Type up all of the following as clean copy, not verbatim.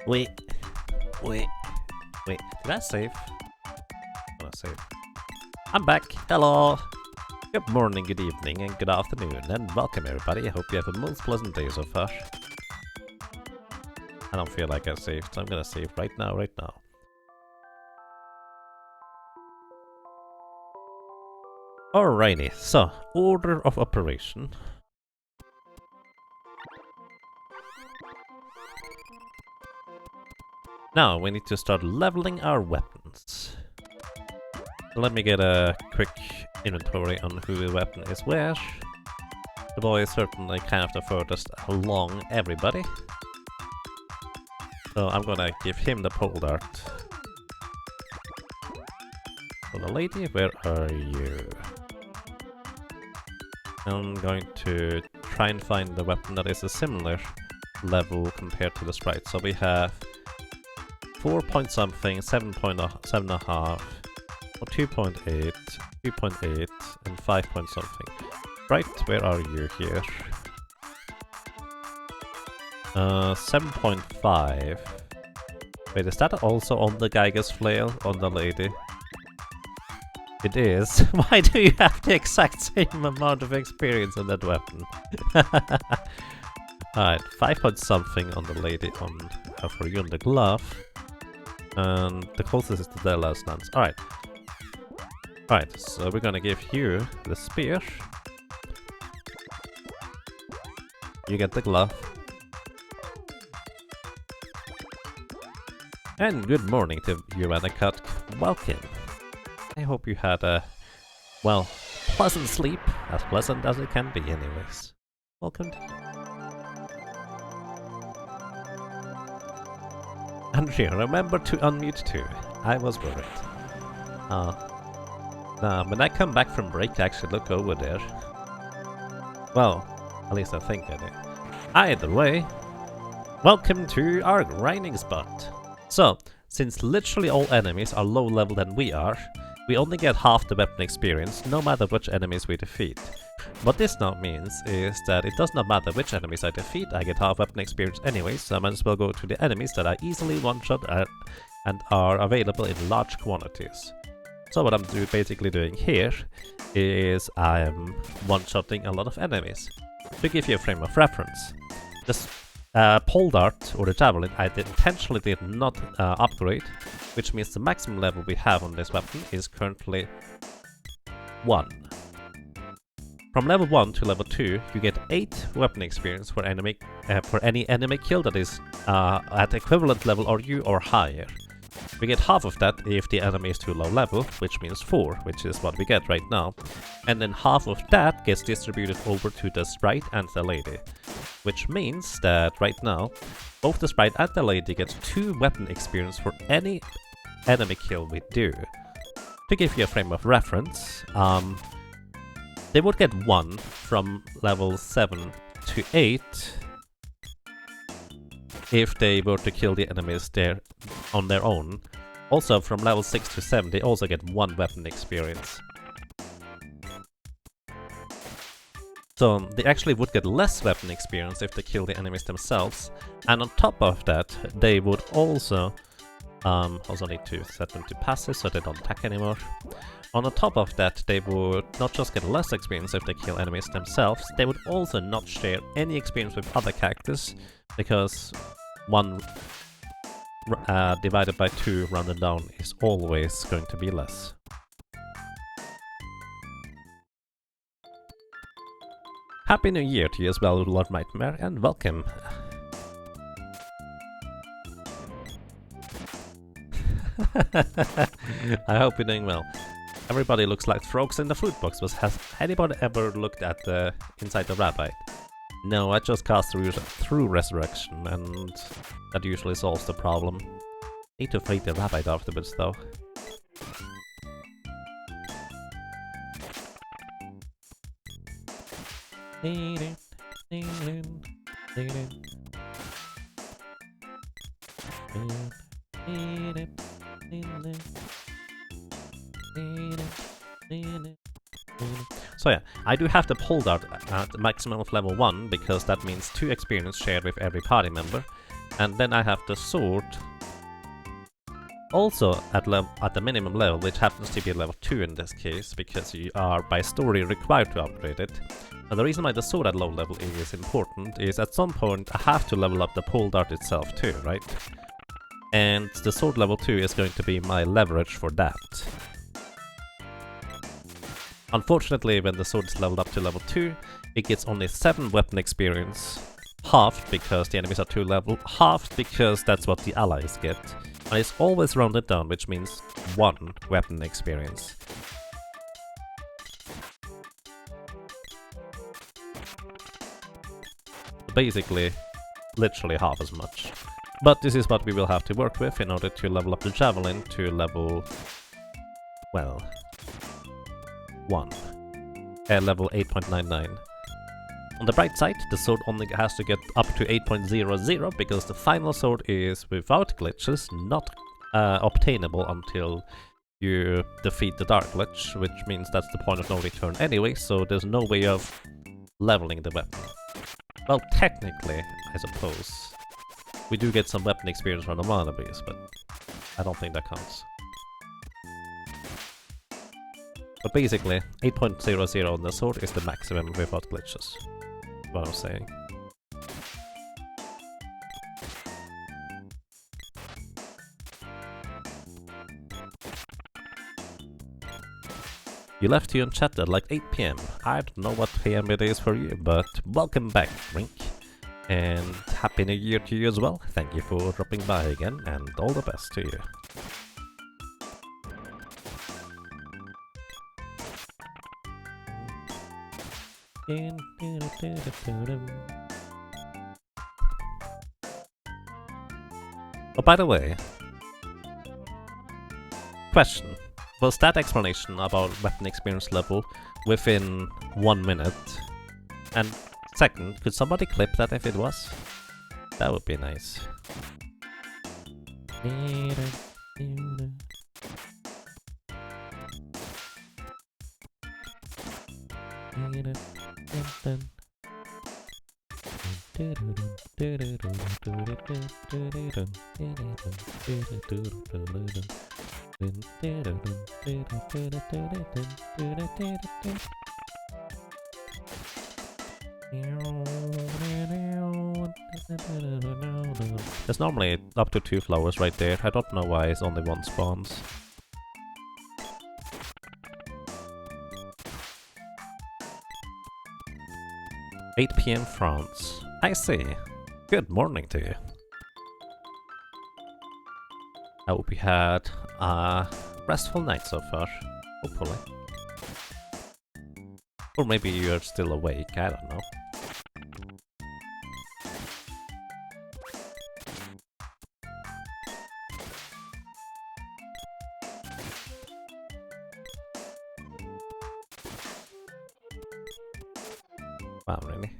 Wait, wait, wait. Did I save? Oh, I save. I'm back. Hello. Good morning, good evening, and good afternoon, and welcome everybody. I hope you have a most pleasant day so far. I don't feel like I saved, so I'm gonna save right now, Alrighty, so, order of operation. Now, we need to start leveling our weapons. Let me get a quick inventory on who the weapon is where. The boy is certainly kind of the furthest along everybody. So I'm gonna give him the pole dart. So the lady, where are you? I'm going to try and find the weapon that is a similar level compared to the sprite. So we have 4 point something, 7.5, or 2.8, 2.8, and 5 point something. Right, where are you here? 7.5. Wait, is that also on the Geiger's flail on the lady? It is. Why do you have the exact same amount of experience on that weapon? Alright, 5 point something on the lady on for you on the glove. And the closest is to the last lance. Alright. Alright, so we're gonna give you the spear. You get the glove. And good morning to you, Anacut. Welcome. I hope you had a, well, pleasant sleep. As pleasant as it can be anyways. Welcome. Andrea, remember to unmute too. I was worried. Now, when I come back from break to actually look over there. Well, at least I think I did. Either way, welcome to our grinding spot. So, since literally all enemies are low level than we are, we only get half the weapon experience, no matter which enemies we defeat. What this now means is that it does not matter which enemies I defeat, I get half weapon experience anyway, so I might as well go to the enemies that are easily one-shot and are available in large quantities. So what I'm basically doing here is I'm one-shotting a lot of enemies. To give you a frame of reference, this pole dart, or the javelin, I intentionally did not upgrade, which means the maximum level we have on this weapon is currently 1. From level 1 to level 2, you get 8 weapon experience for any enemy kill that is at equivalent level or higher. We get half of that if the enemy is too low level, which means 4, which is what we get right now. And then half of that gets distributed over to the sprite and the lady. Which means that right now, both the sprite and the lady get 2 weapon experience for any enemy kill we do. To give you a frame of reference, they would get 1 from level 7 to 8 if they were to kill the enemies there on their own. Also, from level 6 to 7, they also get 1 weapon experience. So they actually would get less weapon experience if they kill the enemies themselves. And on top of that, they would also need to set them to passive so they don't attack anymore. On the top of that, they would not just get less experience if they kill enemies themselves, they would also not share any experience with other characters, because 1 divided by 2 rounded down is always going to be less. Happy New Year to you as well, Lord Nightmare, and welcome. I hope you're doing well. Everybody looks like frogs in the fruit box. Has anybody ever looked at the inside the rabbi? No, I just cast through resurrection, and that usually solves the problem. Need to fight the rabbi afterwards, though. So yeah, I do have the pole dart at the maximum of level 1, because that means 2 experience shared with every party member. And then I have the sword also at the minimum level, which happens to be level 2 in this case, because you are by story required to upgrade it. And the reason why the sword at low level is important is at some point I have to level up the pole dart itself too, right? And the sword level 2 is going to be my leverage for that. Unfortunately, when the sword is leveled up to level 2, it gets only 7 weapon experience, halved because the enemies are 2 level, halved because that's what the allies get, and it's always rounded down, which means 1 weapon experience. Basically, literally half as much. But this is what we will have to work with in order to level up the javelin to level, well, 1. Level 8.99. On the bright side, the sword only has to get up to 8.00 because the final sword is without glitches, not obtainable until you defeat the dark glitch, which means that's the point of no return anyway, so there's no way of leveling the weapon. Well, technically, I suppose. We do get some weapon experience from the wannabes, but I don't think that counts. But basically, 8.00 on the sword is the maximum without glitches. That's what I'm saying. You left here and chatted like 8 PM. I don't know what PM it is for you, but welcome back, Rink. And Happy New Year to you as well. Thank you for dropping by again, and all the best to you. Oh, by the way, question. Was that explanation about weapon experience level within 1 minute? And second, could somebody clip that if it was? That would be nice. There's normally up to 2 flowers right there. I don't know why it's only 1 spawns. "8 PM France. I see. Good morning to you. I hope you had a restful night so far, hopefully. Or maybe you're still awake, I don't know. Wow, really?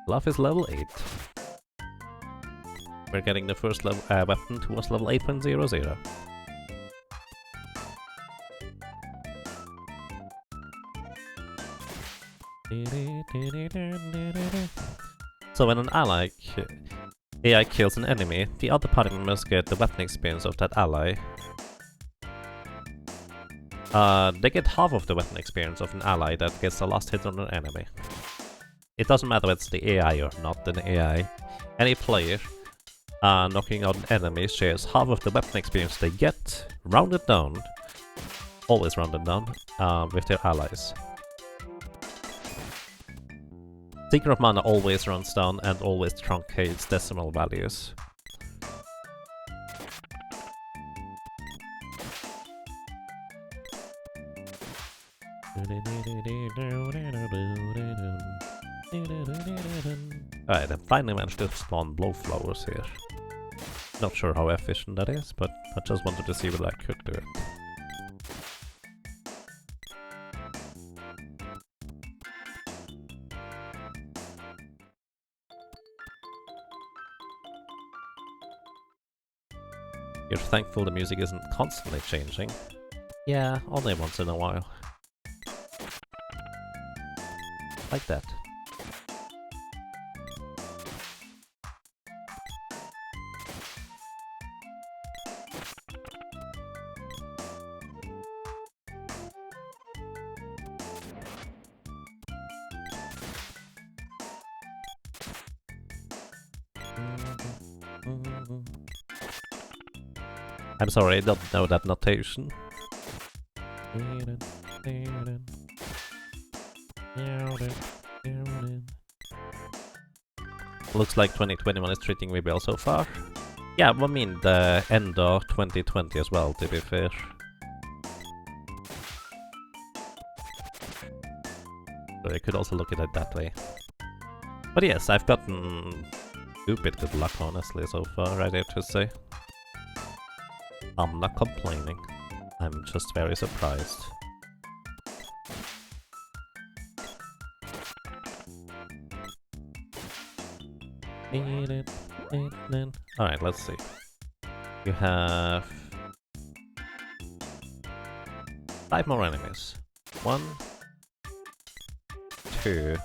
Love is level 8. We're getting the first level weapon towards level 8.00. So when an AI kills an enemy, the other party members get the weapon experience of that ally. They get half of the weapon experience of an ally that gets the last hit on an enemy. It doesn't matter if it's the AI or not an AI. Any player knocking out an enemy shares half of the weapon experience they get, rounded down, always rounded down, with their allies. Seeker of Mana always runs down and always truncates decimal values. Alright, I finally managed to spawn blowflowers here. Not sure how efficient that is, but I just wanted to see whether I could do it. You're thankful the music isn't constantly changing. Yeah, only once in a while. Like that. I'm sorry, I don't know that notation. Looks like 2021 is treating me well so far. Yeah, I mean the end of 2020 as well, to be fair. So you could also look at it that way. But yes, I've gotten stupid good luck, honestly, so far, I dare to say. I'm not complaining. I'm just very surprised. Alright, let's see. You have 5 more enemies. 1, 2,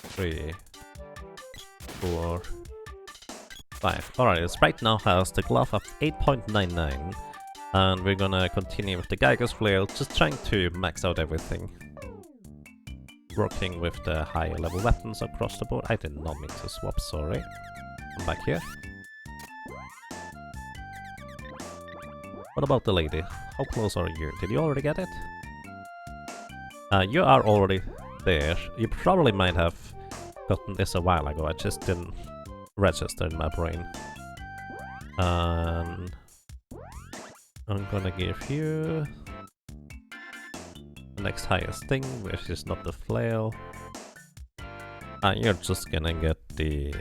3, 4, 5. Alright, it right now has the glove of 8.99, and we're gonna continue with the Geiger's Flail, just trying to max out everything. Working with the higher level weapons across the board. I did not mean to swap, sorry. Come back here. What about the lady? How close are you? Did you already get it? You are already there. You probably might have gotten this a while ago, I just didn't register in my brain. And I'm gonna give you the next highest thing, which is not the flail. You're just gonna get the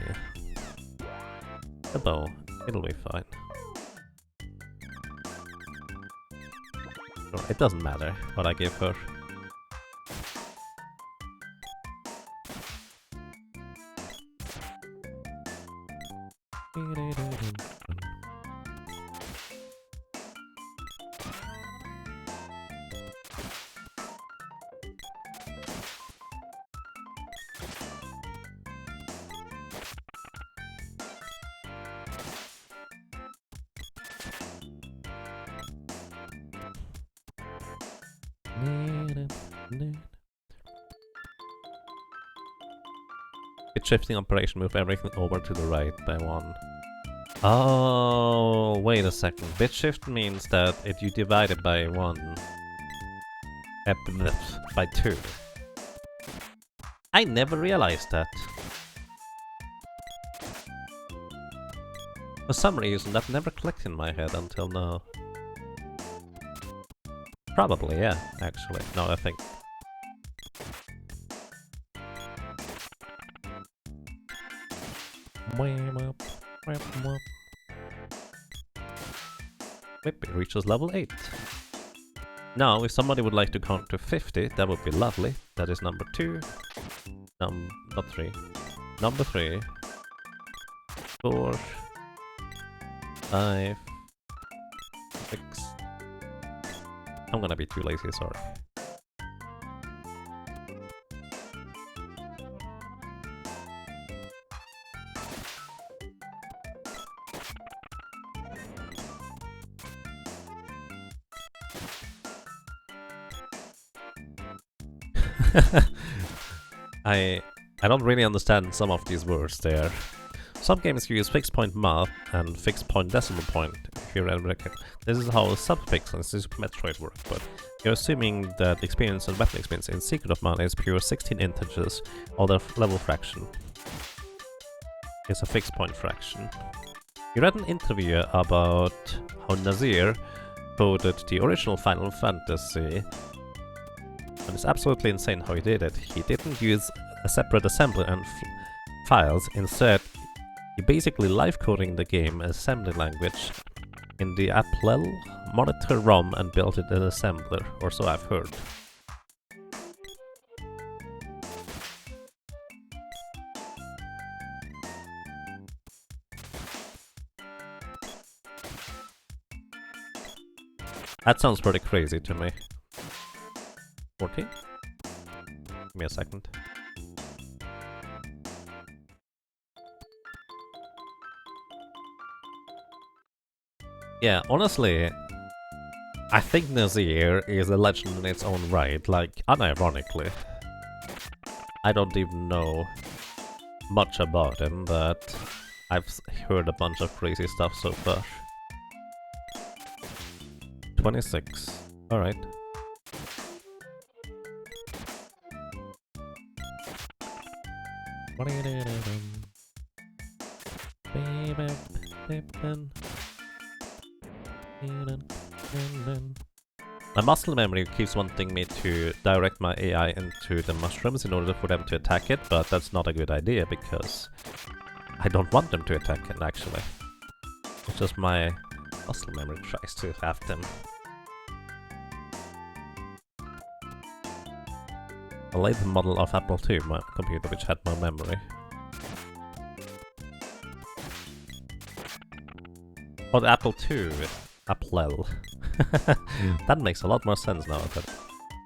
bow. It'll be fine. Sure, it doesn't matter what I give her. Bit shifting operation, move everything over to the right by 1. Oh, wait a second. Bit shift means that if you divide it by 1, by 2. I never realized that. For some reason, that never clicked in my head until now. Probably, yeah, actually. No, I think. Whip, it reaches level 8. Now, if somebody would like to count to 50, that would be lovely. That is number 2. Not 3. Number 3. 4. 5. 6. I'm gonna be too lazy, sorry. I don't really understand some of these words there. Some games use fixed point math and fixed point decimal point. If you reckon this is how subpixels in Super Metroid work, but you're assuming that experience and weapon experience in Secret of Mana is pure 16 integers, or the level fraction. It's a fixed point fraction. You read an interview about how Nazir coded the original Final Fantasy, and it's absolutely insane how he did it. He didn't use a separate assembler and files, instead You basically live coding the game assembly language in the Apple monitor ROM and built it in assembler, or so I've heard. That sounds pretty crazy to me. 14? Give me a second. Yeah, honestly, I think Nazir is a legend in its own right, like, unironically. I don't even know much about him, but I've heard a bunch of crazy stuff so far. 26. Alright. My muscle memory keeps wanting me to direct my AI into the mushrooms in order for them to attack it, but that's not a good idea because I don't want them to attack it actually. It's just my muscle memory tries to have them. A later model of Apple II, my computer which had more memory. Oh, the Apple II. Apple. That makes a lot more sense now that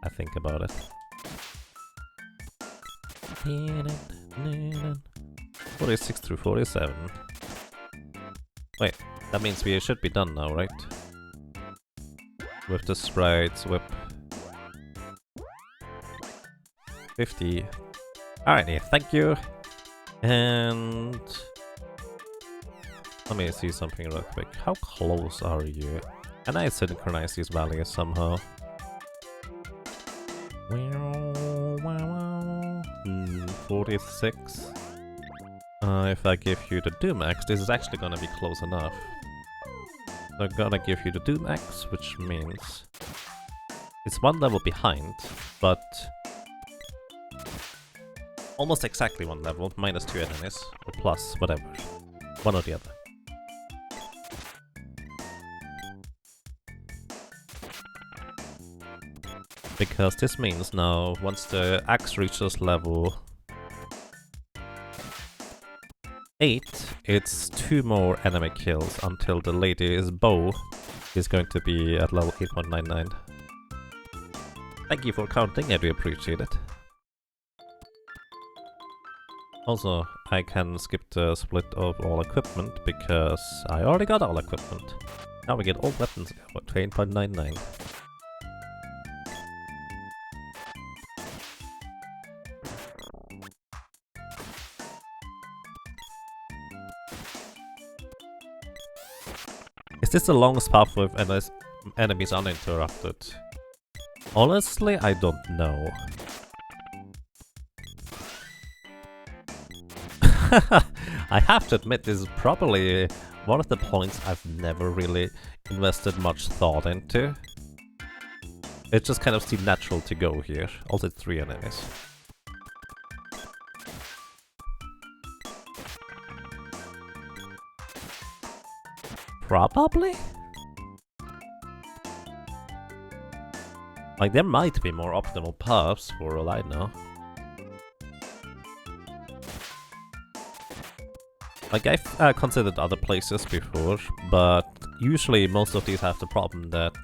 I think about it. 46 through 47. Wait, that means we should be done now, right? With the sprites, whip. 50. Alright, yeah, thank you. And let me see something real quick. How close are you? Can I synchronize these values somehow? 46. If I give you the Doomax, this is actually gonna be close enough. I'm gonna give you the Doomax, which means it's one level behind, but almost exactly one level, minus 2 enemies, or plus, whatever. One or the other. Because this means now, once the axe reaches level 8, it's 2 more enemy kills until the lady's bow is going to be at level 8.99. Thank you for counting, I do appreciate it. Also, I can skip the split of all equipment because I already got all equipment. Now we get all weapons to 8.99. Is this the longest path with enemies uninterrupted? Honestly, I don't know. I have to admit, this is probably one of the points I've never really invested much thought into. It just kind of seemed natural to go here. Also 3 enemies. Probably? Like, there might be more optimal paths for all I know. Like, I've considered other places before, but usually most of these have the problem that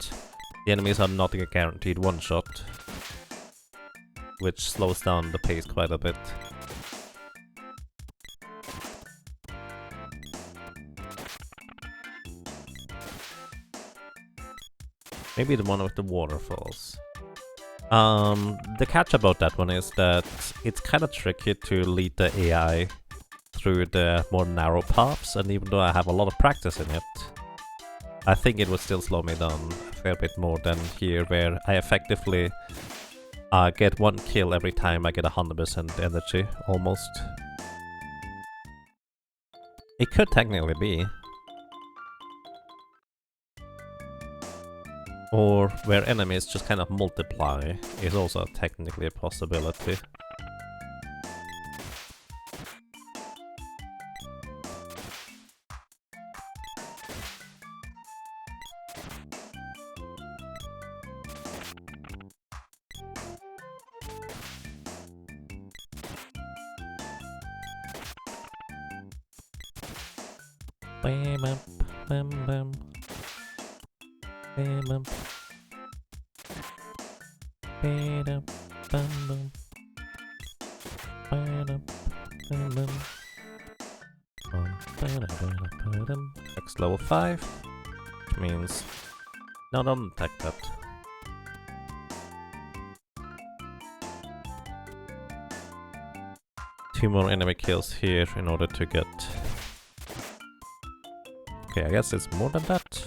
the enemies are not a guaranteed one-shot, which slows down the pace quite a bit. Maybe the one with the waterfalls. The catch about that one is that it's kind of tricky to lead the AI through the more narrow paths, and even though I have a lot of practice in it, I think it would still slow me down a fair bit more than here, where I effectively get 1 kill every time I get 100% energy, almost. It could technically be. Or where enemies just kind of multiply is also technically a possibility. Bam, bam, bam, bam. Bam, bam. Bam, bam, bam. Bam, bam, bam. Next level 5, which means no, don't attack that. Two more enemy kills here in order to get. Okay, I guess it's more than that.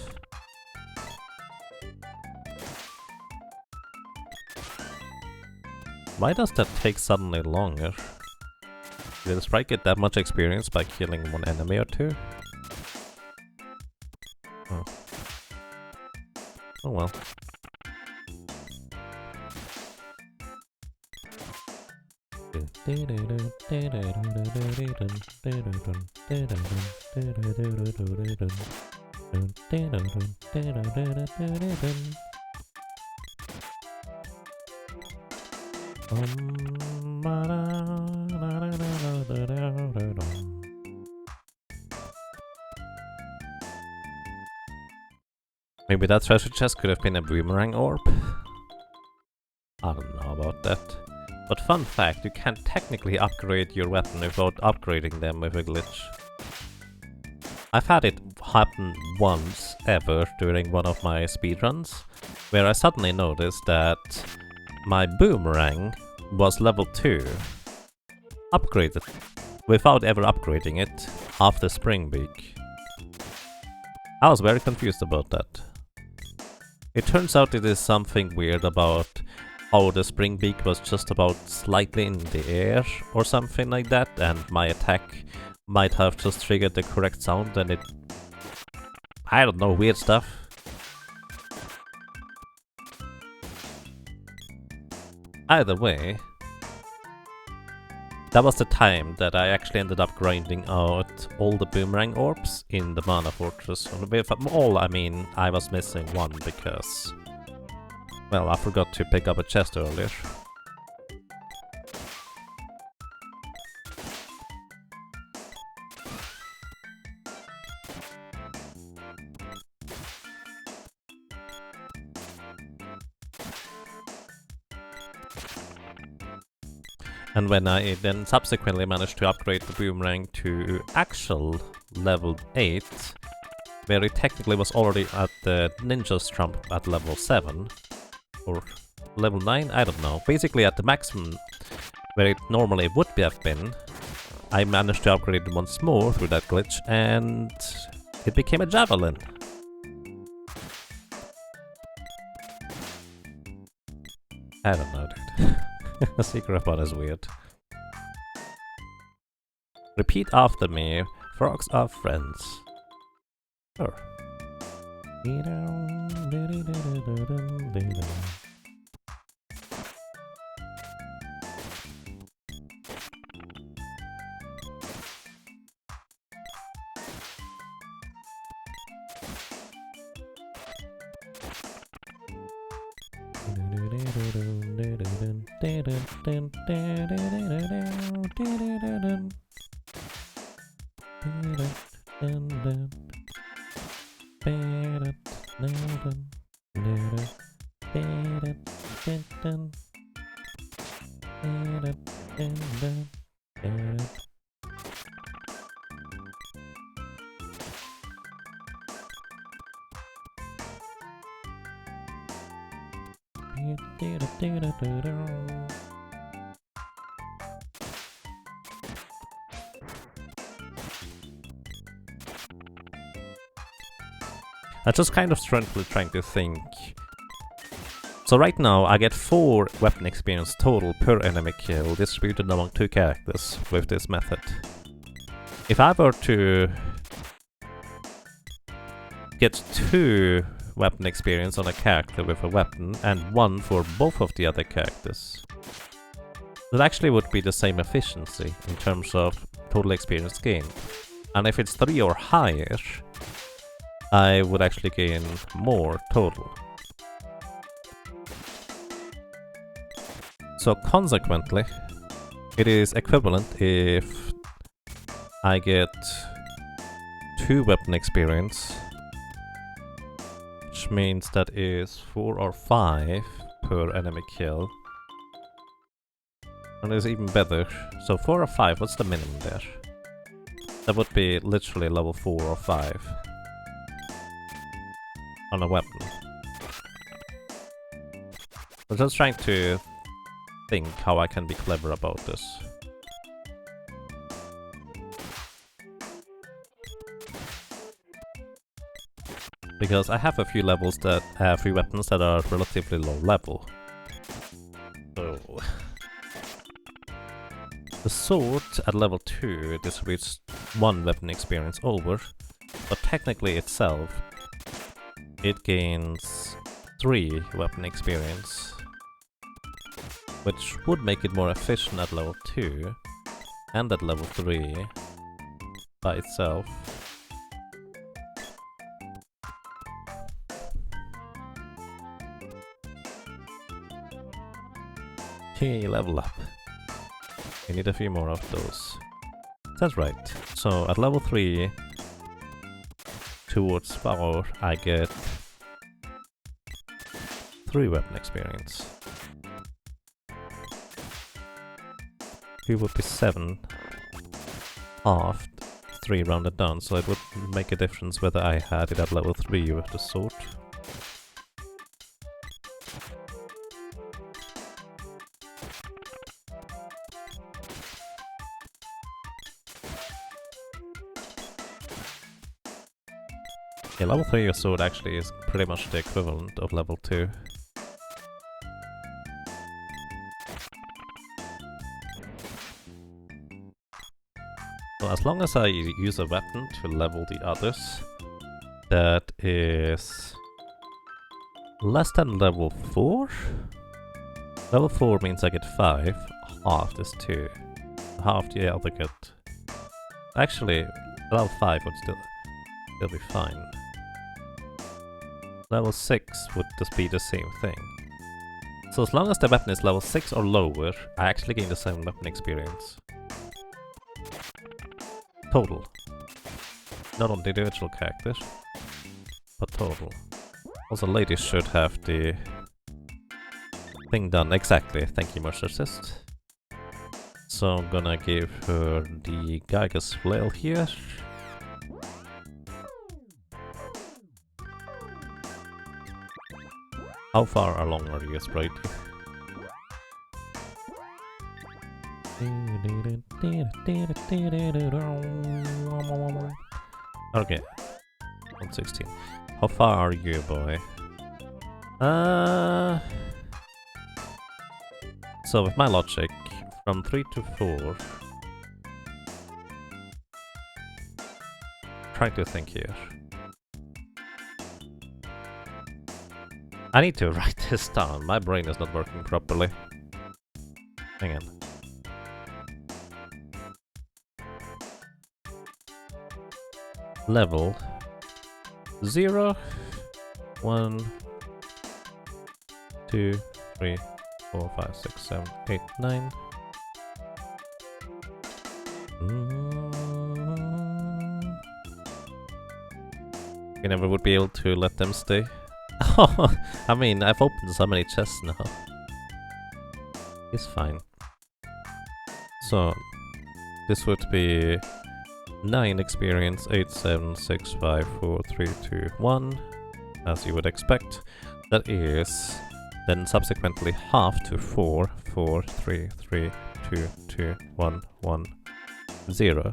Why does that take suddenly longer? Did the sprite get that much experience by killing one enemy or two? Oh. Oh well. Maybe that treasure chest could have been a boomerang orb? I don't know about that. But fun fact, you can't technically upgrade your weapon without upgrading them with a glitch. I've had it happen once ever during one of my speedruns, where I suddenly noticed that my boomerang was level 2, upgraded, without ever upgrading it, after Spring Beak. I was very confused about that. It turns out it is something weird about how the Spring Beak was just about slightly in the air or something like that, and my attack might have just triggered the correct sound and it... I don't know, weird stuff. Either way, that was the time that I actually ended up grinding out all the boomerang orbs in the Mana Fortress. With all, I mean, I was missing one because... well, I forgot to pick up a chest earlier. And when I then subsequently managed to upgrade the boomerang to actual level 8, where it technically was already at the ninja's trump at level 7, or level 9, I don't know. Basically at the maximum where it normally would have been, I managed to upgrade it once more through that glitch, and it became a javelin. I don't know, dude. Secret Bot is weird. Repeat after me. Frogs are friends. Sure. I just kind of strangely trying to think. So right now I get 4 weapon experience total per enemy kill distributed among 2 characters with this method. If I were to get 2 weapon experience on a character with a weapon and 1 for both of the other characters, that actually would be the same efficiency in terms of total experience gained. And if it's 3 or higher, I would actually gain more total. So consequently, it is equivalent if I get 2 weapon experience, which means that is 4 or 5 per enemy kill. And it's even better. So 4 or 5, what's the minimum there? That would be literally level 4 or 5 on a weapon. I'm just trying to think how I can be clever about this. Because I have a few levels that have few weapons that are relatively low level. So the sword at level 2 distributes 1 weapon experience over, but technically itself it gains 3 weapon experience, which would make it more efficient at level 2 and at level 3 by itself. Okay, level up. We need a few more of those. That's right. So at level 3 towards power I get 3 weapon experience. 2 would be 7 halved, 3 rounded down, so it would make a difference whether I had it at level 3 with the sword. Yeah, level 3 of sword actually is pretty much the equivalent of level 2. So as long as I use a weapon to level the others that is less than level 4? Level 4 means I get 5, half is 2. Half the other get... Actually, level 5 would still be fine. Level 6 would just be the same thing. So as long as the weapon is level 6 or lower, I actually gain the same weapon experience. Total. Not on the individual characters, but total. Also, ladies should have the thing done. Exactly. Thank you, Mercer Assist. So I'm gonna give her the Geiger's Flail here. How far along are you, Sprite? Okay, 116. How far are you, boy? So with my logic, from 3 to 4... Trying to think here. I need to write this down, my brain is not working properly. Hang on. Level 0, 1, 2, 3, 4, 5, 6, 7, 8, 9. You never would be able to let them stay. I mean, I've opened so many chests now. It's fine. So, this would be 9 experience, 8, 7, 6, 5, 4, 3, 2, 1, as you would expect. That is then subsequently half to 4, 4, 3, 3, 2, 2, 1, 1, 0.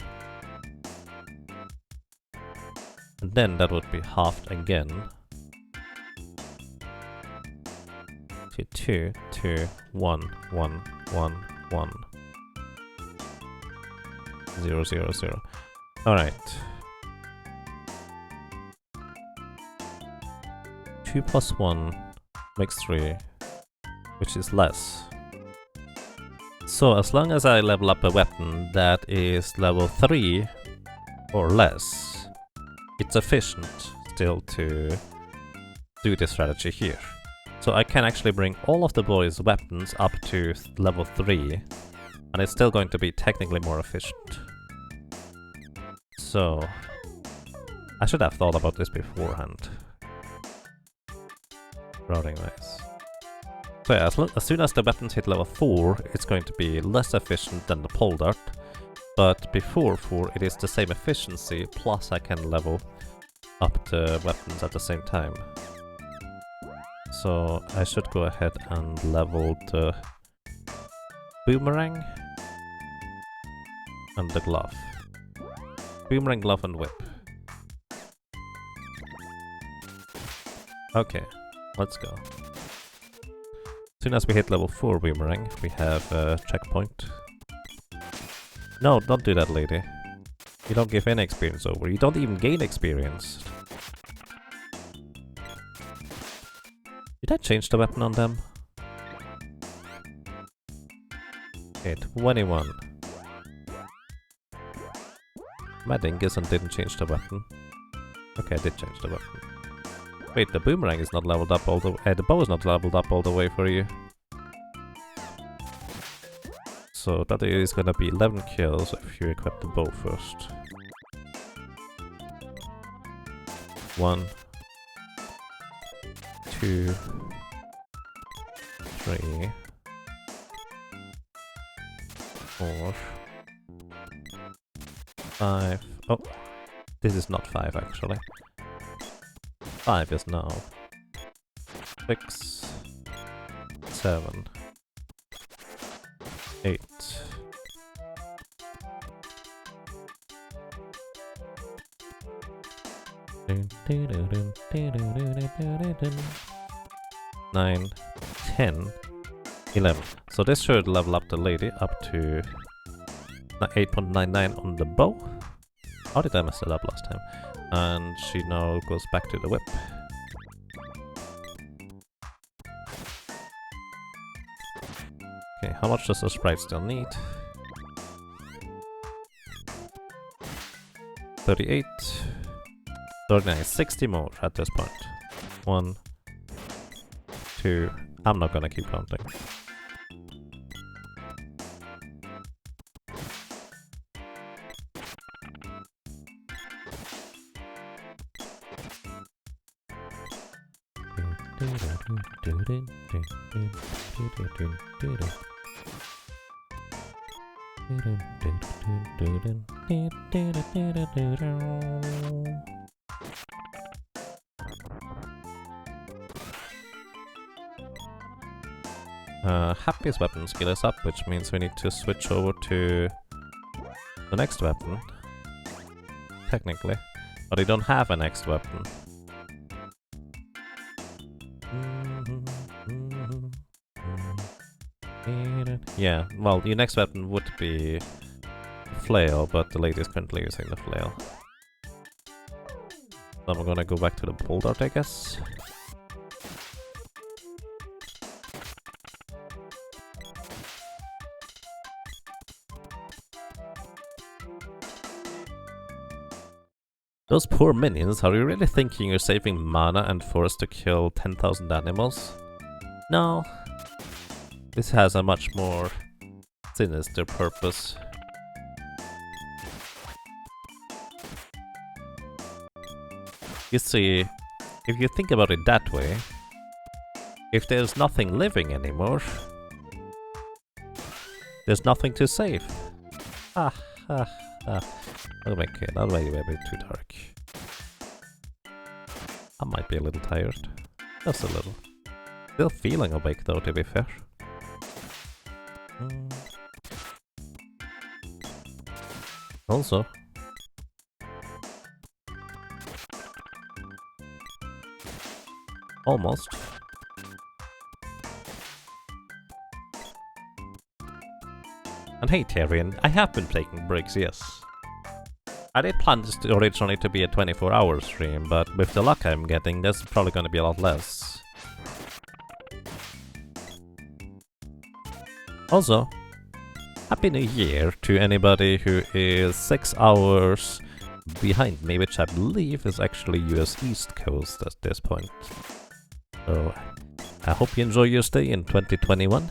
And then that would be halved again to 2, 2, 1, 1, 1, 1, 0, 0, 0. Alright. 2 plus 1 makes 3, which is less. So as long as I level up a weapon that is level 3 or less, it's efficient still to do this strategy here. So I can actually bring all of the boys' weapons up to level 3, and it's still going to be technically more efficient. So I should have thought about this beforehand. Routing wise. So yeah, as soon as the weapons hit level 4, it's going to be less efficient than the pole dart. But before 4, it is the same efficiency, plus I can level up the weapons at the same time. So I should go ahead and level the boomerang and the glove. Boomerang, glove and whip. Okay, let's go. As soon as we hit level 4 boomerang, we have a checkpoint. No, don't do that, lady. You don't give any experience over. You don't even gain experience. Did I change the weapon on them? Okay, 21. My dingus and didn't change the weapon. Okay, I did change the weapon. Wait, the boomerang is not leveled up all the way. The bow is not leveled up all the way for you. So that is gonna be 11 kills if you equip the bow first. 1, 2, 3, 4, 5. Oh, this is not 5 actually. 5 is now 6, 7, 8. 9, 10, 11. So this should level up the lady up to 8.99 on the bow. How did I mess it up last time? And she now goes back to the whip. Okay, how much does the sprite still need? 38, 39, 60 more at this point. 1, 2, I'm not gonna keep counting. Happy's weapon skill is up, which means we need to switch over to the next weapon. Technically. But I don't have a next weapon. Yeah, well, your next weapon would be flail, but the lady is currently using the flail. So I'm gonna go back to the pole dart, I guess. Those poor minions, are you really thinking you're saving mana and forced to kill 10,000 animals? No. This has a much more sinister purpose. You see, if you think about it that way, if there's nothing living anymore, there's nothing to save. Ah, ah, ah. That'll make it a bit too dark. I might be a little tired. Just a little. Still feeling awake though, to be fair. Also, almost. And hey Tyrion, I have been taking breaks, yes. I did plan this originally to be a 24-hour stream, but with the luck I'm getting, there's probably gonna be a lot less. Also, Happy New Year to anybody who is 6 hours behind me, which I believe is actually US East Coast at this point. So, I hope you enjoy your stay in 2021.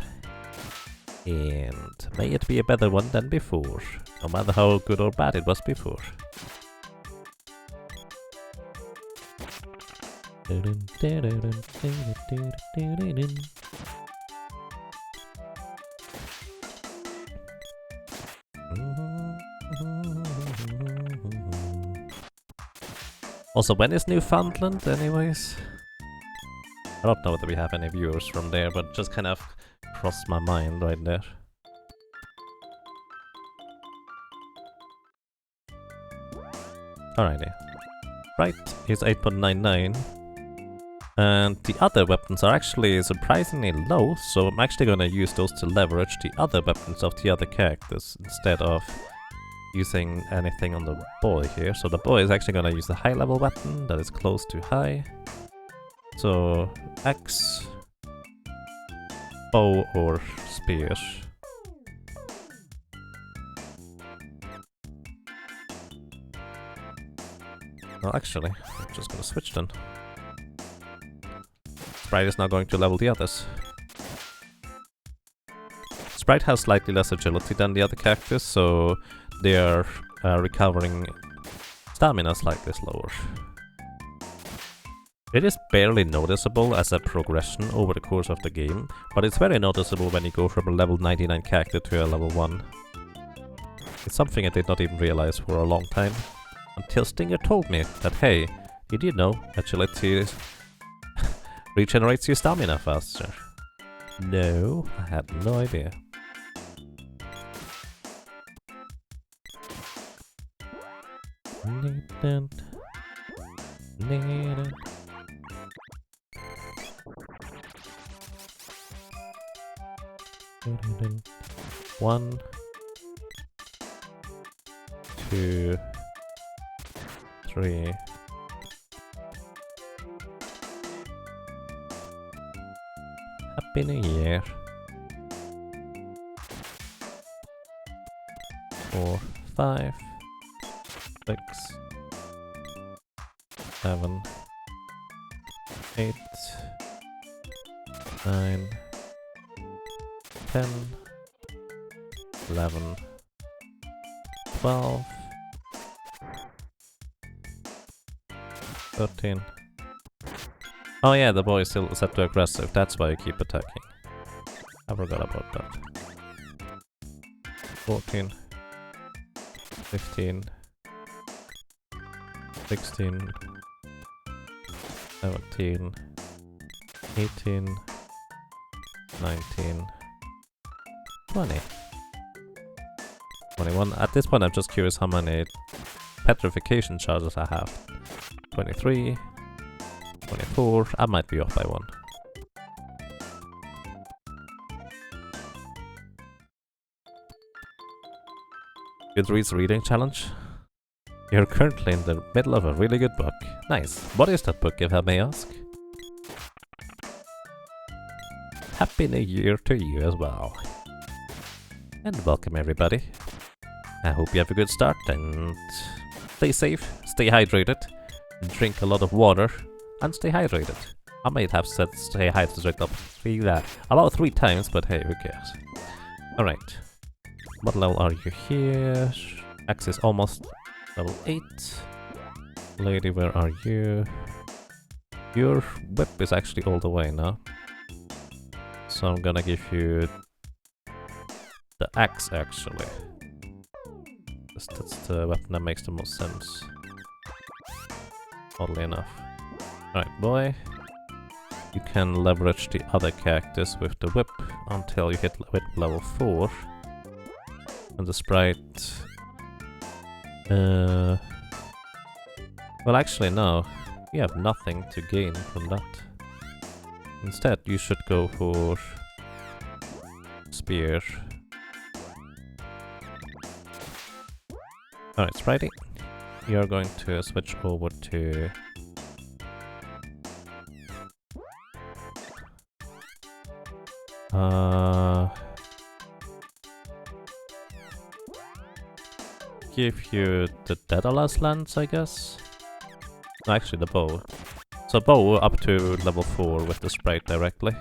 And may it be a better one than before, no matter how good or bad it was before. Also, when is Newfoundland, anyways? I don't know whether we have any viewers from there, but just kind of crossed my mind right there. Alrighty. Right, is 8.99. And the other weapons are actually surprisingly low, so I'm actually gonna use those to leverage the other weapons of the other characters instead of using anything on the boy here. So the boy is actually gonna use the high level weapon that is close to high. So axe, bow or spear. Well, actually, I'm just gonna switch then. Sprite is now going to level the others. Sprite has slightly less agility than the other characters, so they are recovering stamina slightly slower. It is barely noticeable as a progression over the course of the game, but it's very noticeable when you go from a level 99 character to a level 1. It's something I did not even realize for a long time, until Stinger told me that, hey, did you know agility regenerates your stamina faster? No, I had no idea. One, two, three. Happy New Year. 4, 5, 6, 7, 8, 9, 10, 11, 12, 13. Oh yeah, the boy is still set to aggressive, that's why you keep attacking. I forgot about that. 14, 15, 16, 17, 18, 19, 20, 21. At this point I'm just curious how many petrification charges I have. 23, 24, I might be off by 1. Goodreads reading challenge. You're currently in the middle of a really good book. Nice. What is that book, if I may ask? Happy New Year to you as well. And welcome everybody. I hope you have a good start and stay safe, stay hydrated, drink a lot of water, and stay hydrated. I might have said stay hydrated about 3 times, but hey, who cares? Alright. What level are you here? Axe is almost level 8. Lady, where are you? Your whip is actually all the way now. So I'm gonna give you the axe actually. That's the weapon that makes the most sense. Oddly enough. Alright, boy. You can leverage the other characters with the whip until you hit whip level 4. And the sprite... well, actually no. You have nothing to gain from that. Instead, you should go for... spear. Alright, Spritey. You're going to switch over to... give you the Daedalus lance, I guess? No, actually the bow. So bow up to level 4 with the sprite directly.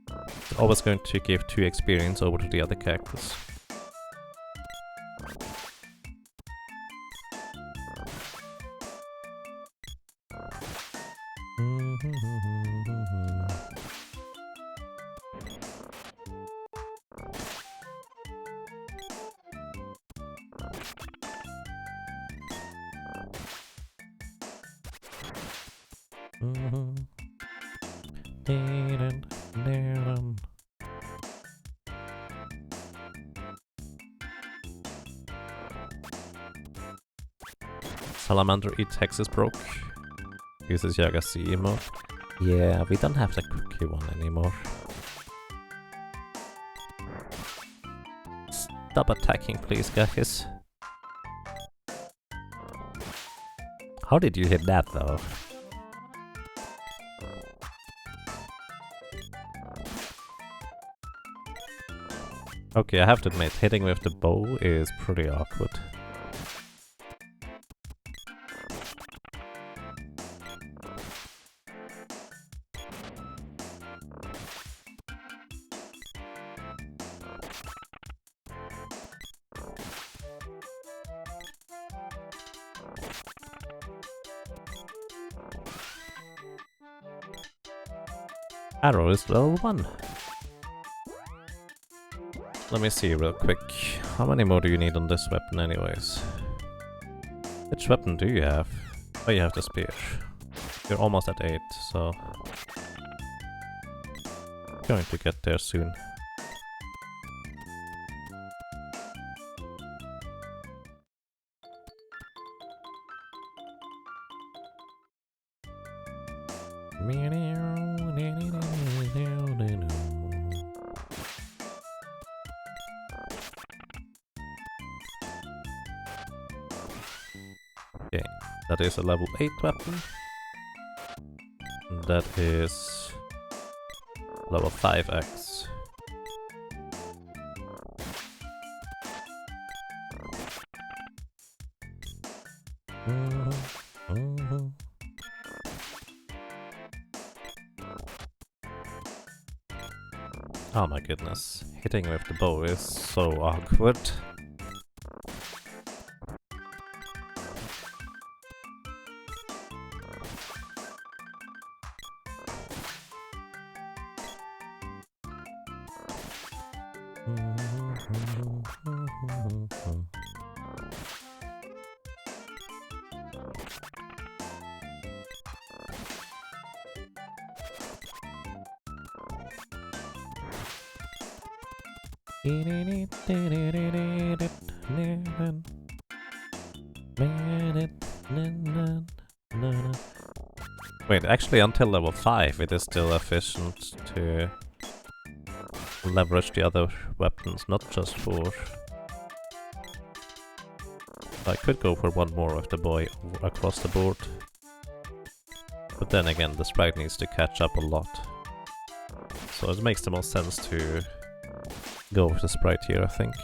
It's always going to give 2 experience over to the other characters. Salamander eats hexes broke. Uses Yaga C emote. Yeah, we don't have the cookie one anymore. Stop attacking, please, guys. How did you hit that, though? Okay, I have to admit, hitting with the bow is pretty awkward. Arrow is level 1. Let me see real quick. How many more do you need on this weapon anyways? Which weapon do you have? Oh, you have the spear. You're almost at 8, so... going to get there soon. Okay, that is a level 8 weapon. That is level 5x. Oh my goodness, hitting with the bow is so awkward. Wait, actually until level 5 it is still efficient to leverage the other weapons, not just for... I could go for one more with the boy across the board. But then again, the sprite needs to catch up a lot. So it makes the most sense to go with the sprite here, I think.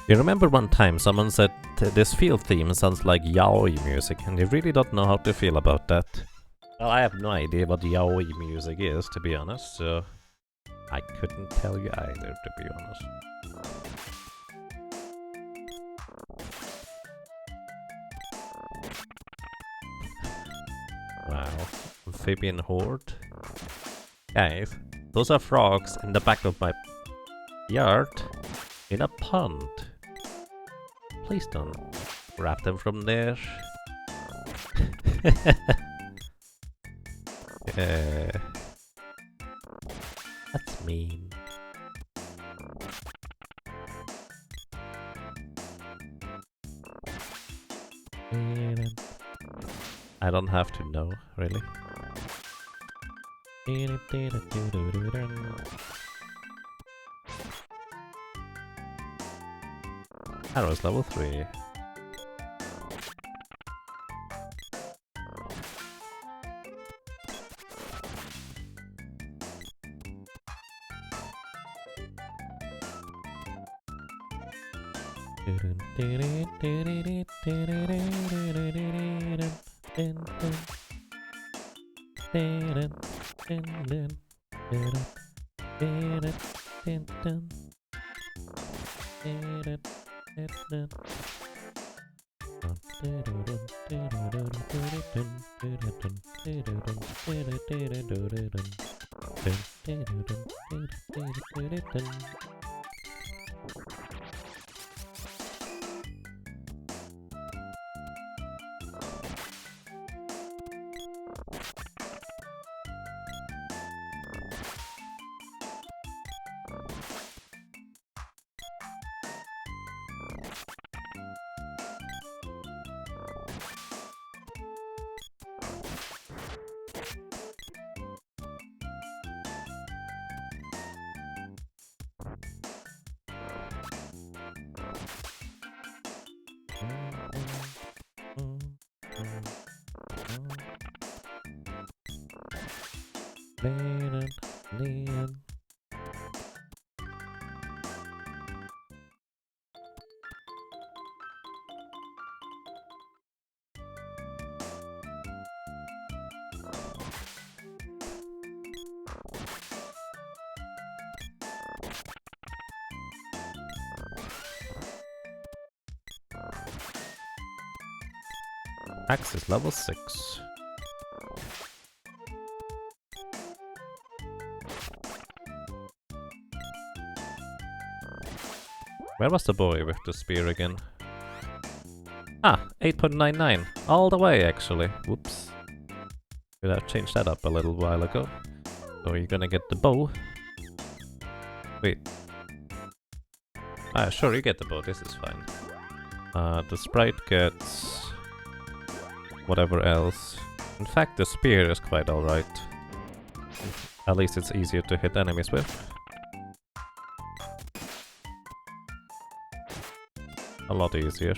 You remember one time someone said this field theme sounds like yaoi music, and you really don't know how to feel about that. Well, I have no idea what yaoi music is, to be honest, so I couldn't tell you either, to be honest. Wow, amphibian horde? Guys, those are frogs in the back of my yard in a pond. Please don't grab them from there. That's mean. I don't have to know, really. Arrow's level 3. Axe is level 6. Where was the boy with the spear again? Ah, 8.99. All the way, actually. Whoops. Could have changed that up a little while ago. So you're gonna get the bow. Wait. Ah, sure, you get the bow. This is fine. The sprite gets whatever else. In fact, the spear is quite alright. At least it's easier to hit enemies with. A lot easier.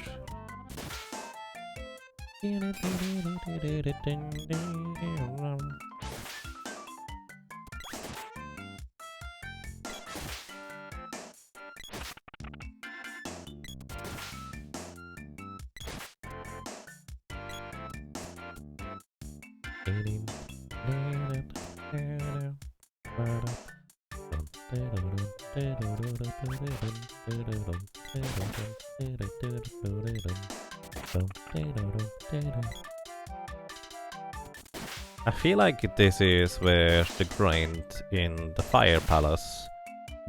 I feel like this is where the grind in the Fire Palace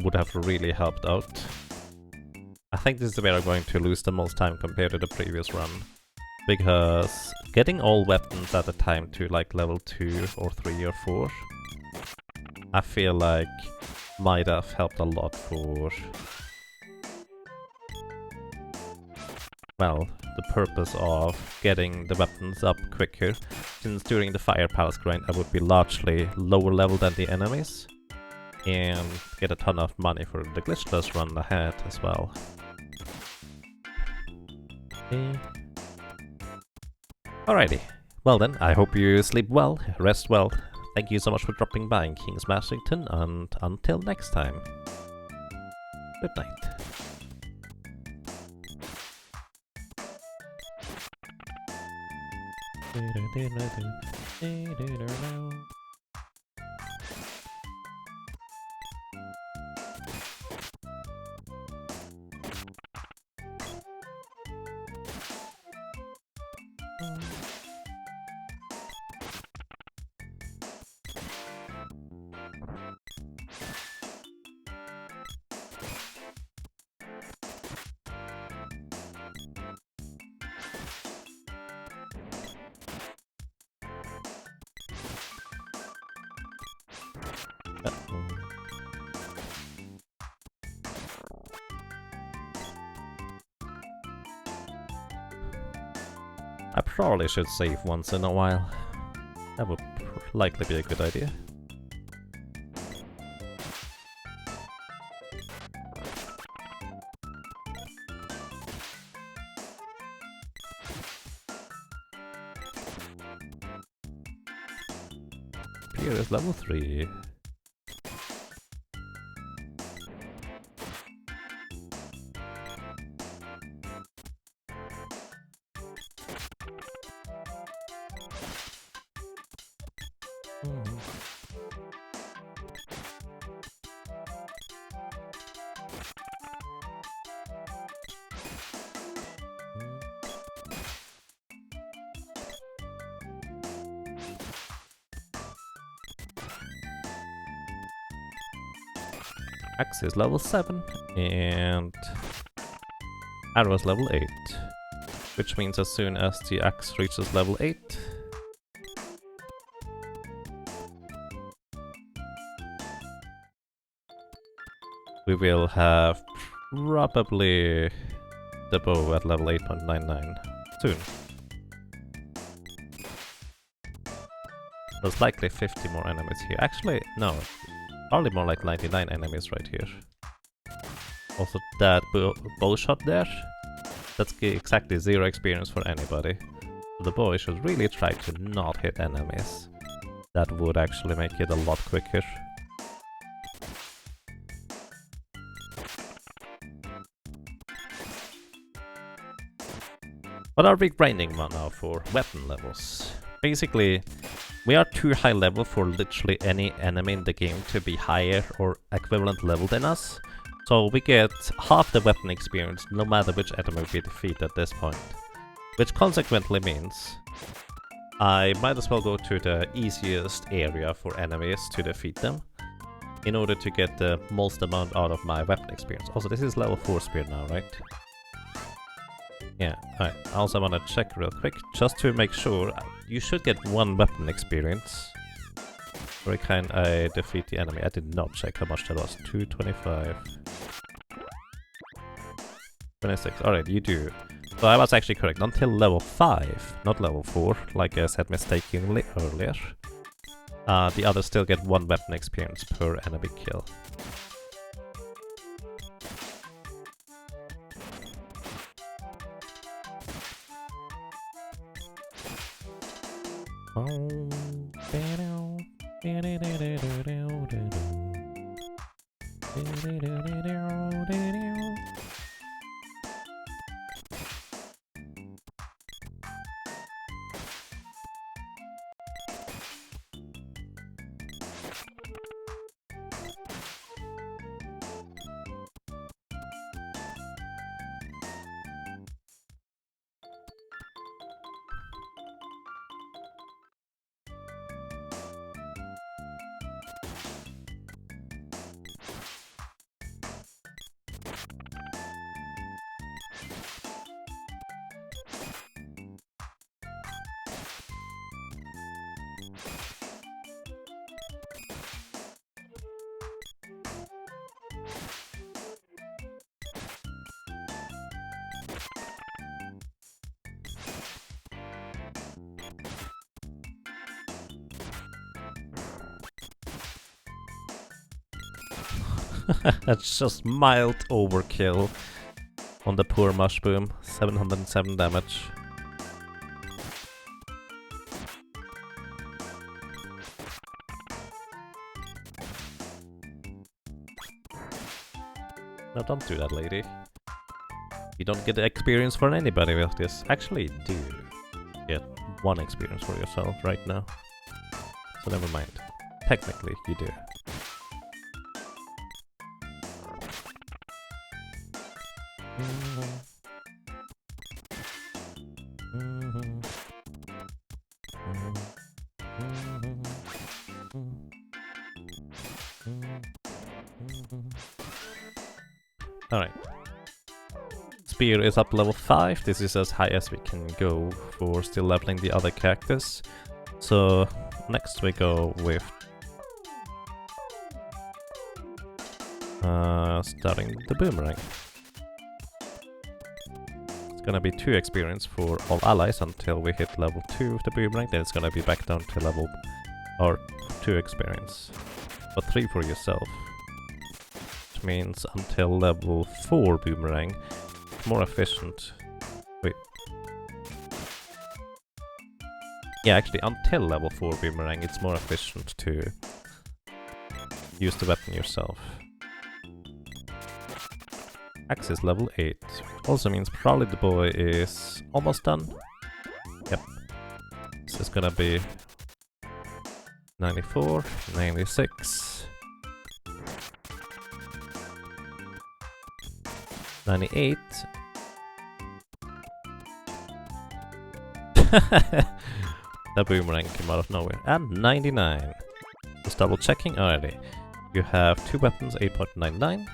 would have really helped out. I think this is where I'm going to lose the most time compared to the previous run. Because getting all weapons at a time to like level 2 or 3 or 4, I feel like might have helped a lot for, well, the purpose of getting the weapons up quicker, since during the Fire Palace grind I would be largely lower level than the enemies, and get a ton of money for the glitchless run ahead as well. Alrighty, well then, I hope you sleep well, rest well. Thank you so much for dropping by in Kings Mashington, and until next time, good night. I probably should save once in a while. That would likely be a good idea. spear is level 3. Axe is level 7 and arrow is level 8, which means as soon as the axe reaches level 8, we will have probably the bow at level 8.99 soon. There's likely 50 more enemies here. Actually, no. Probably more like 99 enemies right here. Also, that bow shot there, that's exactly 0 experience for anybody. So the boy should really try to not hit enemies. That would actually make it a lot quicker. What are we grinding now for weapon levels? Basically, we are too high level for literally any enemy in the game to be higher or equivalent level than us. So we get half the weapon experience no matter which enemy we defeat at this point. Which consequently means I might as well go to the easiest area for enemies to defeat them in order to get the most amount out of my weapon experience. Also, this is level 4 spear now, right? Yeah, alright. I also want to check real quick, just to make sure. You should get 1 weapon experience every time I defeat the enemy. I did not check how much that was. 225. 26. Alright, you do. So I was actually correct. Until level 5, not level 4, like I said mistakenly earlier. The others still get 1 weapon experience per enemy kill. That's just mild overkill on the poor mushroom. 707 damage. No, don't do that, lady. You don't get the experience for anybody with this. Actually, you do get 1 experience for yourself right now. So never mind. Technically, you do. Alright. Spear is up level 5. This is as high as we can go for still leveling the other characters. So next we go with starting the boomerang. It's gonna be 2 experience for all allies until we hit level 2 of the boomerang. Then it's gonna be back down to level or 2 experience, but 3 for yourself. Which means until level 4 boomerang, more efficient. Wait. Yeah, actually, until level 4 Boomerang, it's more efficient to use the weapon yourself. Axe is level 8. Also means probably the boy is almost done. Yep. This is gonna be 94, 96, 98. The boomerang came out of nowhere. And 99. Just double checking already. You have 2 weapons, 8.99.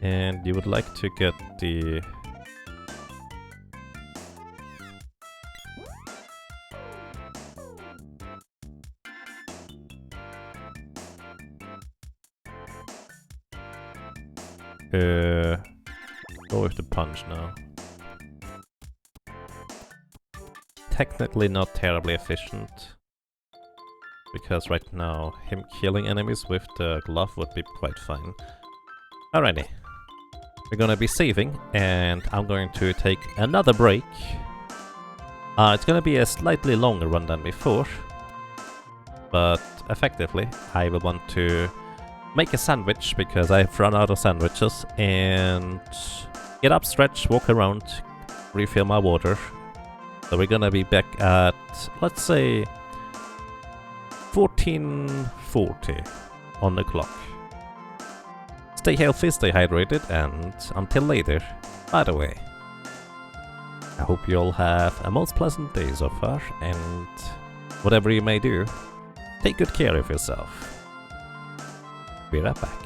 And you would like to get the... go with the punch now. Technically not terribly efficient, because right now him killing enemies with the glove would be quite fine. Alrighty, we're gonna be saving, and I'm going to take another break. It's gonna be a slightly longer run than before, but effectively I will want to make a sandwich because I've run out of sandwiches, and get up, stretch, walk around, refill my water. So we're gonna be back at, let's say, 14:40 on the clock. Stay healthy, stay hydrated, and until later. By the way, I hope you all have a most pleasant day so far, and whatever you may do, take good care of yourself. Be right back.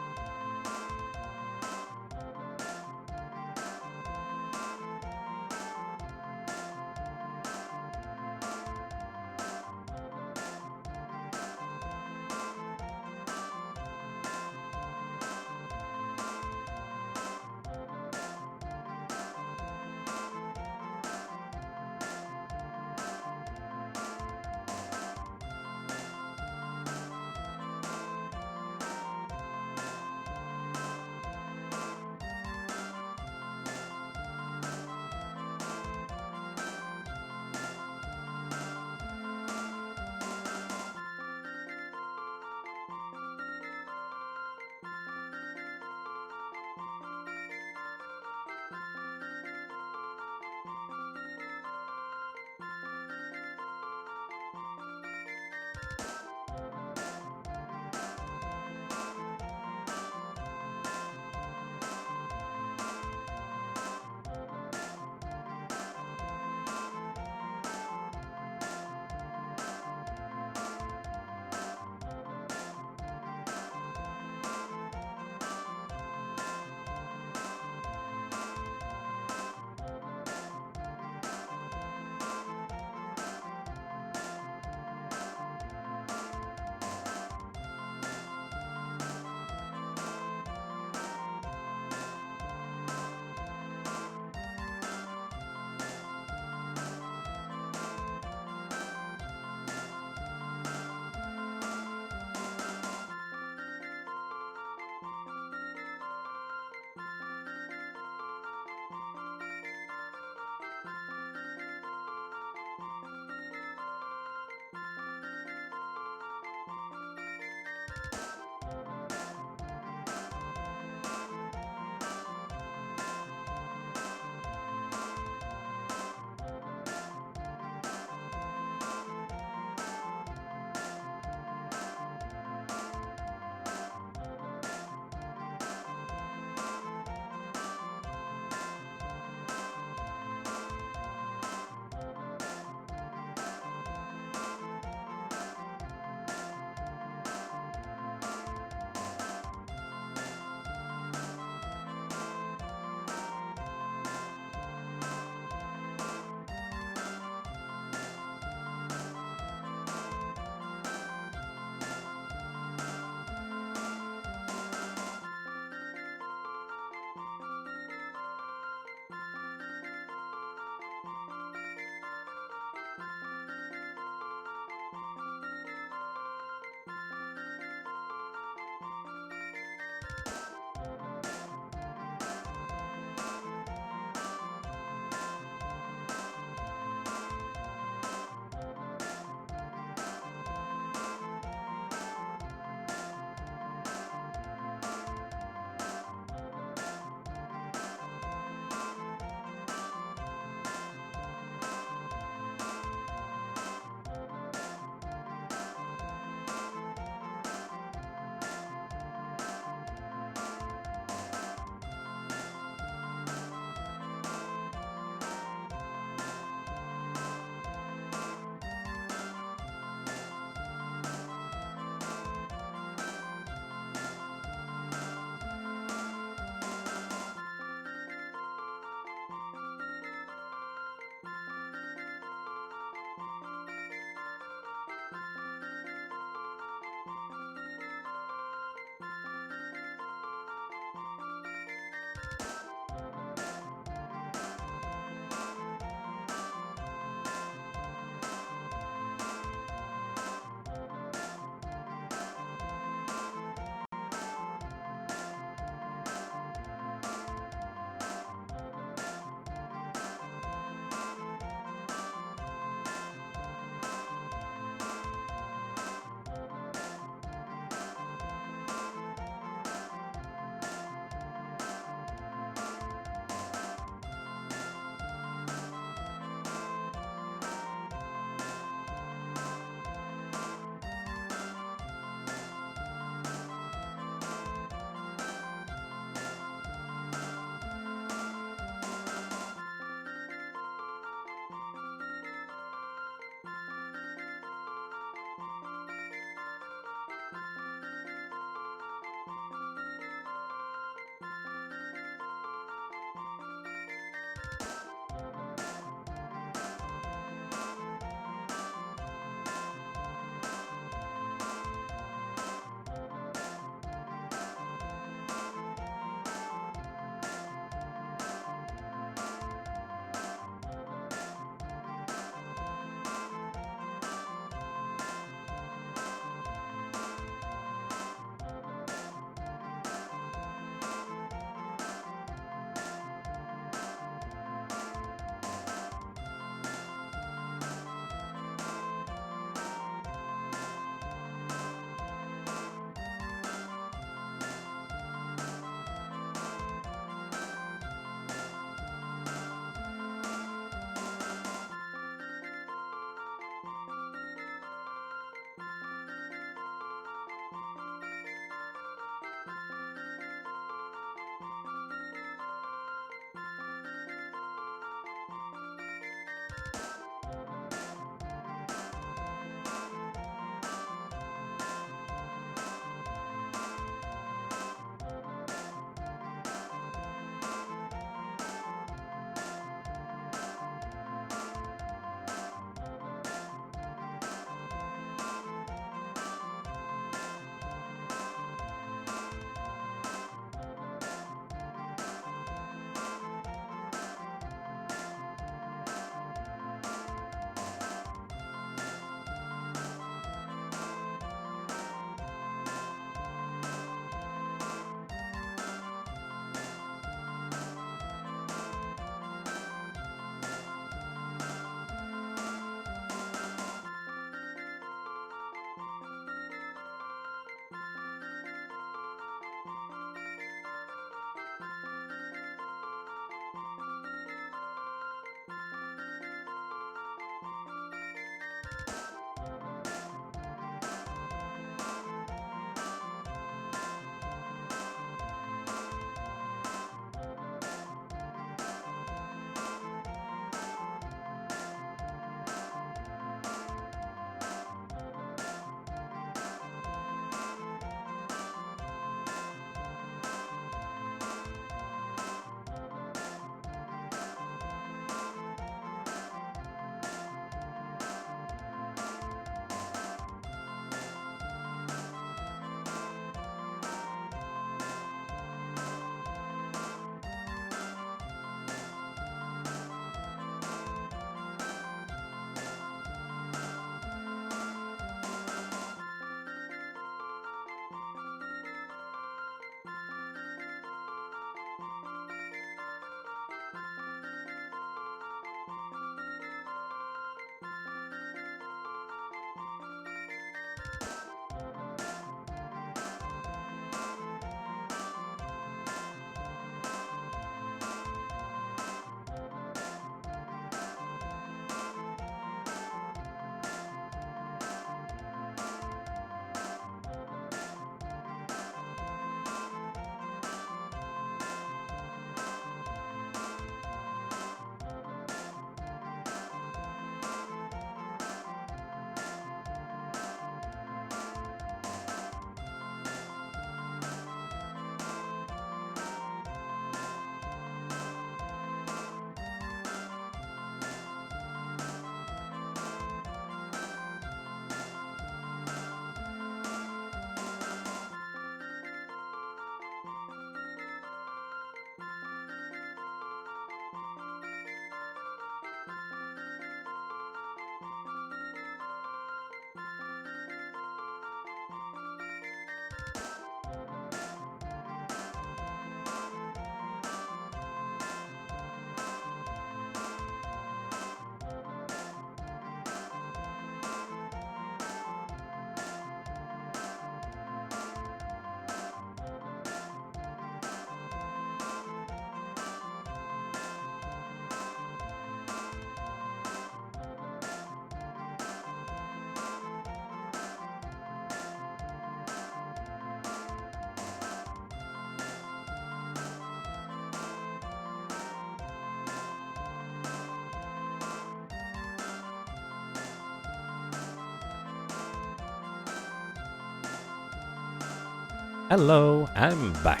Hello, I'm back.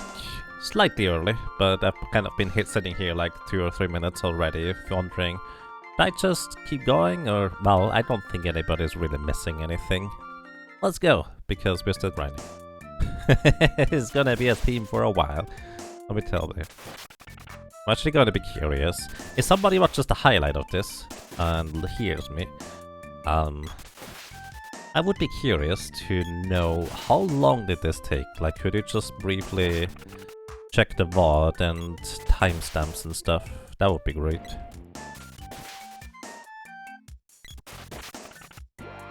slightly early, but I've kind of been sitting here like 2 or 3 minutes already, if you're wondering. Should I just keep going, or... Well, I don't think anybody's really missing anything. Let's go, because we're still grinding. It's gonna be a theme for a while, let me tell you. I'm actually gonna be curious. If somebody watches the highlight of this and hears me, I would be curious to know how long did this take? Like, could you just briefly check the VOD and timestamps and stuff? That would be great.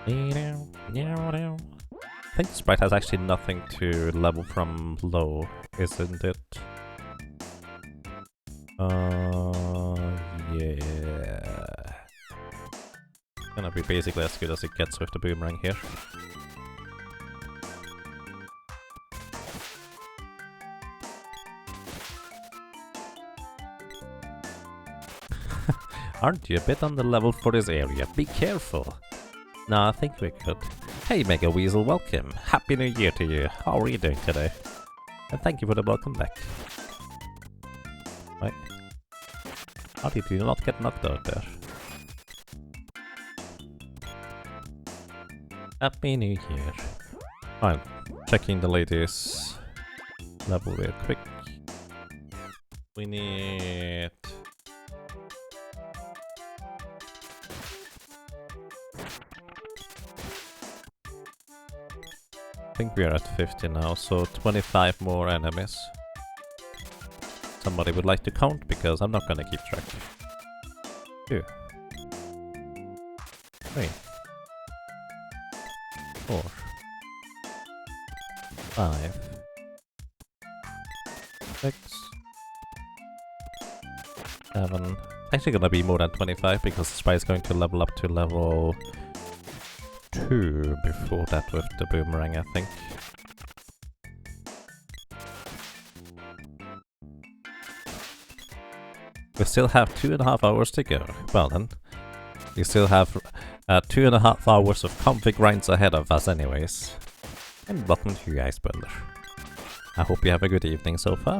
I think Sprite has actually nothing to level from low, isn't it? Yeah. Gonna be basically as good as it gets with the boomerang here. Aren't you a bit on the level for this area? Be careful! No, I think we're good. Hey Mega Weasel, welcome! Happy New Year to you! How are you doing today? And thank you for the welcome back. Wait. How did you not get knocked out there? Happy New Year. Fine. Checking the ladies' level real quick. We need... I think we are at 50 now, so 25 more enemies. Somebody would like to count, because I'm not gonna keep track. 2 3 4 5 6 7. Actually gonna be more than 25 because Spy is going to level up to level 2 before that with the boomerang, I think. We still have 2.5 hours to go. Well then, we still have 2.5 hours of comfy grinds ahead of us anyways. And welcome to you, Ice Builder. I hope you have a good evening so far.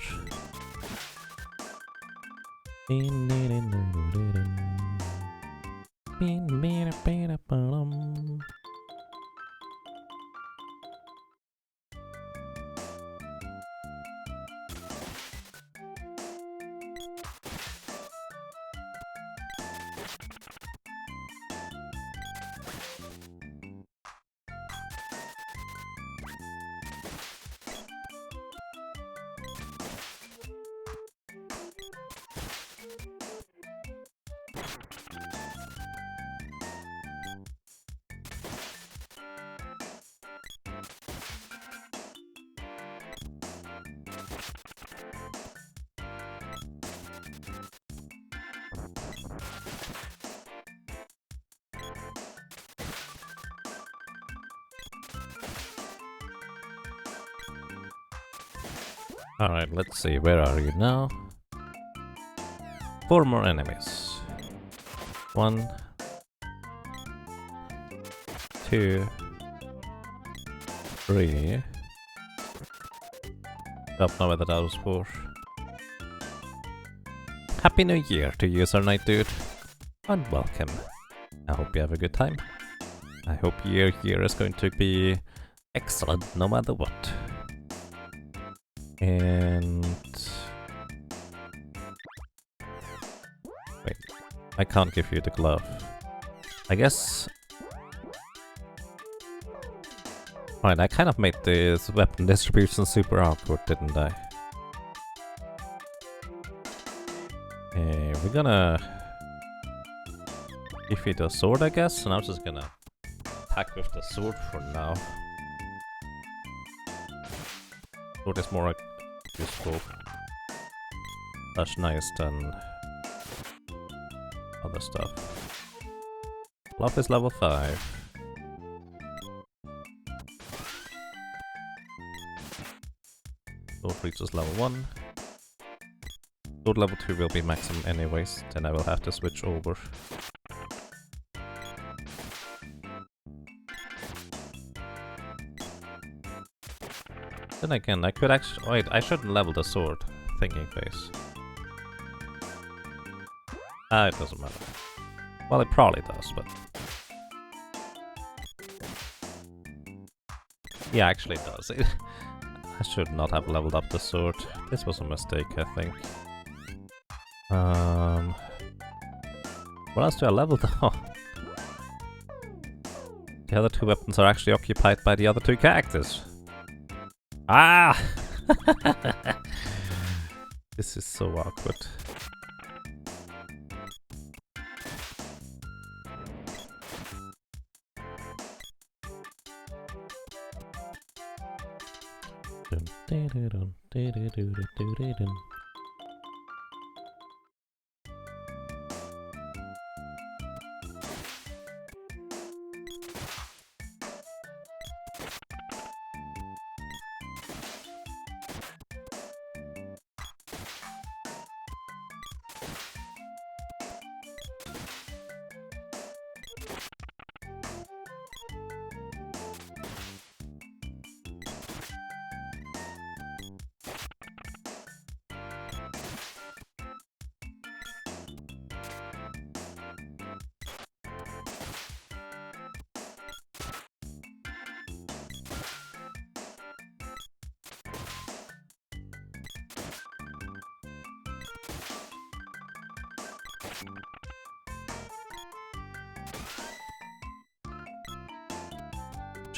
Alright, let's see, where are you now? 4 more enemies. 1 2 3. Don't know whether that was 4. Happy New Year to you, Sir Night Dude, and welcome. I hope you have a good time. I hope your year is going to be excellent no matter what. And... wait, I can't give you the glove. I guess... right, I kind of made this weapon distribution super awkward, didn't I? We're gonna... give you the sword, I guess, and I'm just gonna attack with the sword for now. Sword is more useful. That's nice than other stuff. Love is level 5. Sword reaches level 1. Sword level 2 will be maximum anyways, then I will have to switch over. Then again, I could actually... Wait, I shouldn't level the sword. Thinking face. It doesn't matter. Well, it probably does, but... Yeah, actually it does. I should not have leveled up the sword. This was a mistake, I think. What else do I level though? The other two weapons are actually occupied by the other two characters. Ah! This is so awkward.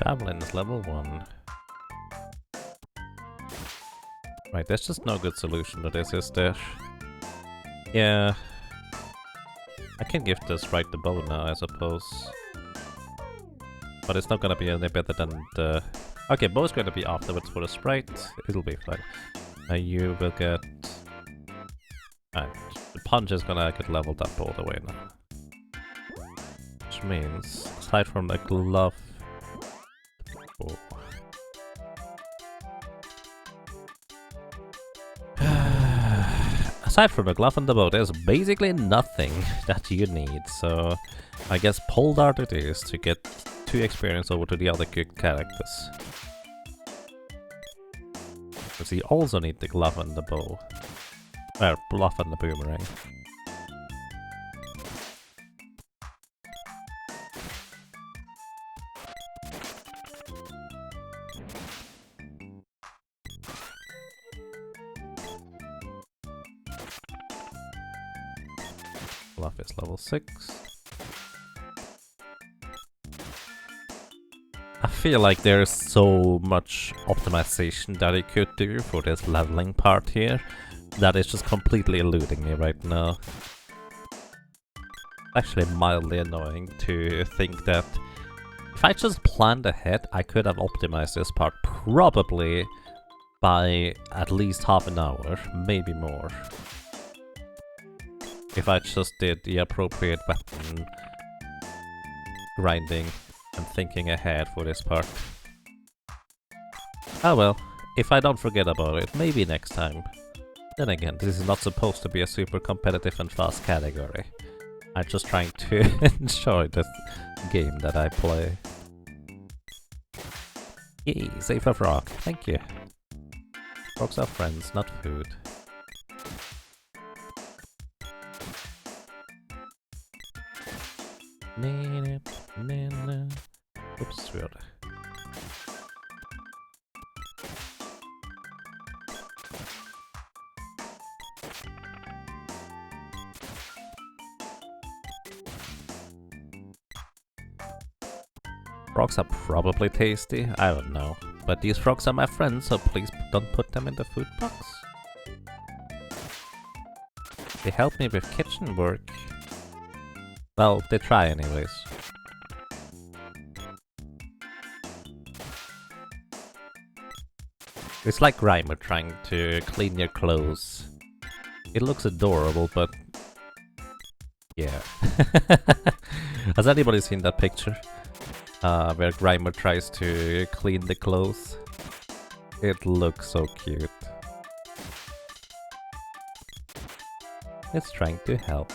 Javelin is level 1. Right, there's just no good solution to this, is there? Yeah. I can give this right the bow now, I suppose. But it's not gonna be any better than the... Okay, bow's gonna be afterwards for the sprite. It'll be fine. You will get... the punch is gonna get leveled up all the way now. Which means, aside from the glove... Oh. Aside from the glove and the bow, there's basically nothing that you need, so I guess pole dart it is to get 2 experience over to the other good characters. Because you also need the glove and the bow. Glove and the boomerang. Glove is level 6. I feel like there is so much optimization that I could do for this leveling part here that is just completely eluding me right now. Actually mildly annoying to think that if I just planned ahead, I could have optimized this part probably by at least half an hour, maybe more. If I just did the appropriate weapon grinding and thinking ahead for this part. Oh well, if I don't forget about it, maybe next time. Then again, this is not supposed to be a super competitive and fast category. I'm just trying to enjoy the game that I play. Yay, save a frog, thank you. Frogs are friends, not food. Oops, weird. Frogs are probably tasty, I don't know. But these frogs are my friends, so please don't put them in the food box. They help me with kitchen work. Well, they try anyways. It's like Grimer trying to clean your clothes. It looks adorable, but... yeah. Has anybody seen that picture? Where Grimer tries to clean the clothes? It looks so cute. It's trying to help.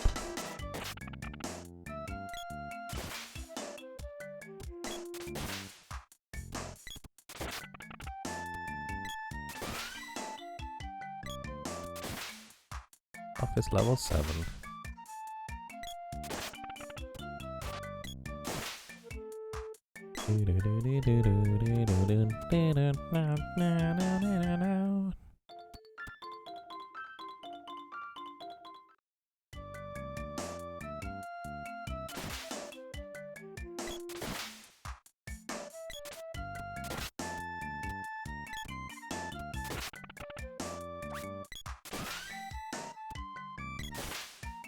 Buff is level 7.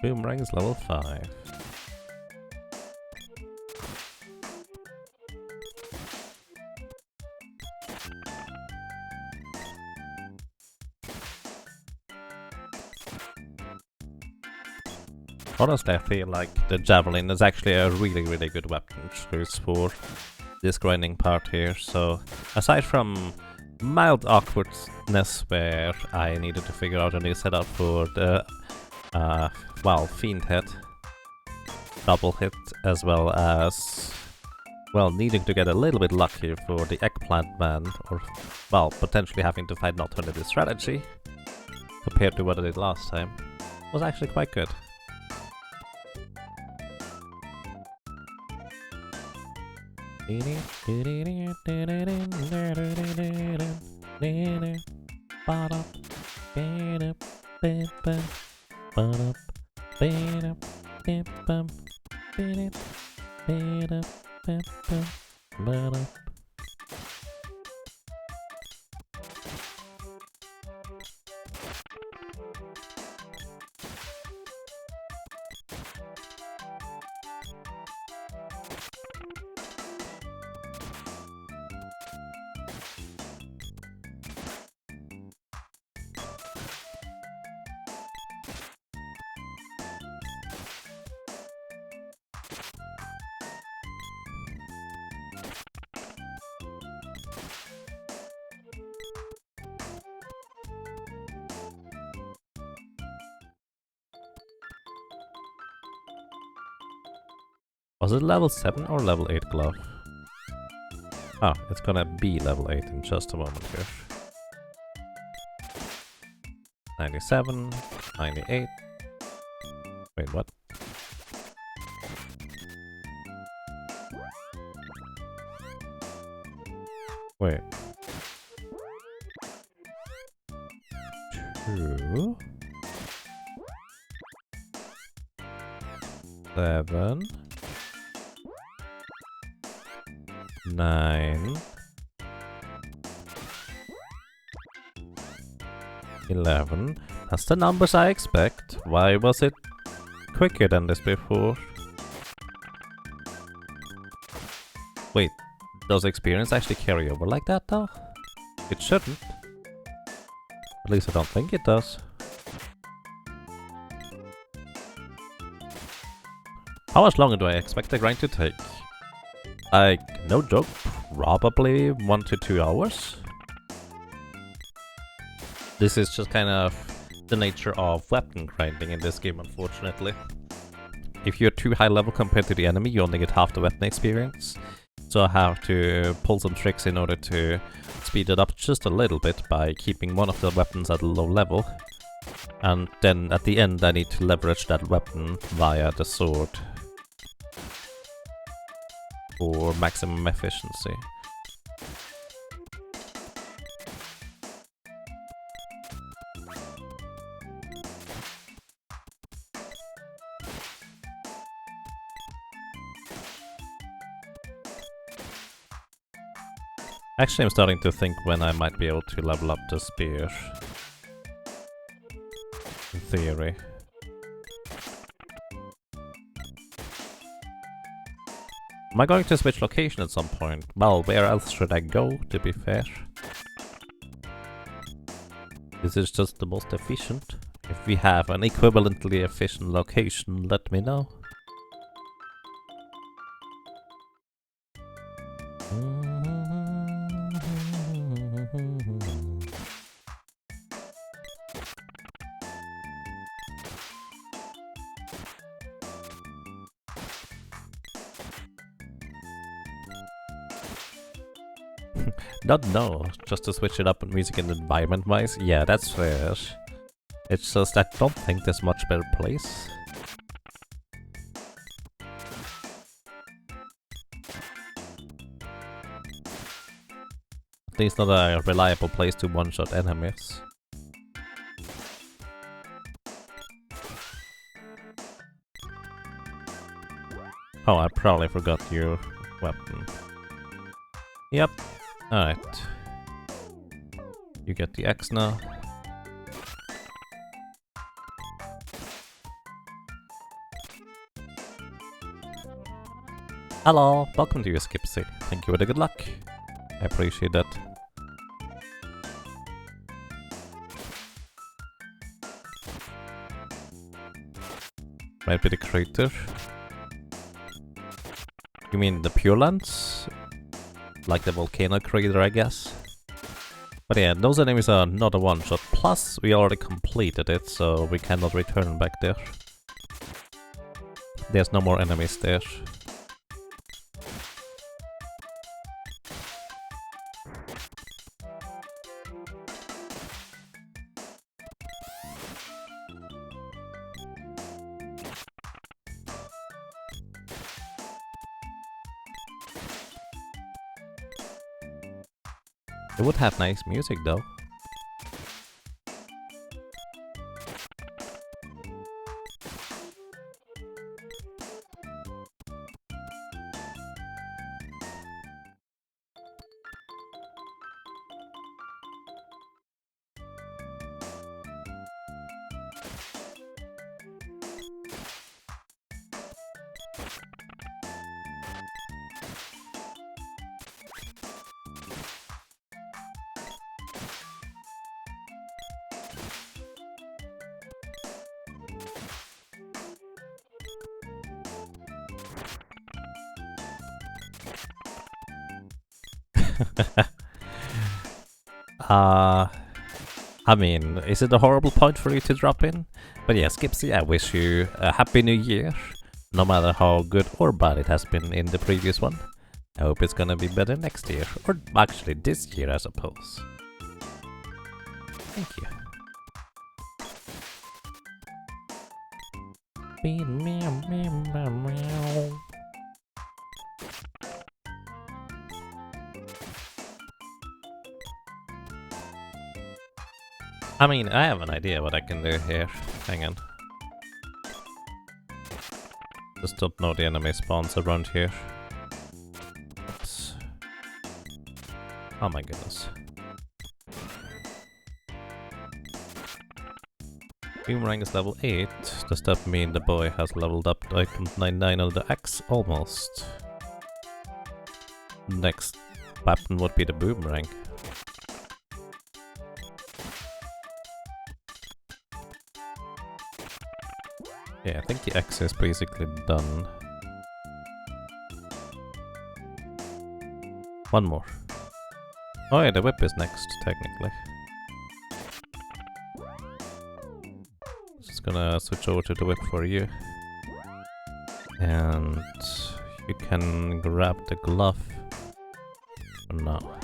Boomerang is level 5. Honestly, I feel like the javelin is actually a really good weapon to use for this grinding part here. So, aside from mild awkwardness where I needed to figure out a new setup for the well, fiend hit, double hit, as well as, well, needing to get a little bit lucky for the eggplant man, or, well, potentially having to find an alternative strategy compared to what I did last time, was actually quite good. Was it level 7 or level 8 glove? Ah, it's gonna be level 8 in just a moment here. 97, 98. Wait, what? Wait. 2, 7, 9, 11. That's the numbers I expect. Why was it quicker than this before? Wait, does experience actually carry over like that though? It shouldn't. At least I don't think it does. How much longer do I expect the grind to take? Like, no joke, probably 1 to 2 hours. This is just kind of the nature of weapon grinding in this game, unfortunately. If you're too high level compared to the enemy, you only get half the weapon experience. So I have to pull some tricks in order to speed it up just a little bit by keeping one of the weapons at a low level. And then at the end I need to leverage that weapon via the sword for maximum efficiency. Actually, I'm starting to think when I might be able to level up the spear. In theory. Am I going to switch location at some point? Well, where else should I go, to be fair? This is just the most efficient. If we have an equivalently efficient location, let me know. Not no, just to switch it up on music and environment wise. Yeah, that's fair. It's just I don't think there's much better place. At least not a reliable place to one-shot enemies. Oh, I probably forgot your weapon. Yep. Alright. You get the X now. Hello, welcome to your Skipsy. Thank you for the good luck. I appreciate that. Might be the crater. You mean the Pure Lands? Like the volcano crater, I guess. But yeah, those enemies are not a one-shot. Plus, we already completed it, so we cannot return back there. There's no more enemies there. It would have nice music though. I mean, is it a horrible point for you to drop in? But yeah, Skipsy, I wish you a happy new year, no matter how good or bad it has been in the previous one. I hope it's gonna be better next year, or actually this year, I suppose. Thank you. I mean, I have an idea what I can do here. Hang on. Just don't know the enemy spawns around here. Oops. Oh my goodness. Boomerang is level 8. Does that mean the boy has leveled up to item 99 on the X? Almost. Next weapon would be the boomerang. Yeah, I think the X is basically done. One more. Oh yeah, the whip is next, technically. Just gonna switch over to the whip for you. And you can grab the glove for now.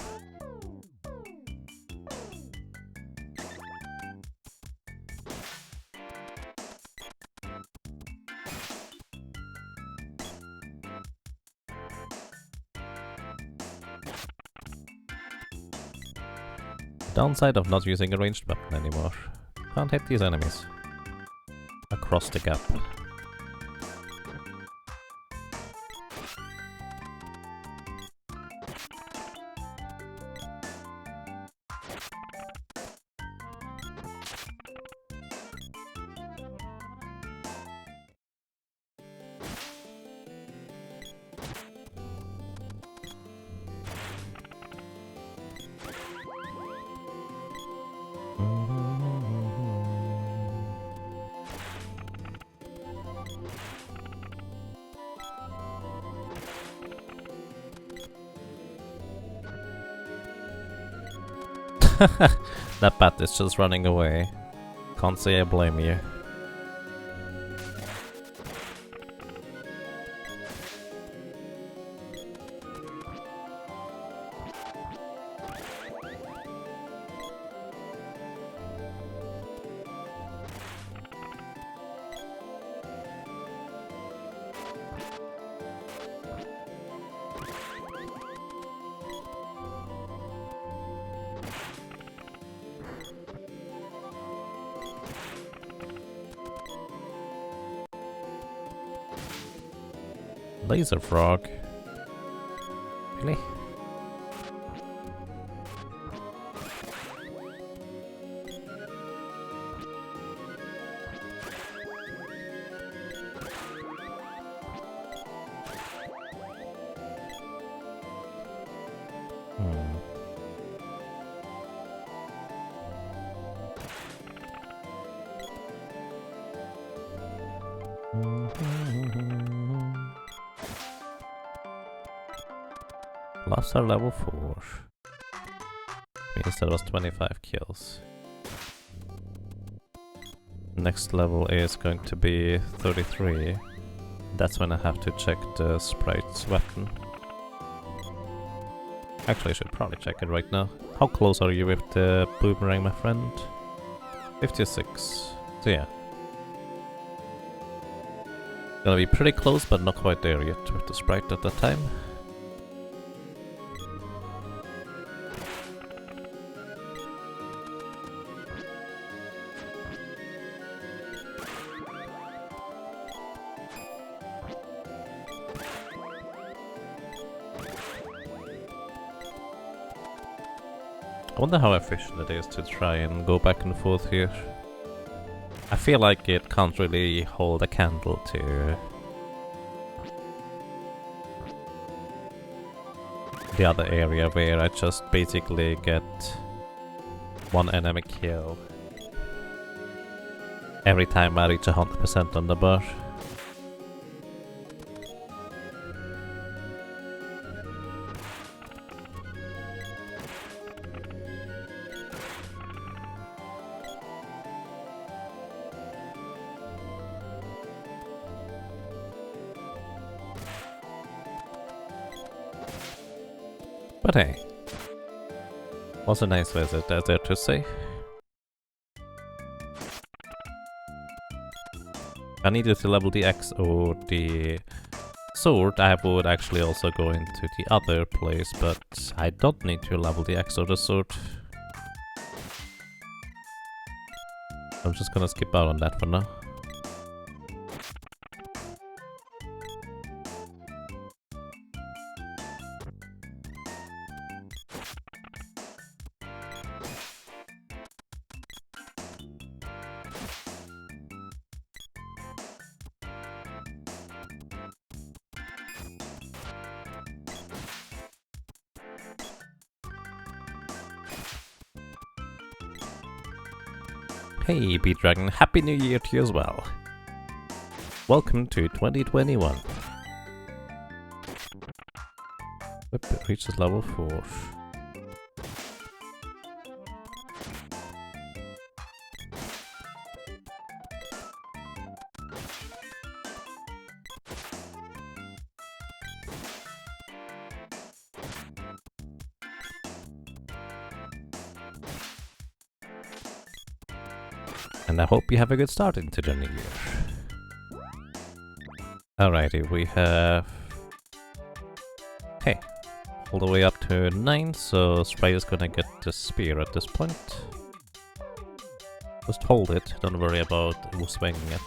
Downside of not using a ranged weapon anymore. Can't hit these enemies. Across the gap. That bat is just running away. Can't say I blame you. Laser frog. Really? Lost our level 4. Means that was 25 kills. Next level is going to be 33. That's when I have to check the sprite's weapon. Actually, I should probably check it right now. How close are you with the boomerang, my friend? 56. So yeah. Gonna be pretty close, but not quite there yet with the sprite at that time. I wonder how efficient it is to try and go back and forth here. I feel like it can't really hold a candle to the other area where I just basically get one enemy kill every time I reach 100% on the bar. But hey, was a nice visit, I dare to say. I needed to level the axe or the sword. I would actually also go into the other place, but I don't need to level the axe or the sword. I'm just gonna skip out on that for now. Hey B-Dragon, Happy New Year to you as well. Welcome to 2021. Whip reaches level 4. And I hope you have a good start into the new year. Alrighty, we have... Hey, all the way up to 9, so Sprite is gonna get the spear at this point. Just hold it, don't worry about swinging it.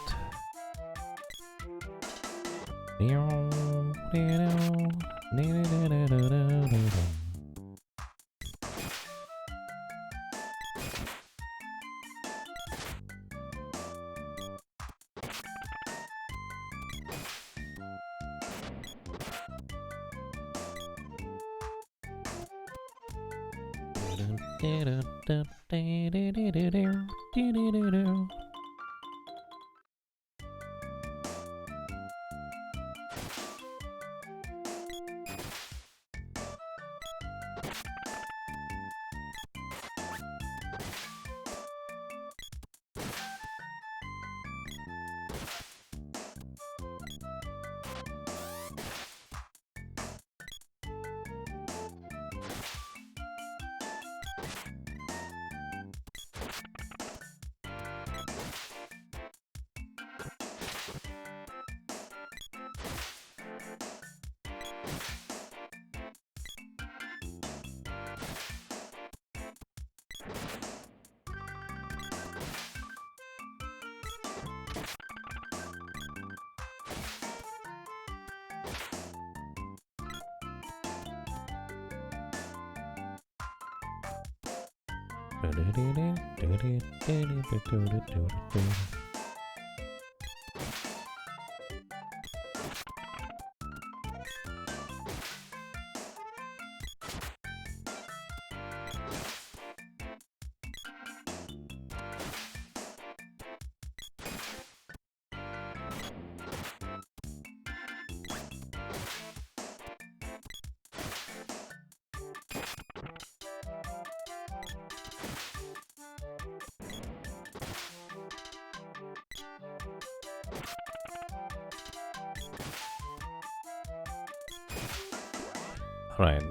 Right.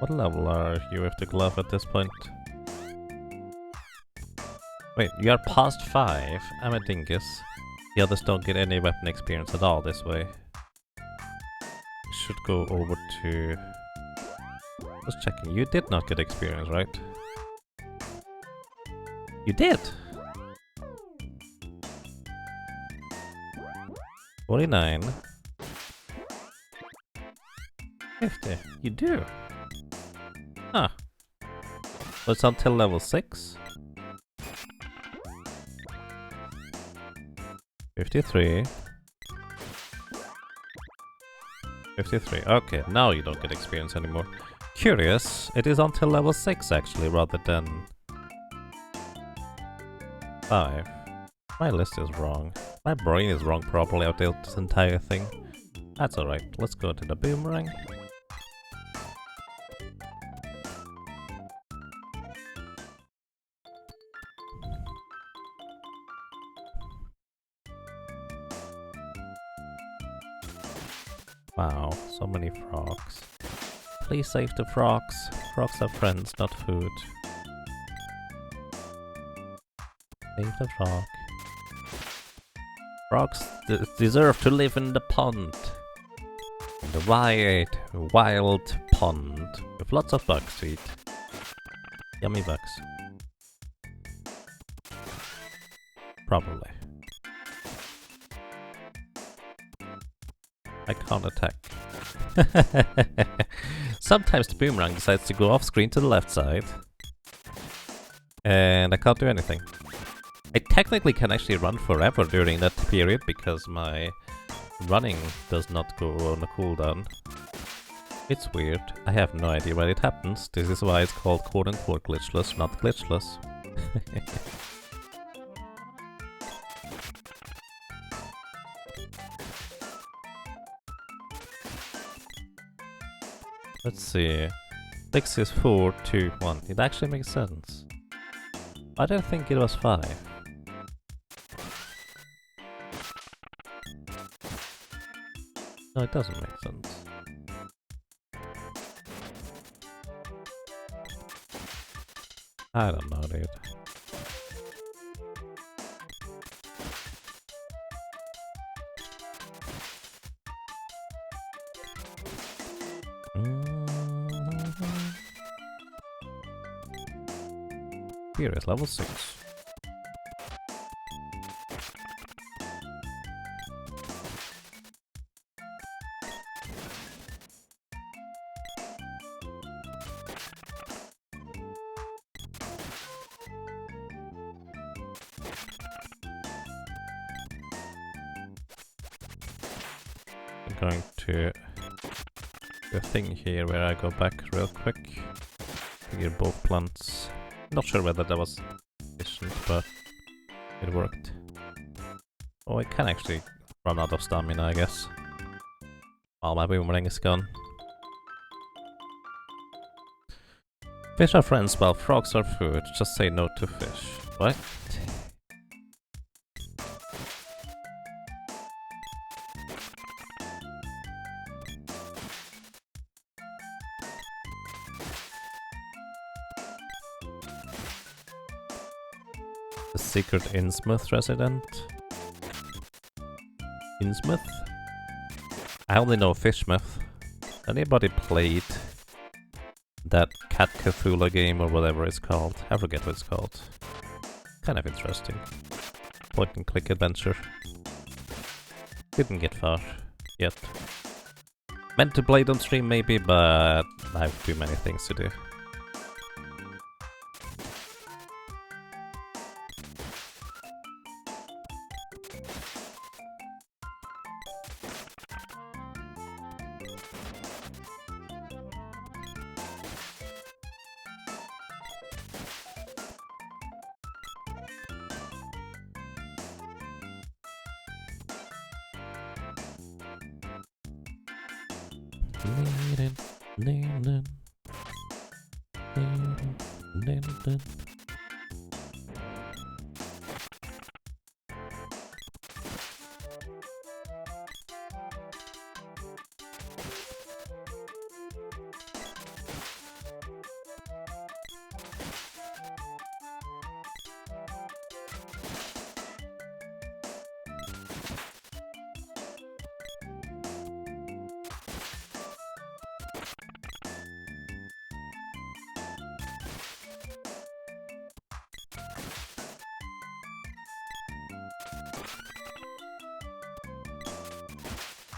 What level are you with the glove at this point? Wait, you are past 5. I'm a dingus. The others don't get any weapon experience at all this way. Should go over to... Just checking. You did not get experience, right? You did! 49. 50. You do. Huh. So it's until level 6. 53. 53. Okay, now you don't get experience anymore. Curious. It is until level 6 actually, rather than 5. My list is wrong. My brain is wrong probably about this entire thing. That's alright. Let's go to the boomerang. Wow, so many frogs. Please save the frogs. Frogs are friends, not food. Save the frog. Frogs deserve to live in the pond. In the wide, wild pond with lots of bugs to eat. Yummy bugs. Probably. I can't attack. Sometimes the boomerang decides to go off screen to the left side. And I can't do anything. I technically can actually run forever during that period because my running does not go on a cooldown. It's weird. I have no idea why it happens. This is why it's called quote-unquote glitchless, not glitchless. Let's see. 6 is 4, 2, 1. It actually makes sense. I don't think it was 5. No, it doesn't make sense. I don't know, dude. Here is level 6. I'm going to do a thing here where I go back real quick to get both plants. Not sure whether that was efficient, but it worked. Oh, I can actually run out of stamina, I guess. While my boomerang is gone. Fish are friends while frogs are food. Just say no to fish. What? The secret Innsmouth resident? Innsmouth? I only know Fishmouth. Anybody played that Cat Cthulhu game or whatever it's called? I forget what it's called. Kind of interesting. Point and click adventure. Didn't get far yet. Meant to play it on stream maybe, but I have too many things to do.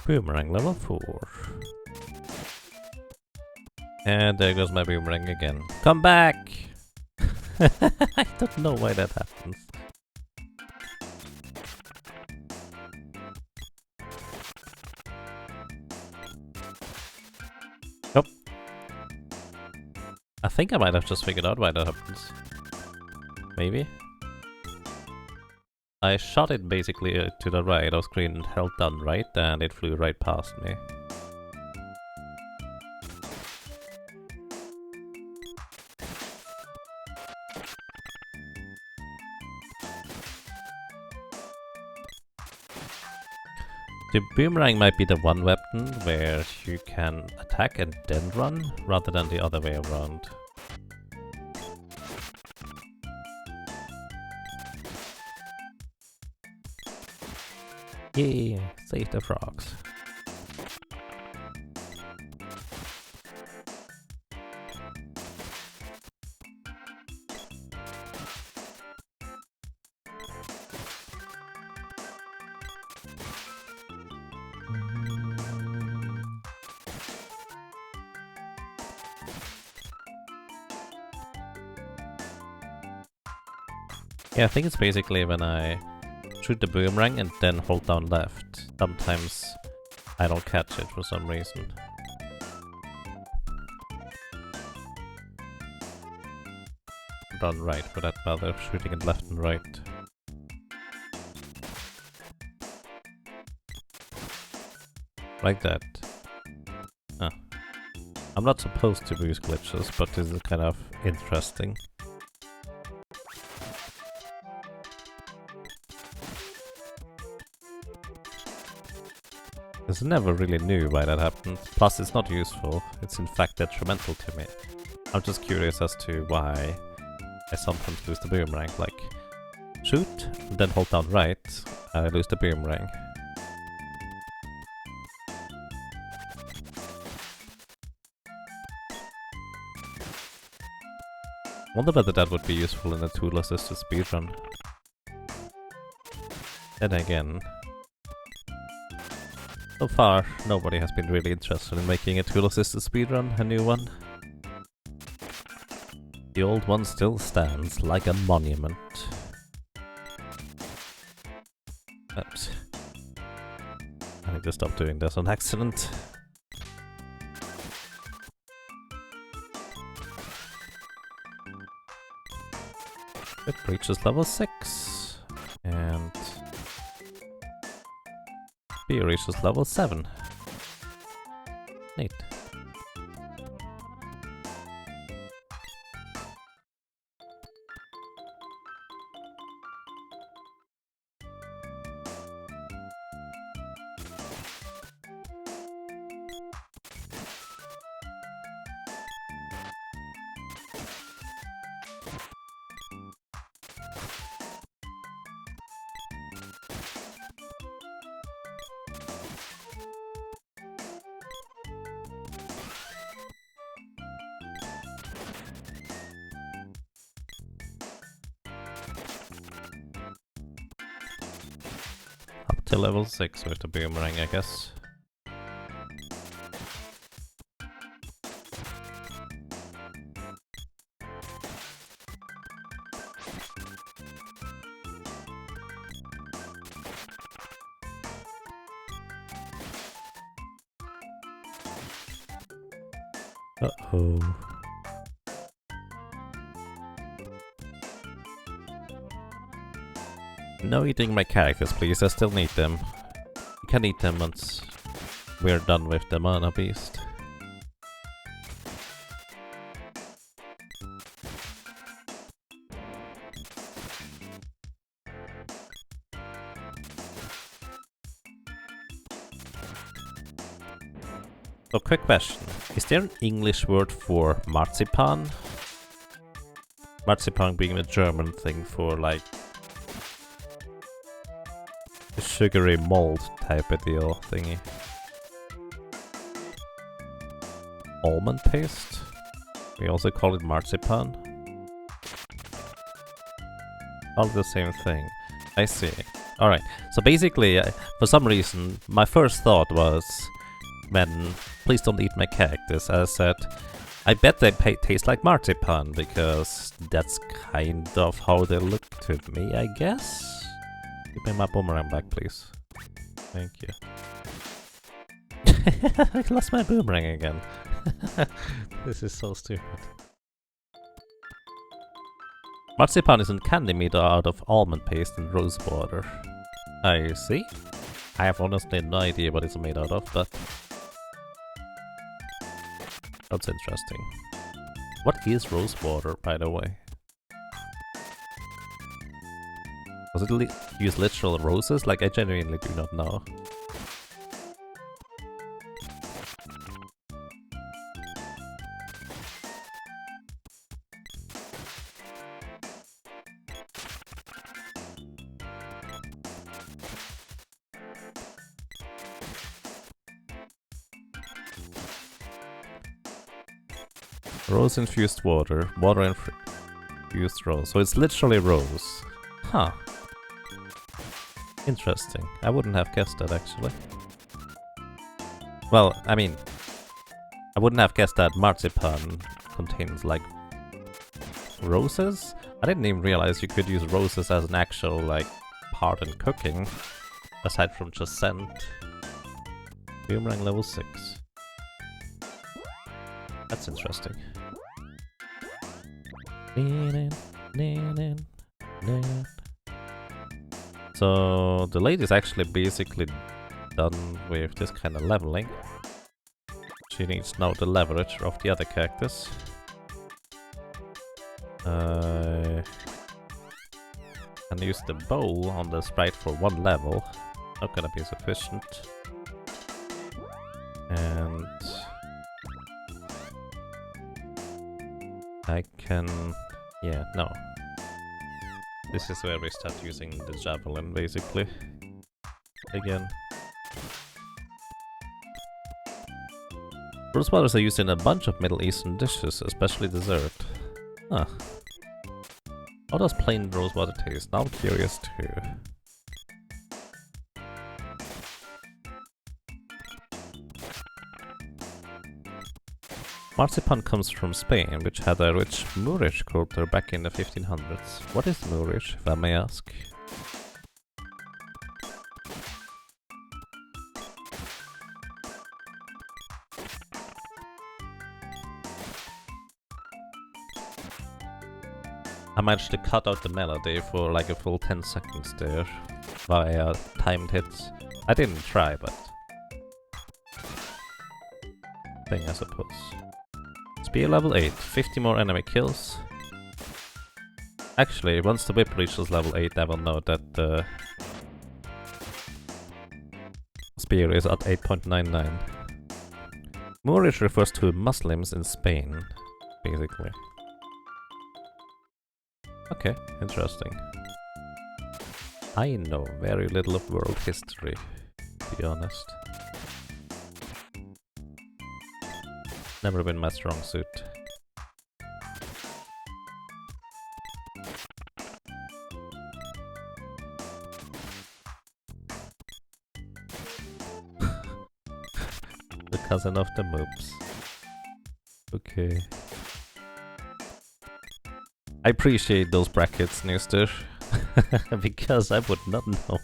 Boomerang level 4. And there goes my boomerang again. Come back! I don't know why that happens. Nope. I think I might have just figured out why that happens. Maybe? I shot it basically to the right of screen and held down right, and it flew right past me. The boomerang might be the one weapon where you can attack and then run, rather than the other way around. Yeah, save the frogs. Yeah, I think it's basically when I shoot the boomerang and then hold down left. Sometimes I don't catch it for some reason. Down right for that matter, shooting it left and right. Like that. Huh. I'm not supposed to use glitches, but this is kind of interesting. I never really knew why that happened. Plus, it's not useful. It's in fact detrimental to me. I'm just curious as to why I sometimes lose the boomerang. Like, shoot, then hold down right, I lose the boomerang. Wonder whether that would be useful in a tool-assisted speedrun. Then again, so far, nobody has been really interested in making a tool-assisted speedrun, a new one. The old one still stands like a monument. Oops. I need to stop doing this on accident. It reaches level 6. And B reaches level 7. Neat. Up to level 6 with the boomerang, I guess. Uh-oh. No eating my characters, please. I still need them. You can eat them once we're done with the mana beast. So, quick question. Is there an English word for marzipan? Marzipan being a German thing for like a sugary mold type of deal thingy. Almond paste? We also call it marzipan. All the same thing. I see. Alright, so basically, for some reason, my first thought was, man, please don't eat my cactus. I said, I bet they taste like marzipan, because that's kind of how they look to me, I guess? Give me my boomerang back, please. Thank you. I lost my boomerang again. This is so stupid. Marzipan is a candy made out of almond paste and rose water. I see. I have honestly no idea what it's made out of, but that's interesting. What is rose water, by the way? Does it use literal roses? Like, I genuinely do not know. Rose-infused water. Water-infused rose. So it's literally rose. Huh. Interesting. I wouldn't have guessed that, actually. Well, I mean, I wouldn't have guessed that marzipan contains, like, roses? I didn't even realize you could use roses as an actual, like, part in cooking, aside from just scent. Boomerang level 6. That's interesting. So the lady is actually basically done with this kind of leveling. She needs now the leverage of the other cactus. And use the bow on the sprite for one level. Not gonna be sufficient. And I can... yeah, no. This is where we start using the javelin, basically. Again. Rose waters are used in a bunch of Middle Eastern dishes, especially dessert. Huh. How does plain rose water taste? Now I'm curious too. Marzipan comes from Spain, which had a rich Moorish culture back in the 1500s. What is Moorish, if I may ask? I managed to cut out the melody for like a full 10 seconds there via timed hits. I didn't try, but thing, I suppose. Spear level 8, 50 more enemy kills. Actually, once the whip reaches level 8, I will know that the spear is at 8.99. Moorish refers to Muslims in Spain, basically. Okay, interesting. I know very little of world history, to be honest. Never been my strong suit. The cousin of the moobs. Okay. I appreciate those brackets, Newster, because I would not know.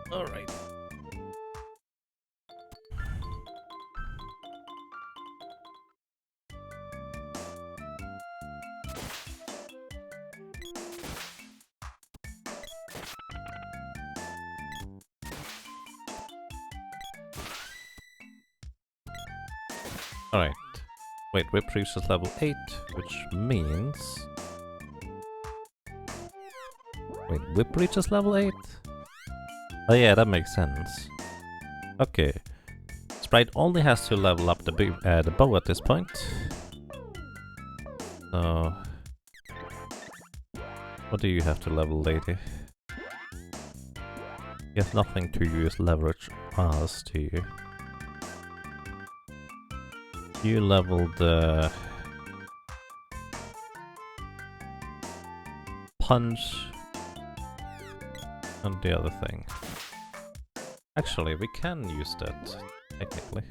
Alright. Alright. Wait, whip reaches level 8, which means... Wait, whip reaches level 8? Oh yeah, that makes sense. Okay. Sprite only has to level up the bow at this point. So... What do you have to level, lady? You have nothing to use leverage as, do you? You leveled the... punch... and the other thing. Actually, we can use that, technically.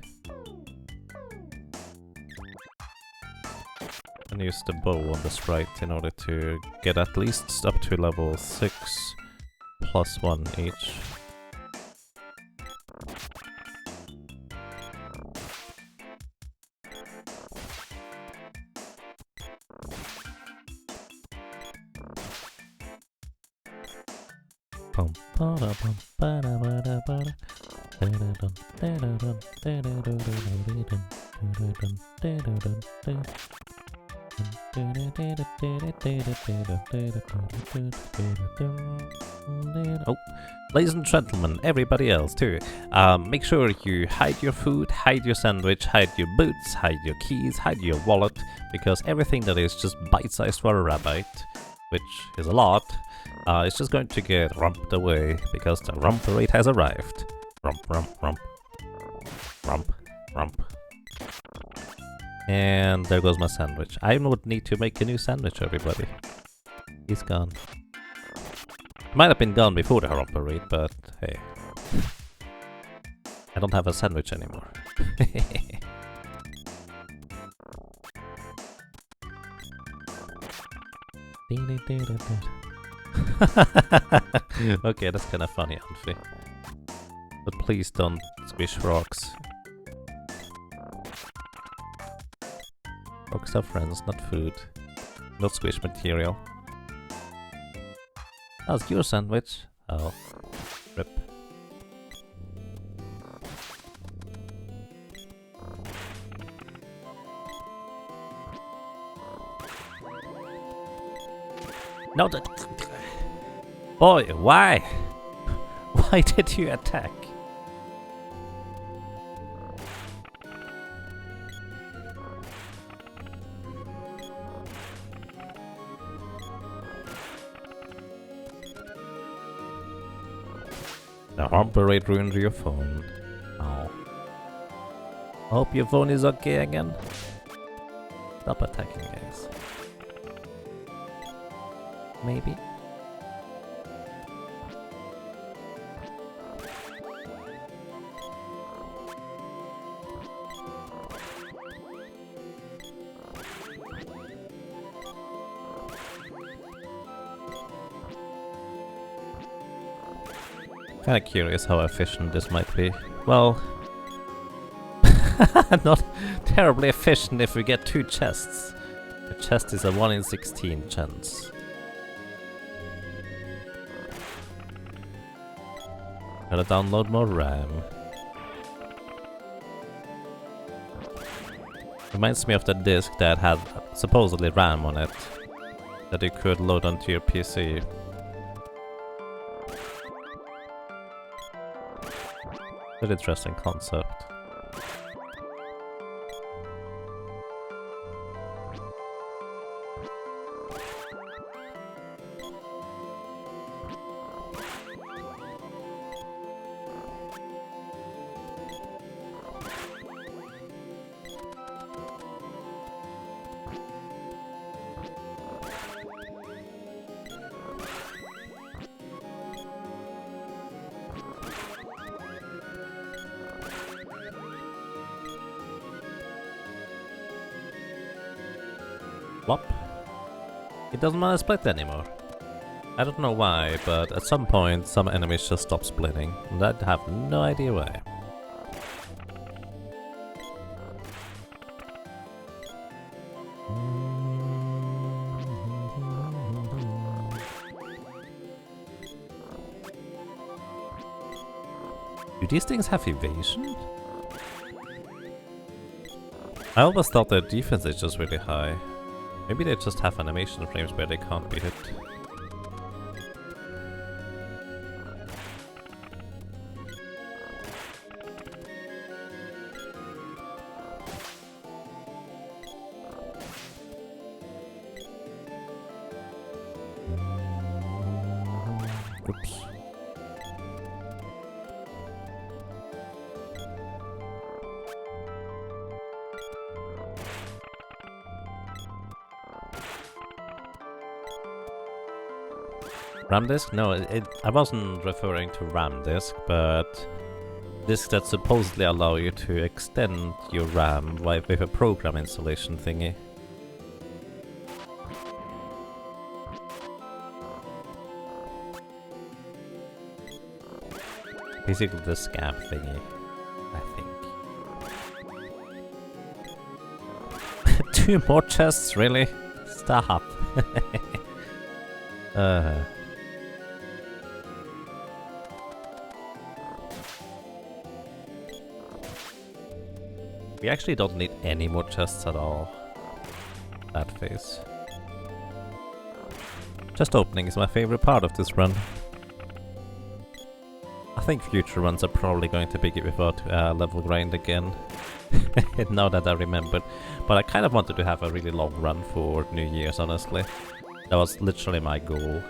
And use the bow on the sprite in order to get at least up to level 6 plus 1 each. Oh, ladies and gentlemen, everybody else too, make sure you hide your food, hide your sandwich, hide your boots, hide your keys, hide your wallet, because everything that is just bite-sized for a rabbit, which is a lot, is just going to get rumped away, because the rump rate has arrived. Rump, rump, rump. Rump, rump. And there goes my sandwich. I would need to make a new sandwich, everybody. He's gone. Might have been gone before the rump rate, but hey. I don't have a sandwich anymore. Okay, that's kind of funny, Anfi. But please don't squish rocks. Rocks are friends, not food. Not squish material. That's your sandwich. Oh, rip. No, that... Boy, why? Why did you attack? The rump rate ruined your phone. Oh. Hope your phone is okay again. Stop attacking, guys. Maybe. Kinda curious how efficient this might be. Well, not terribly efficient if we get 2 chests. A chest is a 1 in 16 chance. Gotta download more RAM. Reminds me of the disc that had supposedly RAM on it, that you could load onto your PC. An interesting concept. Flop. It doesn't want to split anymore. I don't know why, but at some point some enemies just stop splitting, and I have no idea why. Do these things have evasion? I always thought their defense is just really high. Maybe they just have animation frames where they can't be hit. Oops. RAM disk? No, I wasn't referring to RAM disk, but disks that supposedly allow you to extend your RAM with a program installation thingy. Basically the scab thingy, I think. 2 more chests, really? Stop. We actually don't need any more chests at all. That phase. Chest opening is my favorite part of this run. I think future runs are probably going to be without level grind again. Now that I remembered. But I kind of wanted to have a really long run for New Year's, honestly. That was literally my goal.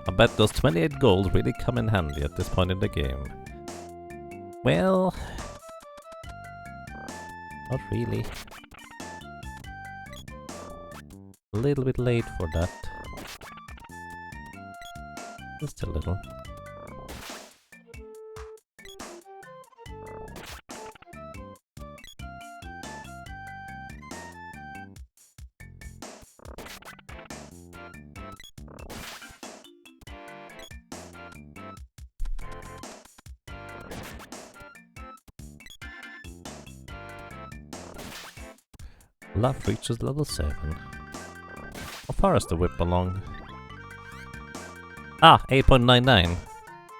I bet those 28 gold really come in handy at this point in the game. Well... not really. A little bit late for that. Just a little. Love reaches level 7. How far has the whip along? Ah, 8.99.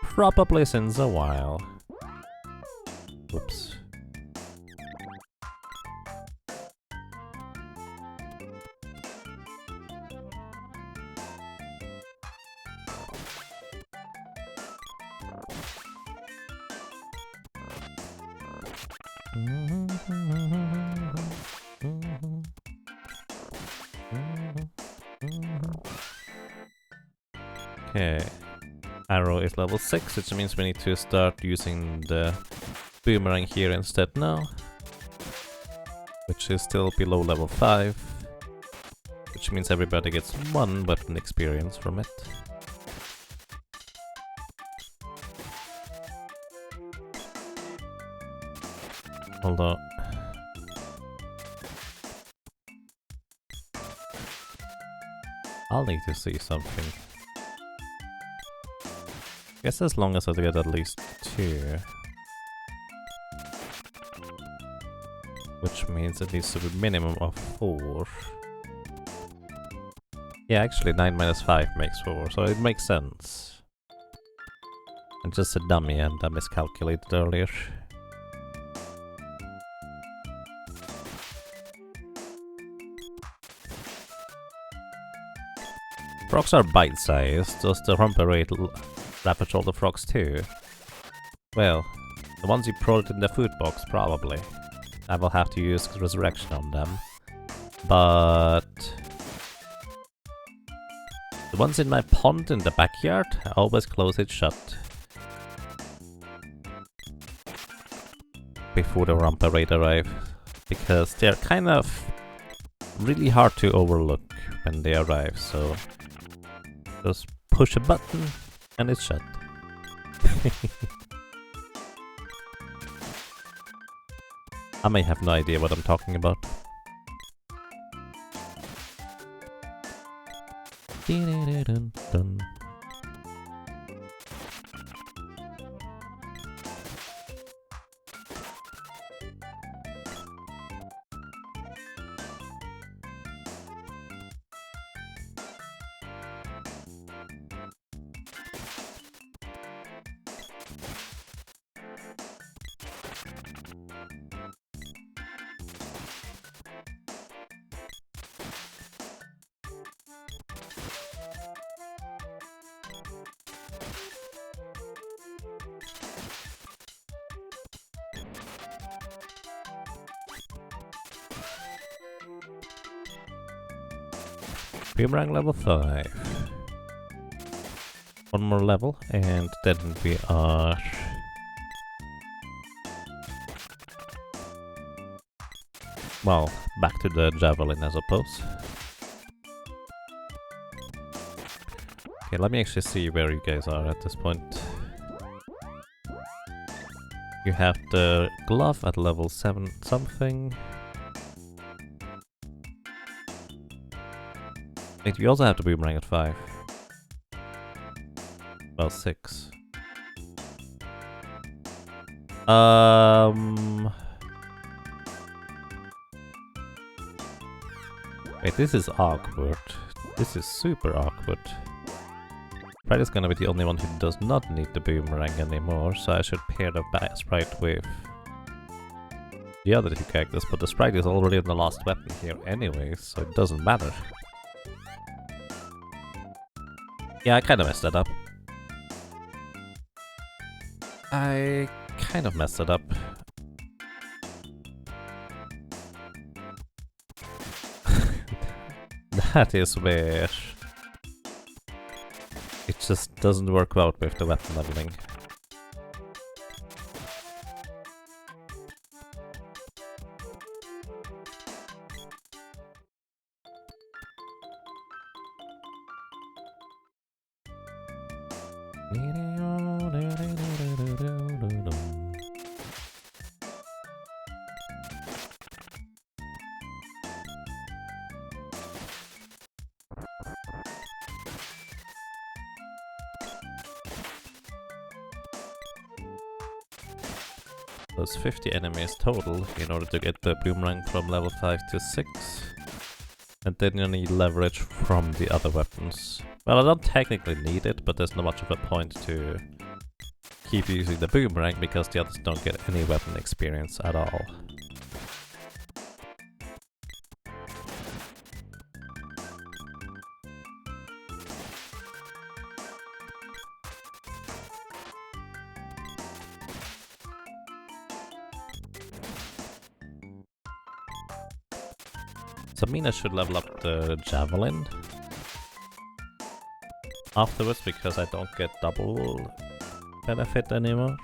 Probably since a while. Whoops. Okay, arrow is level 6, which means we need to start using the boomerang here instead now, which is still below level 5, which means everybody gets 1 weapon experience from it. Although I'll need to see something. Guess as long as I get at least 2. Which means it needs to be minimum of 4. Yeah, actually 9 minus 5 makes 4, so it makes sense. I'm just a dummy and I miscalculated earlier. Frogs are bite-sized, does the rumper rate ravage all the frogs too? Well, the ones you brought in the food box, probably. I will have to use resurrection on them. But The ones in my pond in the backyard, I always close it shut. Before the Rampa Raid arrive, because they're kind of really hard to overlook when they arrive, so just push a button and it's shut. I may have no idea what I'm talking about. Dun. Boomerang level 5. One more level and then we are... well, back to the javelin I suppose. Okay, let me actually see where you guys are at this point. You have the glove at level 7 something. Wait, you also have the boomerang at 5. Well, 6. Wait, this is awkward. This is super awkward. Sprite is gonna be the only one who does not need the boomerang anymore, so I should pair the Sprite with the other two characters, but the Sprite is already the last weapon here anyway, so it doesn't matter. Yeah, I kind of messed that up. I kind of messed it up. That is where it just doesn't work out with the weapon leveling. There's 50 enemies total in order to get the boomerang from level 5 to 6. And then you need leverage from the other weapons. Well, I don't technically need it, but there's not much of a point to keep using the boomerang because the others don't get any weapon experience at all. So Mina should level up the javelin afterwards because I don't get double benefit anymore.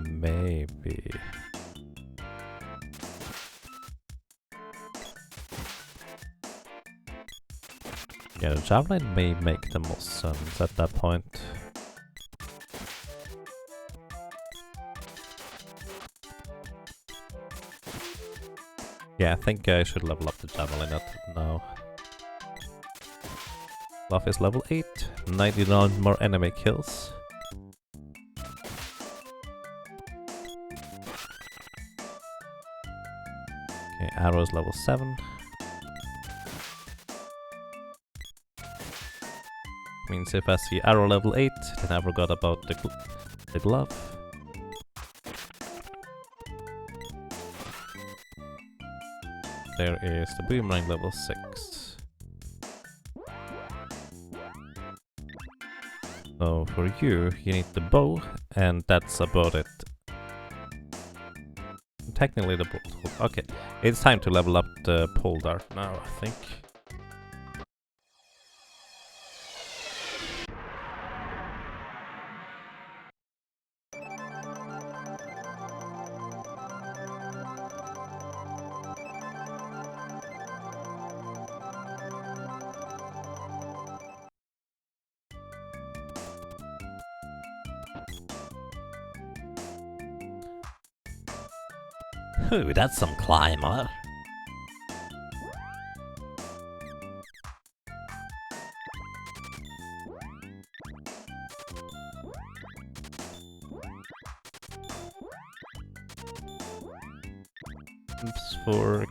Maybe. Yeah, the javelin may make the most sense at that point. Yeah, I think I should level up the javelin now. Love is level 8, 99 more enemy kills. Okay, arrow is level 7. Means if I see arrow level 8, then I forgot about the glove. There is the boomerang level 6. So for you need the bow, and that's about it. technically the bolt. Okay, it's time to level up the pole dart now, I think. Ooh, that's some climber. Oops, fork.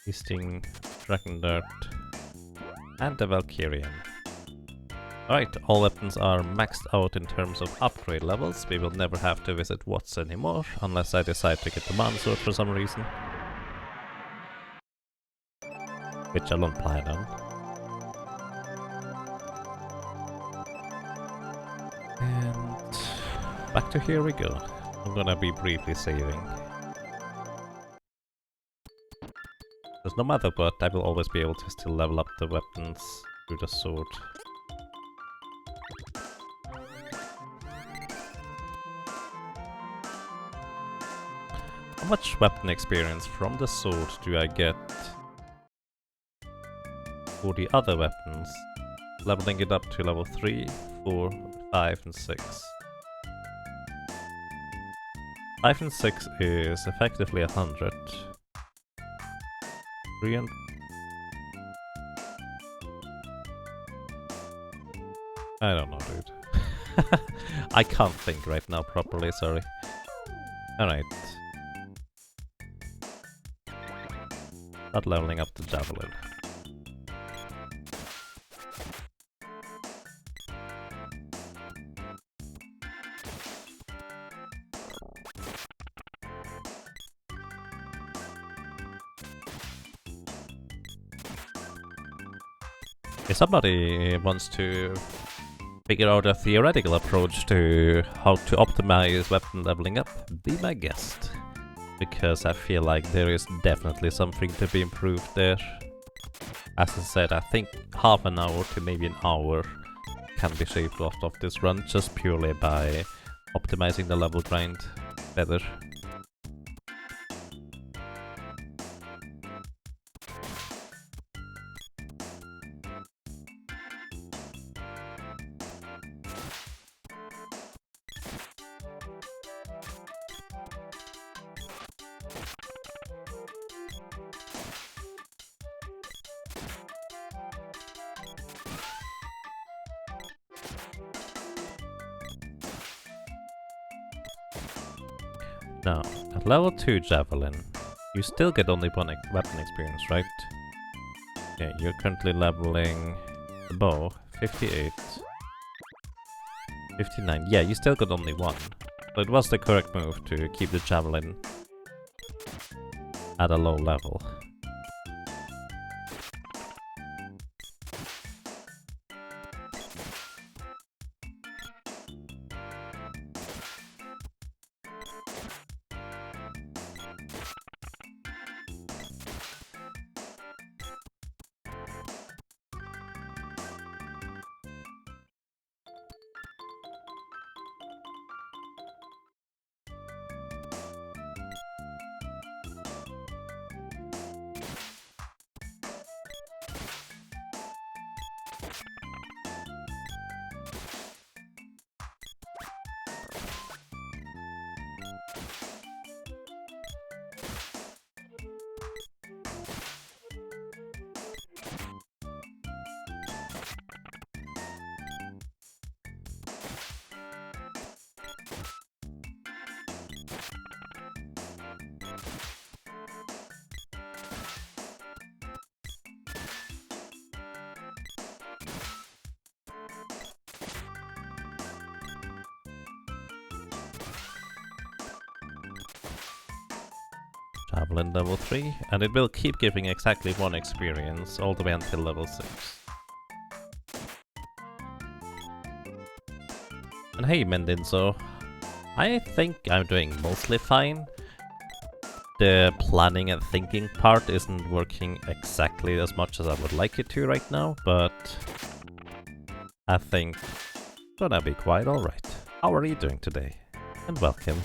Easting, Dragon Dart, and the Valkyrian. Alright, all weapons are maxed out in terms of upgrade levels. We will never have to visit Watts anymore, unless I decide to get the Man Sword for some reason. Which I don't plan on. And back to here we go. I'm gonna be briefly saving. Because no matter what, I will always be able to still level up the weapons through the sword. How much weapon experience from the sword do I get for the other weapons? Leveling it up to level 3, 4, 5 and 6. 5 and 6 is effectively 100. 3 and... I don't know, dude. I can't think right now properly, sorry. Alright. Not leveling up the javelin. If somebody wants to figure out a theoretical approach to how to optimize weapon leveling up, be my guest. Because I feel like there is definitely something to be improved there. As I said, I think half an hour to maybe an hour can be shaved off of this run just purely by optimizing the level grind better. Now, at level 2 Javelin, you still get only one weapon experience, right? Okay, you're currently leveling the bow, 58, 59. Yeah, you still got only one. So it was the correct move to keep the Javelin at a low level. Javelin level 3, and it will keep giving exactly 1 experience all the way until level 6. And hey Mendinzo, I think I'm doing mostly fine. The planning and thinking part isn't working exactly as much as I would like it to right now, but I think it's gonna be quite alright. How are you doing today? And welcome.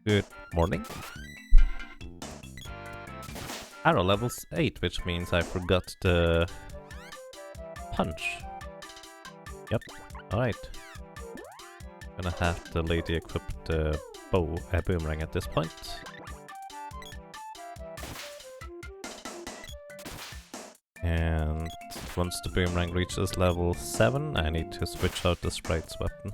Good morning. Arrow levels 8, which means I forgot the punch. Yep, alright. Gonna have the lady equip the boomerang at this point. And once the boomerang reaches level 7, I need to switch out the sprite's weapon.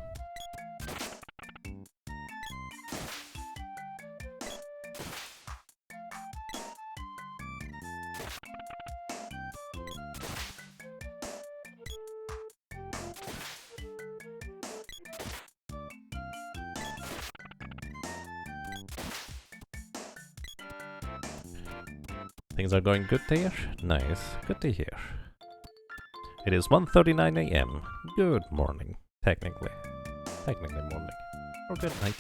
Things are going good there? Nice, good to hear. It is 1:39 AM. Good morning, technically. Technically morning. Or good night.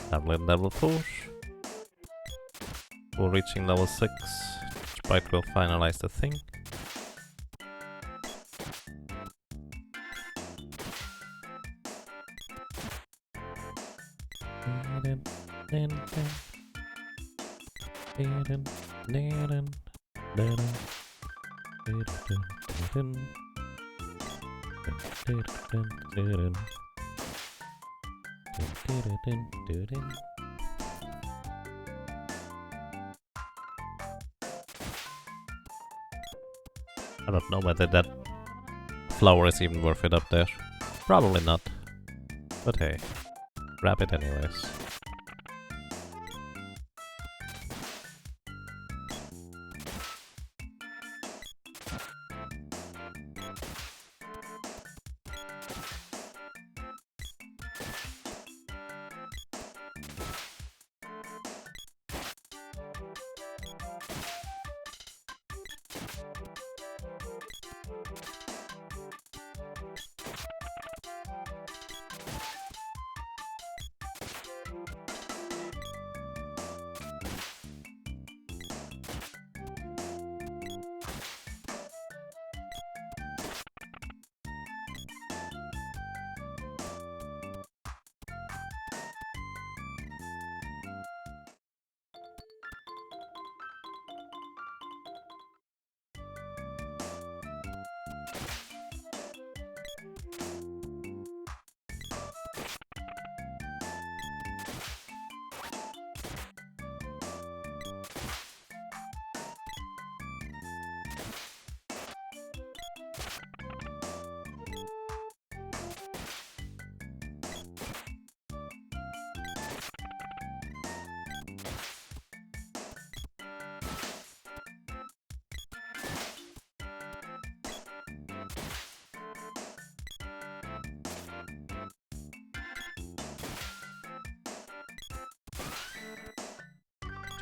Tablet level 4. Before reaching level 6, Sprite will finalize the thing. I don't know whether that flower is even worth it up there. Probably not. But hey, grab it anyways.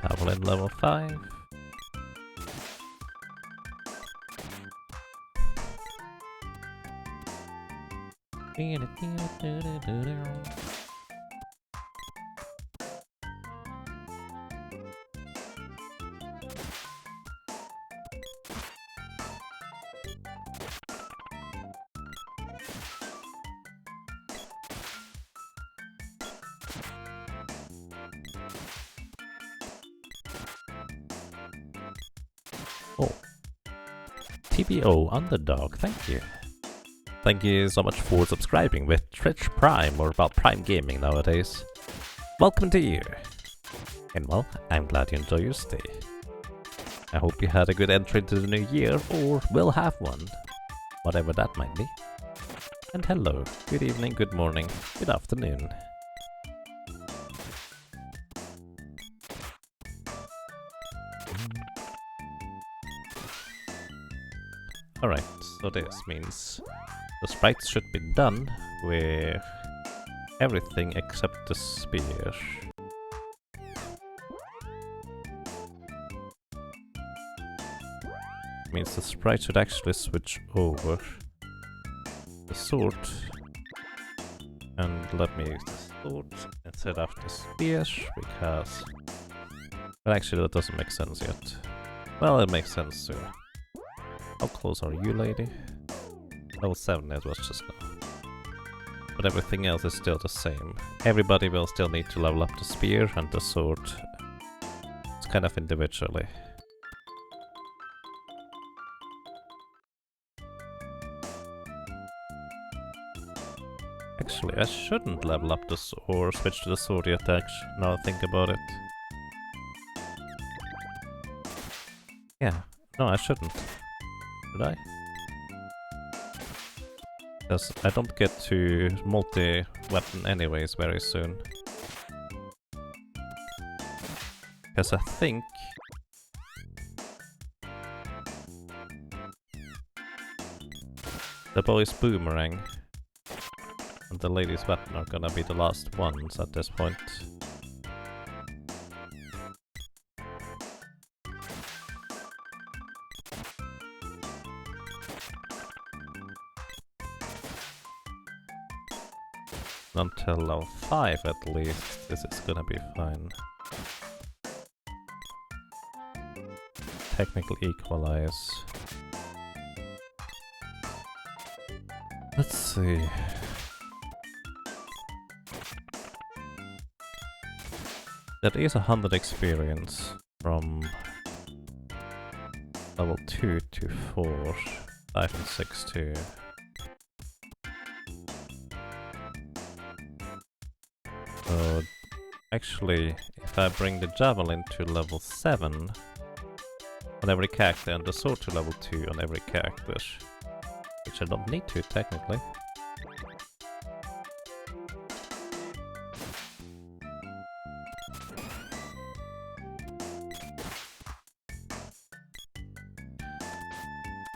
Javelin level 5. Oh. TBO Underdog, thank you. Thank you so much for subscribing with Twitch Prime, or about Prime Gaming nowadays. Welcome to you. And well, I'm glad you enjoy your stay. I hope you had a good entry into the new year, or will have one. Whatever that might be. And hello, good evening, good morning, good afternoon. Alright, so this means the sprites should be done with everything except the spear. Means the sprite should actually switch over the sword. And let me use the sword instead of the spear, because... But actually that doesn't make sense yet. Well, it makes sense soon. How close are you, lady? Level 7 it was just now. But everything else is still the same. Everybody will still need to level up the spear and the sword. It's kind of individually. Actually, I shouldn't level up the sword or switch to the sword yet, actually, now I think about it. Yeah, no, I shouldn't. Should I? Because I don't get to multi-weapon anyways very soon. Because I think... the boy's boomerang and the lady's weapon are gonna be the last ones at this point. Until level 5 at least, this is gonna be fine. Technical equalize. Let's see. That is 100 experience from level 2 to 4, 5 and 6 too. So actually, if I bring the javelin to level 7 on every character and the sword to level 2 on every character, which I don't need to technically.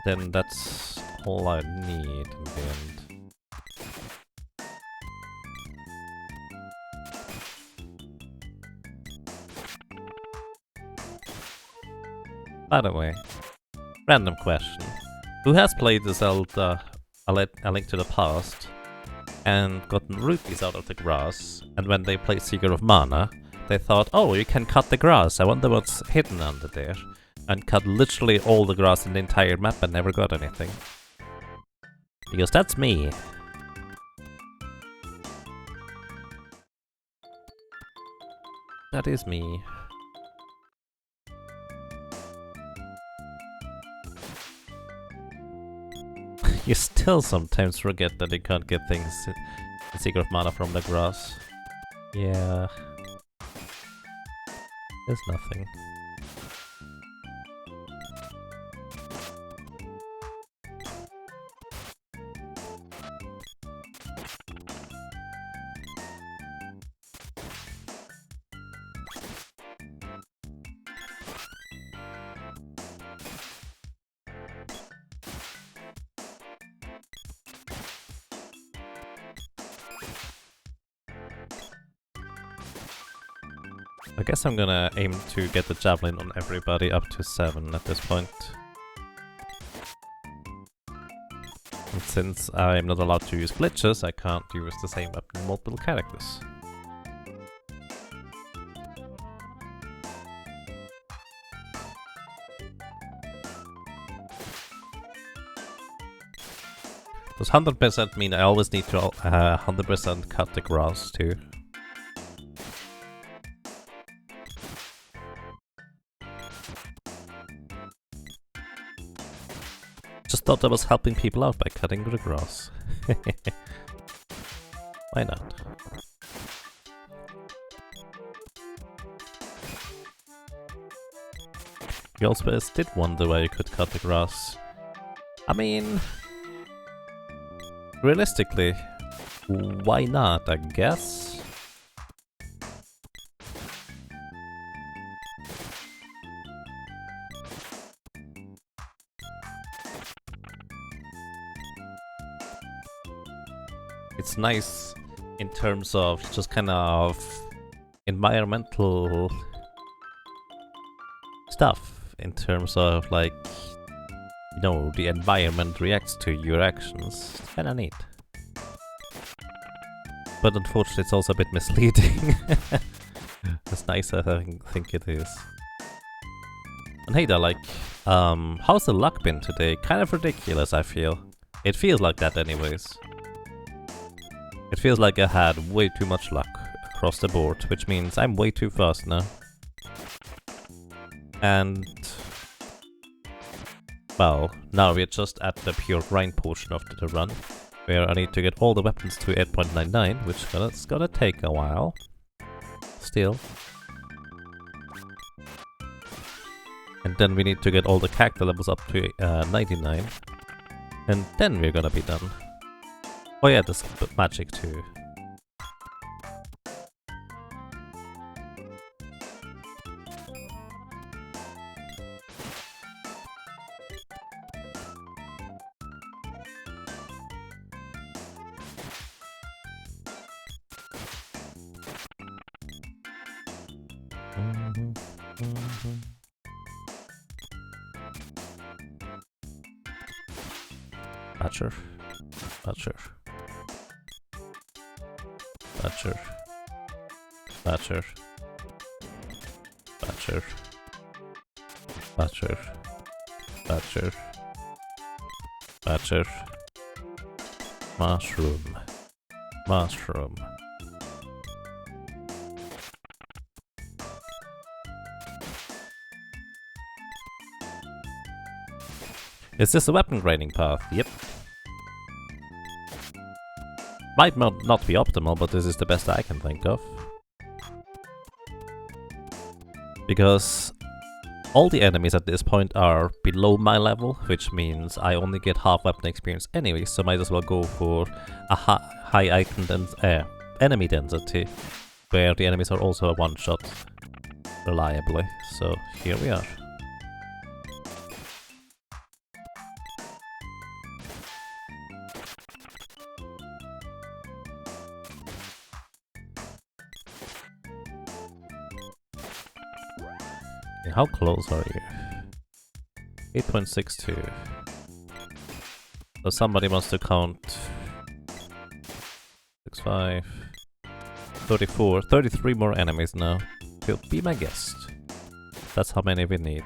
Then that's all I need in the end. By the way, random question. Who has played the Zelda A Link to the Past and gotten rupees out of the grass, and when they played Secret of Mana, they thought, oh, you can cut the grass, I wonder what's hidden under there, and cut literally all the grass in the entire map and never got anything? Because that's me. That is me. You still sometimes forget that you can't get things in Secret of Mana from the grass. Yeah. There's nothing. I guess I'm gonna aim to get the javelin on everybody up to 7 at this point. And since I'm not allowed to use glitches, I can't use the same weapon on multiple characters. Does 100% mean I always need to 100% cut the grass too? Just thought I was helping people out by cutting the grass. Why not? You also did wonder why you could cut the grass. I mean... realistically, why not, I guess? It's nice in terms of just kind of environmental stuff, in terms of like, you know, the environment reacts to your actions. It's kinda neat. But unfortunately it's also a bit misleading. As nice as I think it is. And hey there, like, how's the luck been today? Kind of ridiculous, I feel. It feels like that anyways. It feels like I had way too much luck across the board, which means I'm way too fast now. And... well, now we're just at the pure grind portion of the run, where I need to get all the weapons to 8.99, which is gonna take a while. Still. And then we need to get all the character levels up to 99. And then we're gonna be done. Oh yeah, this magic too. Badger. Badger. Badger. Badger. Badger. Badger. Badger. Badger. Mushroom. Mushroom. Is this a weapon grinding path? Yep. Might not be optimal, but this is the best I can think of. Because all the enemies at this point are below my level, which means I only get half weapon experience anyway, so might as well go for a high item enemy density, where the enemies are also a one-shot reliably. So here we are. How close are you? 8.62. So somebody wants to count 65, 34, 33 more enemies now. He'll be my guest. That's how many we need.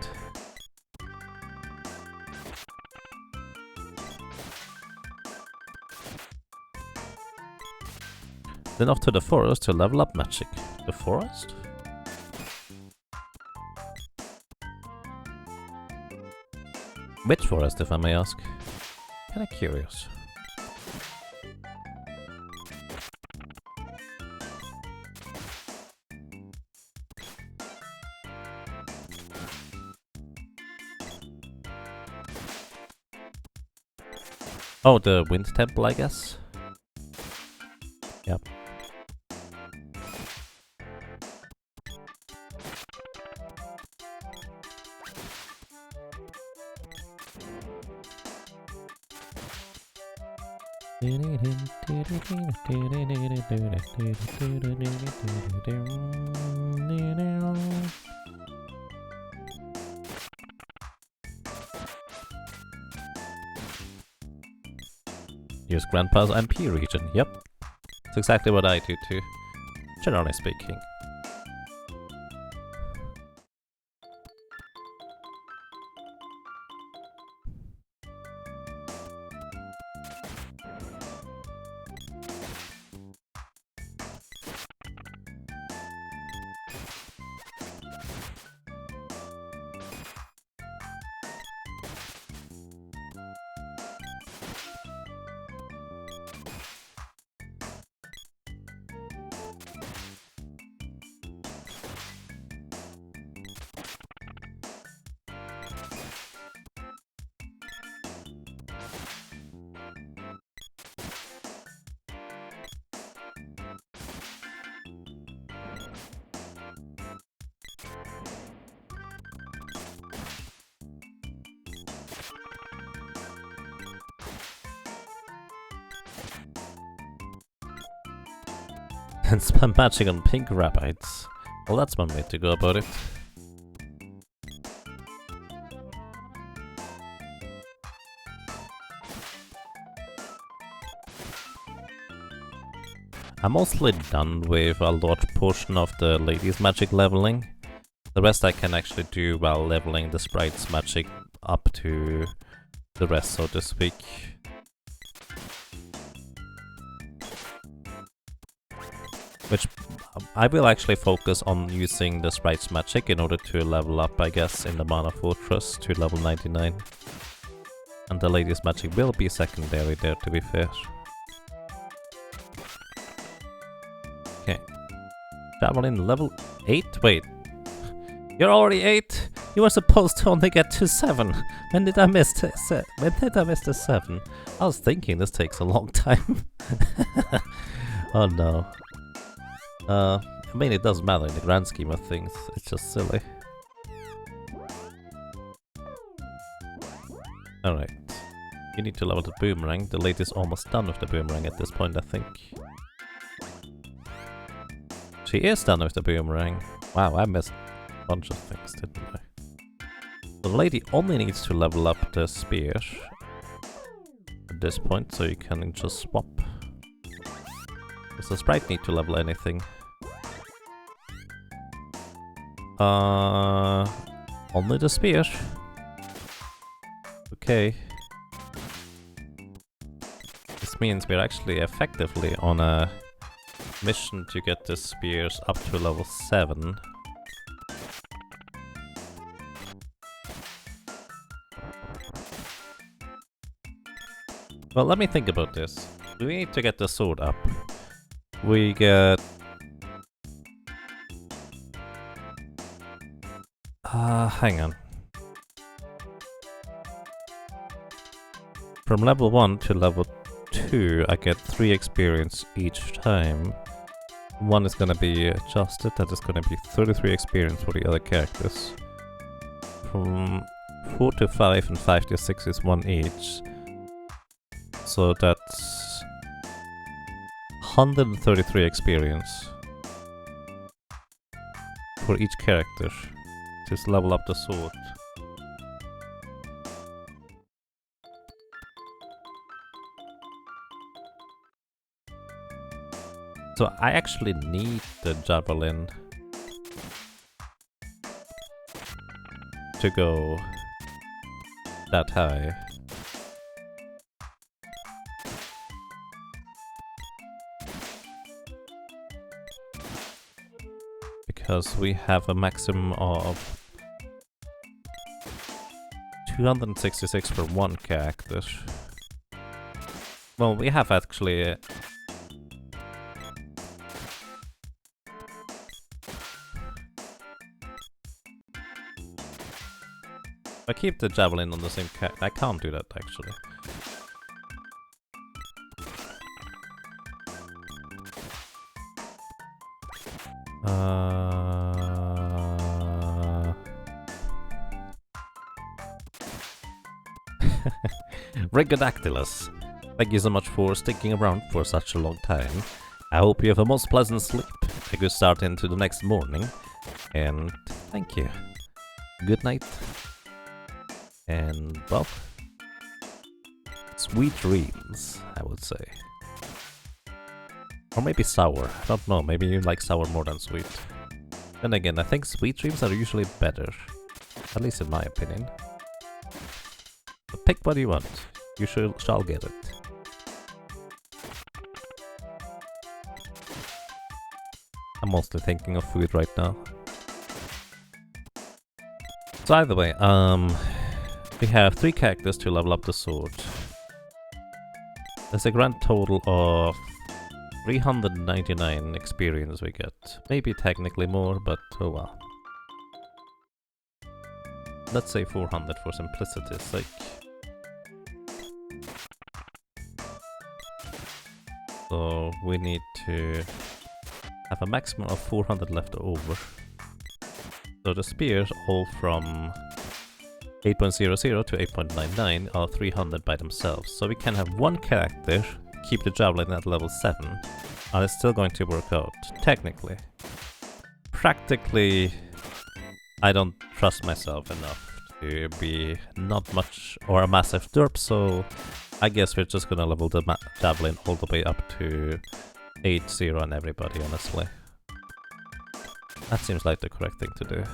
Then off to the forest to level up magic. The forest? Which forest, if I may ask? Kinda curious. Oh, the Wind Temple, I guess? Yep. Use Grandpa's MP region, yep. That's exactly what I do too, generally speaking. and spam magic on pink rabbits. Well, that's one way to go about it. I'm mostly done with a large portion of the ladies' magic leveling. The rest I can actually do while leveling the sprites' magic up to the rest, so to speak. Which I will actually focus on using the sprites' magic in order to level up, I guess, in the Mana Fortress to level 99. And the ladies' magic will be secondary there, to be fair. Okay. Javelin level 8? Wait. You're already 8? You were supposed to only get to 7. When did I miss the 7? I was thinking this takes a long time. Oh no. I mean, it doesn't matter in the grand scheme of things. It's just silly. Alright. You need to level the boomerang. The lady's almost done with the boomerang at this point, I think. She is done with the boomerang. Wow, I missed a bunch of things, didn't I? The lady only needs to level up the spear at this point, so you can just swap. Does the sprite need to level anything? Only the spear. Okay. This means we're actually effectively on a mission to get the spears up to level 7. Well, let me think about this. We need to get the sword up. We get... hang on. From level 1 to level 2, I get 3 experience each time. One is gonna be adjusted, that is gonna be 33 experience for the other characters. From 4 to 5 and 5 to 6 is 1 each. So that's 133 experience for each character to level up the sword. So I actually need the javelin to go that high. Because we have a maximum of 266 for one character. Well, we have actually... I keep the javelin on the same character. I can't do that actually. Rigodactylus, thank you so much for sticking around for such a long time. I hope you have a most pleasant sleep, a good start into the next morning, and thank you. Good night. And, well, sweet dreams, I would say. Or maybe sour, I don't know, maybe you like sour more than sweet. Then again, I think sweet dreams are usually better, at least in my opinion. But pick what you want, you shall get it. I'm mostly thinking of food right now. So either way, we have 3 characters to level up the sword. There's a grand total of 399 experience we get. Maybe technically more, but oh well. Let's say 400 for simplicity's sake. So we need to have a maximum of 400 left over. So the spears, all from 8.00 to 8.99, are 300 by themselves. So we can have one character keep the javelin at level 7, and it's still going to work out, technically. Practically, I don't trust myself enough to be not much or a massive derp, so I guess we're just gonna level the javelin all the way up to 8-0 on everybody, honestly. That seems like the correct thing to do.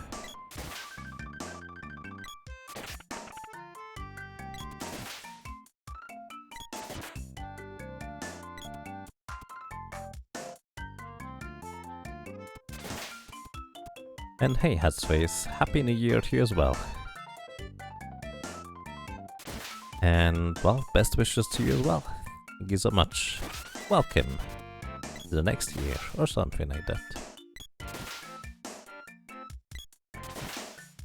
And hey, Headspace, Happy New Year to you as well. And, well, best wishes to you as well. Thank you so much. Welcome to the next year, or something like that.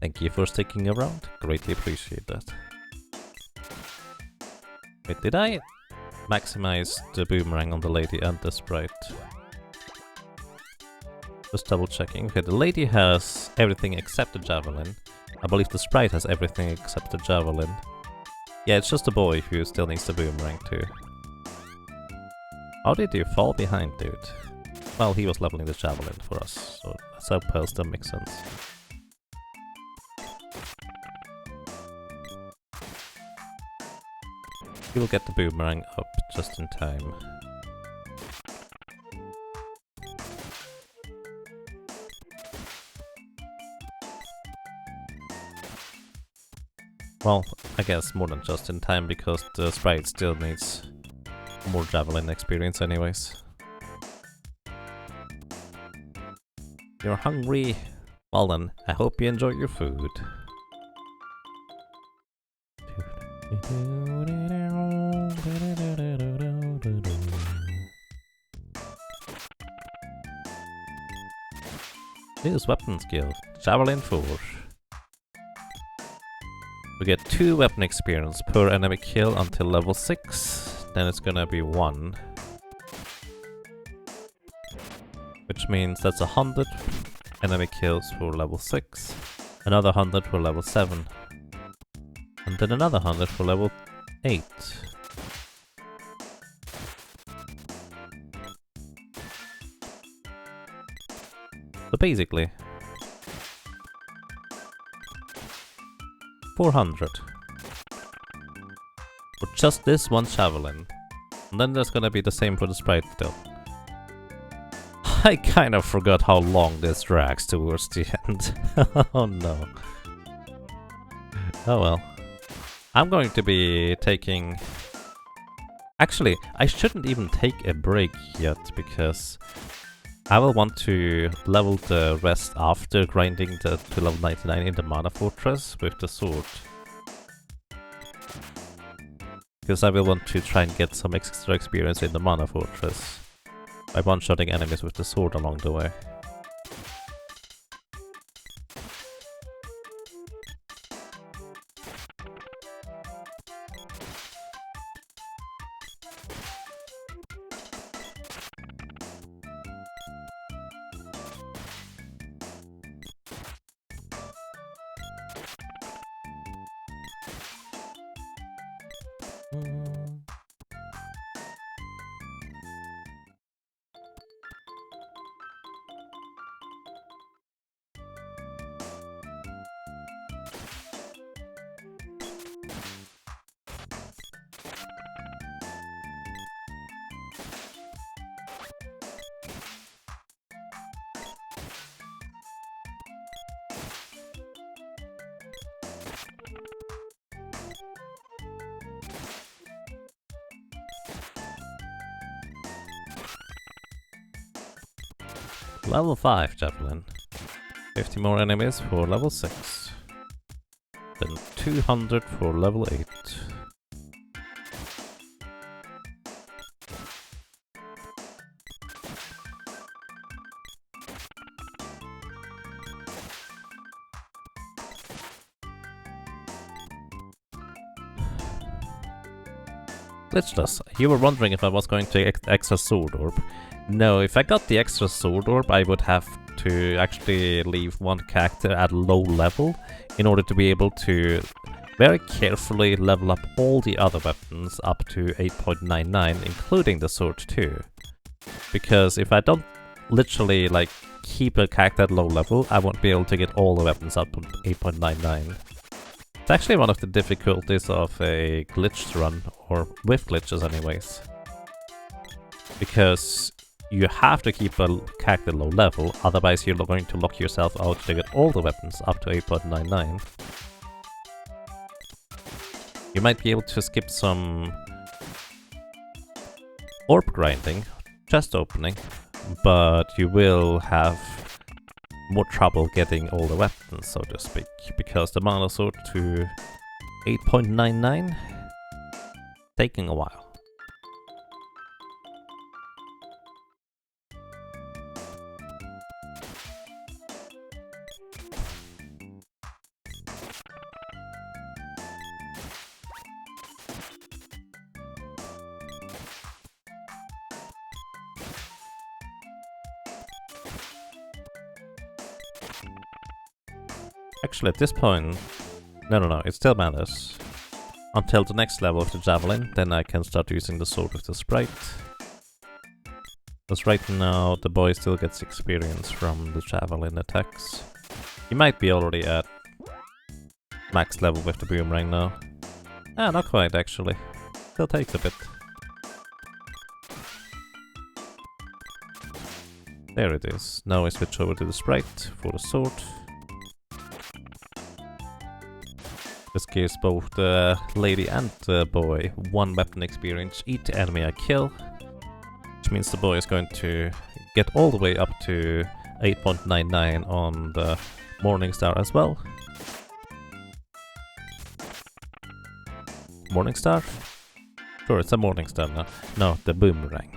Thank you for sticking around, greatly appreciate that. Wait, did I maximize the boomerang on the lady and the sprite? Just double checking. Okay, the lady has everything except the javelin. I believe the sprite has everything except the javelin. Yeah, it's just the boy who still needs the boomerang too. How did you fall behind, dude? Well, he was leveling the javelin for us, so I suppose that makes sense. He will get the boomerang up just in time. Well, I guess more than just in time, because the sprite still needs more javelin experience anyways. You're hungry? Well then, I hope you enjoy your food. Use weapon skill, Javelin 4. We get 2 weapon experience per enemy kill until level 6, then it's gonna be 1. Which means that's 100 enemy kills for level 6, another 100 for level 7, and then another 100 for level 8. So basically, 400 for just this one javelin, and then there's gonna be the same for the sprite still. I kind of forgot how long this drags towards the end. Oh no. Oh well. I'm going to be taking... Actually, I shouldn't even take a break yet, because I will want to level the rest after grinding to level 99 in the Mana Fortress with the sword. Because I will want to try and get some extra experience in the Mana Fortress by one-shotting enemies with the sword along the way. Level 5 Javelin. 50 more enemies for level 6. Then 200 for level 8. Glitchless, you were wondering if I was going to extra sword orb. No, if I got the extra sword orb, I would have to actually leave one character at low level in order to be able to very carefully level up all the other weapons up to 8.99, including the sword too. Because if I don't literally like keep a character at low level, I won't be able to get all the weapons up to 8.99. It's actually one of the difficulties of a glitched run, or with glitches anyways. Because you have to keep a character low level, otherwise you're going to lock yourself out to get all the weapons up to 8.99. You might be able to skip some orb grinding, chest opening, but you will have more trouble getting all the weapons, so to speak, because the mana sword to 8.99 taking a while. Actually, at this point, no, it still matters. Until the next level of the javelin, then I can start using the sword with the sprite. Because right now, the boy still gets experience from the javelin attacks. He might be already at max level with the boomerang now. Ah, not quite actually. Still takes a bit. There it is. Now I switch over to the sprite for the sword. This gives both the lady and the boy 1 weapon experience each enemy I kill. Which means the boy is going to get all the way up to 8.99 on the Morningstar as well. Morningstar? Sure, it's a Morningstar now. No, the boomerang.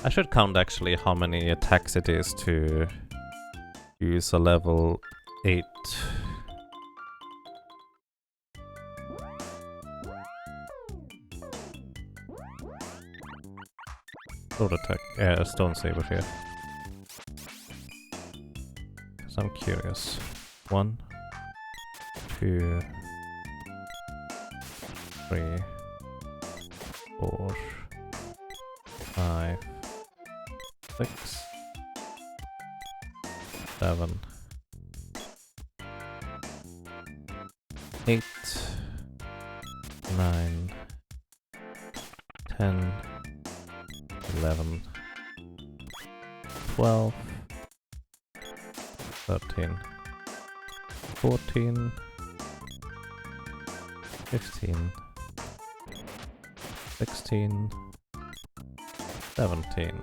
I should count actually how many attacks it is to use a level 8. Sword attack, stone saber here. Because I'm curious. 1, 2, 3, 4, 5, 6, 7, 8, 9, 10, 11, 12, 13, 14, 15, 16, 17,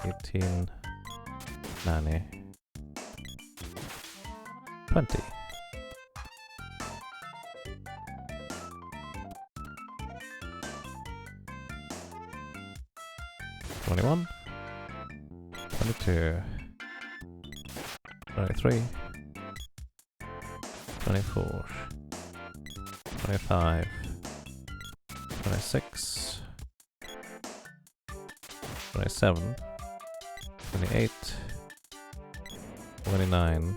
18, 19, 20. $21, $22, $23, $24, $25, $26, $27, $28, $29,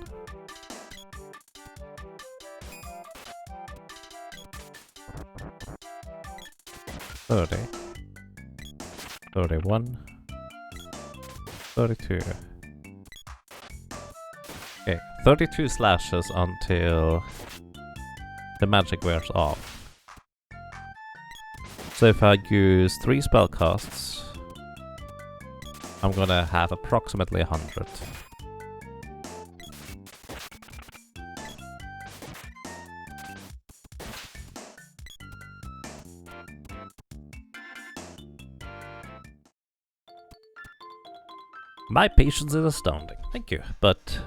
$30, $31, $32. Okay, 32 slashes until the magic wears off. So if I use 3 spellcasts, I'm gonna have approximately 100. My patience is astounding. Thank you, but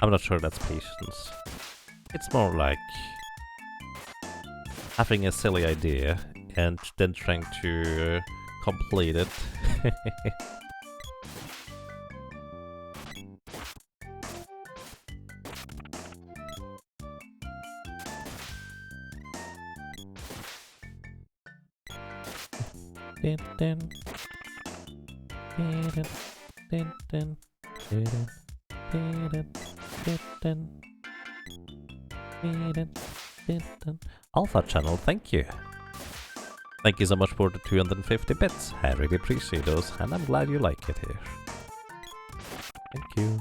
I'm not sure that's patience. It's more like having a silly idea and then trying to complete it. Alpha channel, thank you. Thank you so much for the 250 bits. I really appreciate those, and I'm glad you like it here. Thank you.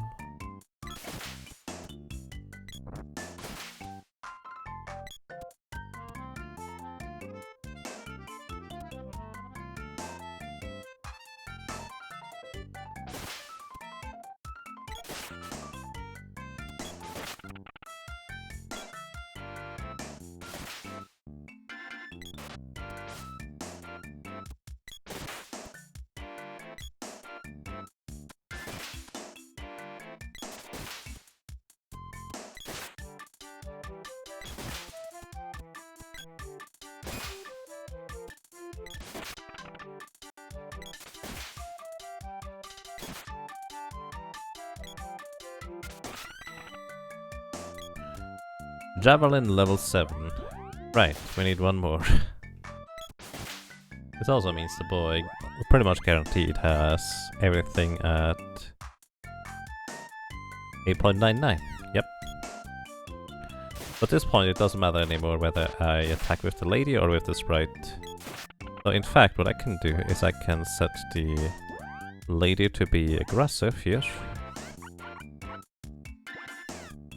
Javelin level 7. Right, we need one more. This also means the boy pretty much guaranteed has everything at 8.99. Yep. At this point it doesn't matter anymore whether I attack with the lady or with the sprite. So in fact what I can do is I can set the lady to be aggressive here.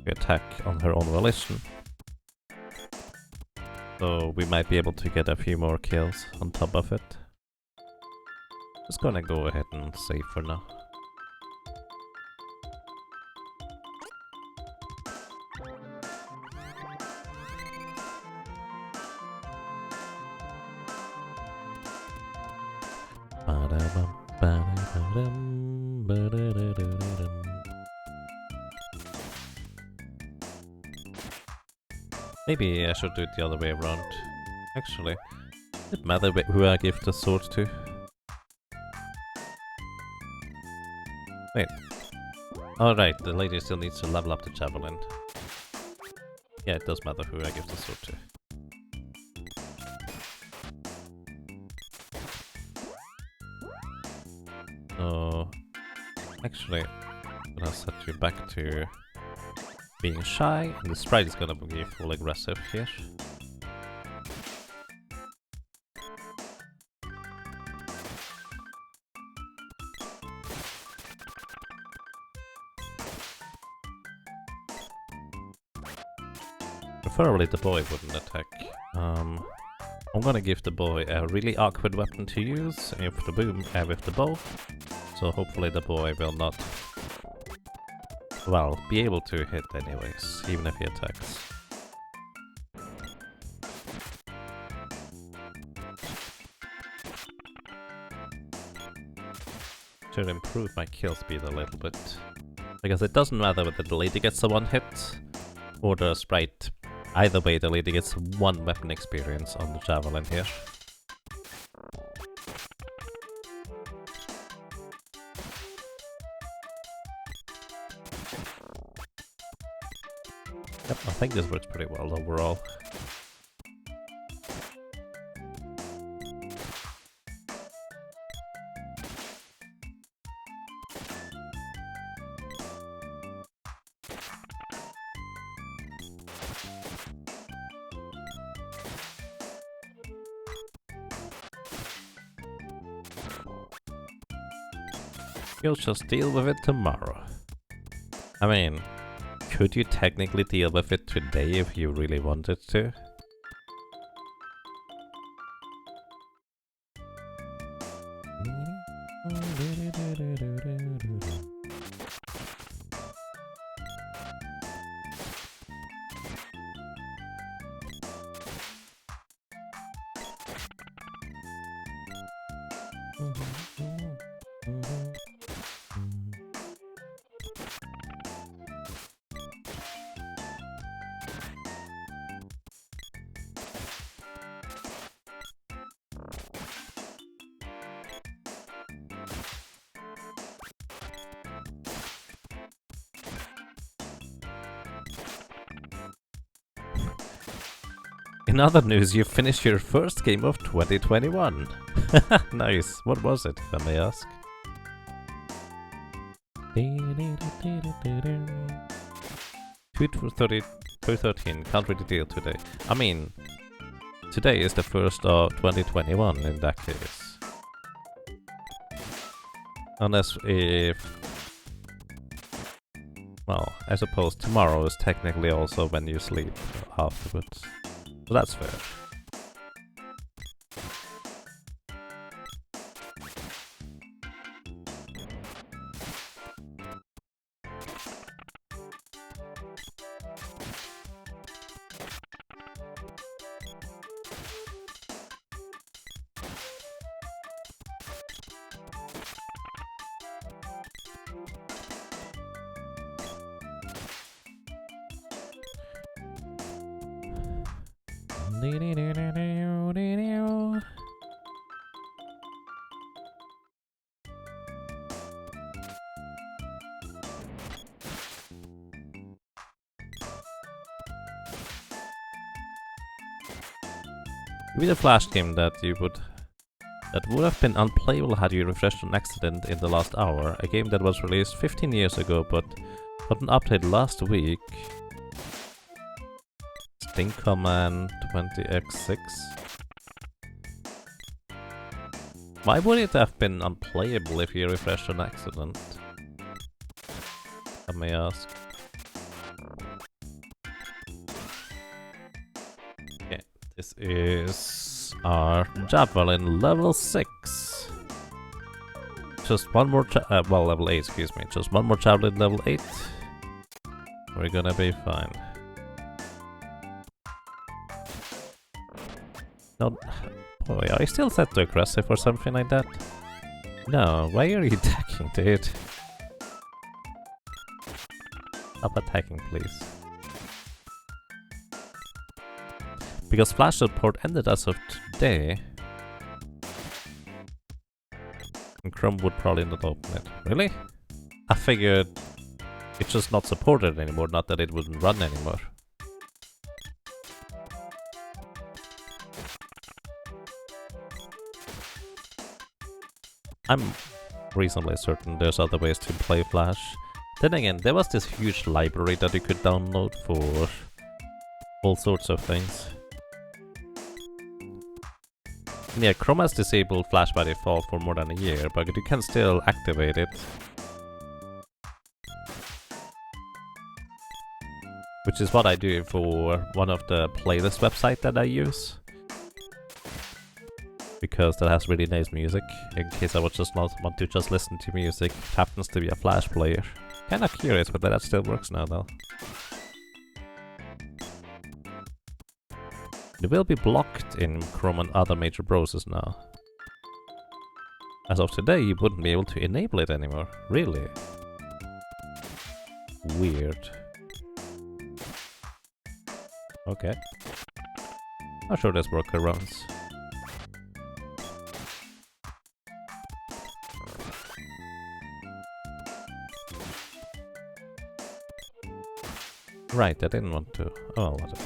We attack on her own volition. So we might be able to get a few more kills on top of it. Just gonna go ahead and save for now. Maybe I should do it the other way around. Actually, it matter who I give the sword to. Wait. Alright, the lady still needs to level up the javelin. Yeah, it does matter who I give the sword to. So, actually, I'm gonna set you back to being shy, and the sprite is gonna be full aggressive here. Preferably the boy wouldn't attack. I'm gonna give the boy a really awkward weapon to use with the boom, with the bow. So hopefully the boy will not, well, be able to hit anyways, even if he attacks. Should improve my kill speed a little bit. Because it doesn't matter whether the lady gets a one hit or the sprite. Either way, the lady gets one weapon experience on the javelin here. Yep, I think this works pretty well overall. You'll just deal with it tomorrow. I mean, could you technically deal with it today if you really wanted to? In other news, you finished your first game of 2021. Nice. What was it, if I may ask? Tweet for 213. Can't really deal today. I mean, today is the first of 2021 in that case. Unless if... Well, I suppose tomorrow is technically also when you sleep afterwards. So that's fair. With a flash game that would have been unplayable had you refreshed an accident in the last hour. A game that was released 15 years ago but got an update last week. Sting Command 20x6. Why would it have been unplayable if you refreshed an accident? I may ask. Okay, this is our Javelin level 6. Just one more well, level 8, excuse me. Just one more Javelin level 8. We're gonna be fine. No, boy, are you still set to aggressive or something like that? No, why are you attacking, dude? Stop attacking, please. Because Flash support ended as of today. And Chrome would probably not open it. Really? I figured it's just not supported anymore, not that it wouldn't run anymore. I'm reasonably certain there's other ways to play Flash. Then again, there was this huge library that you could download for all sorts of things. And yeah, Chrome has disabled Flash by default for more than a year, but you can still activate it. Which is what I do for one of the playlist websites that I use. Because that has really nice music, in case I would just not want to just listen to music. It happens to be a Flash player. Kinda curious whether that still works now though. It will be blocked in Chrome and other major browsers now. As of today, you wouldn't be able to enable it anymore. Really? Weird. Okay. I'm sure there's workarounds. Right, I didn't want to. Oh, whatever.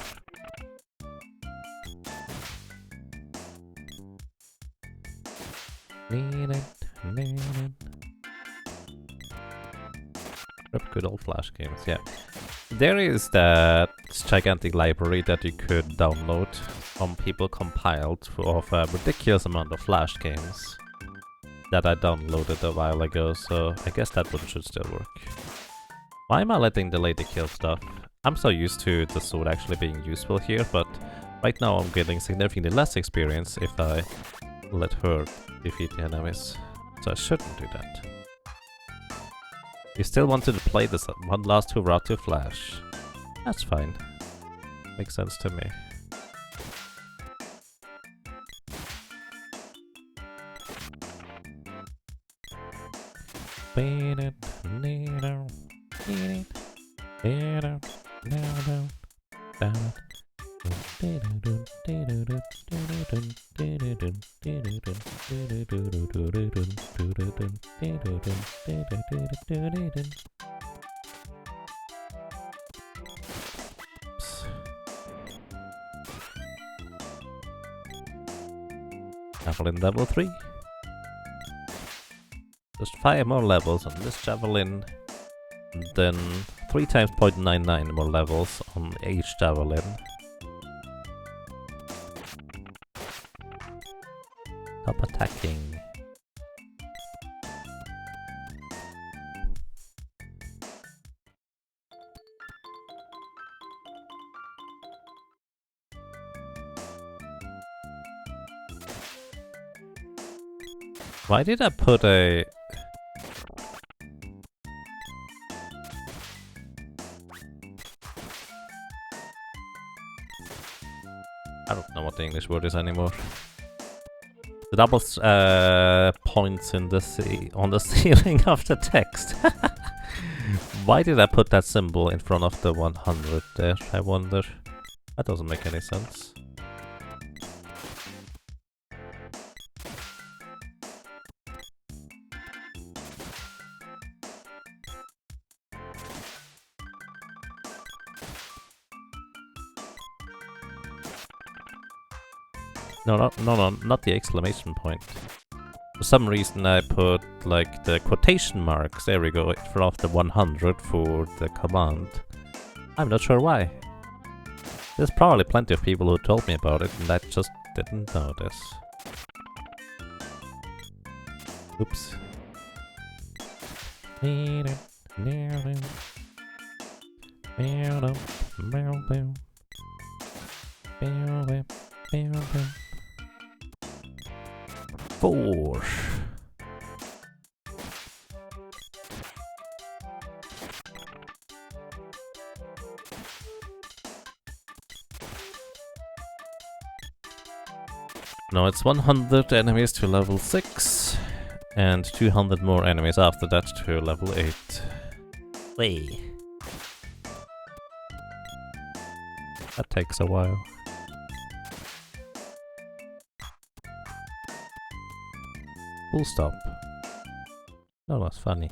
Good old Flash games, yeah. There is that gigantic library that you could download. Some people compiled of a ridiculous amount of Flash games that I downloaded a while ago, so I guess that one should still work. Why am I letting the lady kill stuff? I'm so used to the sword actually being useful here, but right now I'm getting significantly less experience if I let her defeat the enemies. So I shouldn't do that. You still wanted to play this one last hurrah to Flash. That's fine. Makes sense to me. Javelin level 3. Just 5 more levels on this javelin, and then 3 times 0.99 more levels on each javelin. Stop attacking. Why did I put a... I don't know what the English word is anymore. The double points in the on the ceiling of the text. Why did I put that symbol in front of the 100 there, I wonder? That doesn't make any sense. No, not the exclamation point. For some reason I put like the quotation marks, there we go, in front of the 100 for the command. I'm not sure why. There's probably plenty of people who told me about it and I just didn't notice. Oops. Four. Now it's 100 enemies to level 6 and 200 more enemies after that to level 8. Wait. That takes a while. Full stop. No, that's funny.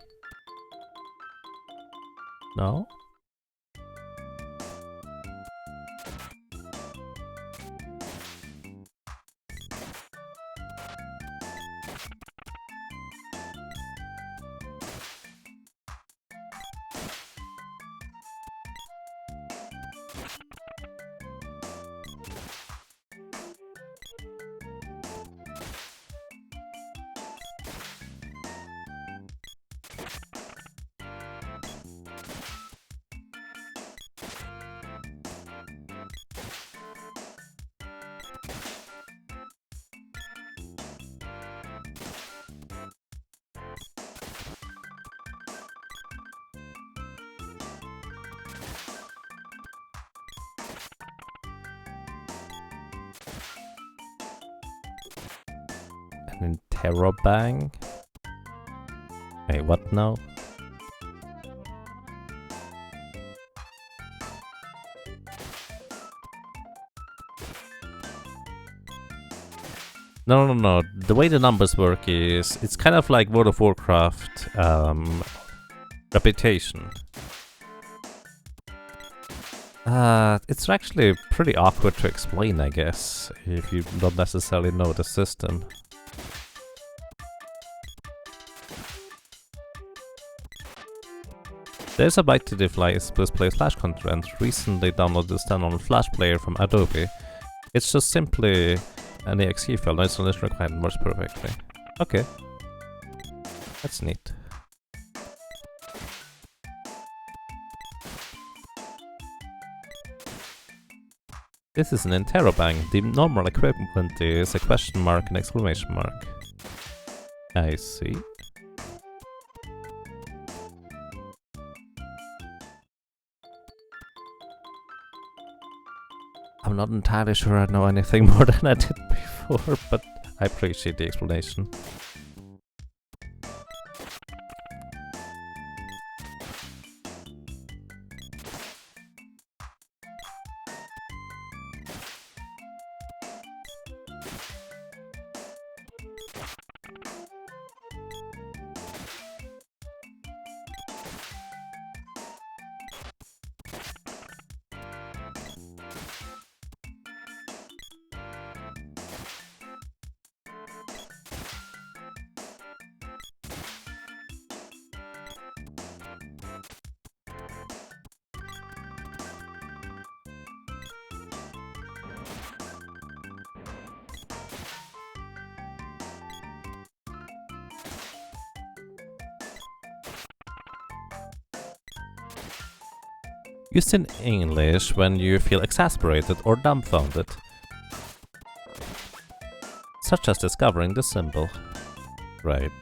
No? An interrobang? Wait, what now? No. The way the numbers work is, it's kind of like World of Warcraft reputation. It's actually pretty awkward to explain, I guess, if you don't necessarily know the system. There's a bite to display Flash content. Recently downloaded the standalone Flash player from Adobe. It's just simply an exe file, no installation required, and works perfectly. Okay. That's neat. This is an interrobang. The normal equivalent is a question mark and exclamation mark. I see. I'm not entirely sure I know anything more than I did before, but I appreciate the explanation. Used in English when you feel exasperated or dumbfounded, such as discovering the symbol. Right.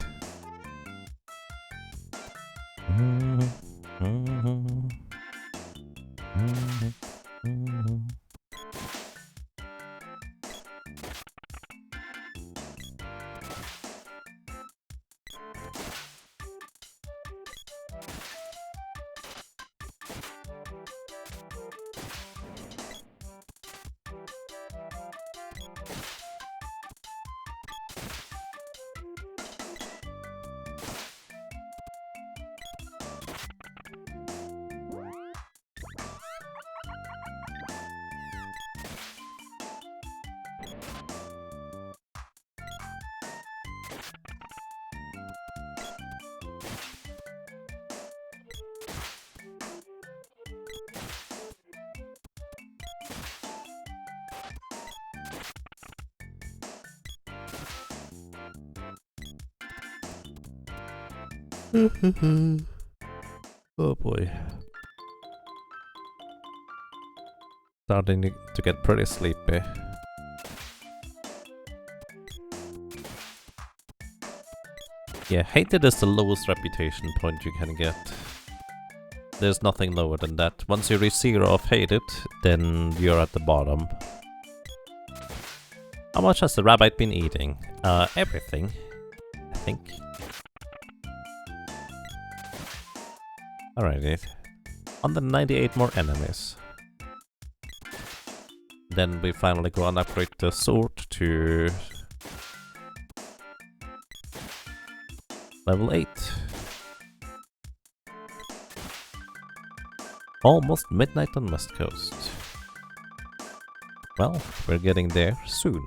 Oh boy. Starting to get pretty sleepy. Yeah, hated is the lowest reputation point you can get. There's nothing lower than that. Once you reach 0 of hated, then you're at the bottom. How much has the rabbit been eating? Everything, I think. Alrighty. 198 more enemies. Then we finally go and upgrade the sword to level 8. Almost midnight on West Coast. Well, we're getting there soon.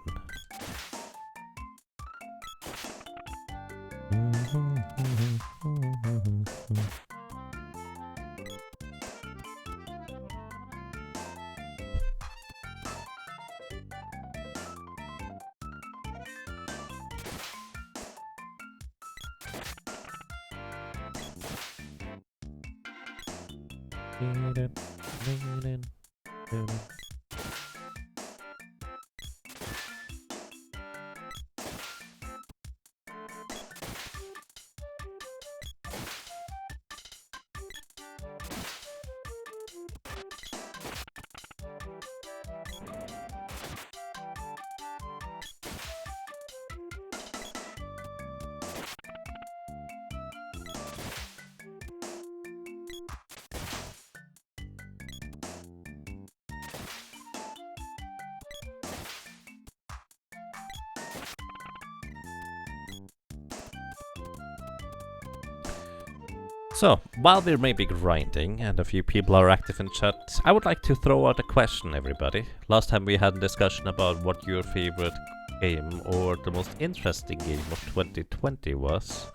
So, while we're maybe grinding and a few people are active in chat, I would like to throw out a question, everybody. Last time we had a discussion about what your favorite game or the most interesting game of 2020 was.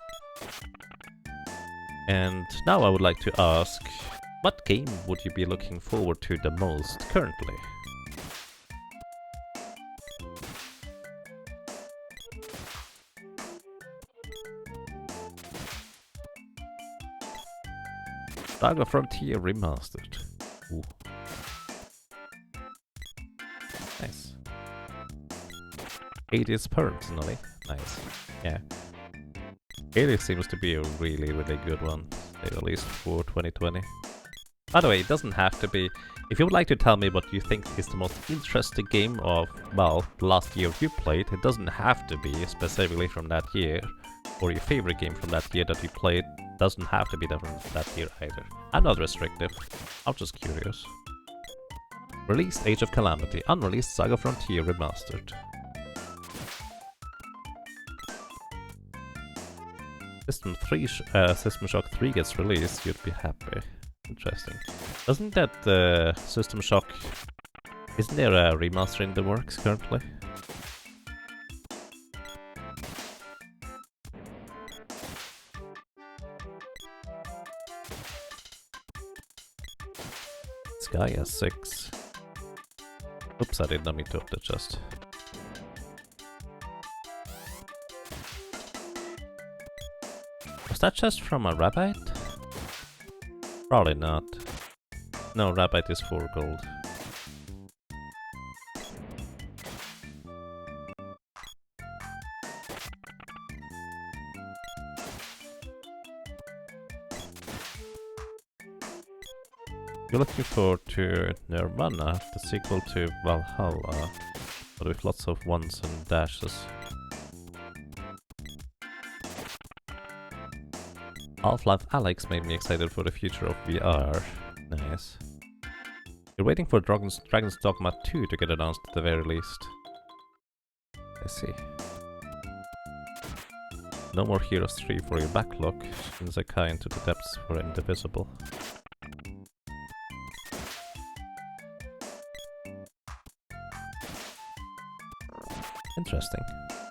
And now I would like to ask, what game would you be looking forward to the most currently? Saga Frontier Remastered. Ooh. Nice. 80s personally. Nice. Yeah. 80 seems to be a really, really good one, at least for 2020. By the way, it doesn't have to be. If you would like to tell me what you think is the most interesting game of, well, last year you played, it doesn't have to be specifically from that year, or your favorite game from that year that you played doesn't have to be from that year either. I'm not restrictive, I'm just curious. Released Age of Calamity, unreleased Saga Frontier Remastered. System Shock 3 gets released, you'd be happy. Interesting. Doesn't that System Shock... Isn't there a remaster in the works currently? Sky has 6. Oops, I did not mean to open the chest. Was that chest from a rabbit? Probably not. No, rabbit is 4 gold. You're looking forward to Nirvana, the sequel to Valhalla, but with lots of ones and dashes. Half-Life Alyx made me excited for the future of VR. Nice. You're waiting for Dragon's Dogma 2 to get announced at the very least. I see. No more Heroes 3 for your backlog, Shinsekai Into the Depths for Indivisible. Interesting.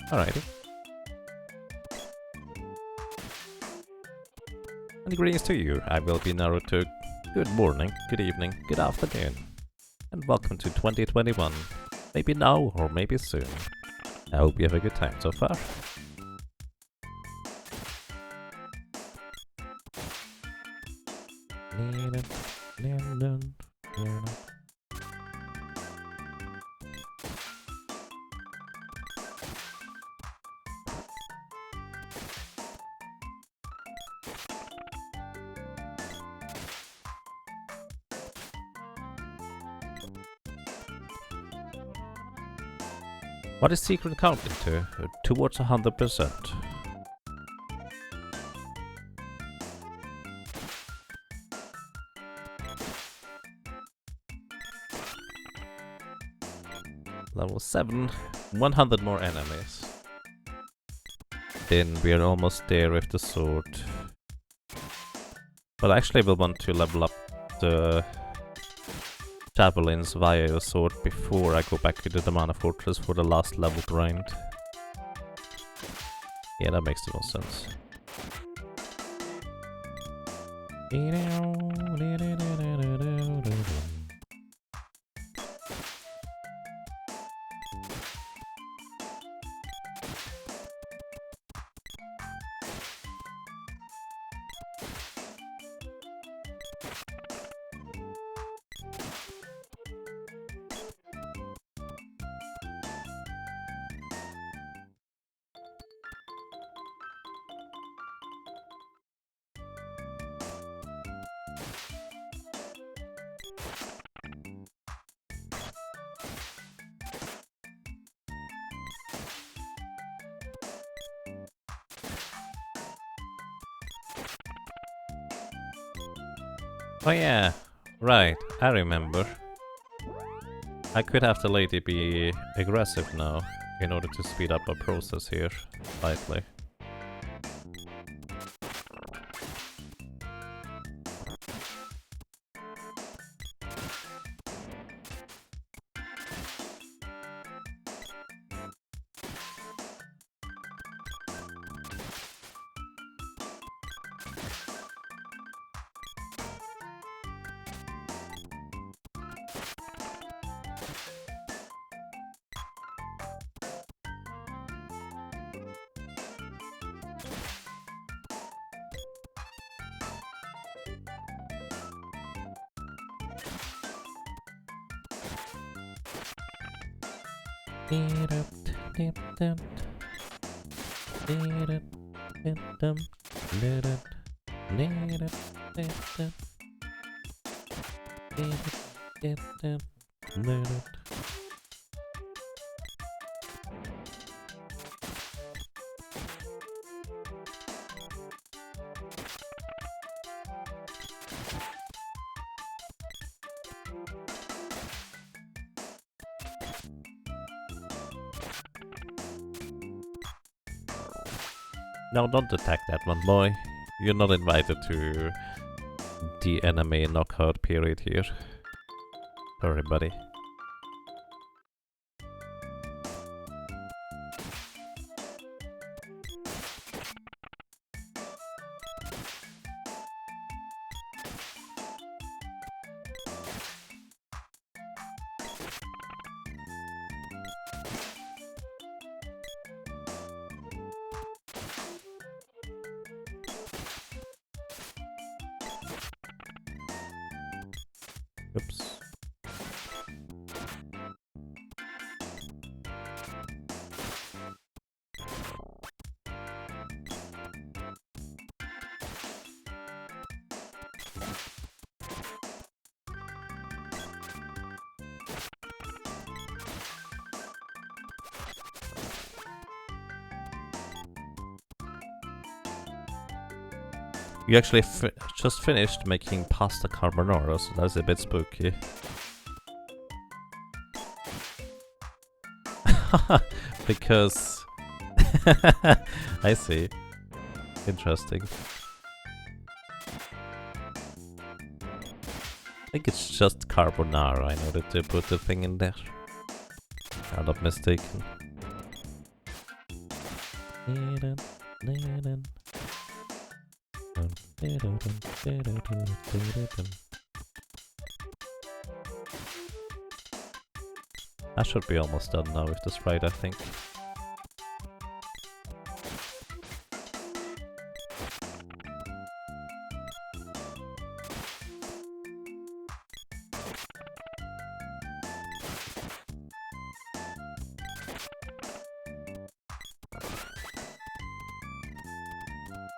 Alrighty. And greetings to you. I will be Naruto. Good morning, good evening, good afternoon. And welcome to 2021. Maybe now or maybe soon. I hope you have a good time so far. What is secret counting to? Towards 100%. Level 7, 100 more enemies. Then we're almost there with the sword. But actually we'll want to level up the javelins via the sword before I go back into the Mana Fortress for the last level grind. Yeah, that makes the most sense. Oh yeah, right, I remember. I could have the lady be aggressive now, in order to speed up our process here, slightly. No, don't attack that one, boy. You're not invited to the anime knockout period here. Sorry, buddy. Oops. You actually just finished making pasta carbonara, so that's a bit spooky. Because... I see. Interesting. I think it's just carbonara in order to put the thing in there. I'm not mistaken. I should be almost done now with this ride, I think.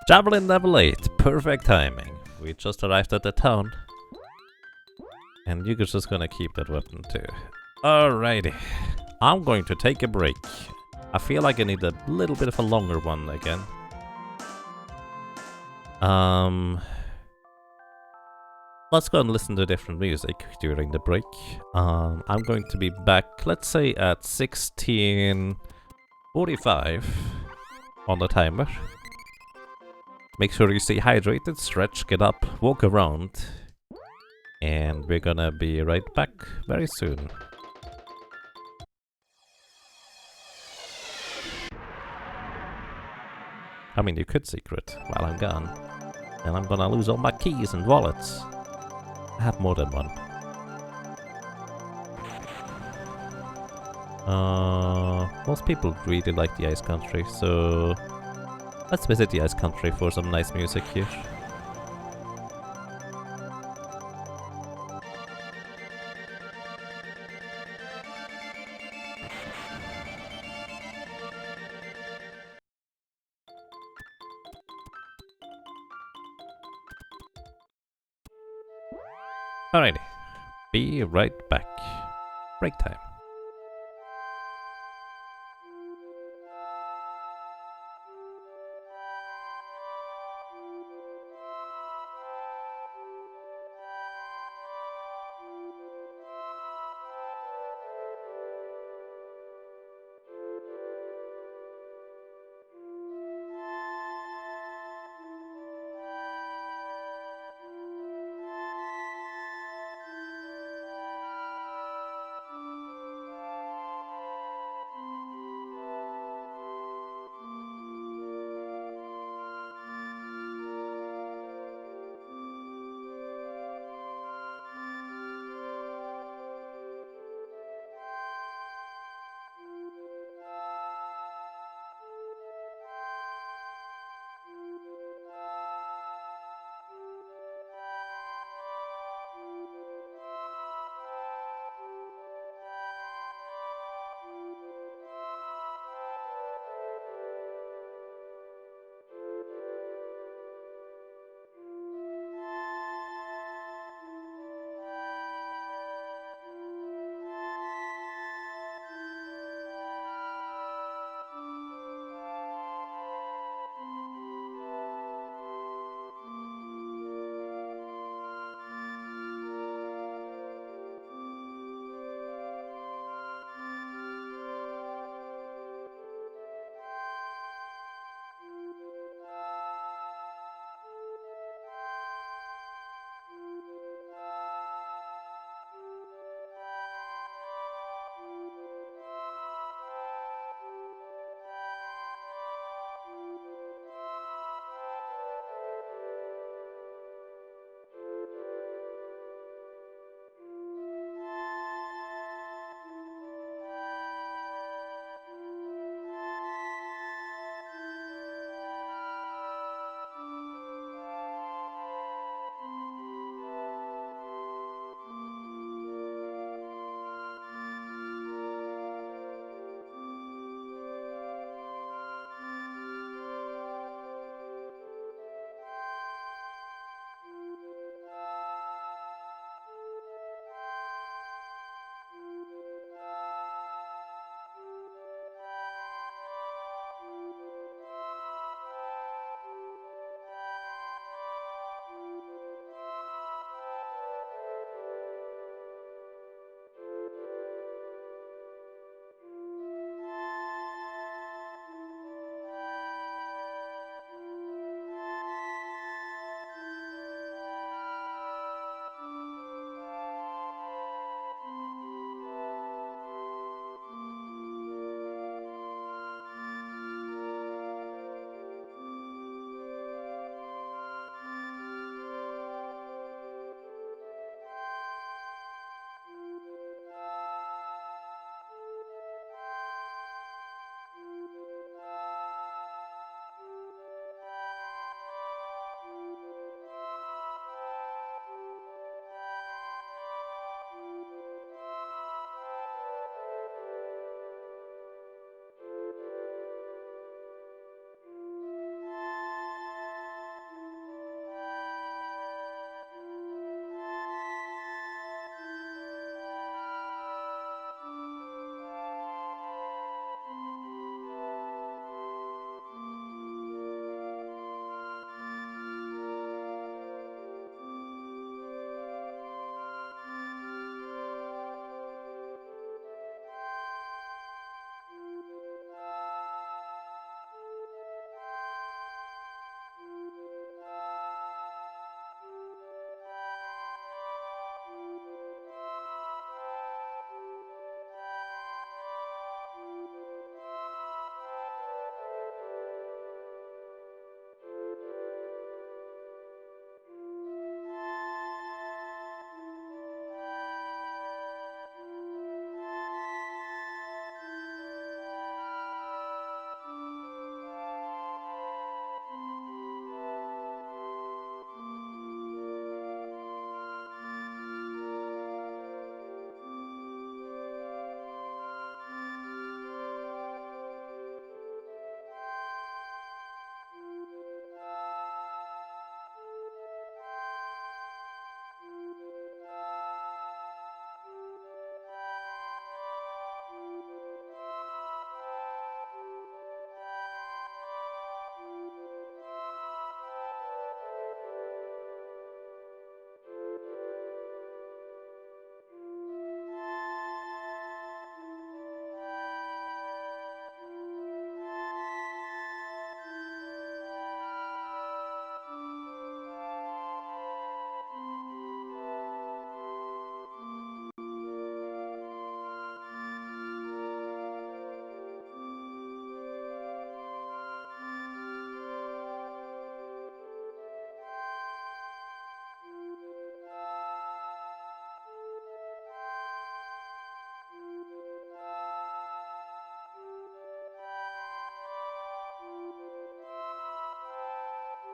Javelin level 8, perfect timing. We just arrived at the town. And Yugo's just gonna keep that weapon too. Alrighty. I'm going to take a break. I feel like I need a little bit of a longer one again. Let's go and listen to different music during the break. I'm going to be back, let's say at 16:45 on the timer. Make sure you stay hydrated, stretch, get up, walk around. And we're gonna be right back very soon. I mean, you could secret while I'm gone. And I'm gonna lose all my keys and wallets. I have more than one. Most people really like the Ice Country, so... let's visit the Ice Country for some nice music here. Alrighty, be right back. Break time.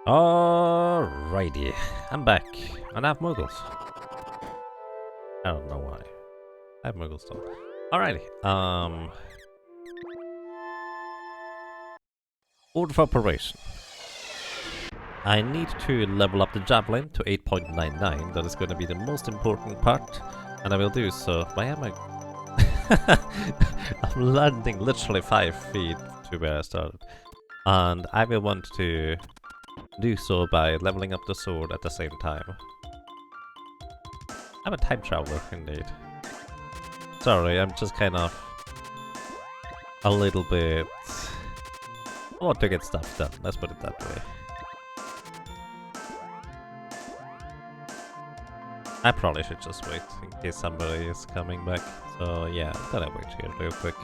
Alrighty, I'm back, and I have Muggles. I don't know why. I have Muggles still. Alrighty, order for operation. I need to level up the Javelin to 8.99, that is going to be the most important part, and I will do so. Why am I... I'm landing literally 5 feet to where I started. And I will want to do so by leveling up the sword at the same time. I'm a time traveler, indeed. Sorry, I'm just kind of a little bit... I want to get stuff done, let's put it that way. I probably should just wait in case somebody is coming back. So yeah, I'm gonna wait here real quick.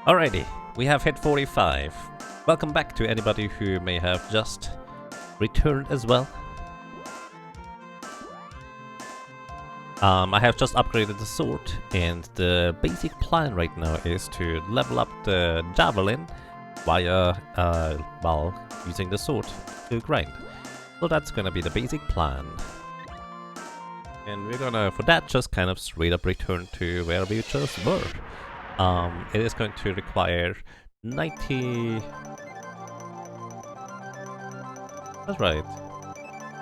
Alrighty, we have hit 45. Welcome back to anybody who may have just returned as well. I have just upgraded the sword, and the basic plan right now is to level up the Javelin via, well, using the sword to grind. So that's gonna be the basic plan. And we're gonna, for that, just kind of straight up return to where we just were. It is going to require 90... That's right.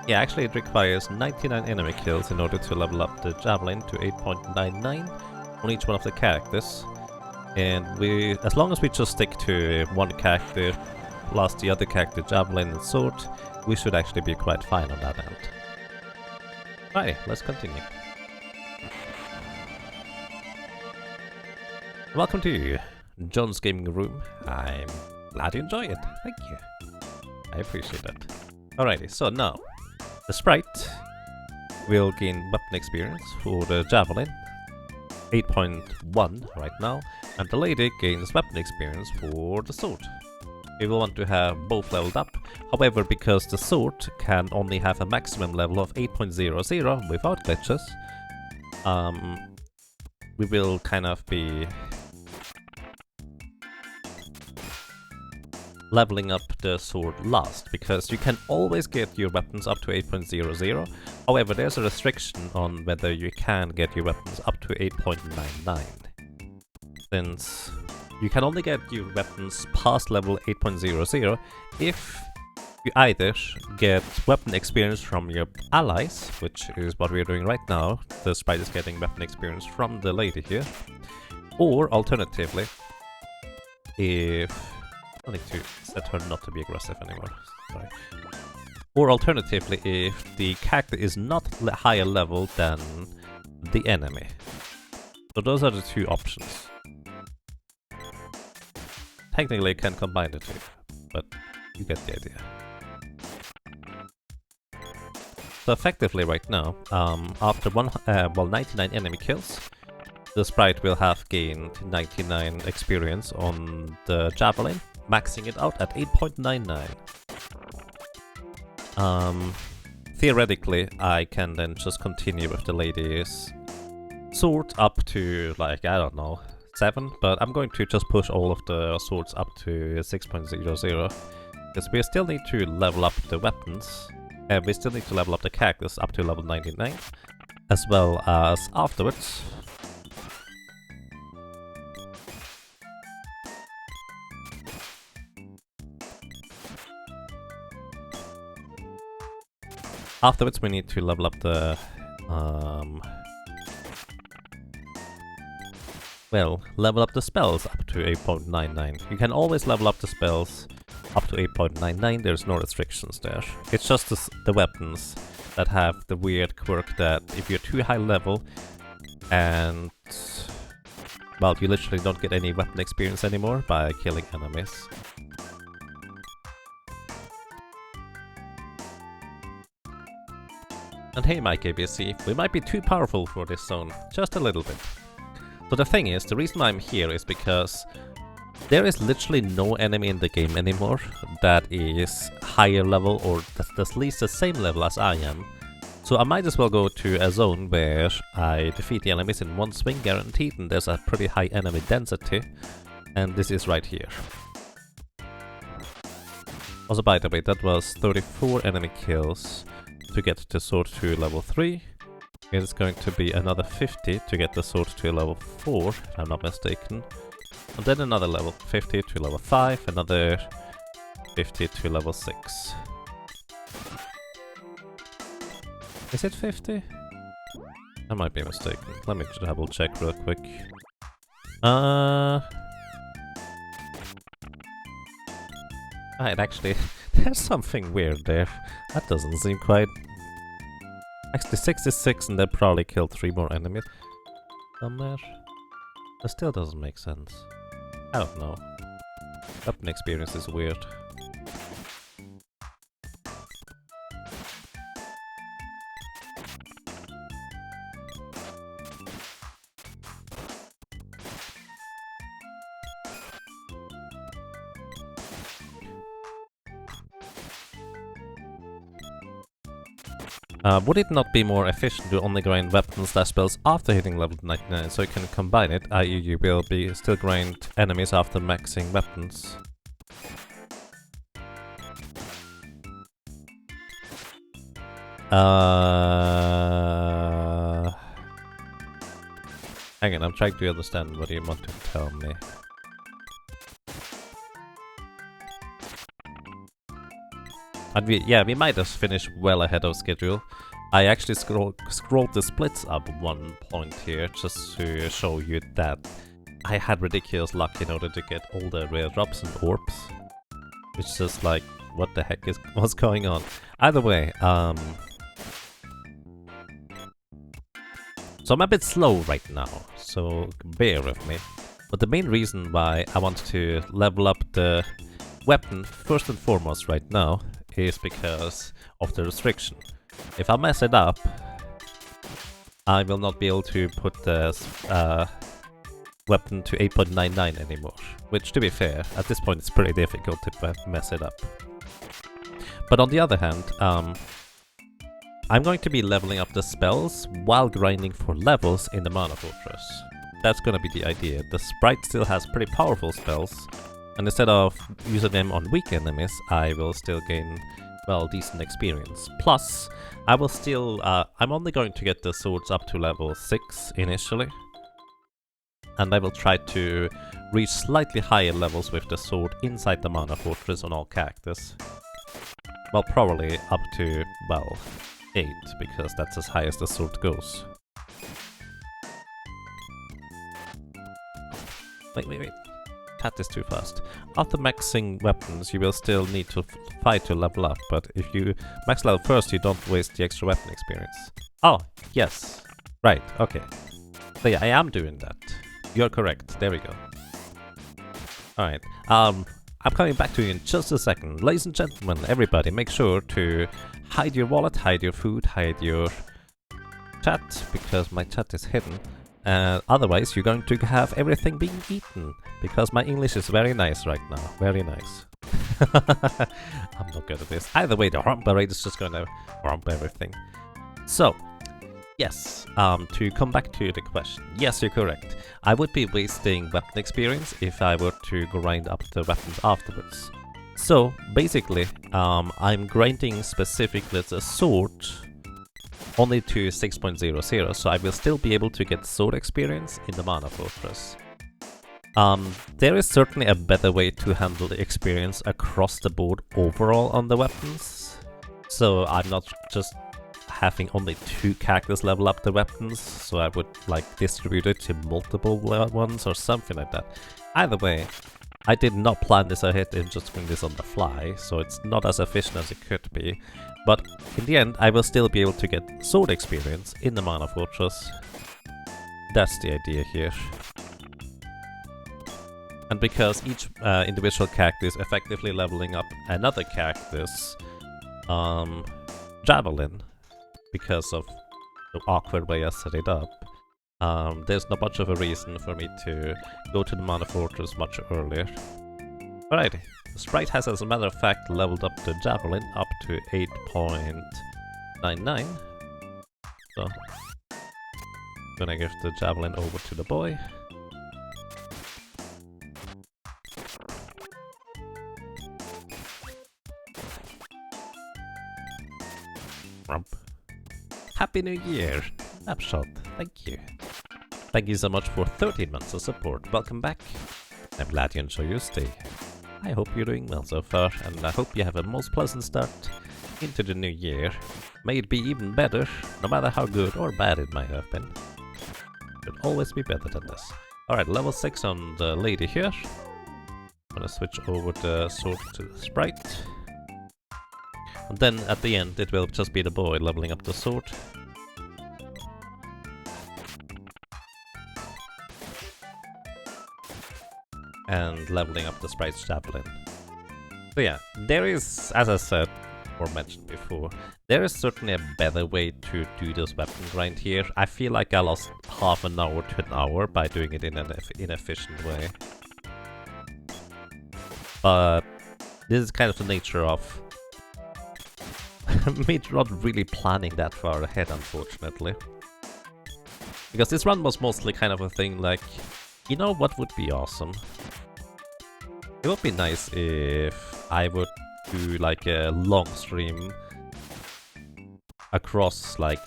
Yeah, actually it requires 99 enemy kills in order to level up the Javelin to 8.99 on each one of the characters. And we, as long as we just stick to one character plus the other character Javelin and Sword, we should actually be quite fine on that end. Right, let's continue. Welcome to John's Gaming Room. I'm glad you enjoy it. Thank you. I appreciate that. Alrighty, so now the sprite will gain weapon experience for the Javelin, 8.1 right now, and the lady gains weapon experience for the sword. We will want to have both leveled up. However, because the sword can only have a maximum level of 8.00 without glitches, we will kind of be leveling up the sword last, because you can always get your weapons up to 8.00. However, there's a restriction on whether you can get your weapons up to 8.99. Since you can only get your weapons past level 8.00 if you either get weapon experience from your allies, which is what we're doing right now. The sprite is getting weapon experience from the lady here. Or alternatively, if... I need to set her not to be aggressive anymore, sorry. Or alternatively, if the character is not higher level than the enemy. So those are the two options. Technically, I can combine the two, but you get the idea. So effectively right now, after 99 enemy kills, the sprite will have gained 99 experience on the Javelin, maxing it out at 8.99. Theoretically, I can then just continue with the lady's sword up to, like, I don't know, 7, but I'm going to just push all of the swords up to 6.00, because we still need to level up the weapons, and we still need to level up the characters up to level 99, as well as afterwards. Afterwards, we need to level up the well, level up the spells up to 8.99. You can always level up the spells up to 8.99, there's no restrictions there. It's just the weapons that have the weird quirk that if you're too high level and... well, you literally don't get any weapon experience anymore by killing enemies. And hey Mike ABC, we might be too powerful for this zone, just a little bit. So the thing is, the reason I'm here is because there is literally no enemy in the game anymore that is higher level or that's at least the same level as I am. So I might as well go to a zone where I defeat the enemies in one swing guaranteed, and there's a pretty high enemy density, and this is right here. Also, by the way, that was 34 enemy kills to get the sword to level 3. It's going to be another 50 to get the sword to level 4, if I'm not mistaken. And then another level 50 to level 5, another 50 to level 6. Is it 50? I might be mistaken. Let me just double check real quick. Right, actually, there's something weird there. That doesn't seem quite... Actually, 66 and they probably killed 3 more enemies somewhere. That still doesn't make sense. I don't know. Weapon experience is weird. Would it not be more efficient to only grind weapons slash spells after hitting level 99 so you can combine it, i.e. you will be still grind enemies after maxing weapons? Hang on, I'm trying to understand what you want to tell me. And we might have finished well ahead of schedule. I actually scrolled the splits up 1 point here just to show you that I had ridiculous luck in order to get all the rare drops and orbs. It's just like, what the heck what's going on? Either way, so I'm a bit slow right now, so bear with me. But the main reason why I want to level up the weapon first and foremost right now is because of the restriction. If I mess it up, I will not be able to put the weapon to 8.99 anymore. Which, to be fair, at this point it's pretty difficult to mess it up. But on the other hand, I'm going to be leveling up the spells while grinding for levels in the Mana Fortress. That's gonna be the idea. The sprite still has pretty powerful spells, and instead of using them on weak enemies, I will still gain, well, decent experience. Plus, I will still, I'm only going to get the swords up to level 6 initially. And I will try to reach slightly higher levels with the sword inside the Mana Fortress on all characters. Well, probably up to, well, 8, because that's as high as the sword goes. Wait. That is too fast. After maxing weapons, you will still need to fight to level up, but if you max level first, you don't waste the extra weapon experience. Oh, yes. Right, okay. So yeah, I am doing that. You're correct. There we go. Alright, I'm coming back to you in just a second. Ladies and gentlemen, everybody, make sure to hide your wallet, hide your food, hide your chat, because my chat is hidden. Otherwise, you're going to have everything being eaten, because my English is very nice right now. Very nice. I'm not good at this. Either way, the rump parade is just gonna rump everything. So, yes, to come back to the question. Yes, you're correct. I would be wasting weapon experience if I were to grind up the weapons afterwards. So, basically, I'm grinding specifically the sword only to 6.00, so I will still be able to get sword experience in the Mana Fortress. There is certainly a better way to handle the experience across the board overall on the weapons, so I'm not just having only 2 characters level up the weapons, so I would like distribute it to multiple ones or something like that. Either way, I did not plan this ahead and just doing this on the fly, so it's not as efficient as it could be. But in the end, I will still be able to get sword experience in the Mana Fortress. That's the idea here. And because each individual character is effectively leveling up another character's javelin, because of the awkward way I set it up, there's not much of a reason for me to go to the Mana Fortress much earlier. Alright, the sprite has as a matter of fact leveled up the javelin up to 8.99. So, gonna give the javelin over to the boy. Rump. Happy New Year! Snapshot, thank you. Thank you so much for 13 months of support. Welcome back. I'm glad you enjoy your stay. I hope you're doing well so far, and I hope you have a most pleasant start into the new year. May it be even better, no matter how good or bad it might have been. It could always be better than this. Alright, level 6 on the lady here. I'm gonna switch over the sword to the sprite. And then at the end it will just be the boy leveling up the sword. And leveling up the sprite's javelin. So yeah, there is, as I said, or mentioned before, there is certainly a better way to do this weapon grind here. I feel like I lost half an hour to an hour by doing it in an inefficient way. But this is kind of the nature of me not really planning that far ahead, unfortunately. Because this run was mostly kind of a thing like, you know what would be awesome? It would be nice if I would do like a long stream across like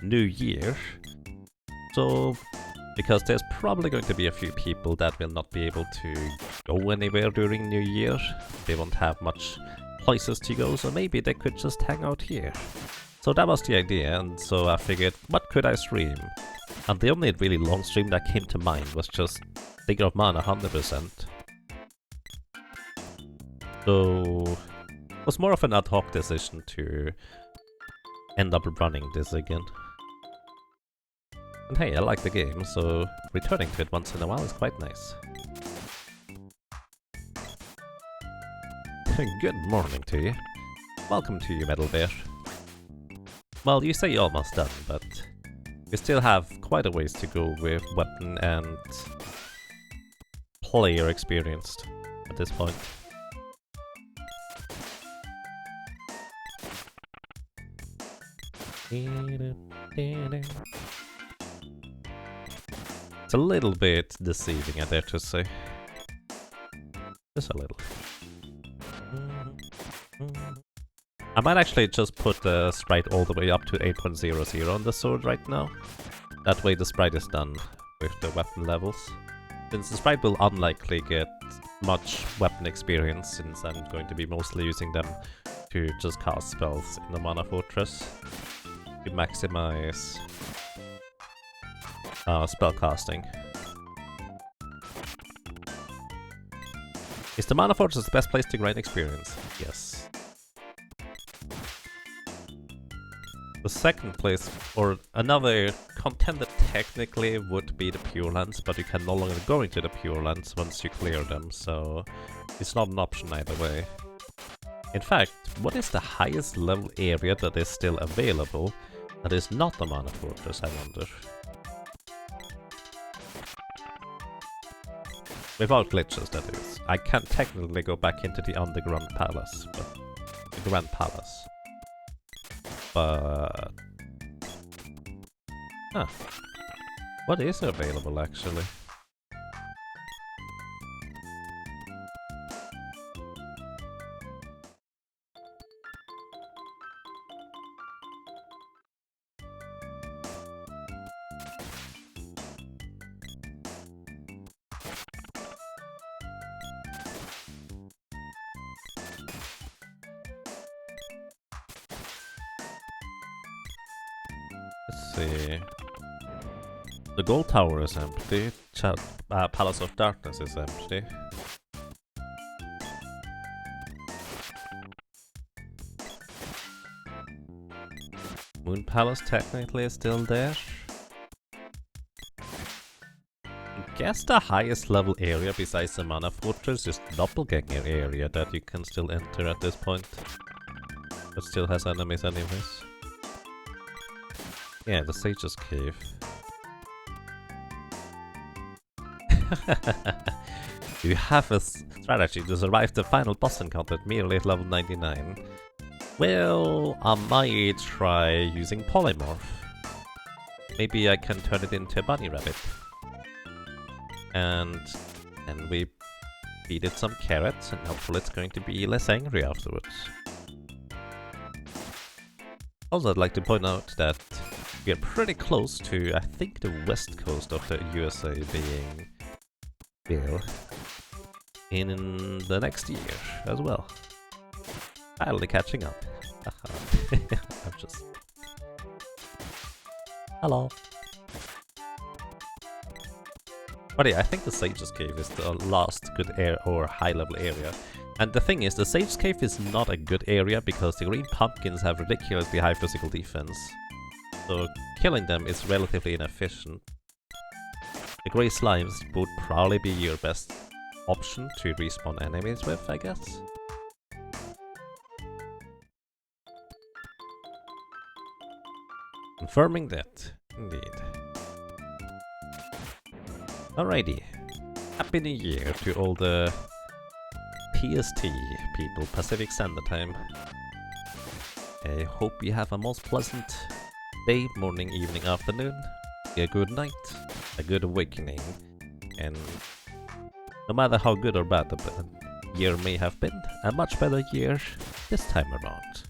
New Year. So, because there's probably going to be a few people that will not be able to go anywhere during New Year. They won't have much places to go, so maybe they could just hang out here. So that was the idea, and so I figured, what could I stream? And the only really long stream that came to mind was just Thinking of Mana 100%. So it was more of an ad hoc decision to end up running this again. And hey, I like the game, so returning to it once in a while is quite nice. Good morning to you. Welcome to you, Metal Bear. Well, you say you're almost done, but we still have quite a ways to go with weapon and player experienced at this point. It's a little bit deceiving, I dare to say. Just a little. I might actually just put the sprite all the way up to 8.00 on the sword right now. That way the sprite is done with the weapon levels. Since the sprite will unlikely get much weapon experience, since I'm going to be mostly using them to just cast spells in the Mana Fortress to maximize spell casting. Is the Mana Fortress the best place to grind experience? Yes. The second place, or another contender technically, would be the Pure Lands, but you can no longer go into the Pure Lands once you clear them, so it's not an option either way. In fact, what is the highest level area that is still available that is not the Mana Fortress, I wonder? Without glitches, that is. I can't technically go back into the Underground Palace, but the Grand Palace. But... huh. What is available, actually? Let's see. The gold tower is empty. Palace of Darkness is empty. Moon Palace technically is still there. I guess the highest level area besides the Mana Fortress is the Doppelganger area that you can still enter at this point. But still has enemies anyways. Yeah, the Sage's Cave. You have a strategy to survive the final boss encounter at merely at level 99. Well, I might try using Polymorph. Maybe I can turn it into a bunny rabbit. And we feed it some carrots, and hopefully it's going to be less angry afterwards. Also, I'd like to point out that we are pretty close to, I think, the west coast of the USA being built in the next year as well. Finally catching up. I'm just... Hello. But yeah, I think the Sage's Cave is the last good high-level area. And the thing is, the Sage's Cave is not a good area because the green pumpkins have ridiculously high physical defense. So killing them is relatively inefficient. The grey slimes would probably be your best option to respawn enemies with, I guess. Confirming that, indeed. Alrighty. Happy New Year to all the PST people, Pacific Standard Time. I hope you have a most pleasant day, morning, evening, afternoon, a good night, a good awakening, and no matter how good or bad the year may have been, a much better year this time around.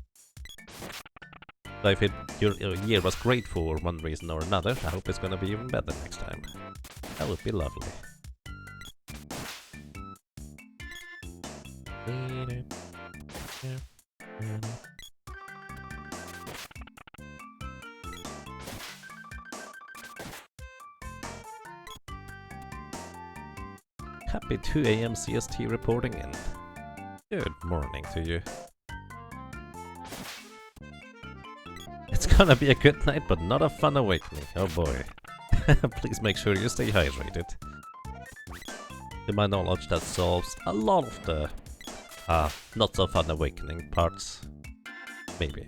So if your year was great for one reason or another, I hope it's gonna be even better next time. That would be lovely. Happy 2 AM CST reporting in. Good morning to you. It's gonna be a good night, but not a fun awakening. Oh boy. Please make sure you stay hydrated. To my knowledge, that solves a lot of the not so fun awakening parts. Maybe.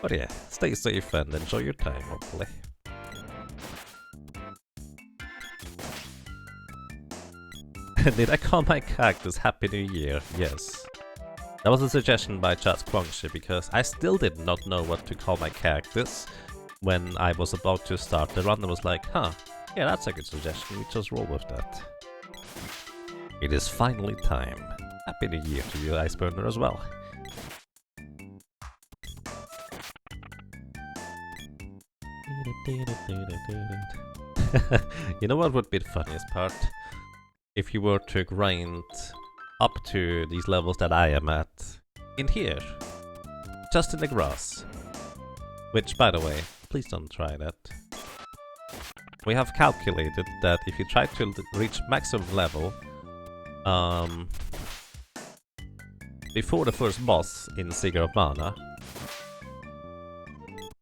But yeah, stay safe and enjoy your time, hopefully. Did I call my cactus Happy New Year? Yes. That was a suggestion by Chaz Kwangshi because I still did not know what to call my cactus when I was about to start the run. I was like, huh, yeah, that's a good suggestion, we just roll with that. It is finally time. Happy New Year to you, Iceburner, as well. You know what would be the funniest part? If you were to grind up to these levels that I am at, in here, just in the grass. Which, by the way, please don't try that. We have calculated that if you try to reach maximum level before the first boss in Sigurd of Mana,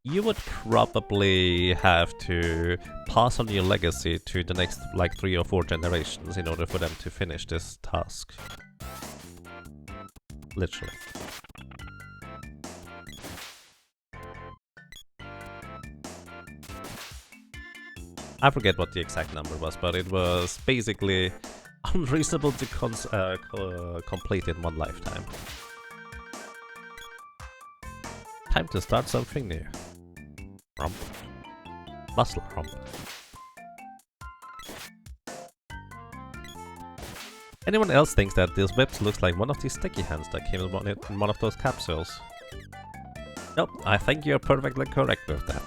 you would probably have to pass on your legacy to the next like 3 or 4 generations in order for them to finish this task. Literally. I forget what the exact number was, but it was basically unreasonable to complete in one lifetime. Time to start something new. Rump. Muscle rump. Anyone else thinks that this whip looks like one of these sticky hands that came in one of those capsules? Nope, I think you're perfectly correct with that.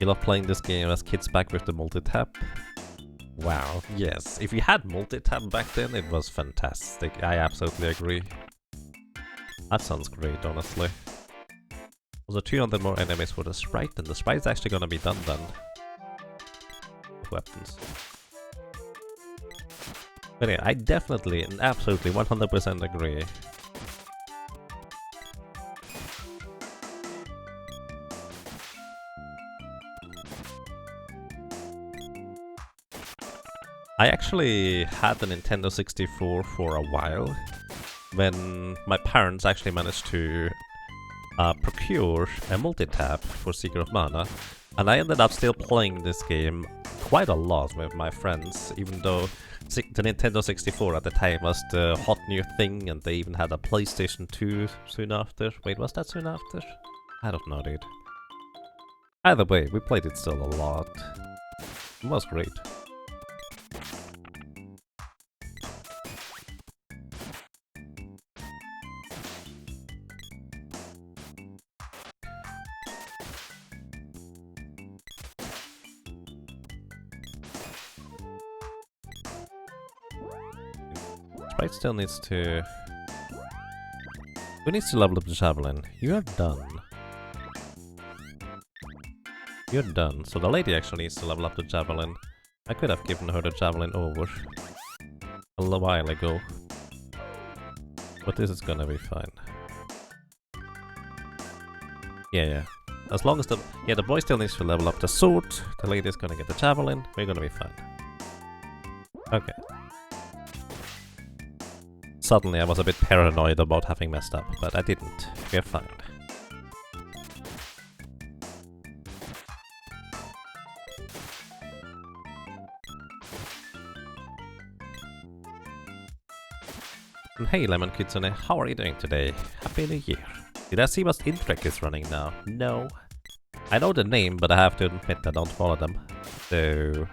You love playing this game as kids back with the multi-tap? Wow, yes. If you had multi-tap back then, it was fantastic. I absolutely agree. That sounds great, honestly. So 200 more enemies for the sprite, and the sprite's actually gonna be done then. Weapons. But yeah, I definitely and absolutely 100% agree. I actually had the Nintendo 64 for a while, when my parents actually managed to procure a multi-tap for Secret of Mana, and I ended up still playing this game quite a lot with my friends, even though the Nintendo 64 at the time was the hot new thing, and they even had a PlayStation 2 soon after. Wait, was that soon after? I don't know, dude. Either way, we played it still a lot. It was great. Sprite still needs to... Who needs to level up the javelin? You're done. You're done. So the lady actually needs to level up the javelin. I could have given her the javelin over a little while ago. But this is gonna be fine. Yeah. As long as the... Yeah, the boy still needs to level up the sword. The lady's gonna get the javelin. We're gonna be fine. Okay. Suddenly I was a bit paranoid about having messed up, but I didn't. We're fine. And hey Lemon Kitsune, how are you doing today? Happy New Year. Did I see what Intrek is running now? No. I know the name, but I have to admit I don't follow them. So...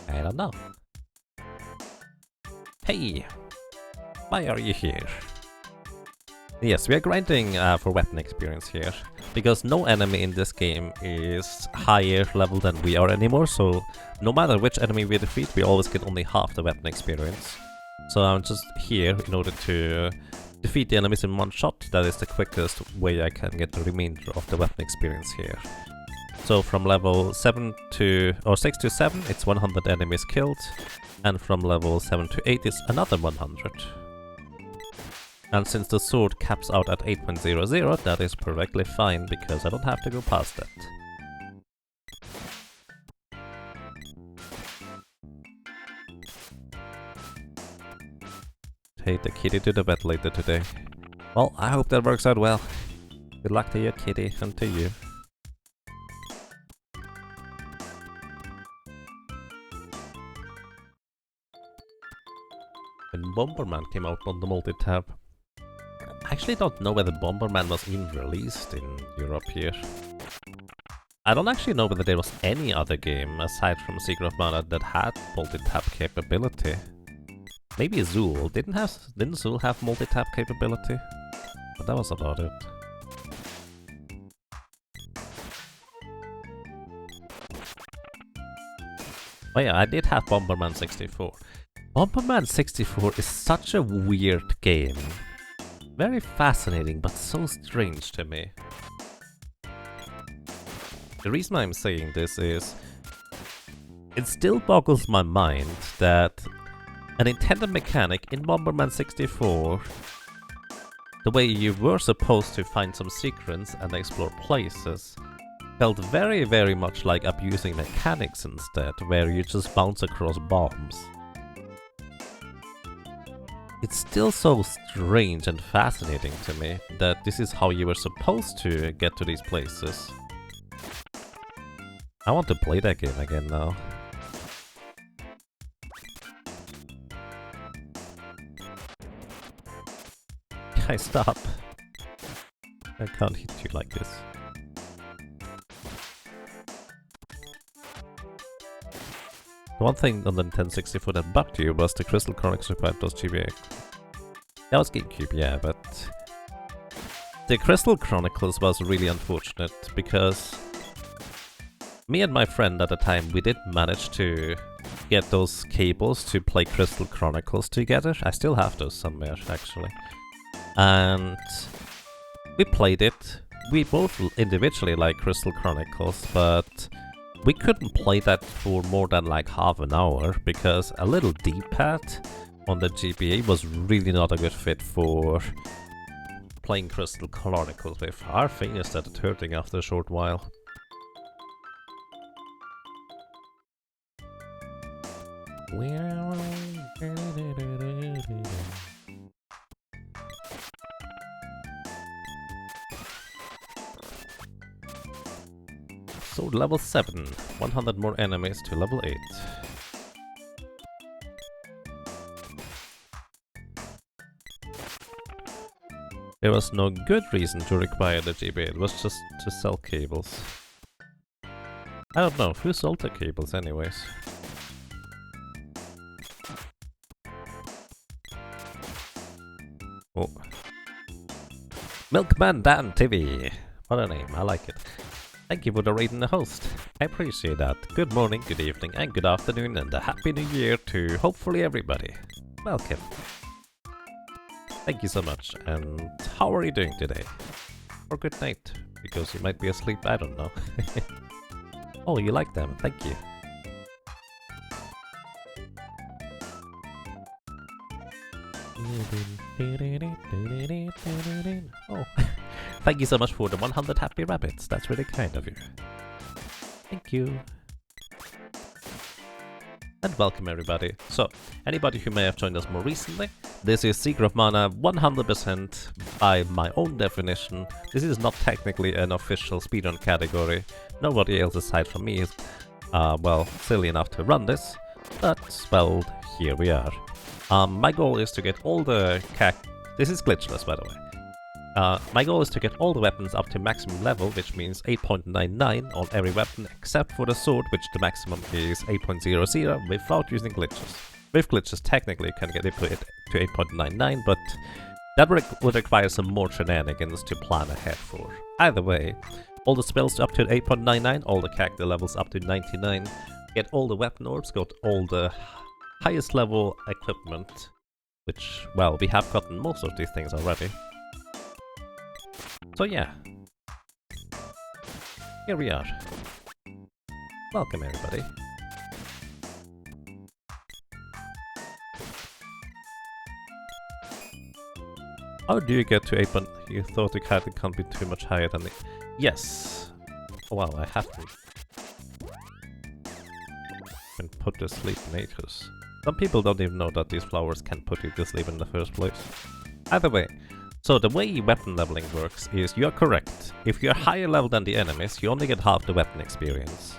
I don't know. Hey! Why are you here? Yes, we are grinding for weapon experience here, because no enemy in this game is higher level than we are anymore, so no matter which enemy we defeat, we always get only half the weapon experience. So I'm just here in order to defeat the enemies in one shot. That is the quickest way I can get the remainder of the weapon experience here. So from level 7 to, or 6 to 7, it's 100 enemies killed, and from level 7 to 8 is another 100. And since the sword caps out at 8.00, that is perfectly fine, because I don't have to go past that. Take the kitty to the vet later today. Well, I hope that works out well. Good luck to your kitty, and to you. When Bomberman came out on the multi-tab, I actually don't know whether Bomberman was even released in Europe here. I don't actually know whether there was any other game aside from Secret of Mana that had multi-tap capability. Maybe Zool. Didn't Zool have multi-tap capability? But that was about it. Oh yeah, I did have Bomberman 64. Bomberman 64 is such a weird game. Very fascinating, but so strange to me. The reason I'm saying this is... it still boggles my mind that an intended mechanic in Bomberman 64, the way you were supposed to find some secrets and explore places, felt very, very much like abusing mechanics instead, where you just bounce across bombs. It's still so strange and fascinating to me that this is how you were supposed to get to these places. I want to play that game again now. Guys, stop. I can't hit you like this. One thing on the Nintendo 64 that bugged you was the Crystal Chronicles Required GBA. That was GameCube, yeah, but... the Crystal Chronicles was really unfortunate, because... me and my friend at the time, we did manage to get those cables to play Crystal Chronicles together. I still have those somewhere, actually. And... we played it. We both individually like Crystal Chronicles, but we couldn't play that for more than like half an hour because a little D-pad on the GBA was really not a good fit for playing Crystal Chronicles with. Our fingers started hurting after a short while. So level 7, 100 more enemies to level 8. There was no good reason to require the GBA, it was just to sell cables. I don't know, who sold the cables anyways? Oh. Milkman Dan TV! What a name, I like it. Thank you for the raid and the host. I appreciate that. Good morning, good evening, and good afternoon, and a happy new year to hopefully everybody. Welcome. Thank you so much, and how are you doing today? Or good night, because you might be asleep, I don't know. Oh, you like them, thank you. Oh, thank you so much for the 100 happy rabbits, that's really kind of you. Thank you. And welcome everybody. So, anybody who may have joined us more recently, this is Seeker of Mana 100% by my own definition. This is not technically an official speedrun category. Nobody else aside from me is, well, silly enough to run this. But, well, here we are. My goal is to get all the This is glitchless, by the way. My goal is to get all the weapons up to maximum level, which means 8.99 on every weapon except for the sword, which the maximum is 8.00 without using glitches. With glitches, technically you can get it to 8.99, but that would require some more shenanigans to plan ahead for. Either way, all the spells up to 8.99, all the character levels up to 99, get all the weapon orbs, got all the highest level equipment, which, well, we have gotten most of these things already. So yeah, here we are. Welcome everybody. How do you get to 8? You thought the character can't be too much higher than the... Yes! Wow, I haven't been put to sleep in ages. Some people don't even know that these flowers can put you to sleep in the first place. Either way, so the way weapon leveling works is you're correct. If you're higher level than the enemies, you only get half the weapon experience.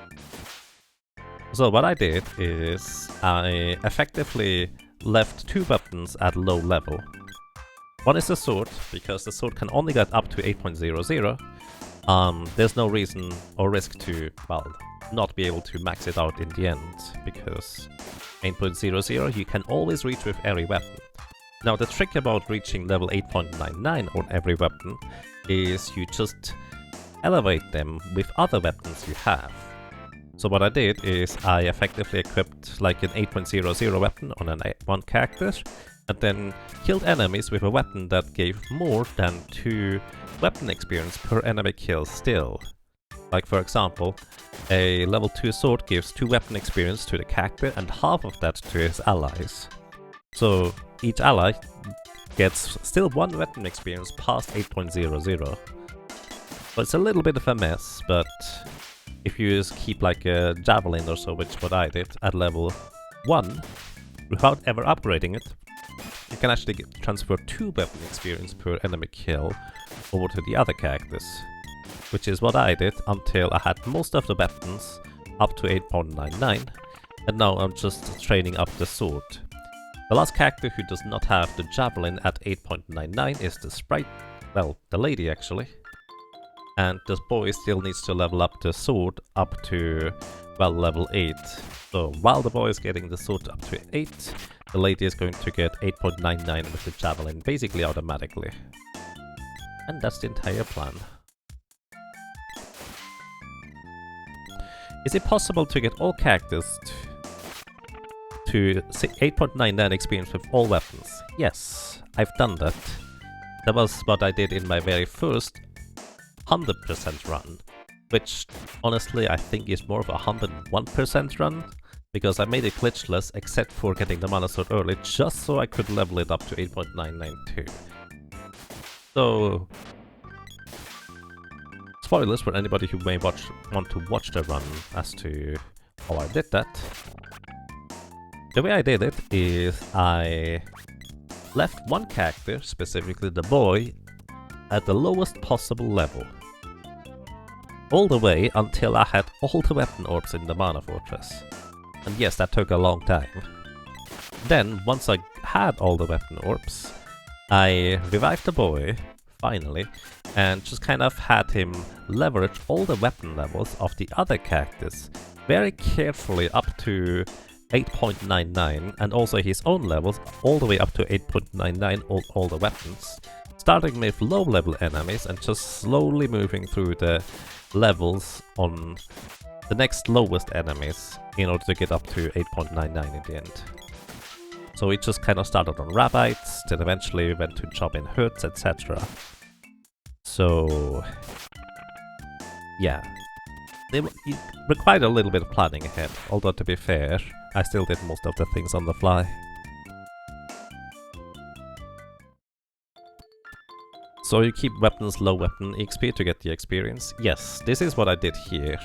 So what I did is I effectively left 2 weapons at low level. One is the sword, because the sword can only get up to 8.00. There's no reason or risk to, well, not be able to max it out in the end, because 8.00 you can always reach with every weapon. Now the trick about reaching level 8.99 on every weapon is you just elevate them with other weapons you have. So what I did is I effectively equipped like an 8.00 weapon on one character, and then killed enemies with a weapon that gave more than 2 weapon experience per enemy kill still. Like for example, a level 2 sword gives 2 weapon experience to the character and half of that to his allies. So each ally gets still 1 weapon experience past 8.00. So it's a little bit of a mess, but if you just keep like a javelin or so, which what I did, at level 1, without ever upgrading it, you can actually transfer 2 weapon experience per enemy kill over to the other characters. Which is what I did until I had most of the weapons up to 8.99, and now I'm just training up the sword. The last character who does not have the javelin at 8.99 is the sprite, well, the lady actually. And this boy still needs to level up the sword up to, well, level 8. So while the boy is getting the sword up to 8, the lady is going to get 8.99 with the javelin, basically automatically. And that's the entire plan. Is it possible to get all characters to 8.99 experience with all weapons? Yes, I've done that. That was what I did in my very first 100% run, which honestly I think is more of a 101% run, because I made it glitchless except for getting the mana sword early, just so I could level it up to 8.992. So, spoilers for anybody who may want to watch the run as to how I did that. The way I did it is I left one character, specifically the boy, at the lowest possible level. All the way until I had all the weapon orbs in the mana fortress. And yes, that took a long time. Then, once I had all the weapon orbs, I revived the boy, finally, and just kind of had him leverage all the weapon levels of the other characters very carefully up to 8.99, and also his own levels all the way up to 8.99, all the weapons, starting with low level enemies and just slowly moving through the levels on the next lowest enemies in order to get up to 8.99 in the end. So it just kind of started on rabbits, then eventually went to job in herds, etc. So yeah, it required a little bit of planning ahead, although to be fair, I still did most of the things on the fly. So you keep weapons low weapon XP to get the experience? Yes, this is what I did here.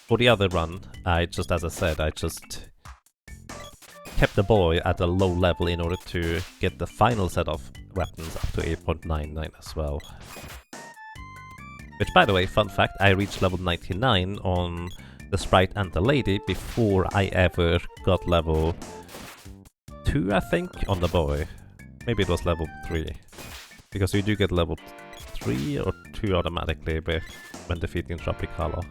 For the other run, as I said, I just kept the boy at a low level in order to get the final set of weapons up to 8.99 as well. Which, by the way, fun fact, I reached level 99 on the sprite and the lady before I ever got level 2, I think, on the boy. Maybe it was level 3. Because you do get level 3 or 2 automatically when defeating Tropicalo.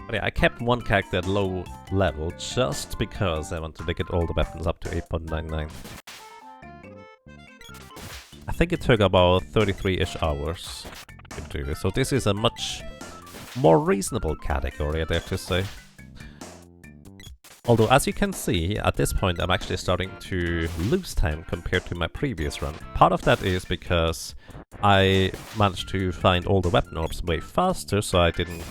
But yeah, I kept one character at low level just because I wanted to get all the weapons up to 8.99. I think it took about 33-ish hours to do, so this is a much more reasonable category, I dare to say. Although, as you can see, at this point I'm actually starting to lose time compared to my previous run. Part of that is because I managed to find all the weapon orbs way faster, so I didn't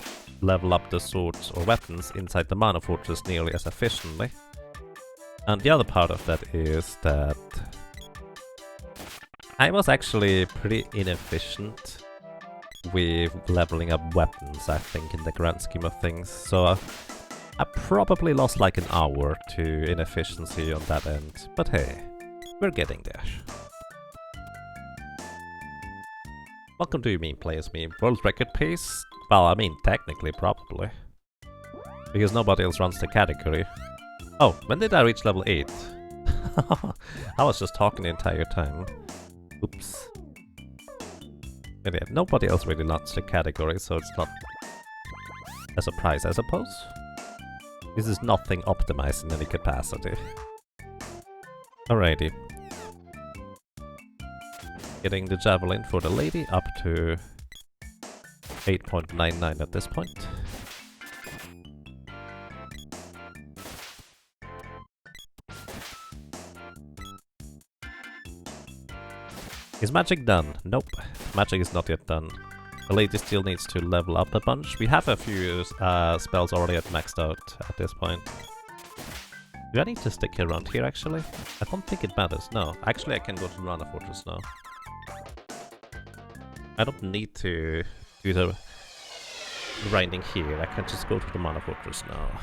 level up the swords or weapons inside the mana fortress nearly as efficiently. And the other part of that is that I was actually pretty inefficient with leveling up weapons, I think, in the grand scheme of things. So I probably lost like an hour to inefficiency on that end. But hey, we're getting there. Welcome to Meme Players Meme. World record pace? Well, I mean, technically, probably. Because nobody else runs the category. Oh, when did I reach level 8? I was just talking the entire time. Oops. And yeah, nobody else really launched the category, so it's not a surprise, I suppose. This is nothing optimized in any capacity. Alrighty. Getting the javelin for the lady up to 8.99 at this point. Is magic done? Nope, magic is not yet done. The lady still needs to level up a bunch. We have a few spells already maxed out at this point. Do I need to stick around here actually? I don't think it matters, no. Actually I can go to the Mana Fortress now. I don't need to do the grinding here, I can just go to the Mana Fortress now.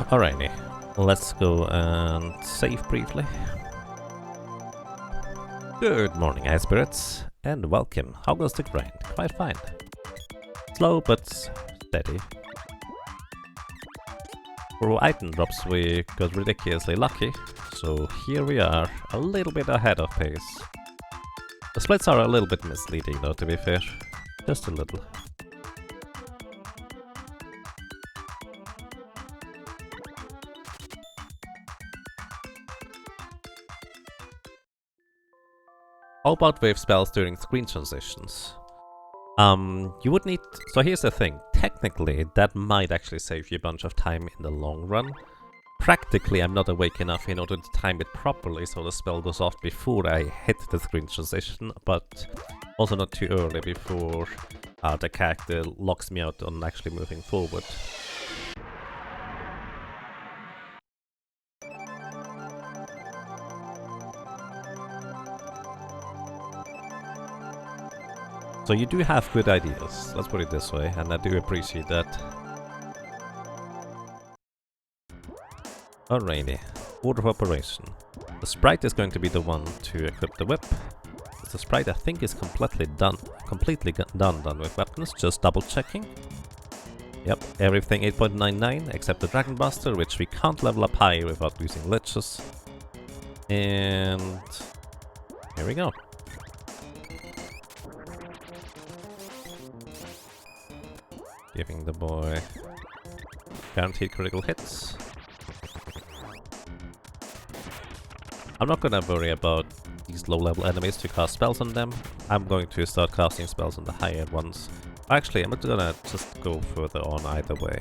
Alrighty, let's go and save briefly. Good morning, Ice Spirits, and welcome. How goes the grind? Quite fine. Slow but steady. For item drops we got ridiculously lucky, so here we are, a little bit ahead of pace. The splits are a little bit misleading though, to be fair. Just a little. How about wave spells during screen transitions? You would need... So here's the thing. Technically, that might actually save you a bunch of time in the long run. Practically, I'm not awake enough in order to time it properly, so the spell goes off before I hit the screen transition, but also not too early before the character locks me out on actually moving forward. So you do have good ideas, let's put it this way, and I do appreciate that. Alrighty, order of operation. The sprite is going to be the one to equip the whip. The sprite I think is completely done with weapons, just double checking. Yep, everything 8.99 except the Dragon Buster, which we can't level up higher without using liches. And here we go. Giving the boy guaranteed critical hits. I'm not gonna worry about these low-level enemies to cast spells on them. I'm going to start casting spells on the higher ones. Actually, I'm not gonna just go further on either way.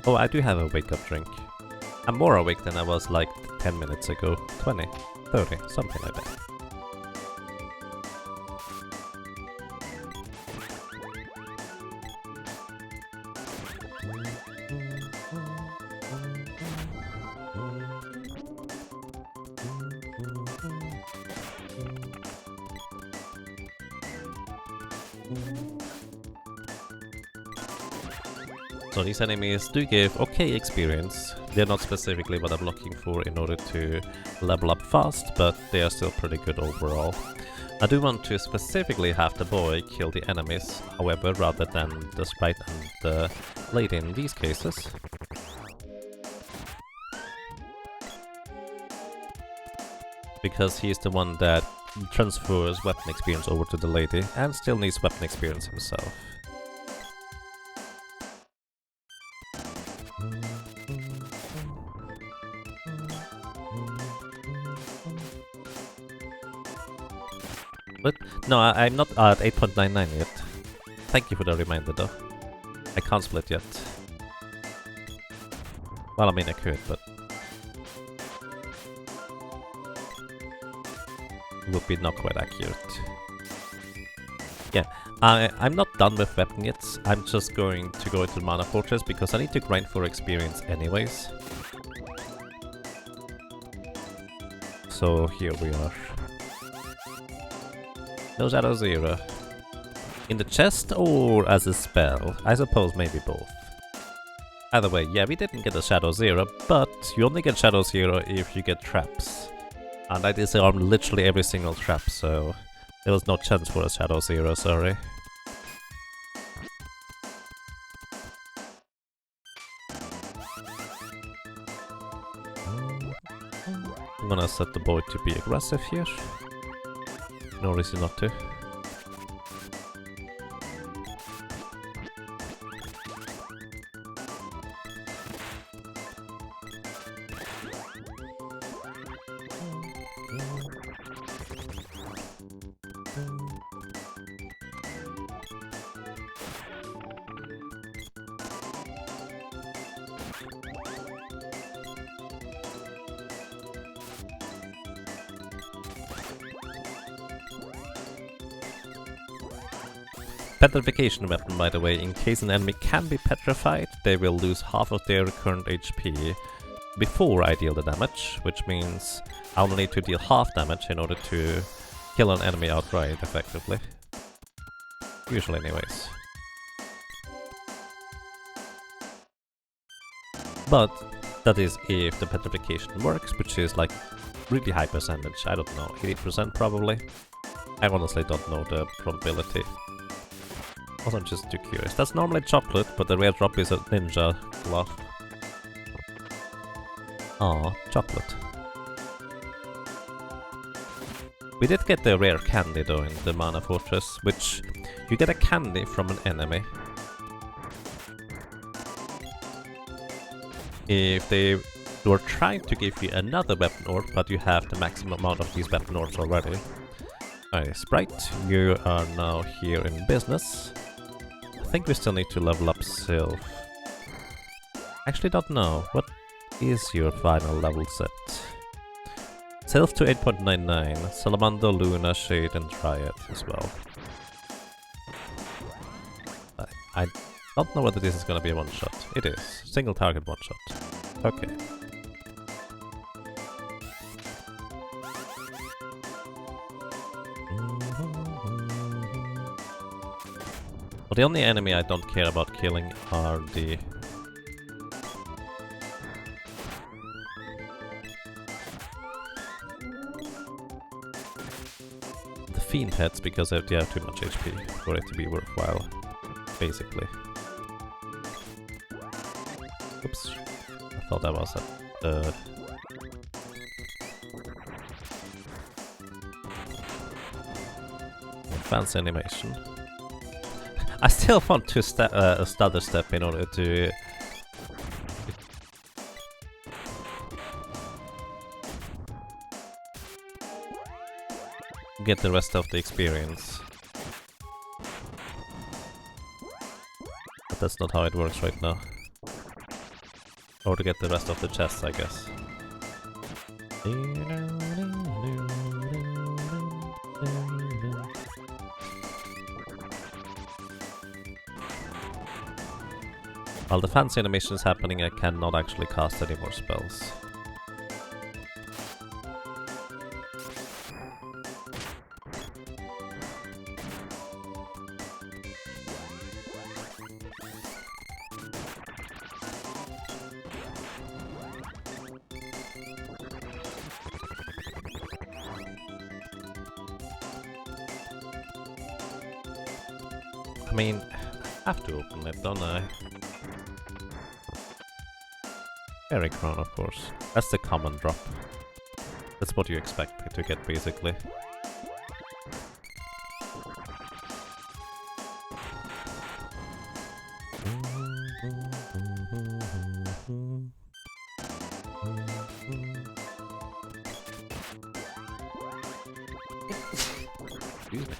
Oh, I do have a wake-up drink. I'm more awake than I was like 10 minutes ago. 20, 30, something like that. So these enemies do give okay experience. They're not specifically what I'm looking for in order to level up fast, but they are still pretty good overall. I do want to specifically have the boy kill the enemies, however, rather than the sprite and the lady in these cases. Because he's the one that transfers weapon experience over to the lady and still needs weapon experience himself. But no, I'm not at 8.99 yet. Thank you for the reminder though. I can't split yet. Well, I mean I could, but it would be not quite accurate. Yeah, I'm not done with weapon yet. I'm just going to go into the Mana Fortress because I need to grind for experience anyways. So here we are. No Shadow Zero. In the chest or as a spell? I suppose maybe both. Either way, yeah, we didn't get a Shadow Zero, but you only get Shadow Zero if you get traps. And I disarmed literally every single trap, so there was no chance for a Shadow Zero, sorry. I'm gonna set the boy to be aggressive here. No reason not to. Petrification weapon, by the way. In case an enemy can be petrified, they will lose half of their current HP before I deal the damage, which means I'll need to deal half damage in order to kill an enemy outright, effectively. Usually, anyways. But that is if the petrification works, which is like really high percentage. I don't know, 80% probably. I honestly don't know the probability. Also, I'm just too curious. That's normally chocolate, but the rare drop is a ninja glove. Aw, chocolate. We did get the rare candy though in the Mana Fortress, which you get a candy from an enemy if they who are trying to give you another weapon orb, but you have the maximum amount of these weapon orbs already. Alright, Sprite, you are now here in business. I think we still need to level up Sylph. Actually don't know. What is your final level set? Sylph to 8.99, Salamander, Luna, Shade and Triad as well. I don't know whether this is gonna be a one-shot. It is. Single target one-shot. Okay. Well, the only enemy I don't care about killing are the... Fiend heads, because they have too much HP for it to be worthwhile, basically. Oops. I thought that was a... fancy animation. I still want to stutter step in order to... get the rest of the experience. But that's not how it works right now. Or to get the rest of the chests, I guess. While the fancy animation is happening, I cannot actually cast any more spells. I mean, I have to open it, don't I? Fairy Crown, of course. That's the common drop. That's what you expect me to get, basically. Excuse me.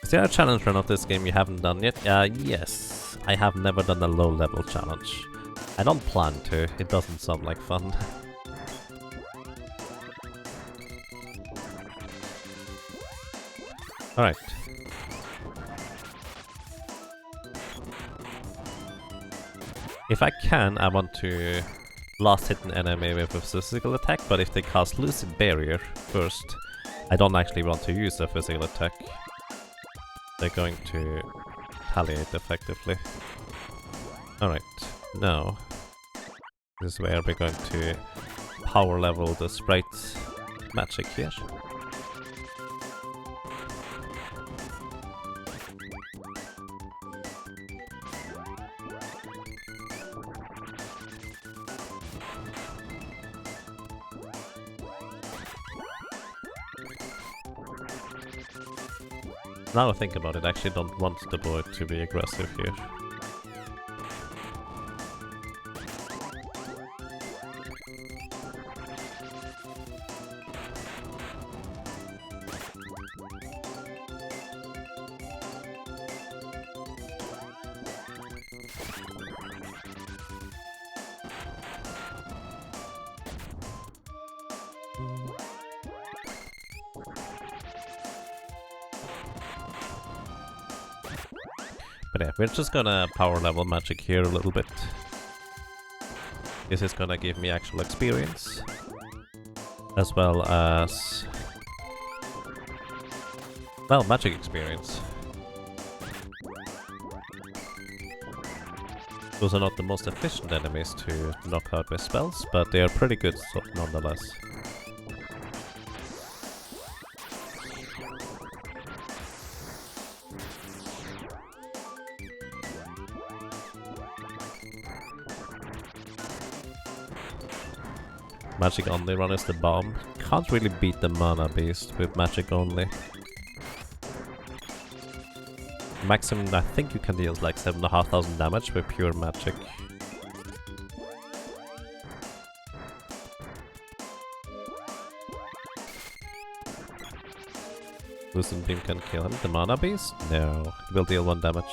Is there a challenge run of this game you haven't done yet? Yes. I have never done a low level challenge. I don't plan to, it doesn't sound like fun. Alright. If I can, I want to last hit an enemy with a physical attack, but if they cast Lucid Barrier first, I don't actually want to use a physical attack. They're going to palliate effectively. Alright, now this is where we're going to power level the Sprite's magic here. Now I think about it, I actually don't want the boy to be aggressive here. But yeah, we're just gonna power level magic here a little bit. This is gonna give me actual experience, as well as, well, magic experience. Those are not the most efficient enemies to knock out with spells, but they are pretty good nonetheless. Magic only run is the bomb. Can't really beat the mana beast with magic only. Maximum I think you can deal like 7,500 damage with pure magic. Lucent Beam can kill him. The mana beast? No, it will deal 1 damage.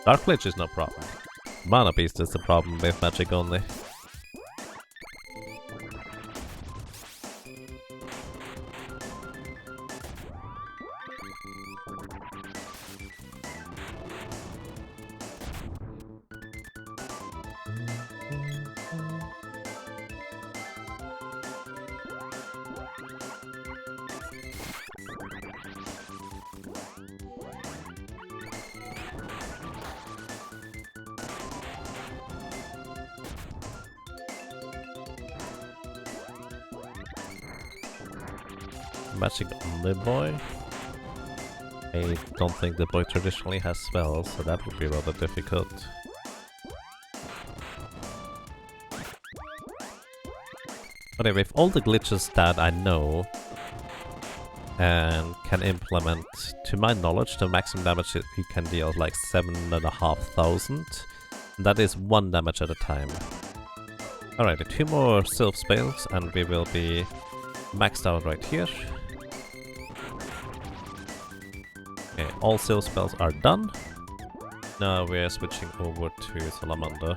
Dark Lich is no problem. Mana beast is the problem with magic only. Magic only boy? I don't think the boy traditionally has spells, so that would be rather difficult. But with all the glitches that I know and can implement, to my knowledge, the maximum damage he can deal is like 7,500. That is 1 damage at a time. Alright, 2 more Sylph spells and we will be maxed out right here. Okay, all Sylph spells are done. Now we're switching over to Salamander.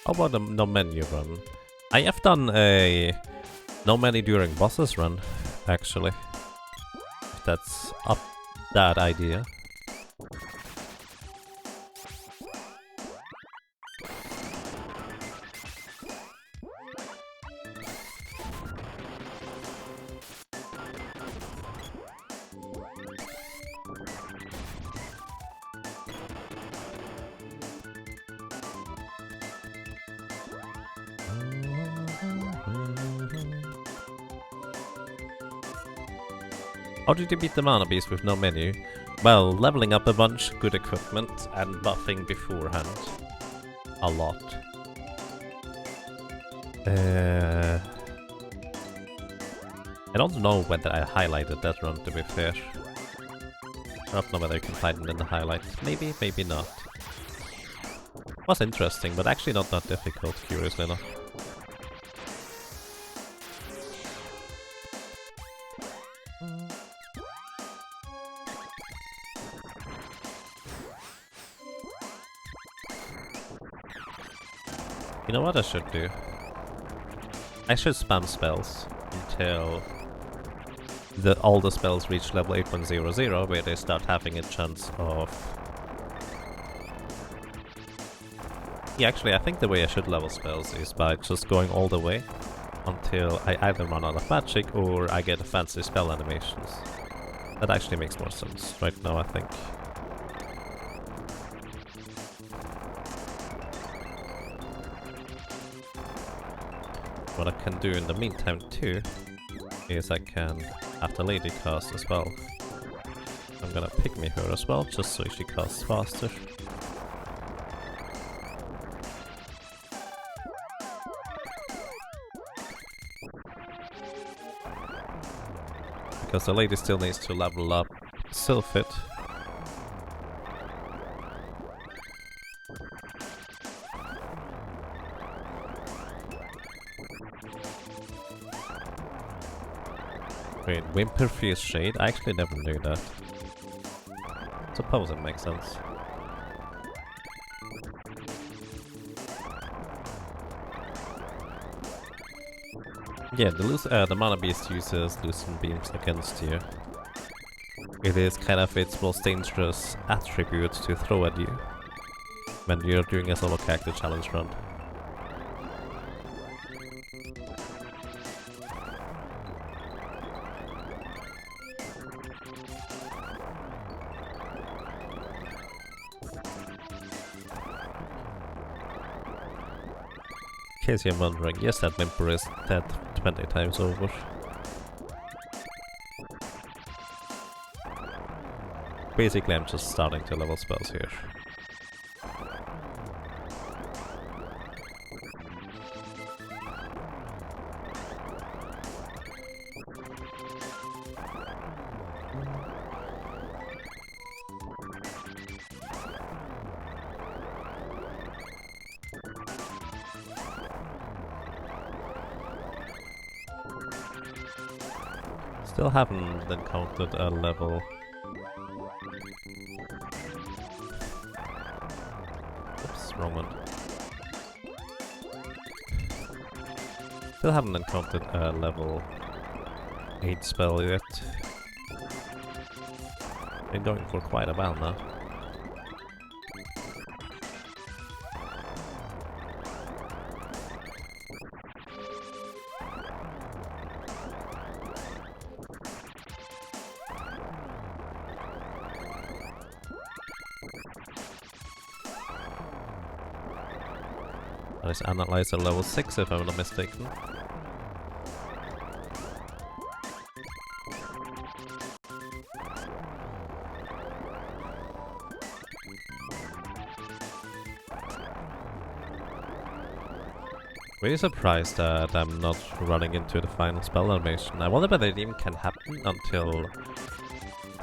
How about a no menu run? I have done a no menu during bosses run, actually. If that's up that idea. How did you beat the mana beast with no menu? Well, leveling up a bunch, good equipment, and buffing beforehand. A lot. I don't know whether I highlighted that run, to be fair. I don't know whether you can find it in the highlights. Maybe, maybe not. Was interesting, but actually not that difficult, curiously enough. You know what I should do? I should spam spells until all the spells reach level 8.00, where they start having a chance of... Yeah, actually I think the way I should level spells is by just going all the way until I either run out of magic or I get fancy spell animations. That actually makes more sense right now, I think. What I can do in the meantime too is I can have the lady cast as well. I'm gonna pygmy her as well, just so she casts faster. Because the lady still needs to level up Sylphid. Wait, Whimperfierce Shade? I actually never knew that. Suppose it makes sense. Yeah, the Mana Beast uses Lucent Beams against you. It is kind of its most dangerous attribute to throw at you. when you're doing a solo character challenge run. In case you're wondering, yes, that Whimper is dead 20 times over. Basically, I'm just starting to level spells here. Still haven't encountered a level. Oops, wrong one. Still haven't encountered a level 8 spell yet. Been going for quite a while now. That is Analyzer level 6 if I'm not mistaken. Really surprised that I'm not running into the final spell animation. I wonder whether it even can happen until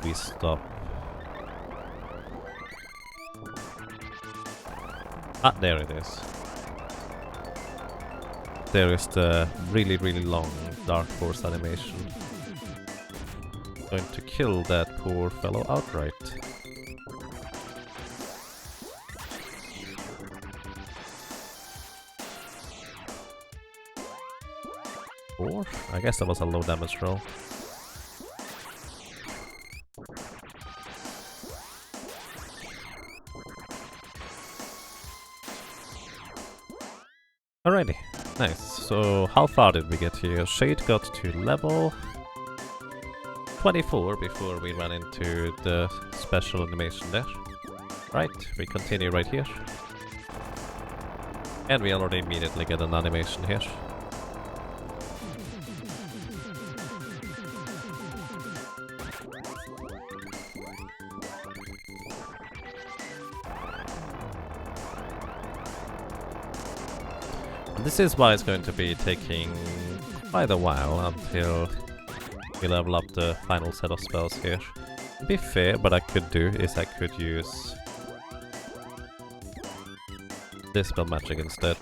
we stop. Ah, there it is. There is the really long Dark Force animation. Going to kill that poor fellow outright. Or? I guess that was a low damage roll. Alrighty. Nice. So how far did we get here? Shade got to level 24 before we ran into the special animation there. Right, we continue right here. And we already immediately get an animation here. This is why it's going to be taking quite a while until we level up the final set of spells here. To be fair, what I could do is I could use this spell magic instead.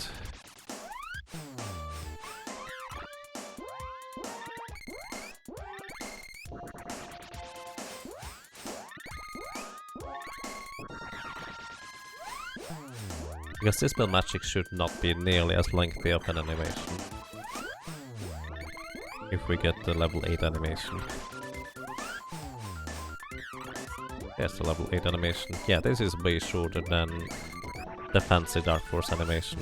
Because this spell magic should not be nearly as lengthy of an animation. If we get the level 8 animation. There's the level 8 animation. Yeah, this is way shorter than the fancy Dark Force animation.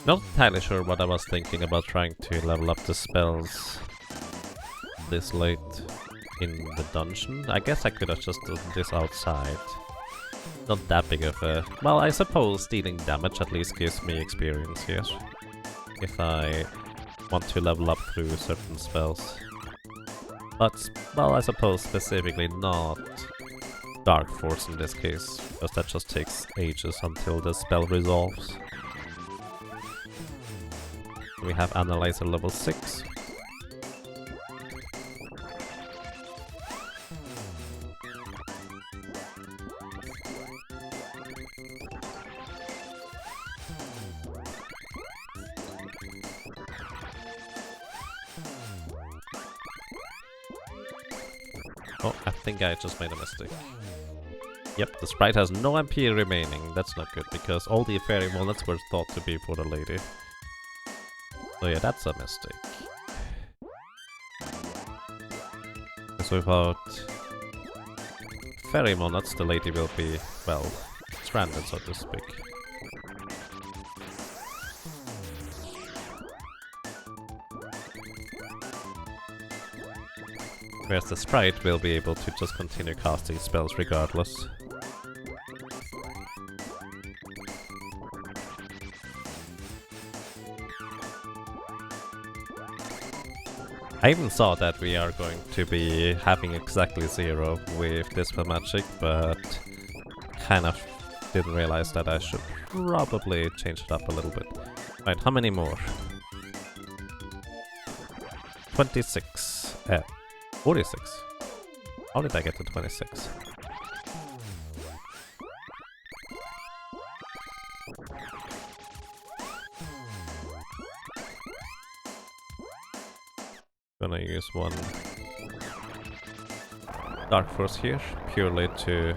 Not entirely sure what I was thinking about trying to level up the spells this late in the dungeon. I guess I could have just done this outside. Not that big of a... Well, I suppose dealing damage at least gives me experience here. If I want to level up through certain spells. But, well, I suppose specifically not Dark Force in this case, because that just takes ages until the spell resolves. We have Analyzer level 6. Oh, I think I just made a mistake. Yep, the sprite has no MP remaining. That's not good, because all the fairy walnuts were thought to be for the lady. So yeah, that's a mistake. So without fairy walnuts, the lady will be, well, stranded, so to speak. Whereas the sprite will be able to just continue casting spells regardless. I even saw that we are going to be having exactly 0 with Dispel Magic, but kind of didn't realize that I should probably change it up a little bit. Right, how many more? 26. 46. How did I get to 26? Gonna use one Dark Force here, purely to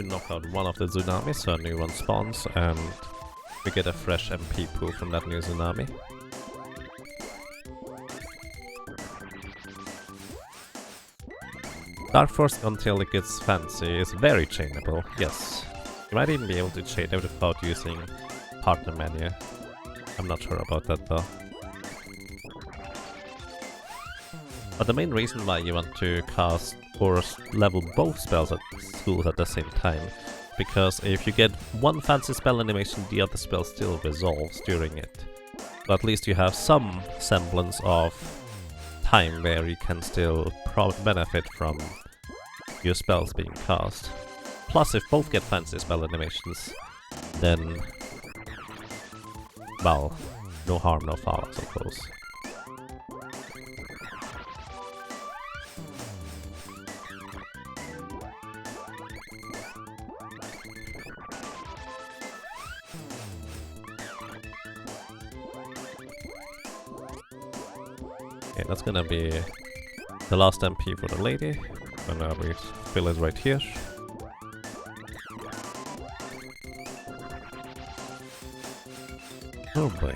knock out one of the tsunamis, so a new one spawns, and we get a fresh MP pool from that new tsunami. Dark Force, until it gets fancy, is very chainable, yes. You might even be able to chain it without using partner menu. I'm not sure about that though. But the main reason why you want to cast or level both spells at schools at the same time, because if you get one fancy spell animation, the other spell still resolves during it. So at least you have some semblance of time where you can still benefit from your spells being cast. Plus, if both get fancy spell animations, then, well, no harm, no foul, I suppose. Okay, that's gonna be the last MP for the lady. Gonna refill it right here. Oh boy.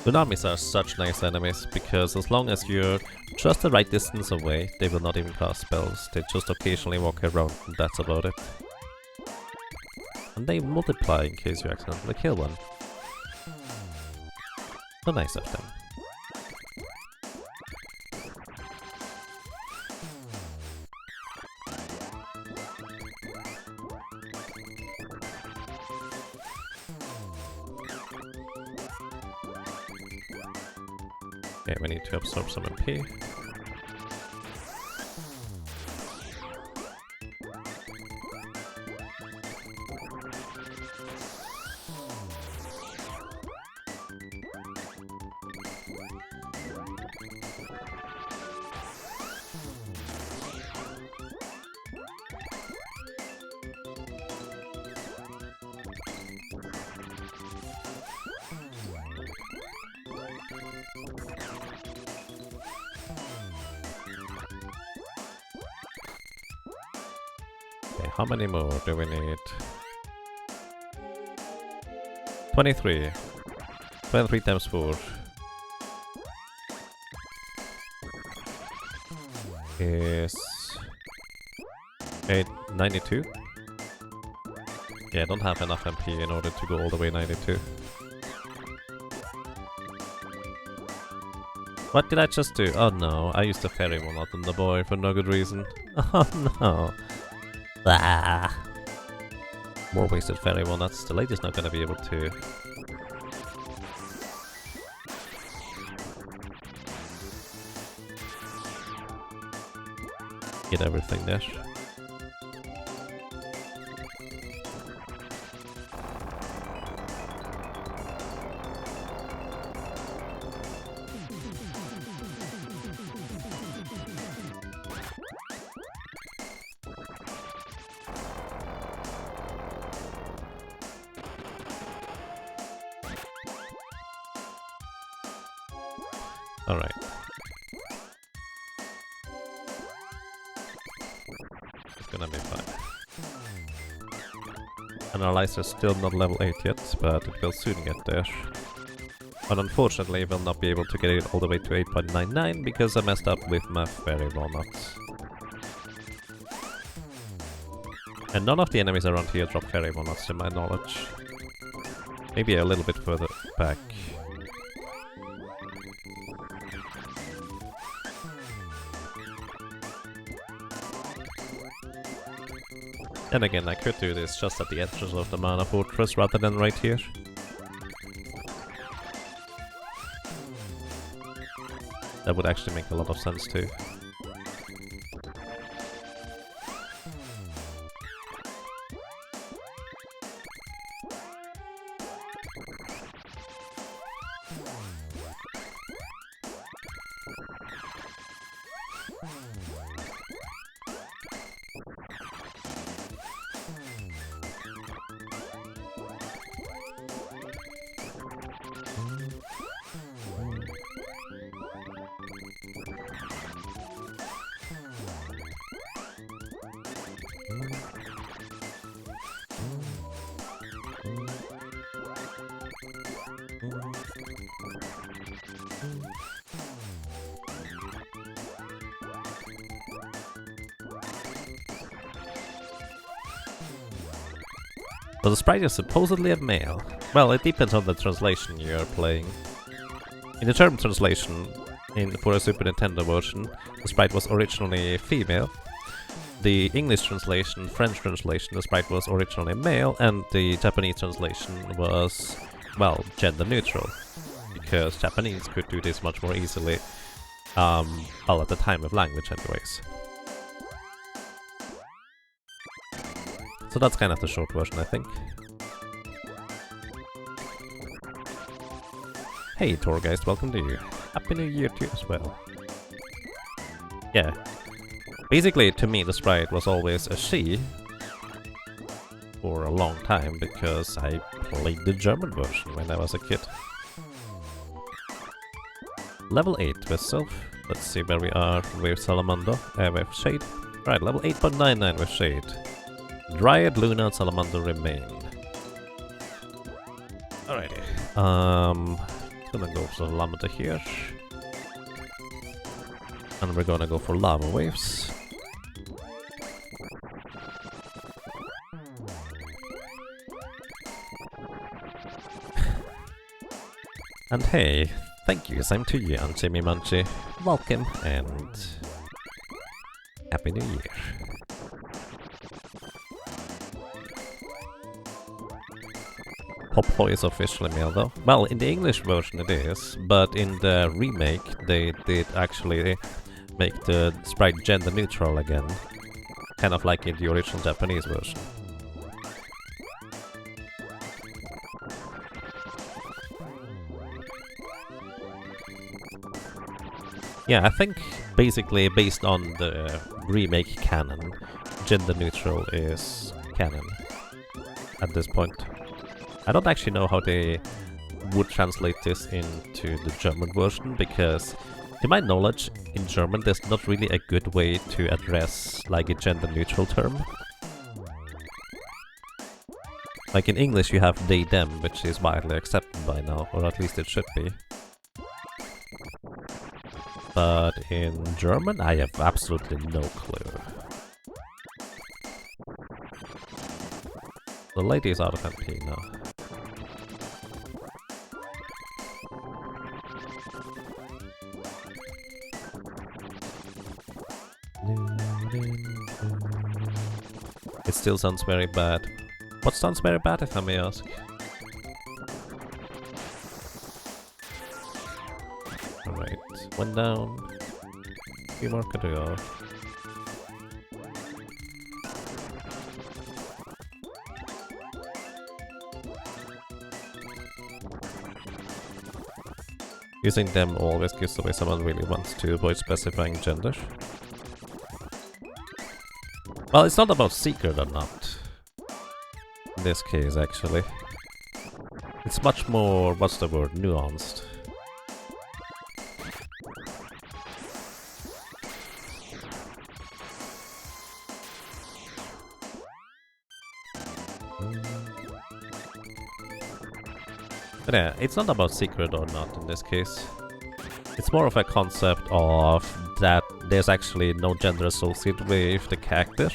Tsunamis are such nice enemies, because as long as you're just the right distance away, they will not even cast spells. They just occasionally walk around, and that's about it. And they multiply in case you accidentally kill one. So nice of them. Okay, we need to absorb some MP. Okay, how many more do we need? 23. 23 times 4 is 92. Yeah, I don't have enough MP in order to go all the way 92. What did I just do? Oh no, I used a fairy one on the boy for no good reason. Oh no. Ah. More wasted fairy walnuts. The lady's not gonna be able to. get everything there. Alright. It's gonna be fine. Analyzer is still not level 8 yet, but it will soon get there. But unfortunately, I will not be able to get it all the way to 8.99 because I messed up with my fairy walnuts. And none of the enemies around here drop fairy walnuts to my knowledge. Maybe a little bit further back. Then again, I could do this just at the entrance of the Mana Fortress rather than right here. That would actually make a lot of sense too. So the sprite is supposedly a male. Well, it depends on the translation you are playing. In the German translation, for a Super Nintendo version, the sprite was originally female. The English translation, French translation, the sprite was originally male, and the Japanese translation was, well, gender neutral. Because Japanese could do this much more easily, well, at the time of language anyways. So that's kind of the short version, I think. Hey Torgeist, welcome to you. Happy New Year to you as well. Yeah. Basically, to me, the sprite was always a she for a long time, because I played the German version when I was a kid. Level 8 with Sylph. Let's see where we are with Salamander, with Shade. Right, level 8.99 with Shade. Dryad, Luna, and Salamander remain. Alrighty. Gonna go for Salamander here. And we're gonna go for Lava Waves. And hey, thank you, same to you, Anchimi Manchi. Welcome and Happy New Year. Hop-Hoy is officially male though. Well, in the English version it is, but in the remake they did actually make the sprite gender neutral again. Kind of like in the original Japanese version. Yeah, I think basically based on the remake canon, gender neutral is canon at this point. I don't actually know how they would translate this into the German version, because to my knowledge, in German there's not really a good way to address like a gender neutral term. Like in English you have they, them, which is widely accepted by now, or at least it should be. But in German I have absolutely no clue. The lady is out of MP now. It still sounds very bad. What sounds very bad, if I may ask? Alright, one down. 3 more to go. Using them always gives away someone really wants to avoid specifying gender. Well, it's not about secret or not. In this case, actually. It's much more, what's the word, nuanced. But yeah, it's not about secret or not in this case. It's more of a concept of that there's actually no gender associated with the character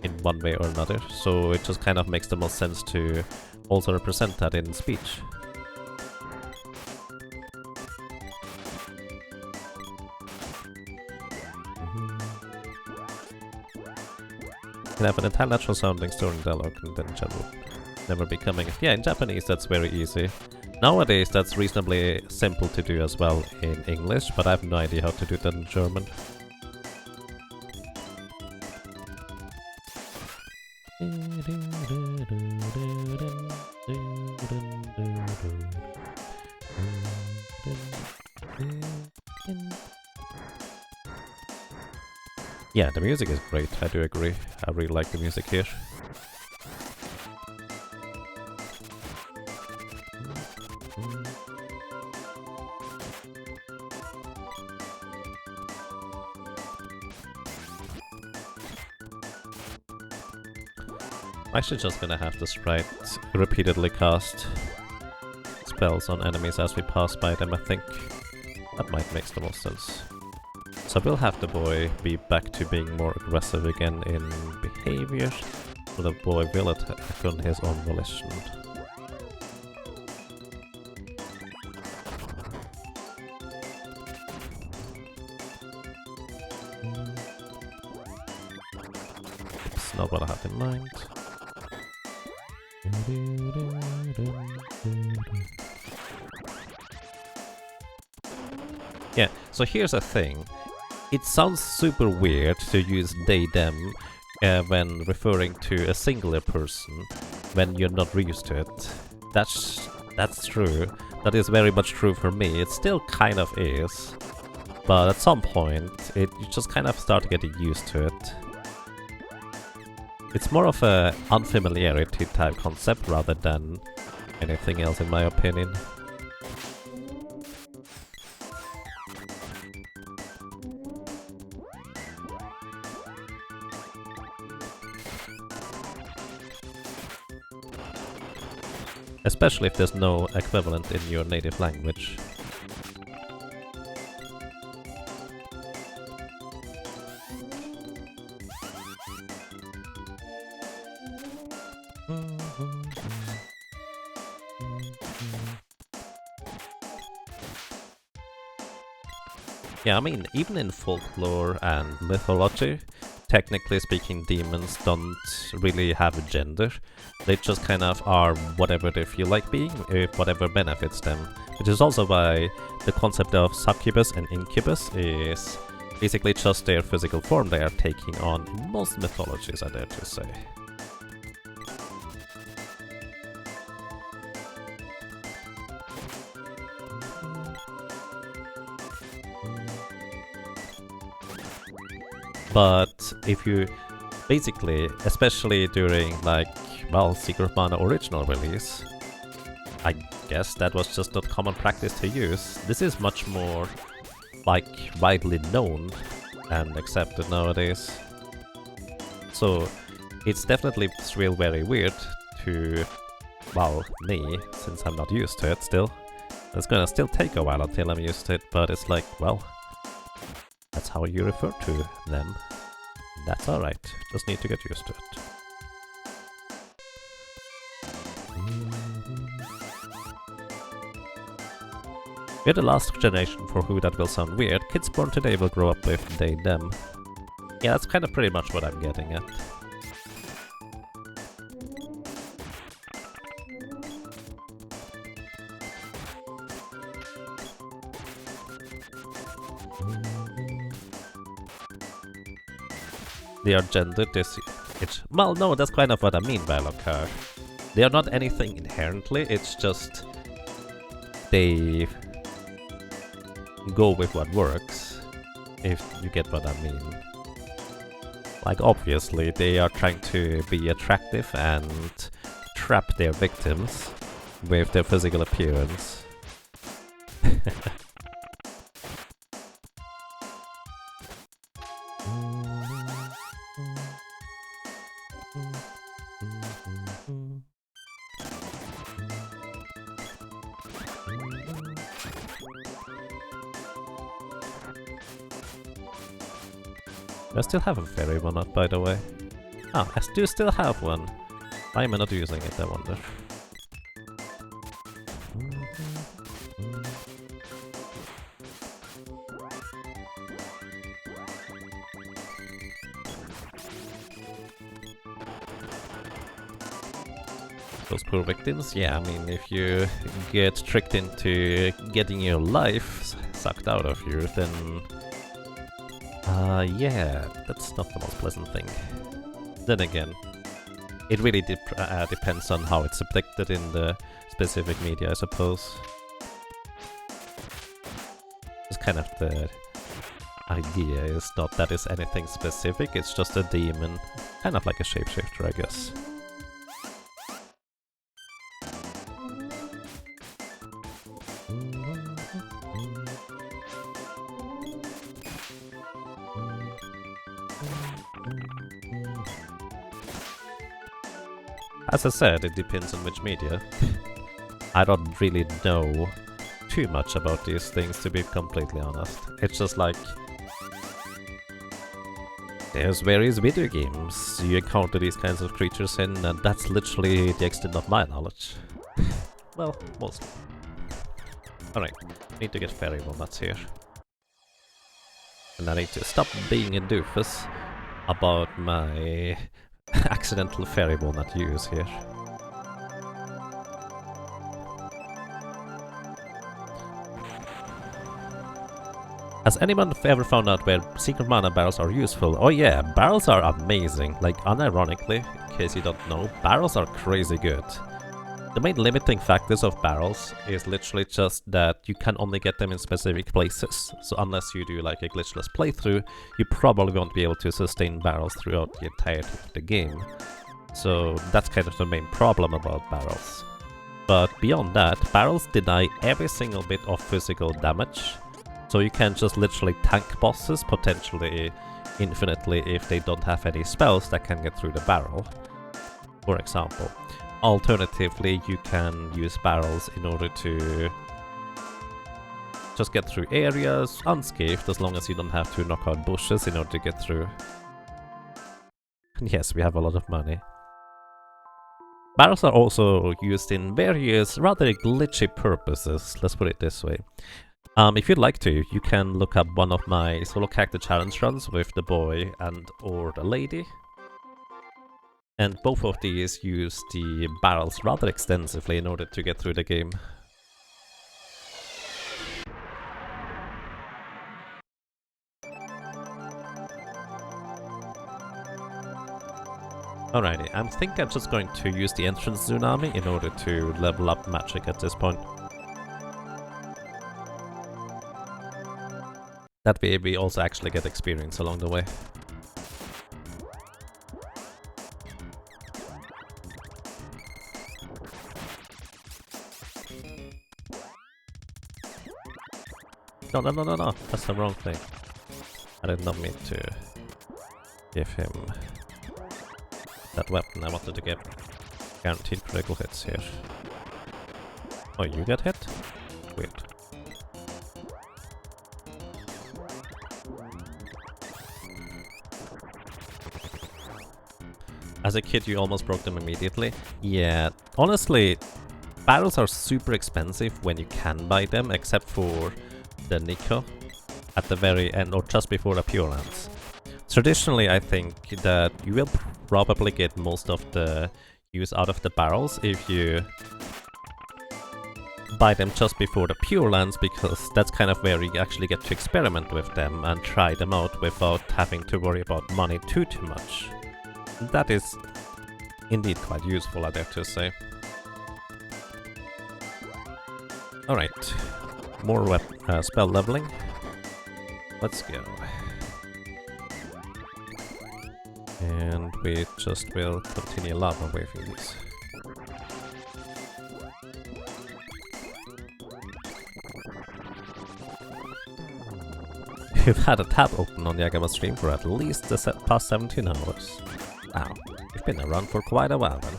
in one way or another, so it just kind of makes the most sense to also represent that in speech. You can have an entire natural sounding story dialogue and then general never becoming. Yeah, in Japanese that's very easy. Nowadays that's reasonably simple to do as well in English, but I have no idea how to do that in German. Yeah, the music is great, I do agree. I really like the music here. I'm actually just gonna have the sprite repeatedly cast spells on enemies as we pass by them, I think. That might make the most sense. So we'll have the boy be back to being more aggressive again in behavior, so the boy will attack on his own volition. It's not what I had in mind. Yeah, so here's the thing. It sounds super weird to use they, them when referring to a singular person when you're not used to it. That's true. That is very much true for me. It still kind of is. But at some point, you just kind of start getting used to it. It's more of a unfamiliarity type concept rather than anything else in my opinion. Especially if there's no equivalent in your native language. Yeah, I mean, even in folklore and mythology, technically speaking, demons don't really have a gender. They just kind of are whatever they feel like being, whatever benefits them. Which is also why the concept of succubus and incubus is basically just their physical form they are taking on in most mythologies, I dare to say. But if you basically, especially during like, well, Secret Mana original release, I guess that was just not common practice to use. This is much more like widely known and accepted nowadays. So it's definitely still very weird to, well, me, since I'm not used to it still. It's gonna still take a while until I'm used to it, but it's like, well, that's how you refer to them. That's alright, just need to get used to it. We're the last generation for who that will sound weird. Kids born today will grow up with they, them. Yeah, that's kind of pretty much what I'm getting at. They are gendered, well, no, that's kind of what I mean by Lockhart. They are not anything inherently, it's just they go with what works, if you get what I mean. Like, obviously, they are trying to be attractive and trap their victims with their physical appearance. I still have a fairy one up, by the way. Ah, I do still have one. Why am I not using it, I wonder? Those poor victims? Yeah, I mean, if you get tricked into getting your life sucked out of you, then... yeah, that's not the most pleasant thing. Then again, it really depends on how it's depicted in the specific media, I suppose. It's kind of the idea is not that it's anything specific, it's just a demon. Kind of like a shapeshifter, I guess. As I said, it depends on which media. I don't really know too much about these things, to be completely honest. It's just like... there's various video games you encounter these kinds of creatures in, and that's literally the extent of my knowledge. Well, mostly. Alright, need to get fairy walnuts here. And I need to stop being a doofus about my accidental fairy walnut use here. Has anyone ever found out where secret mana barrels are useful? Oh yeah, barrels are amazing. Like, unironically, in case you don't know, barrels are crazy good. The main limiting factors of barrels is literally just that you can only get them in specific places. So unless you do like a glitchless playthrough, you probably won't be able to sustain barrels throughout the entirety of the game. So that's kind of the main problem about barrels. But beyond that, barrels deny every single bit of physical damage. So you can just literally tank bosses, potentially infinitely, if they don't have any spells that can get through the barrel, for example. Alternatively, you can use barrels in order to just get through areas unscathed, as long as you don't have to knock out bushes in order to get through. And yes, we have a lot of money. Barrels are also used in various rather glitchy purposes, let's put it this way. If you'd like to, you can look up one of my solo character challenge runs with the boy and or the lady. And both of these use the barrels rather extensively in order to get through the game. Alrighty, I think I'm just going to use the entrance tsunami in order to level up magic at this point. That way we also actually get experience along the way. No, no, no, no, no, that's the wrong thing. I did not mean to give him that weapon. I wanted to get guaranteed critical hits here. Oh, you get hit? Weird. As a kid, you almost broke them immediately. Yeah, honestly, barrels are super expensive when you can buy them, except for the Nico at the very end or just before the Pure Lands. Traditionally, I think that you will probably get most of the use out of the barrels if you buy them just before the Pure Lands, because that's kind of where you actually get to experiment with them and try them out without having to worry about money too much. That is indeed quite useful, I dare to say. Alright, more spell leveling. Let's go. And we just will continue lava waving these. You've had a tab open on Yagama stream for at least the past 17 hours. Wow, you've been around for quite a while then.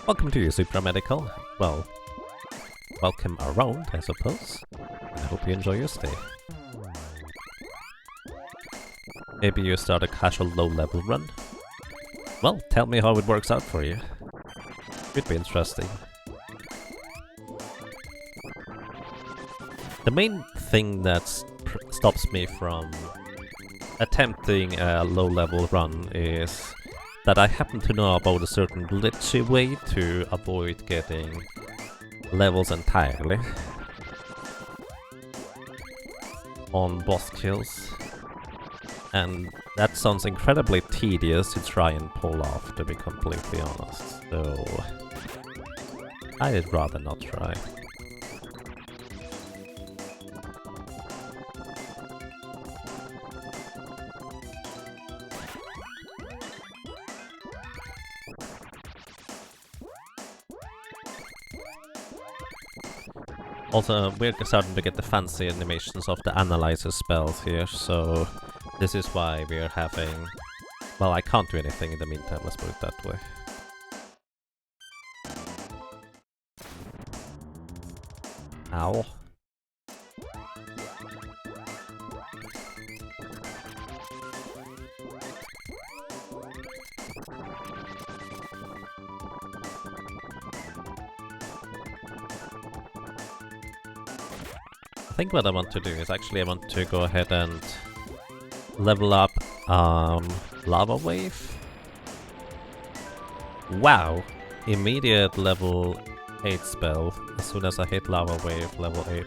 Welcome to you, Supra Medical. Well, welcome around, I suppose. I hope you enjoy your stay. Maybe you start a casual low-level run? Well, tell me how it works out for you. Could be interesting. The main thing that stops me from attempting a low-level run is that I happen to know about a certain glitchy way to avoid getting levels entirely on boss kills. And that sounds incredibly tedious to try and pull off, to be completely honest. So I'd rather not try. Also, we're starting to get the fancy animations of the analyzer spells here, so this is why we're having... Well, I can't do anything in the meantime, let's put it that way. Ow. I think what I want to do is actually I want to go ahead and level up Lava Wave. Wow! Immediate level 8 spell as soon as I hit Lava Wave level 8.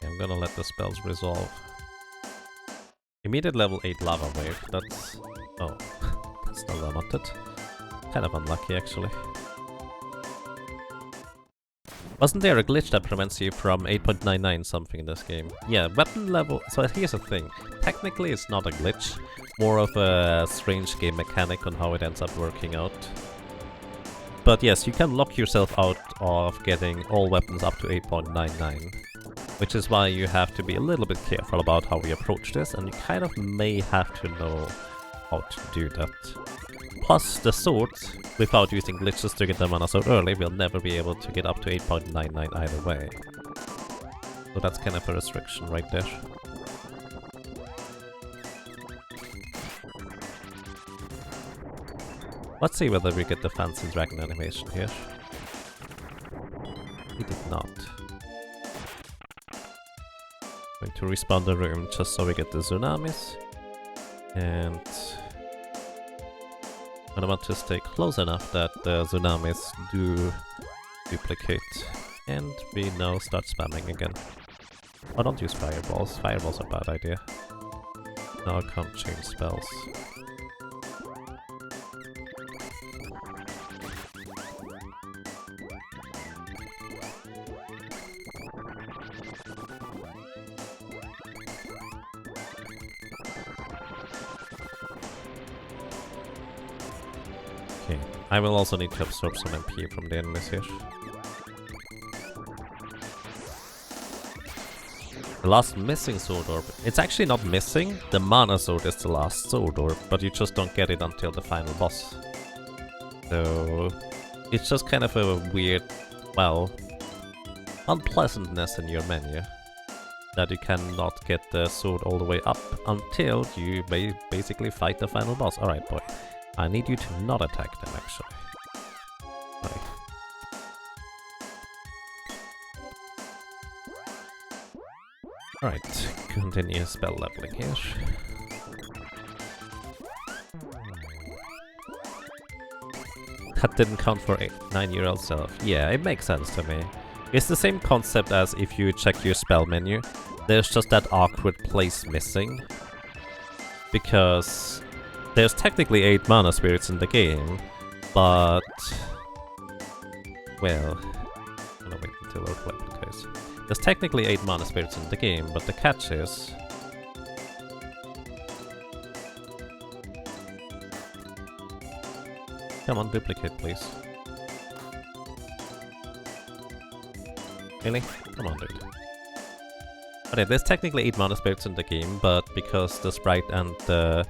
I'm gonna let the spells resolve. Immediate level 8 Lava Wave, that's... oh, that's not what I wanted. Kind of unlucky actually. Wasn't there a glitch that prevents you from 8.99 something in this game? Yeah, weapon level... so here's the thing. Technically it's not a glitch, more of a strange game mechanic on how it ends up working out. But yes, you can lock yourself out of getting all weapons up to 8.99. Which is why you have to be a little bit careful about how we approach this, and you kind of may have to know how to do that. Plus the swords, without using glitches to get them on a sword early, will never be able to get up to 8.99 either way. So that's kind of a restriction right there. Let's see whether we get the fancy dragon animation here. We did not. Going to respawn the room just so we get the tsunamis. And I want to stay close enough that the tsunamis do duplicate. And we now start spamming again. Oh, don't use fireballs. Fireballs are a bad idea. Now I can't change spells. I will also need to absorb some MP from the enemies here. The last missing sword orb. It's actually not missing. The mana sword is the last sword orb, but you just don't get it until the final boss. So it's just kind of a weird, well, unpleasantness in your menu. That you cannot get the sword all the way up until you basically fight the final boss. Alright, boy. I need you to not attack them, actually. Right. Alright, continue spell leveling here. That didn't count for 9-year-old self. Yeah, it makes sense to me. It's the same concept as if you check your spell menu. There's just that awkward place missing. Because there's technically 8 mana spirits in the game, but... well... I'm gonna wait until we're collecting case. There's technically 8 mana spirits in the game, but the catch is... come on, duplicate, please. Really? Come on, dude. Okay, there's technically 8 mana spirits in the game, but because the sprite and the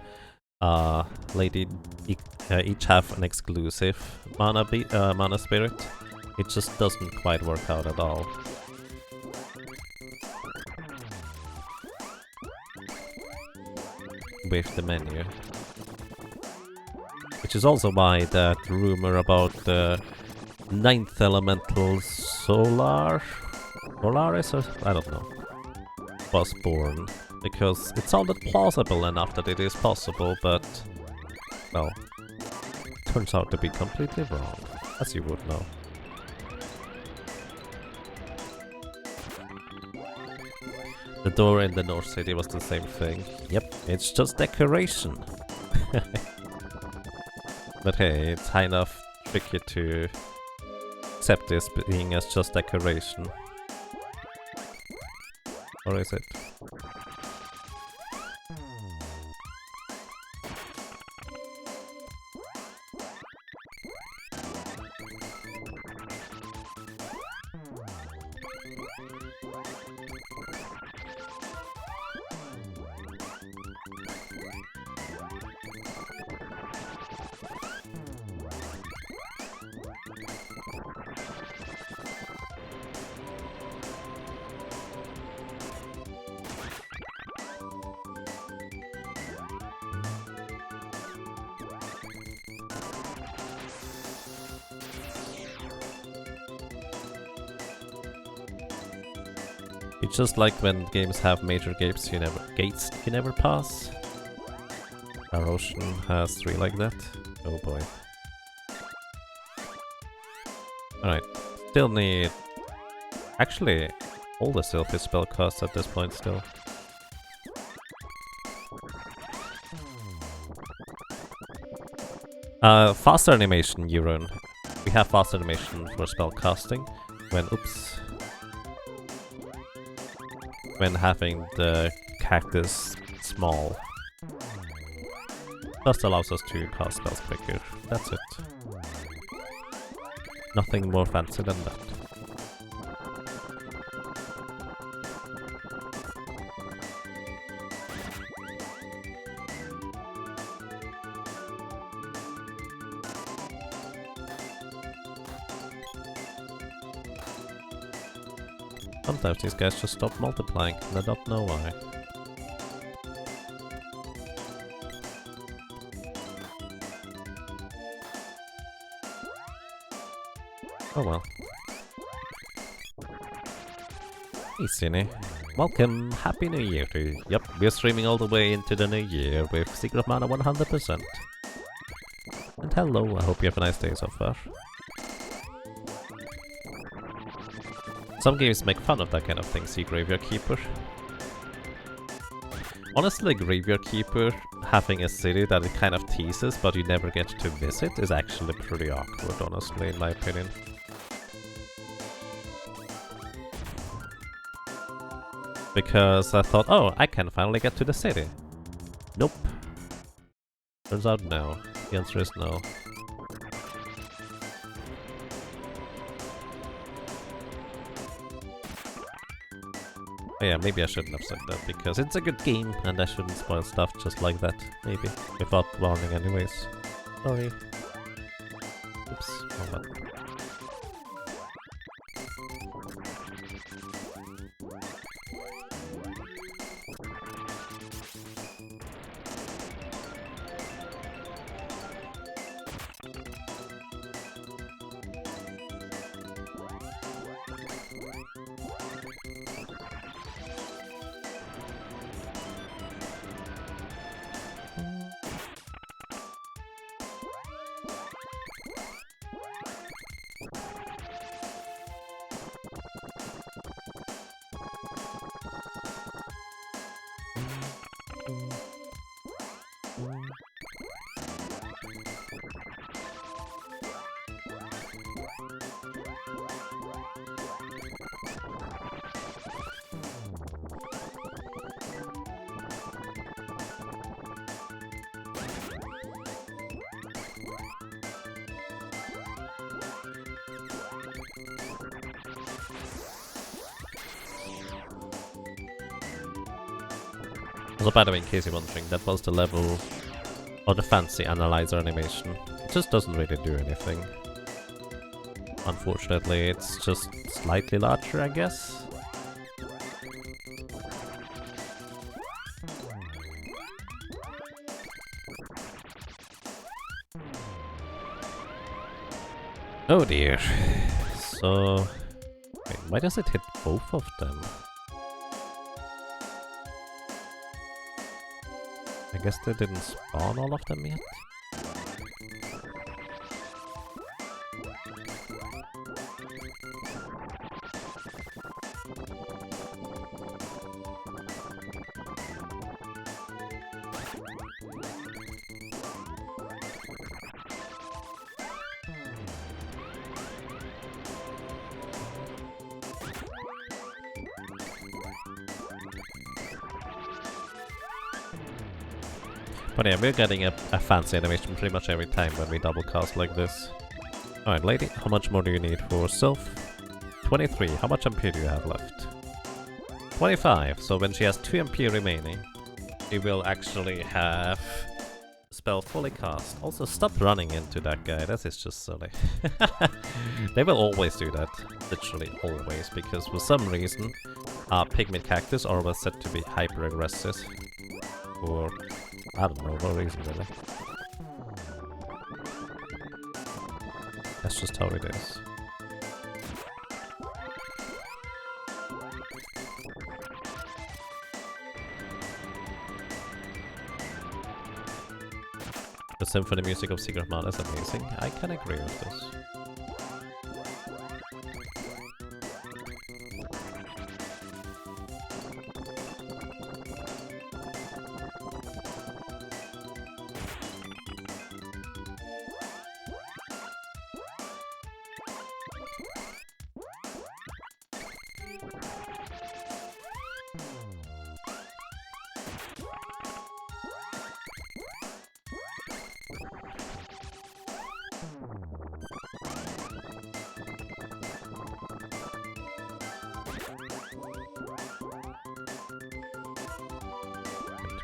lady each have an exclusive mana spirit, it just doesn't quite work out at all. With the menu. Which is also why that rumor about the 9th elemental Solaris, or I don't know, was born. Because it sounded plausible enough that it is possible, but, well, turns out to be completely wrong, as you would know. The door in the North City was the same thing. Yep, it's just decoration. But hey, it's kind of tricky to accept this being as just decoration. Or is it? It's just like when games have major gates you never pass. Our Ocean has 3 like that. Oh boy. Alright, still need... actually, all the self is spellcast at this point still. Faster animation, Euron. We have fast animation for spellcasting when, oops, when having the cactus small. Just allows us to cast spells quicker. That's it. Nothing more fancy than that. Sometimes these guys just stop multiplying, and I don't know why. Oh well. Hey Cine. Welcome, Happy New Year to you. Yep, we're streaming all the way into the new year with Secret of Mana 100%. And hello, I hope you have a nice day so far. Some games make fun of that kind of thing, see Graveyard Keeper. Honestly, Graveyard Keeper having a city that it kind of teases but you never get to visit is actually pretty awkward, honestly, in my opinion. Because I thought, oh, I can finally get to the city. Nope. Turns out no. The answer is no. Oh yeah, maybe I shouldn't have said that, because it's a good game, and I shouldn't spoil stuff just like that, maybe. Without warning anyways. Sorry. Oops, wrong button. Also, by the way, in case you're wondering, that was the level of the fancy analyzer animation. It just doesn't really do anything. Unfortunately, it's just slightly larger, I guess. Oh dear. So... wait, why does it hit both of them? I guess they didn't spawn all of them yet? But yeah, we're getting a fancy animation pretty much every time when we double cast like this. Alright, lady, how much more do you need for self? 23. How much MP do you have left? 25. So when she has 2 MP remaining, she will actually have spell fully cast. Also, stop running into that guy. That is just silly. They will always do that. Literally always. Because for some reason, pygmy cactus are always said to be hyper aggressive. Or I don't know, no reason really. That's just how it is. The symphony music of Secret Mana is amazing. I can agree with this.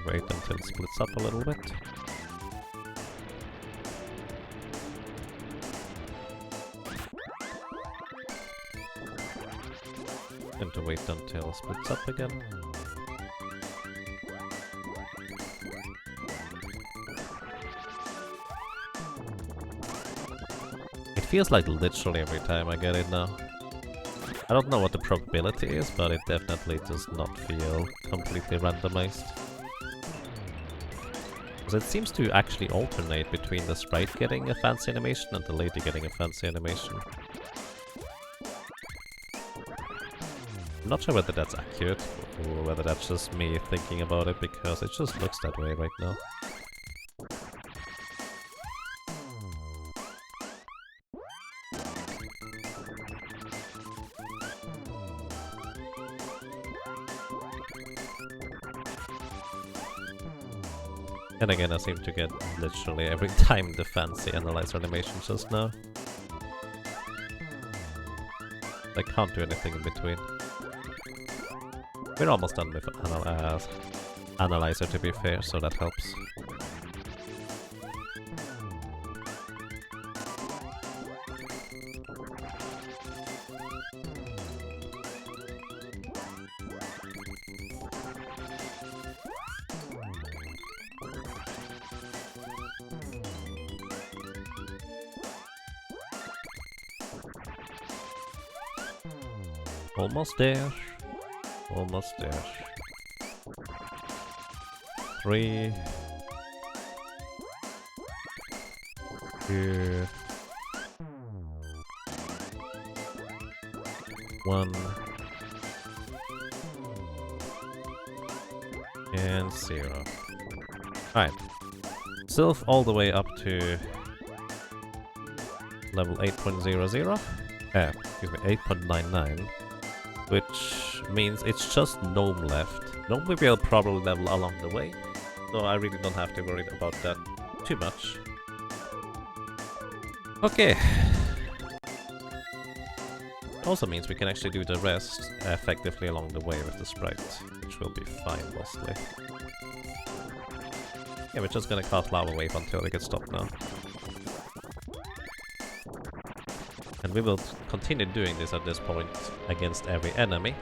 Wait until it splits up a little bit. And to wait until it splits up again. It feels like literally every time I get it now. I don't know what the probability is, but it definitely does not feel completely randomized. Because it seems to actually alternate between the sprite getting a fancy animation and the lady getting a fancy animation. I'm not sure whether that's accurate, or whether that's just me thinking about it, because it just looks that way right now. And again, I seem to get literally every time the fancy analyzer animation just now. I can't do anything in between. We're almost done with analyzer, to be fair, so that helps. Almost there. Almost there. 3, 2, 1. And 0. Alright. Sylph all the way up to level 8.00. Excuse me, 8.99. Which means it's just Gnome left. Gnome will probably level along the way, so I really don't have to worry about that too much. Okay. Also means we can actually do the rest effectively along the way with the sprite, which will be fine mostly. Yeah, we're just gonna cast Lava Wave until it gets stopped now. And we will continue doing this at this point against every enemy.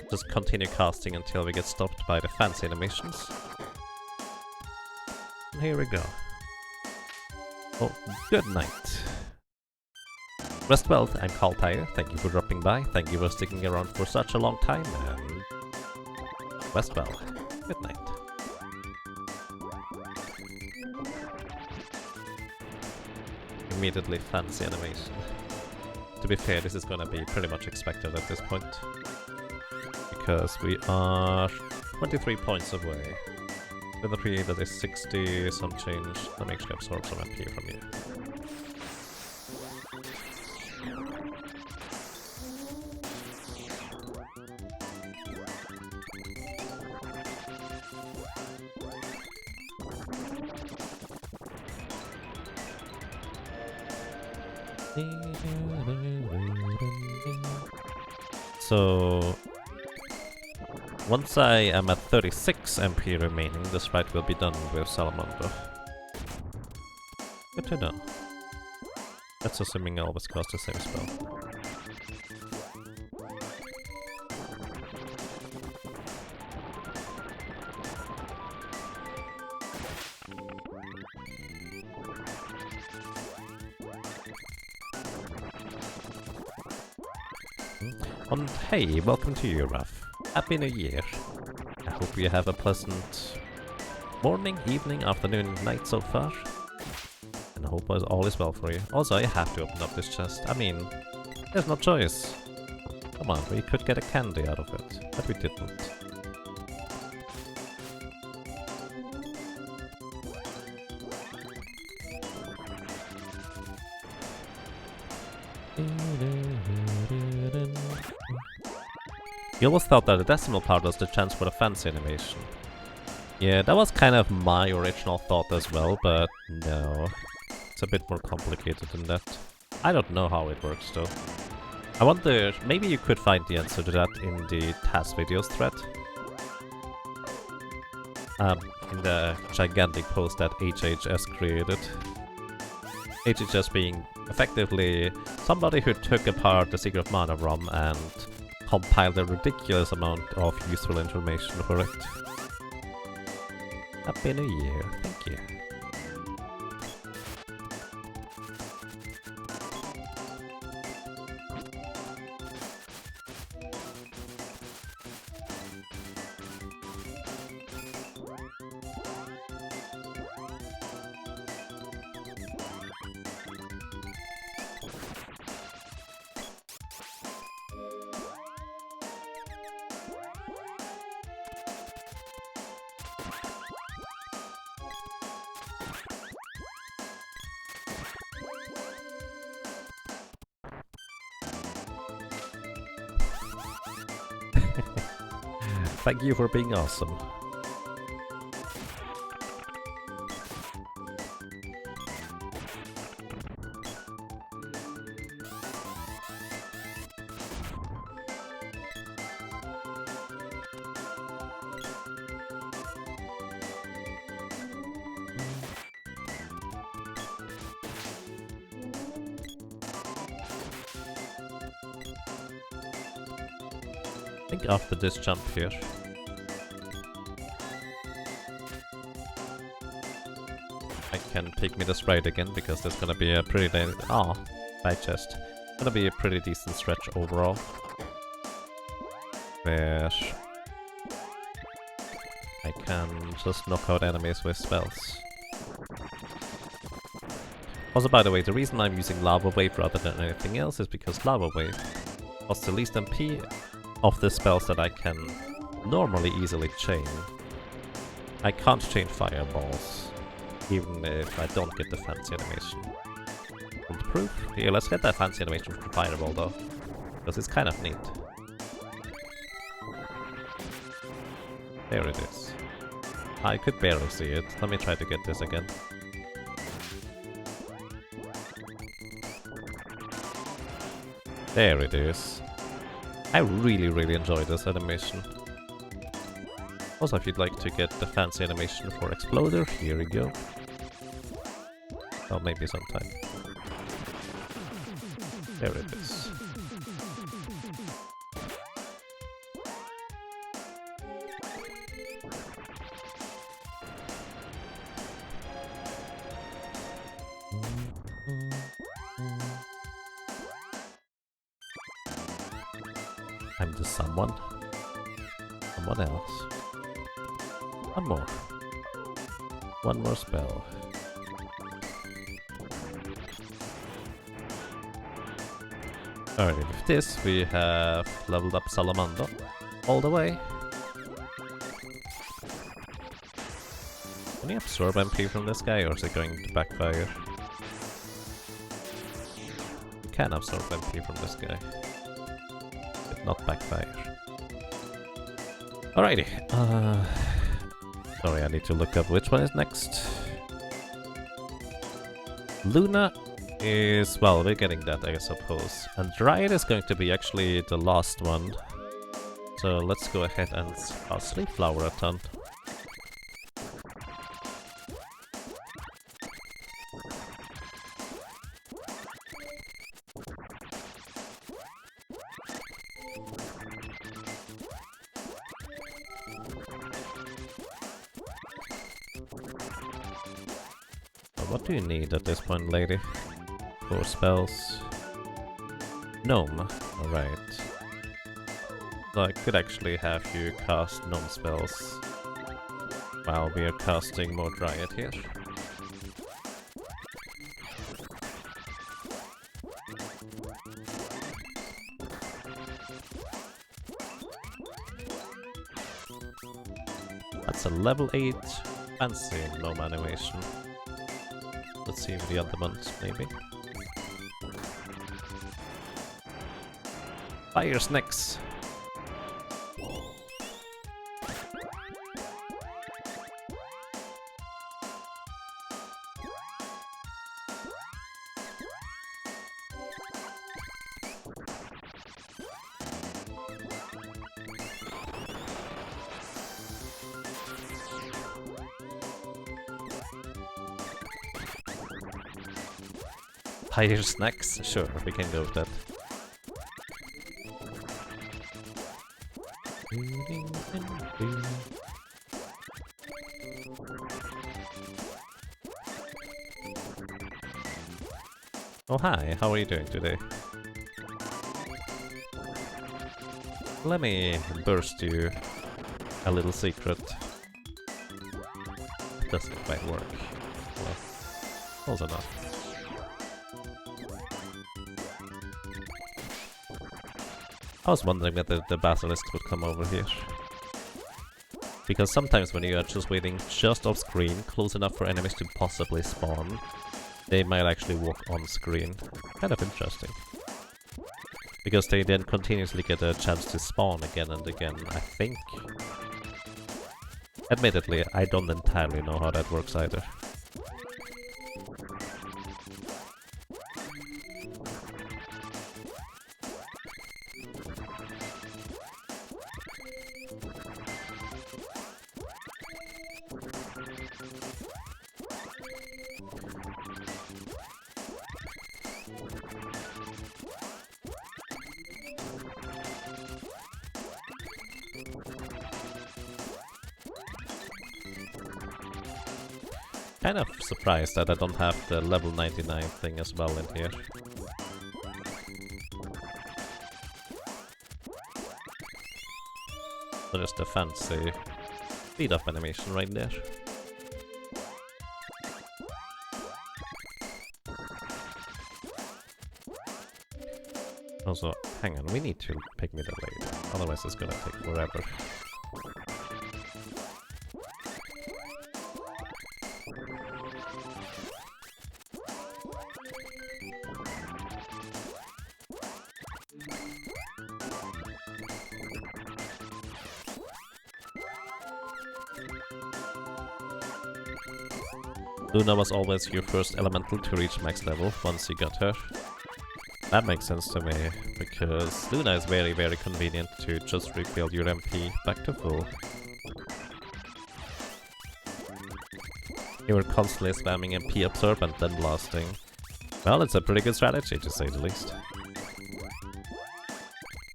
Just continue casting until we get stopped by the fancy animations. And here we go. Oh, good night. Rest well, I'm Kaltire. Thank you for dropping by. Thank you for sticking around for such a long time, and rest well. Good night. Immediately fancy animation. To be fair, this is gonna be pretty much expected at this point. Because we are 23 points away. With a pre that is 60 some change. Let me actually absorb some MP from you. So once I am at 36 MP remaining, this fight will be done with Salamander. Good to know. That's assuming I always cast the same spell. And hey, welcome to you, Ruff. Happy New Year. I hope you have a pleasant morning, evening, afternoon, night so far. And I hope all is well for you. Also, I have to open up this chest. I mean, there's no choice. Come on, we could get a candy out of it, but we didn't. You always thought that the decimal part was the chance for the fancy animation. Yeah, that was kind of my original thought as well, but no. It's a bit more complicated than that. I don't know how it works though. I wonder, maybe you could find the answer to that in the task videos thread. In the gigantic post that HHS created. HHS being effectively somebody who took apart the Secret of Mana ROM and compiled a ridiculous amount of useful information for it. Happy New Year, thank you. Thank you for being awesome. I think after this jump here. I can pick me the sprite again because there's gonna be a pretty bad chest. Gonna be a pretty decent stretch overall. Where I can just knock out enemies with spells. Also, by the way, the reason I'm using Lava Wave rather than anything else is because Lava Wave costs the least MP of the spells that I can normally easily chain. I can't change fireballs, even if I don't get the fancy animation. Want proof? Here, let's get that fancy animation for fireball though, because it's kind of neat. There it is. I could barely see it. Let me try to get this again. There it is. I really enjoy this animation. Also, if you'd like to get the fancy animation for Exploder, here we go. Oh, maybe sometime. There it is. I'm the someone. Someone else. One more. One more spell. Alright, with this we have leveled up Salamander all the way. Can you absorb MP from this guy, or is it going to backfire? You can absorb MP from this guy. But not backfire. Alrighty. Sorry, I need to look up which one is next. Luna is... well, we're getting that, I suppose. And Dryad is going to be actually the last one. So let's go ahead and cast Sleep Flower a ton. What do you need at this point, lady? 4 spells. Gnome. Alright. So I could actually have you cast gnome spells while we are casting more Dryad here. That's a level 8 fancy gnome animation. Let's see the other ones, maybe. Fire snakes! Fire snacks? Sure, we can go with that. Oh hi, how are you doing today? Let me burst you a little secret. It doesn't quite work. Well, close enough. I was wondering whether the basilisk would come over here. Because sometimes when you are just waiting just off screen, close enough for enemies to possibly spawn, they might actually walk on screen. Kind of interesting. Because they then continuously get a chance to spawn again and again, I think. Admittedly, I don't entirely know how that works either. Kind of surprised that I don't have the level 99 thing as well in here. So just a fancy speed up animation right there. Also, hang on, we need to pick me the blade, otherwise it's gonna take forever. Luna was always your first elemental to reach max level once you got her. That makes sense to me, because Luna is very, very convenient to just refill your MP back to full. You were constantly spamming MP absorb and then blasting. Well, it's a pretty good strategy to say the least.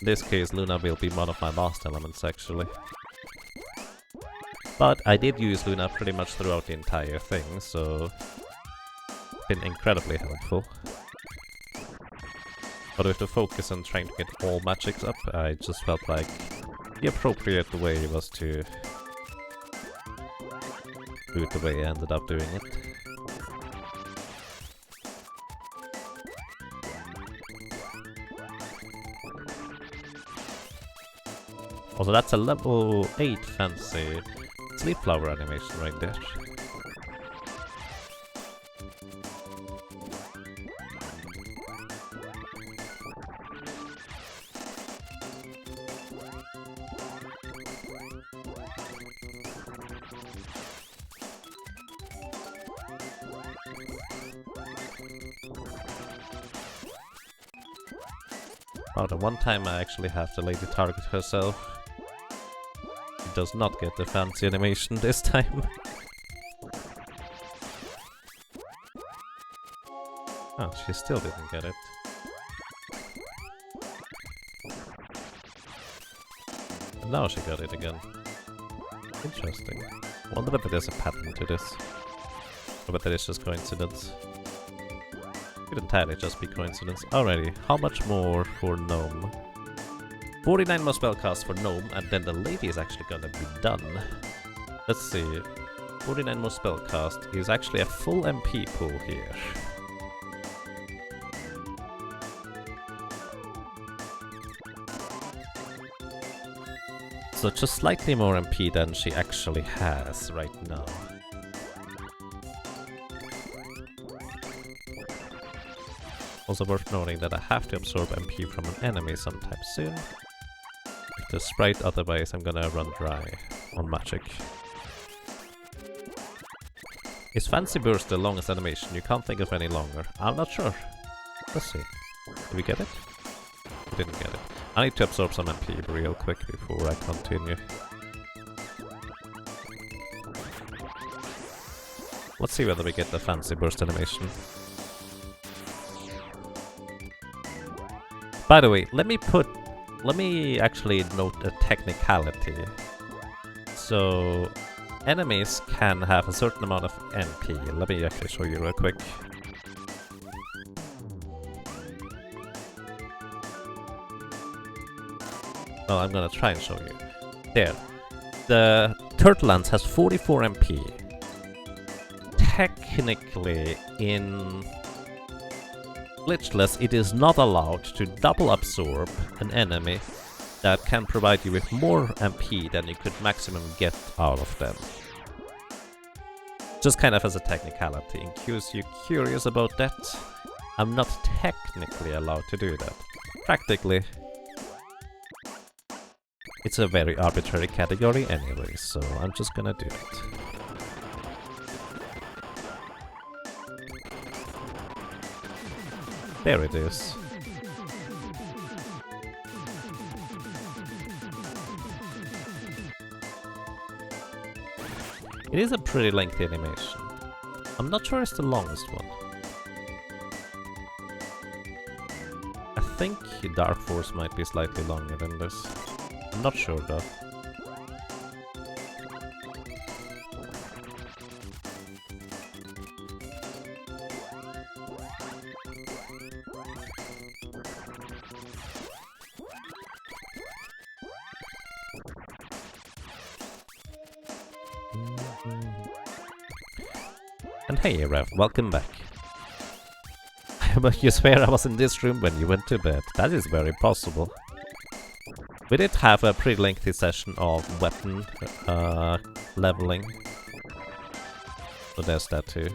In this case, Luna will be one of my last elements actually. But I did use Luna pretty much throughout the entire thing, so it's been incredibly helpful. But with the focus on trying to get all magics up, I just felt like the appropriate way was to do it the way I ended up doing it. Also, that's a level 8 fancy sleep flower animation right there. Oh, the one time I actually have the lady target herself. She does not get the fancy animation this time. Oh, she still didn't get it. And now she got it again. Interesting. Wonder whether there's a pattern to this. Or whether it's just coincidence. Could entirely just be coincidence. Alrighty, how much more for Gnome? 49 more spell casts for Gnome, and then the lady is actually gonna be done. Let's see. 49 more spell cast is actually a full MP pool here. So just slightly more MP than she actually has right now. Also worth noting that I have to absorb MP from an enemy sometime soon. If the sprite, otherwise I'm gonna run dry on magic. Is Fancy Burst the longest animation? You can't think of any longer. I'm not sure. Let's see. Did we get it? We didn't get it. I need to absorb some MP real quick before I continue. Let's see whether we get the Fancy Burst animation. By the way, let me actually note a technicality. So, enemies can have a certain amount of MP. Let me actually show you real quick. Well, I'm gonna try and show you. There. The Turtle Lance has 44 MP. Technically, in Glitchless, it is not allowed to double absorb an enemy that can provide you with more MP than you could maximum get out of them. Just kind of as a technicality, in case you're curious about that, I'm not technically allowed to do that. Practically, it's a very arbitrary category anyway, so I'm just gonna do it. There it is. It is a pretty lengthy animation. I'm not sure it's the longest one. I think Dark Force might be slightly longer than this. I'm not sure though. And hey Ref, welcome back. But you swear I was in this room when you went to bed. That is very possible. We did have a pretty lengthy session of weapon leveling. So there's that too.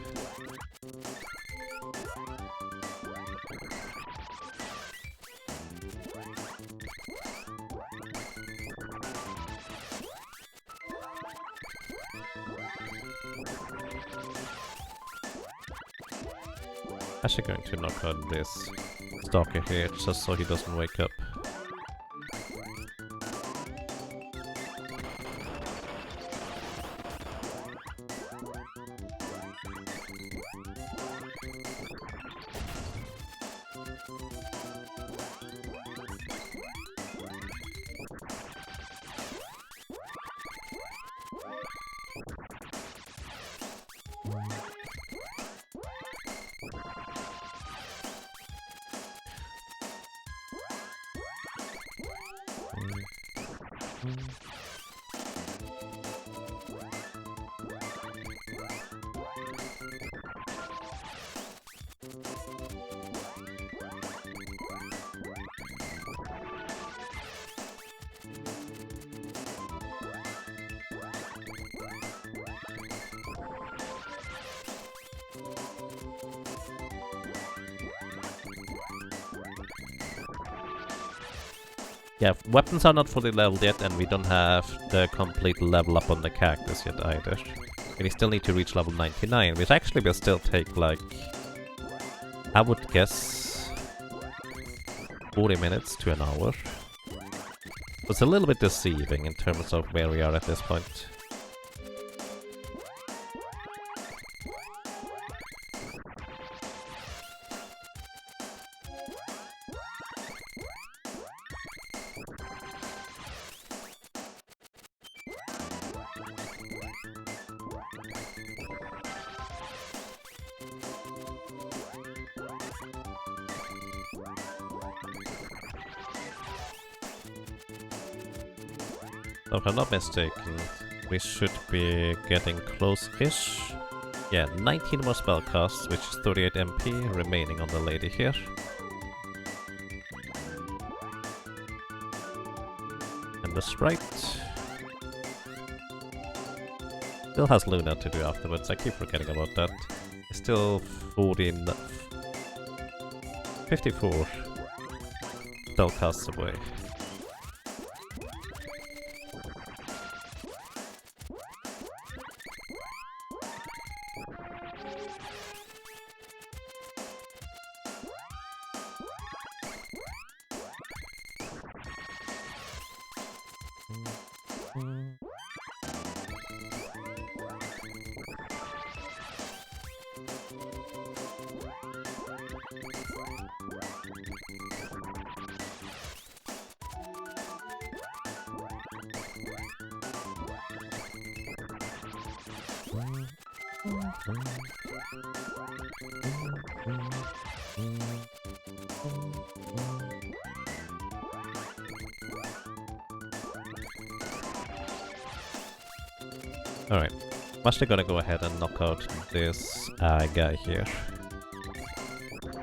Actually going to knock out this stalker here, just so he doesn't wake up. Yeah, weapons are not fully leveled yet, and we don't have the complete level up on the cactus yet either. We still need to reach level 99, which actually will still take, like, I would guess 40 minutes to an hour. It's a little bit deceiving in terms of where we are at this point. So if I'm not mistaken, we should be getting close-ish. Yeah, 19 more spell casts, which is 38 MP remaining on the lady here. And the sprite still has Luna to do afterwards, I keep forgetting about that. It's still 54 spell casts away. Alright, I'm actually gonna go ahead and knock out this guy here,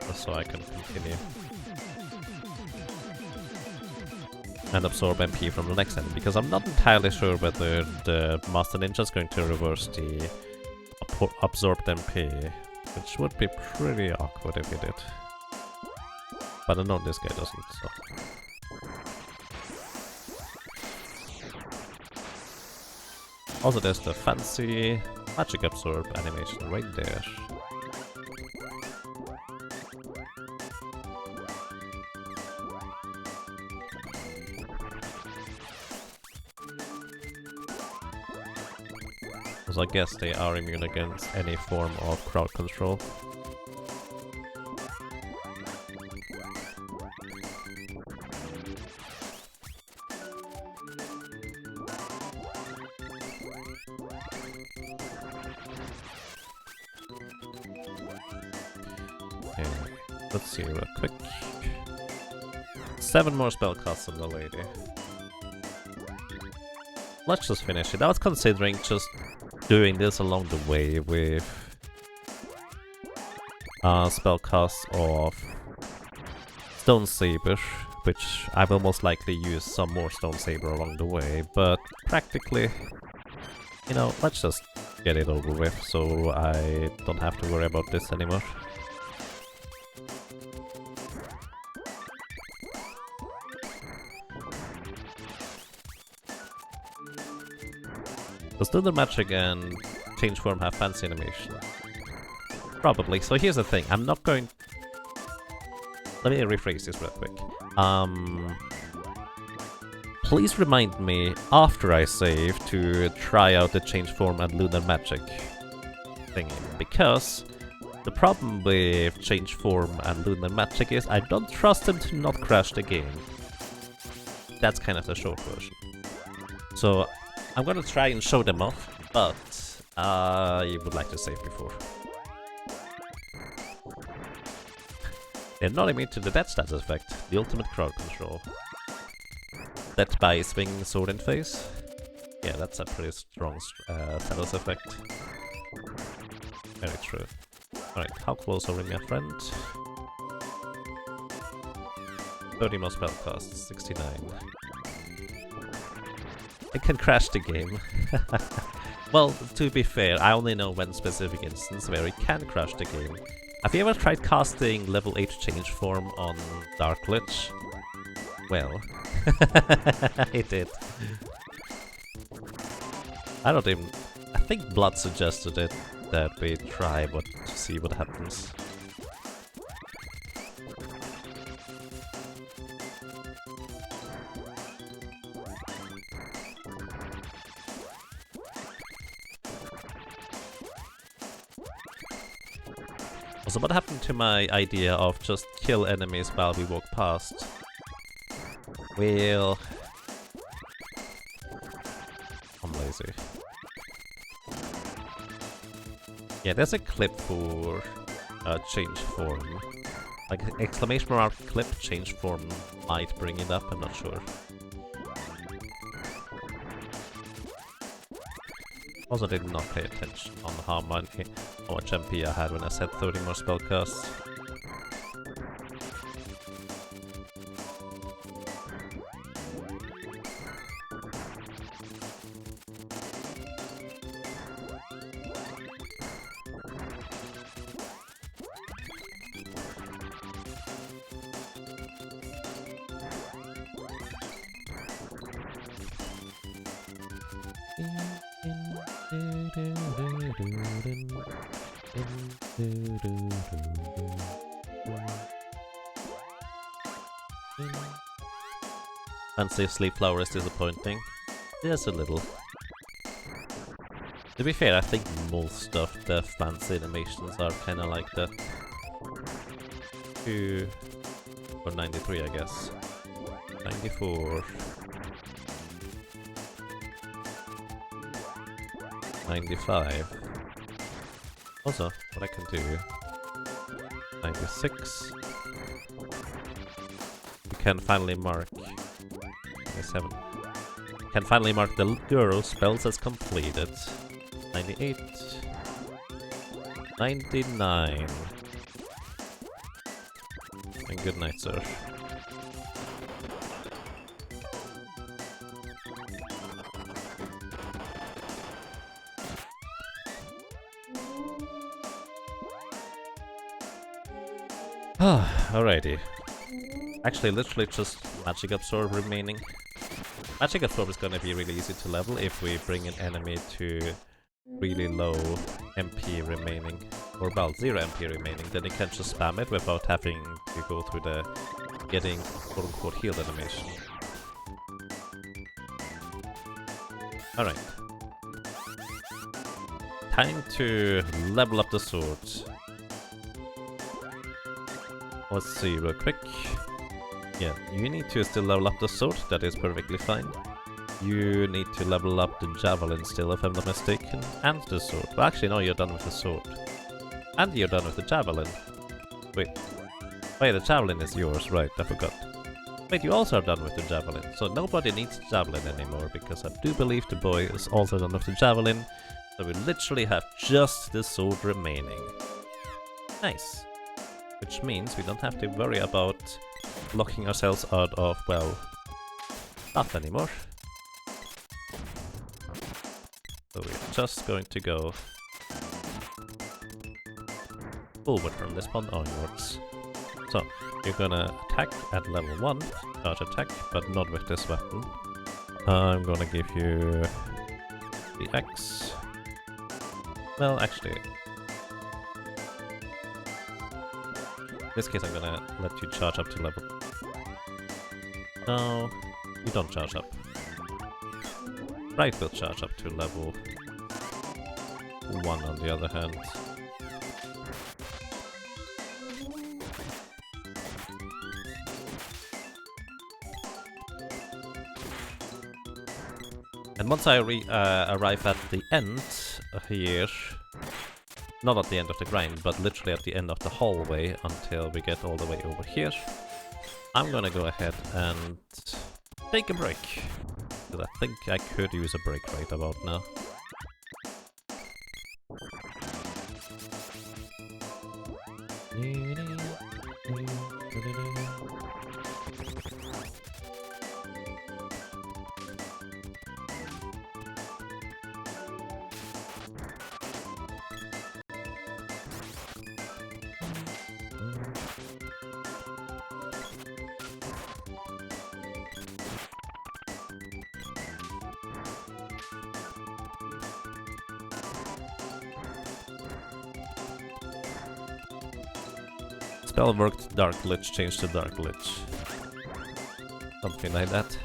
just so I can continue and absorb MP from the next enemy, because I'm not entirely sure whether the Master Ninja is going to reverse the absorbed MP, which would be pretty awkward if he did. But I know this guy doesn't, so... Also there's the fancy magic absorb animation right there. So I guess they are immune against any form of crowd control. Let's see real quick. 7 more spell casts on the lady. Let's just finish it. I was considering just doing this along the way with spell casts of Stone Saber, which I will most likely use some more Stone Saber along the way, but practically, you know, let's just get it over with so I don't have to worry about this anymore. Does Thunder Magic and Change Form have fancy animation? Probably. So here's the thing. I'm not going... Let me rephrase this real quick. Please remind me after I save to try out the change form and lunar magic thingy. Because the problem with change form and lunar magic is I don't trust them to not crash the game. That's kind of the short version. So I'm gonna try and show them off, but I would like to save before. They're not immune to the death status effect, the ultimate crowd control. Death by swinging sword in face. Yeah, that's a pretty strong status effect. Very true. Alright, how close are we, my friend? 30 more spell costs, 69. It can crash the game. Well, to be fair, I only know one specific instance where it can crash the game. Have you ever tried casting level 8 change form on Dark Lich? Well, I did. I don't even... I think Blood suggested it, that we try to see what happens. Also, what happened to my idea of just kill enemies while we walk past? Well... I'm lazy. Yeah, there's a clip for change form. Like, exclamation mark clip change form might bring it up, I'm not sure. Also did not pay attention on how much MP I had when I said 30 more spellcasts. Fancy Sleep Flower is disappointing. Yes, a little. To be fair, I think most of the fancy animations are kinda like that. 2 or 93, I guess. 94. 95. Also, what I can do... 96. We can finally mark... 97. Can finally mark the girl spells as completed. 98. 99. And good night, sir. Alrighty. Actually, literally just Magic Absorb remaining. Magic Absorb is gonna be really easy to level if we bring an enemy to really low MP remaining. Or about 0 MP remaining, then you can just spam it without having to go through the getting quote-unquote healed animation. Alright. Time to level up the sword. Let's see real quick. Yeah, you need to still level up the sword, that is perfectly fine. You need to level up the javelin still, if I'm not mistaken, and the sword. Well, actually, no, you're done with the sword. And you're done with the javelin. Wait, the javelin is yours, right, I forgot. Wait, you also are done with the javelin, so nobody needs javelin anymore, because I do believe the boy is also done with the javelin, so we literally have just the sword remaining. Nice. Which means we don't have to worry about locking ourselves out of, well, stuff anymore. So we're just going to go forward from this point onwards. So, you're gonna attack at level 1, charge attack, but not with this weapon. I'm gonna give you the X. Well, actually, In this case, I'm gonna let you charge up to level... No, you don't charge up. Right will charge up to level 1 on the other hand. And once I arrive at the end here, not at the end of the grind, but literally at the end of the hallway until we get all the way over here, I'm gonna go ahead and take a break. Because I think I could use a break right about now. Spell worked, Dark Lich changed to Dark Lich. Something like that.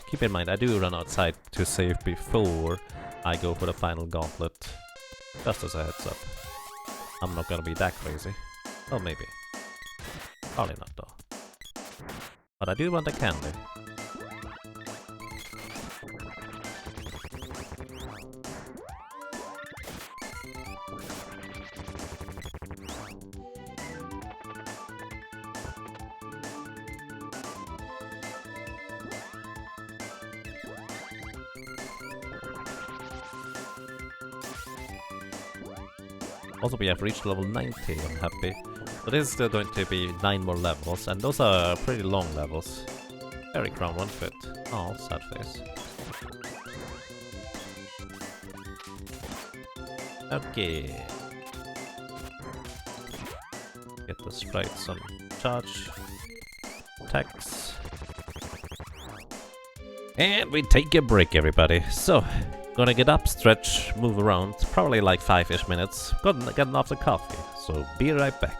Keep in mind, I do run outside to save before I go for the final gauntlet. Just as a heads up. I'm not gonna be that crazy. Well, maybe. Probably not though. But I do want the candy. Also, we have reached level 90, I'm happy. But this is still going to be 9 more levels, and those are pretty long levels. Very crown one fit. Oh, sad face. Okay. Get the sprites on charge. Attacks. And we take a break, everybody. So, gonna get up, stretch, move around, probably like 5-ish minutes. Gonna get off the coffee, so be right back.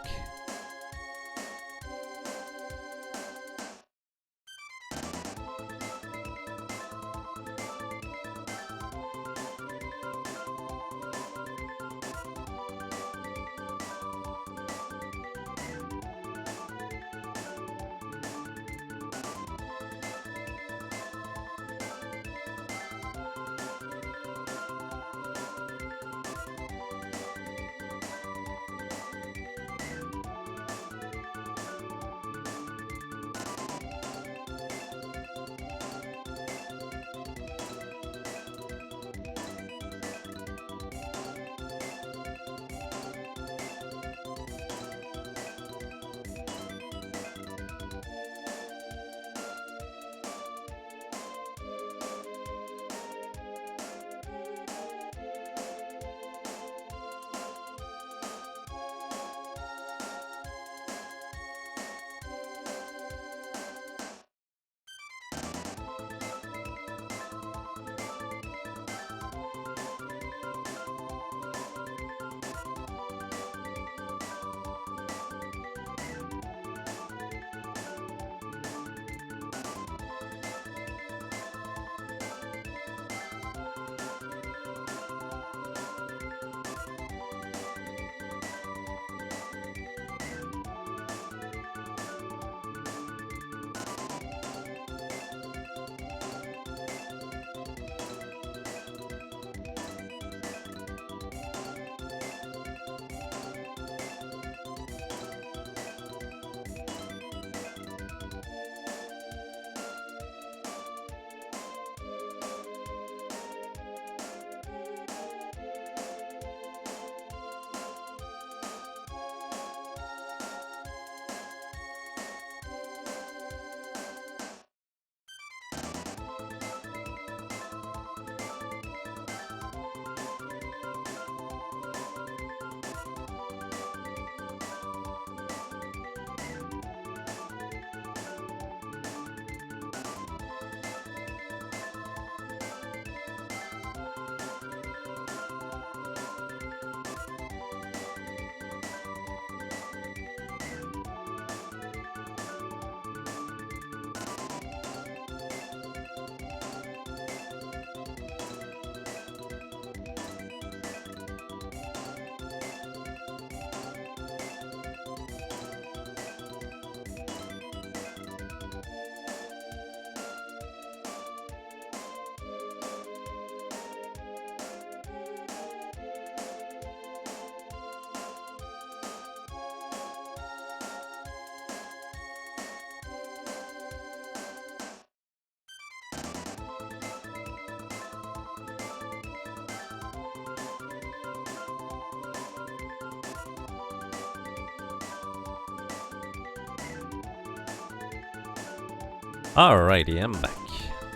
Alrighty, I'm back.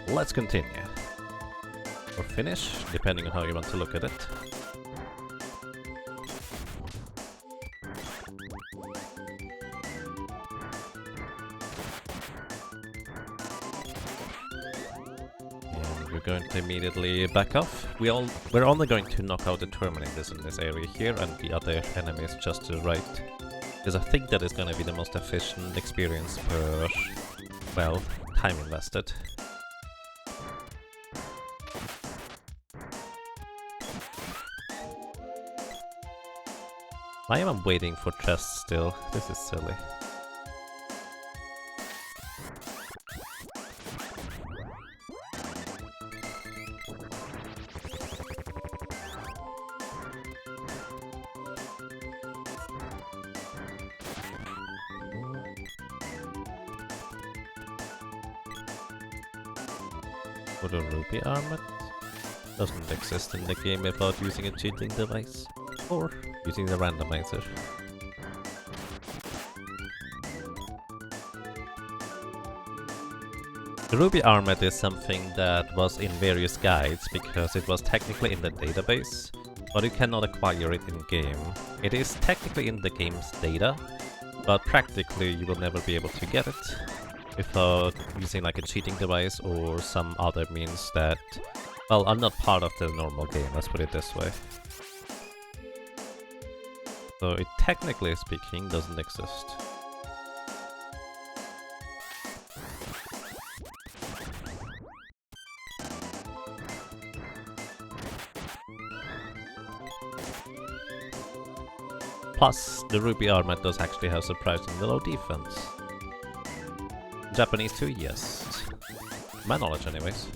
Let's continue. Or finish, depending on how you want to look at it. And we're going to immediately back off. We're only going to knock out the Terminators in this area here, and the other enemies just to the right. Because I think that is going to be the most efficient experience per, well, time invested. Why am I waiting for chests still? This is silly. For the ruby armor doesn't exist in the game without using a cheating device or using the randomizer. The ruby armor is something that was in various guides because it was technically in the database, but you cannot acquire it in game. It is technically in the game's data, but practically you will never be able to get it without using like a cheating device or some other means that, well, are not part of the normal game, let's put it this way. So it, technically speaking, doesn't exist. Plus, the ruby armor does actually have surprisingly low defense. Japanese too, yes. To my knowledge anyways.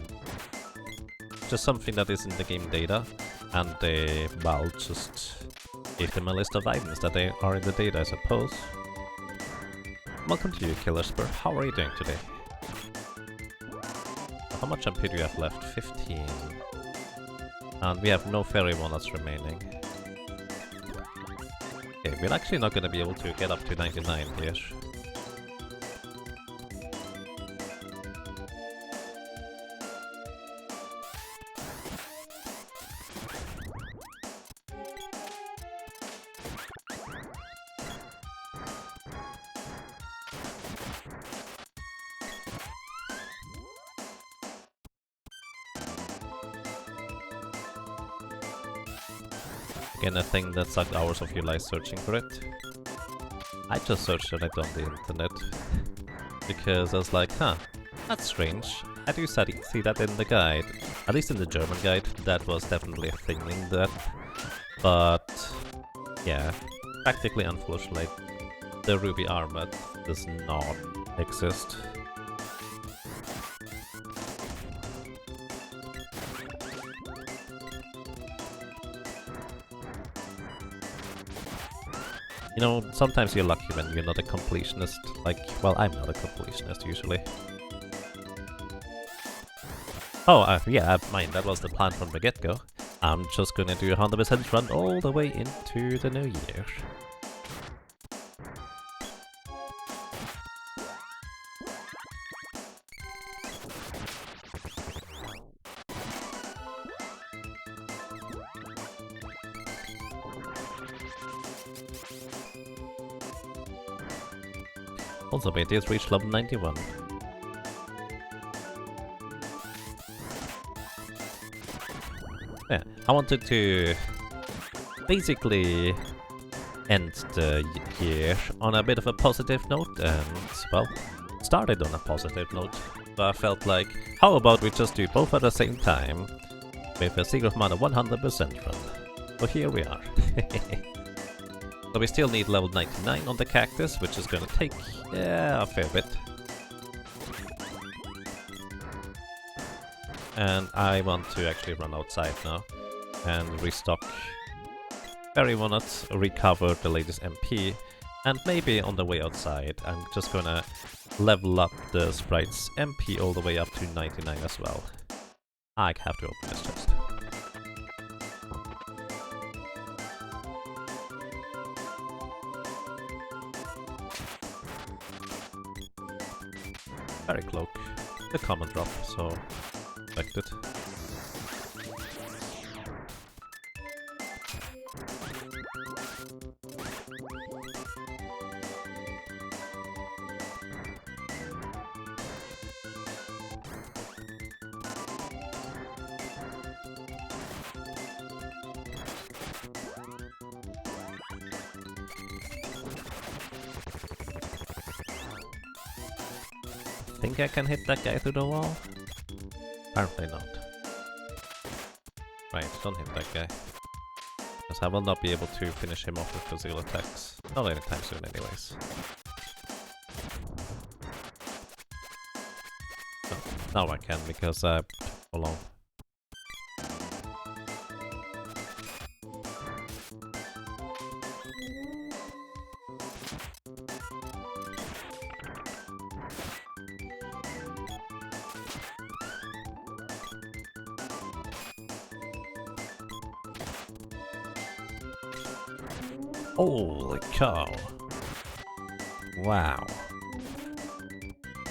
Just something that is in the game data, and they, well, just gave them a list of items that they are in the data, I suppose. Welcome to you, Killer Spur. How are you doing today? How much MP do you have left? 15. And we have no fairy walnuts remaining. Okay, we're actually not gonna be able to get up to 99 here. Again, a thing that sucked hours of your life searching for it. I just searched it on the internet because I was like, huh, that's strange. I do see that in the guide. At least in the German guide, that was definitely a thing in that. But yeah, practically unfortunately, the ruby armor does not exist. You know, sometimes you're lucky when you're not a completionist. Like, well, I'm not a completionist usually. Oh, yeah, mind, that was the plan from the get-go. I'm just gonna do a 100% run all the way into the new year. Also, it is reached level 91. Yeah, I wanted to basically end the year on a bit of a positive note and, well, started on a positive note. So I felt like, how about we just do both at the same time with a secret amount of 100% run. So here we are. So we still need level 99 on the cactus, which is gonna take, yeah, a fair bit. And I want to actually run outside now and restock fairy walnuts, recover the latest MP, and maybe on the way outside I'm just gonna level up the sprite's MP all the way up to 99 as well. I have to open this chest. Fairy cloak. the common drop, so expected. Think I can hit that guy through the wall? Apparently not. Right, don't hit that guy. Because I will not be able to finish him off with physical attacks. Not anytime soon anyways. No, now I can because I took so long. Holy cow. Wow.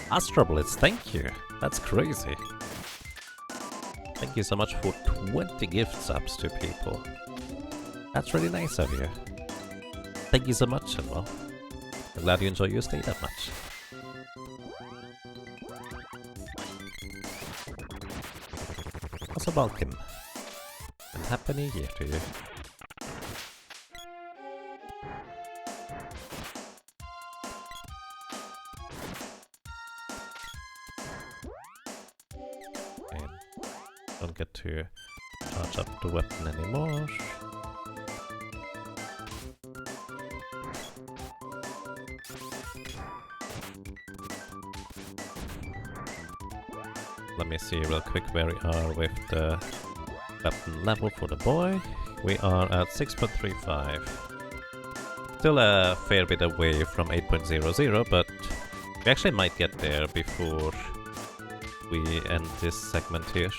Astro Blitz, thank you. That's crazy. Thank you so much for 20 gift subs to people. That's really nice of you. Thank you so much, and well, I'm glad you enjoy your stay that much. Also welcome. And happy new year to you. Don't get to charge up the weapon anymore. Let me see real quick where we are with the weapon level for the boy. We are at 6.35. Still a fair bit away from 8.00, but we actually might get there before we end this segment here.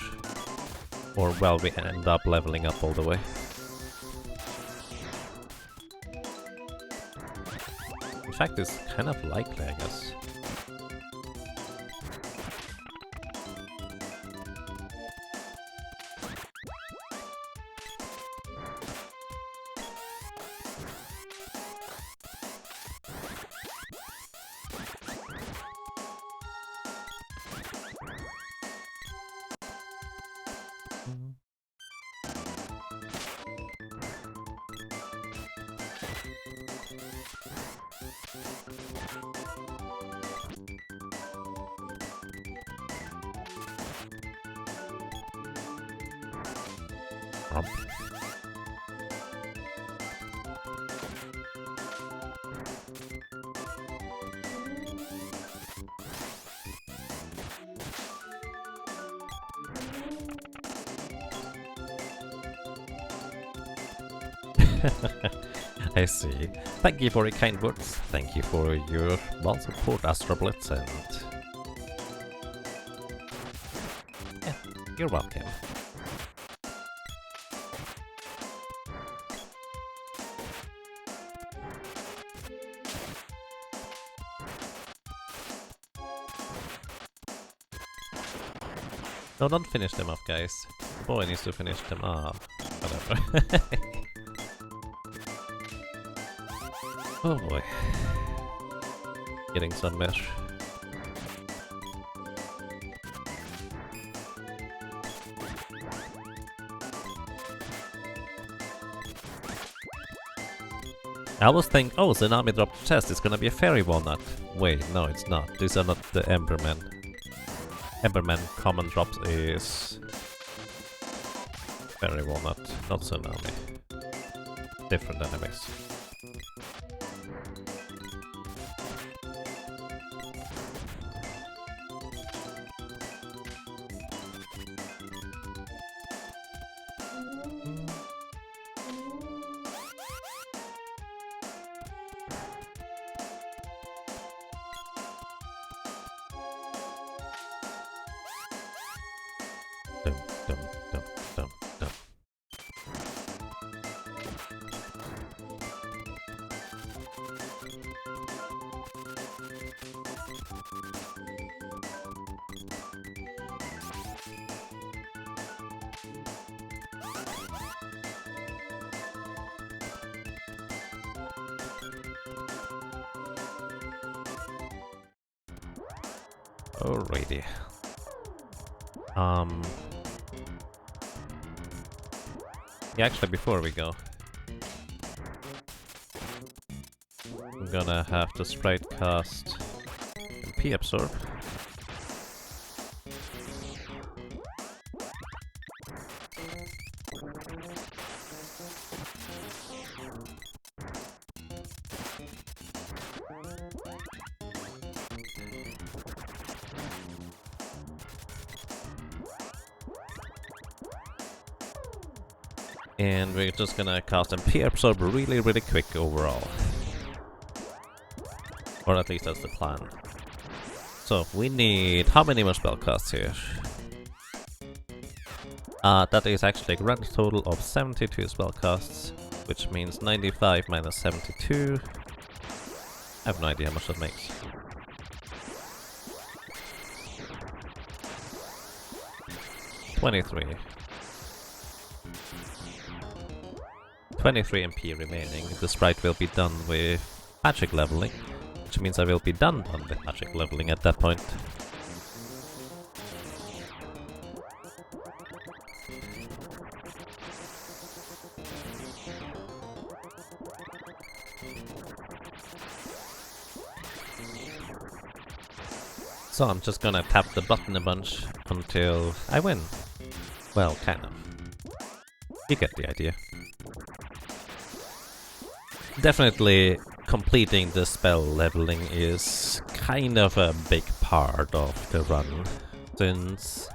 Or, well, we end up leveling up all the way. In fact, it's kind of likely, I guess. I see. Thank you for your kind words. Thank you for your well support, Astro Blitz, and yeah, you're welcome. No, don't finish them off, guys. The boy needs to finish them off. Whatever. Oh boy. Getting some mesh. I always think, oh, Tsunami dropped chest, it's gonna be a fairy walnut. Wait, no it's not. These are not the Embermen. Embermen common drops is fairy walnut, not Tsunami. Different enemies. Dum, dum, dum, dum, dum. Alrighty. Yeah, actually, before we go, I'm gonna have to sprite cast MP absorb. And we're just gonna cast MP absorb really quick overall. Or at least that's the plan. So we need how many more spell casts here? That is actually a grand total of 72 spell casts, which means 95 minus 72. I have no idea how much that makes. $23. 23 MP remaining. The sprite will be done with magic leveling, which means I will be done with magic leveling at that point. So I'm just gonna tap the button a bunch until I win. Well, kind of. You get the idea. Definitely completing the spell leveling is kind of a big part of the run, since,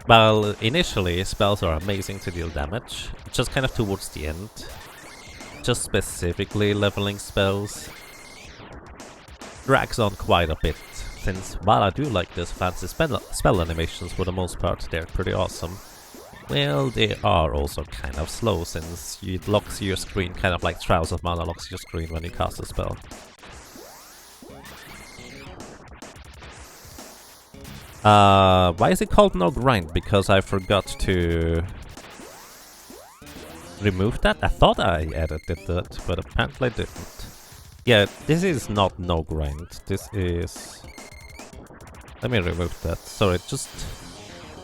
well, initially spells are amazing to deal damage, just kind of towards the end. Just specifically leveling spells drags on quite a bit, since while I do like this fancy spell animations for the most part, they're pretty awesome. Well, they are also kind of slow, since it locks your screen, kind of like Trials of Mana locks your screen when you cast a spell. Why is it called no grind? Because I forgot to remove that? I thought I edited that, but apparently I didn't. Yeah, this is not no grind. This is... Let me remove that. Sorry, just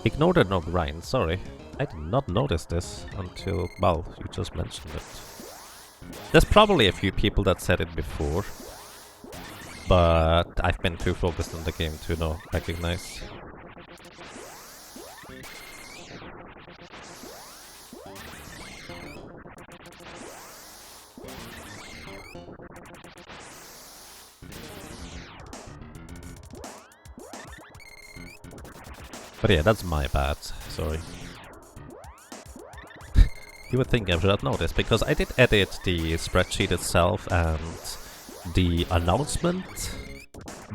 ignore the no grind, sorry. I did not notice this until, well, you just mentioned it. There's probably a few people that said it before, but I've been too focused on the game to recognize. But yeah, that's my bad, sorry. You would think I should have noticed, because I did edit the spreadsheet itself and the announcement,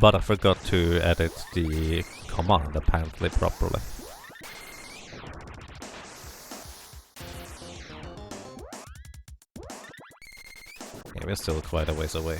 but I forgot to edit the command apparently properly. Yeah, we're still quite a ways away.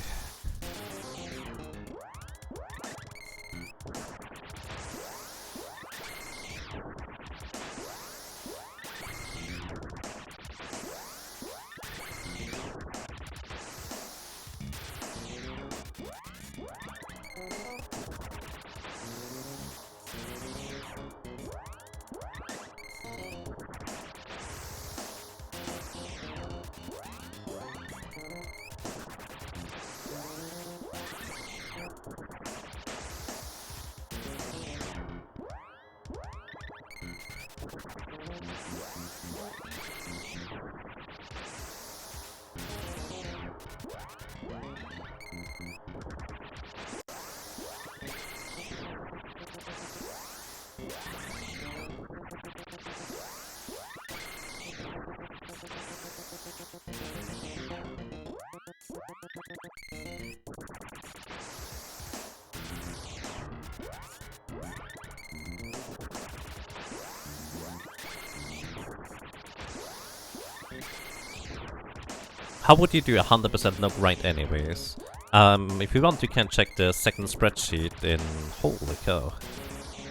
How would you do 100% no grind anyways? If you want, you can check the second spreadsheet in... Holy cow.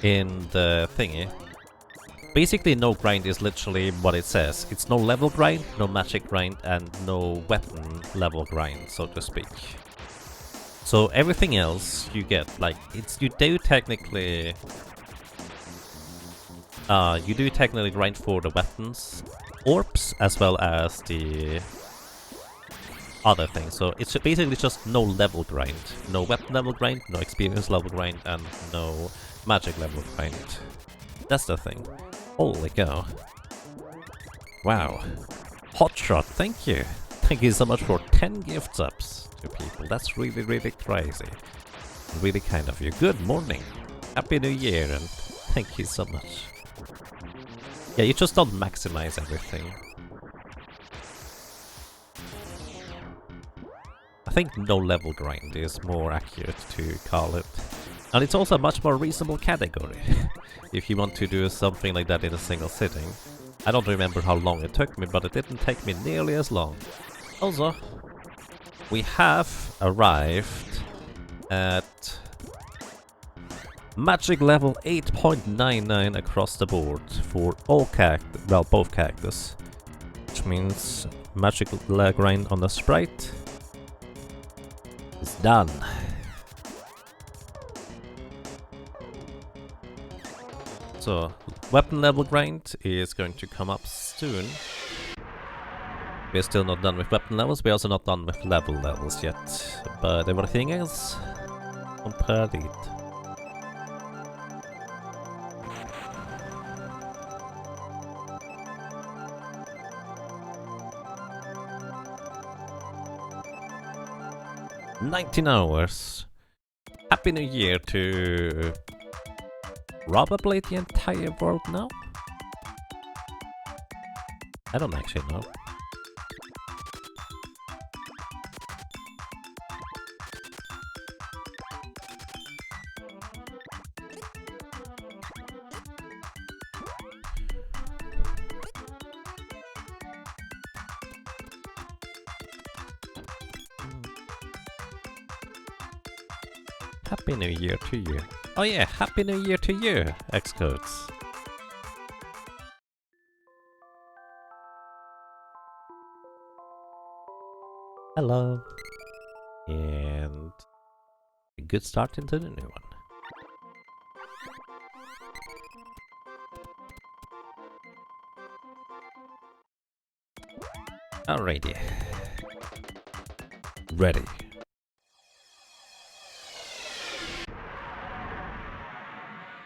In the thingy. Basically, no grind is literally what it says. It's no level grind, no magic grind, and no weapon level grind, so to speak. So everything else you get, like, you do technically grind for the weapons, orbs, as well as the other things. So it's basically just no level grind. No weapon level grind, no experience level grind, and no magic level grind. That's the thing. Holy cow. Wow. Hotshot, thank you. Thank you so much for 10 gift subs to people. That's really, really crazy. Really kind of you. Good morning. Happy New Year, and thank you so much. Yeah, you just don't maximize everything. I think no level grind is more accurate to call it. And it's also a much more reasonable category. If you want to do something like that in a single sitting. I don't remember how long it took me, but it didn't take me nearly as long. Also, we have arrived at magic level 8.99 across the board for all both cactus. Which means magic grind on the sprite is done. So, weapon level grind is going to come up soon. We're still not done with weapon levels, we're also not done with levels yet. But everything else, complete. "19 hours. Happy New Year to probably the entire world now? I don't actually know. Happy New Year to you. Oh yeah, Happy New Year to you, Xcodes. Hello. And a good start into the new one. Alrighty. Ready.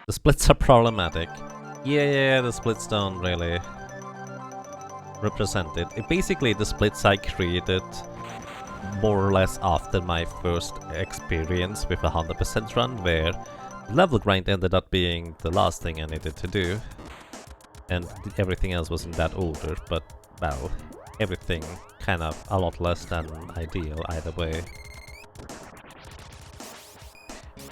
The splits are problematic. Yeah, the splits don't really represent it. Basically, the splits I created more or less after my first experience with a 100% run, where level grind ended up being the last thing I needed to do. And everything else was in that order, but, well, everything kind of a lot less than ideal either way.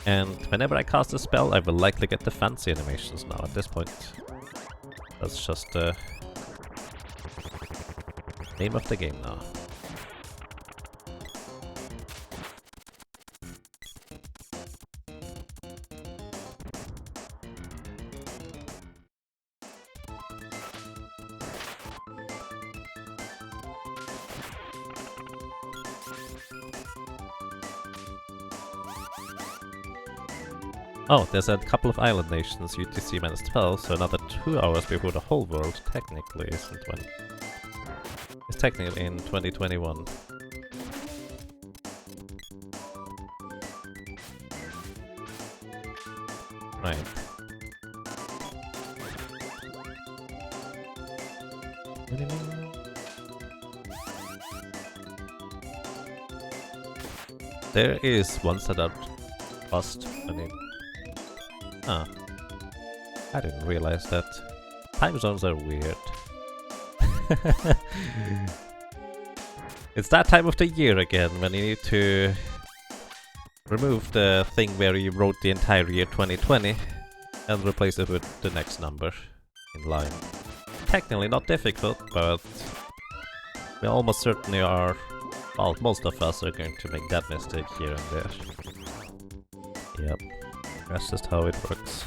And whenever I cast a spell, I will likely get the fancy animations now at this point. That's just the name of the game now. Oh, there's a couple of island nations, UTC -12, so another 2 hours before the whole world technically is in It's technically in 2021. Right. There is ones that are bust. Ah, I didn't realize that. Time zones are weird. It's that time of the year again when you need to remove the thing where you wrote the entire year 2020 and replace it with the next number in line. Technically not difficult, but we almost certainly are, well, most of us are going to make that mistake here and there. Yep. That's just how it works.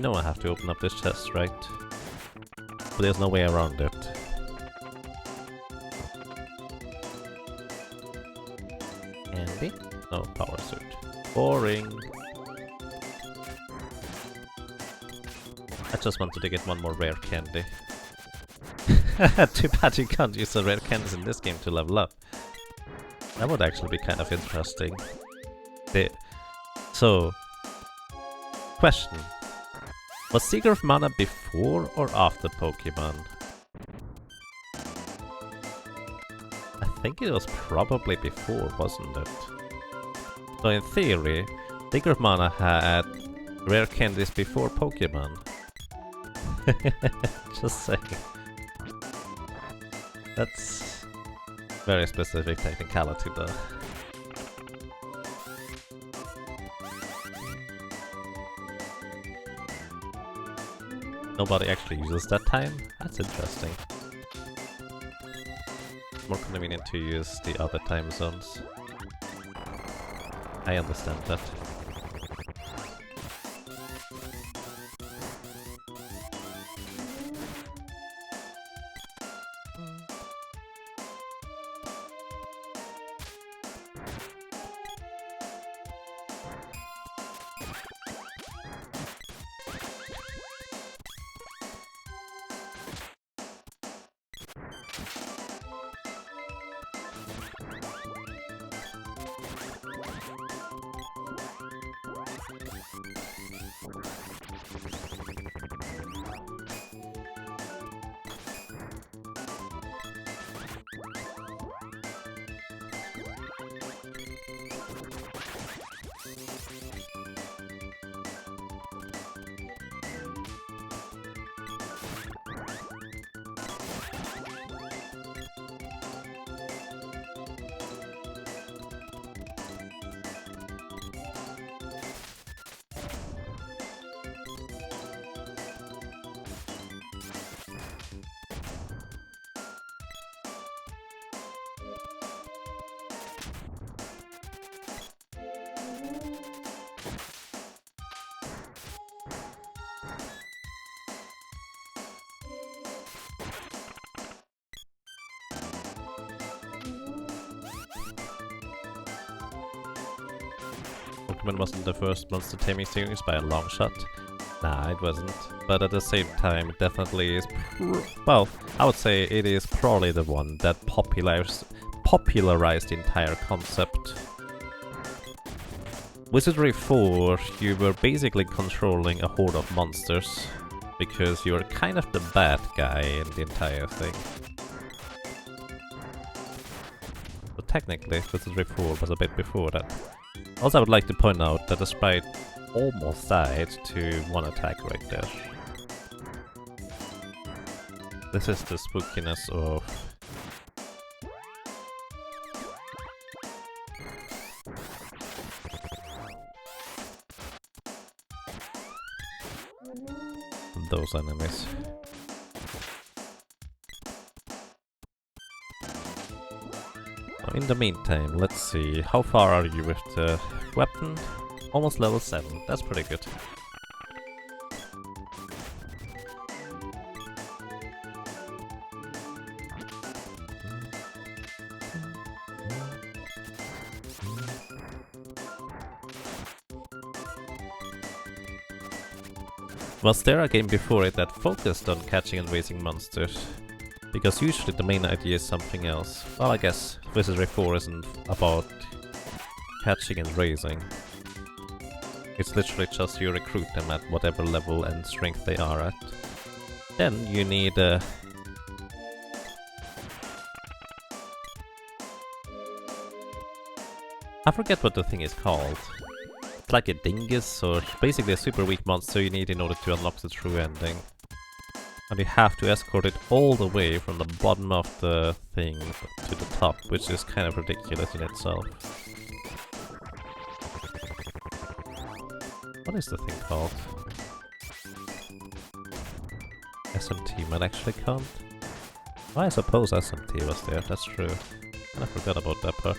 You know I have to open up this chest, right? But there's no way around it. Candy? No, power suit. Boring. I just wanted to get one more rare candy. Too bad you can't use the rare candies in this game to level up. That would actually be kind of interesting. So, question. Was Seeker of Mana before or after Pokemon? I think it was probably before, wasn't it? So in theory, Seeker of Mana had rare candies before Pokemon. Just saying. That's very specific technicality though. Nobody actually uses that time? That's interesting. More convenient to use the other time zones. I understand that. Pokemon wasn't the first monster taming series by a long shot. Nah, it wasn't. But at the same time, it definitely is well, I would say it is probably the one that popularized the entire concept. Wizardry 4, you were basically controlling a horde of monsters, because you were kind of the bad guy in the entire thing. But technically, Wizardry 4 was a bit before that. Also, I would like to point out that the sprite almost died to one attack right there. This is the spookiness of those enemies. In the meantime, let's see, how far are you with the weapon? Almost level 7, that's pretty good. Was there a game before it that focused on catching and raising monsters? Because usually the main idea is something else. Well, I guess Wizardry 4 isn't about catching and raising. It's literally just you recruit them at whatever level and strength they are at. Then you need I forget what the thing is called. It's like a dingus, or basically a super weak monster you need in order to unlock the true ending. And you have to escort it all the way from the bottom of the thing to the top, which is kind of ridiculous in itself. What is the thing called? SMT might actually count. Oh, I suppose SMT was there, that's true. I forgot about that part.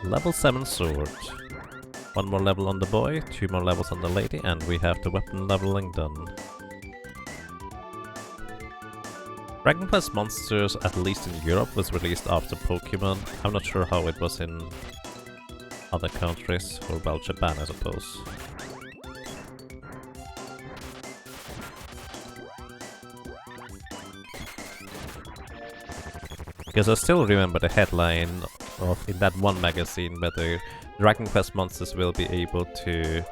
Level 7 sword. One more level on the boy, 2 more levels on the lady, and we have the weapon leveling done. Dragon Quest Monsters, at least in Europe, was released after Pokemon. I'm not sure how it was in other countries, or well, Japan I suppose. Because I still remember the headline of in that one magazine whether Dragon Quest Monsters will be able to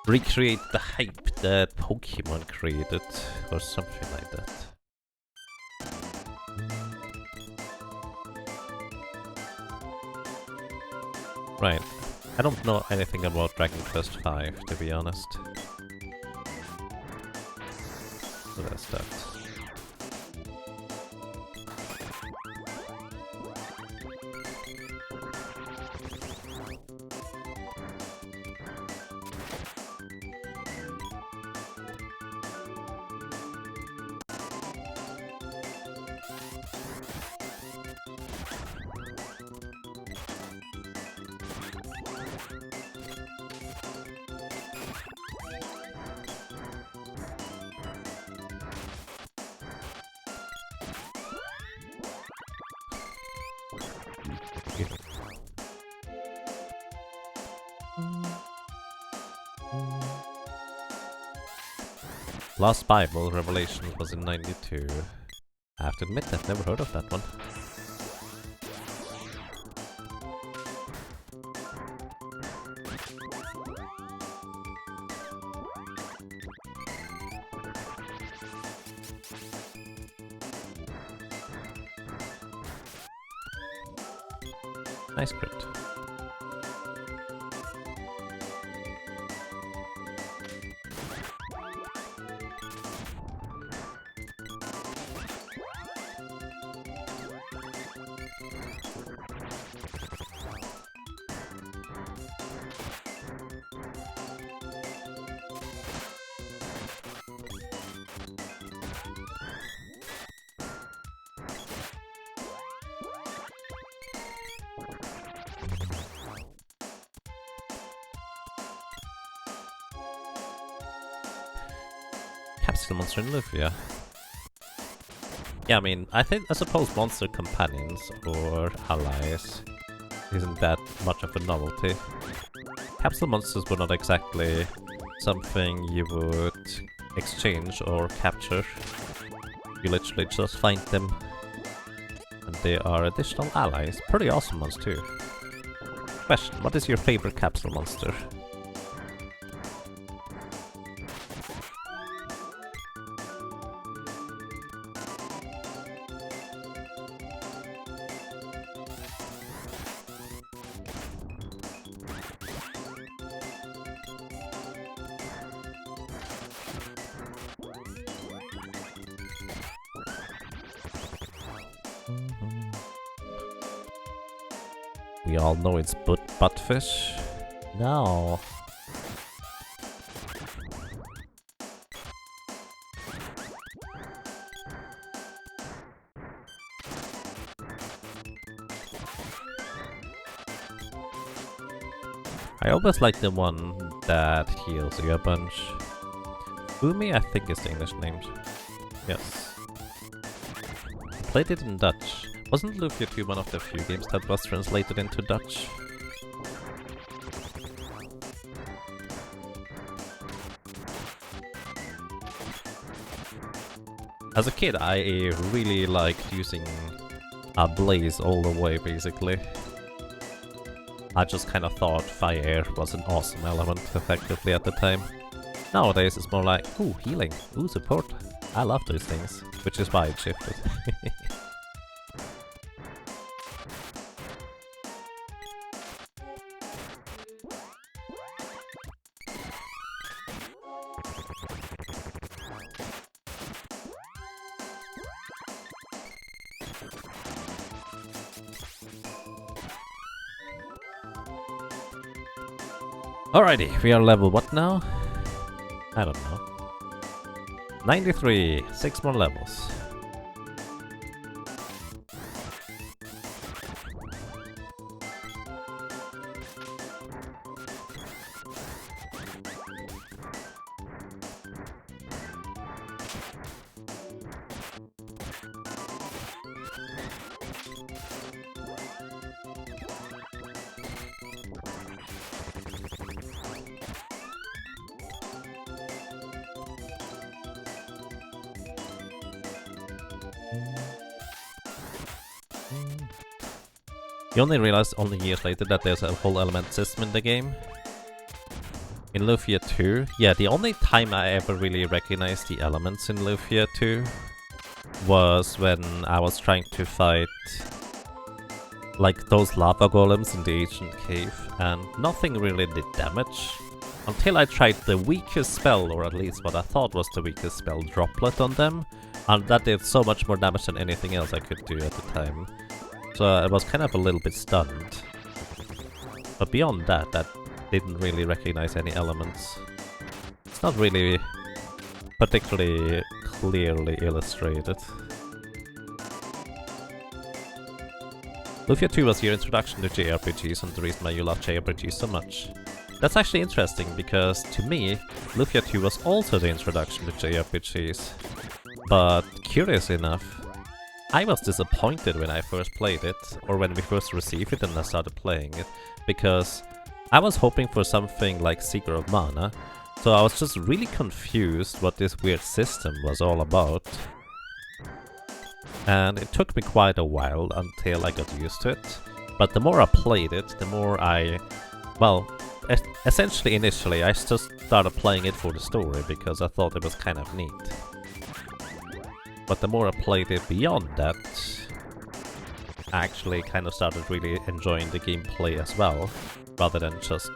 recreate the hype that Pokemon created, or something like that. Right, I don't know anything about Dragon Quest V, to be honest. So that's that. Lost Bible Revelation was in 92. I have to admit I've never heard of that one. Nice crit. Capsule monster in Lufia. Yeah, I mean, I suppose monster companions or allies isn't that much of a novelty. Capsule monsters were not exactly something you would exchange or capture. You literally just find them. And they are additional allies. Pretty awesome ones too. Question, what is your favorite capsule monster? We all know it's buttfish. No. I always like the one that heals you a bunch. Boomy, I think is the English name. Yes. Played it in Dutch. Wasn't Lufia 2 one of the few games that was translated into Dutch? As a kid, I really liked using a blaze all the way, basically. I just kind of thought fire was an awesome element, effectively, at the time. Nowadays, it's more like, ooh, healing, ooh, support. I love those things, which is why it shifted. Alrighty, we are level what now? I don't know. 93, 6 more levels. You only realize only years later that there's a whole element system in the game. In Lufia 2, yeah, the only time I ever really recognized the elements in Lufia 2 was when I was trying to fight like those lava golems in the ancient cave, and nothing really did damage until I tried the weakest spell, or at least what I thought was the weakest spell, Droplet, on them, and that did so much more damage than anything else I could do at the time. So I was kind of a little bit stunned. But beyond that, I didn't really recognize any elements. It's not really particularly clearly illustrated. Lufia 2 was your introduction to JRPGs and the reason why you love JRPGs so much. That's actually interesting, because to me, Lufia 2 was also the introduction to JRPGs. But curious enough, I was disappointed when I first played it, or when we first received it and I started playing it, because I was hoping for something like Seeker of Mana, so I was just really confused what this weird system was all about. And it took me quite a while until I got used to it, but the more I played it, the more well, essentially initially I just started playing it for the story because I thought it was kind of neat. But the more I played it beyond that, I actually kind of started really enjoying the gameplay as well, rather than just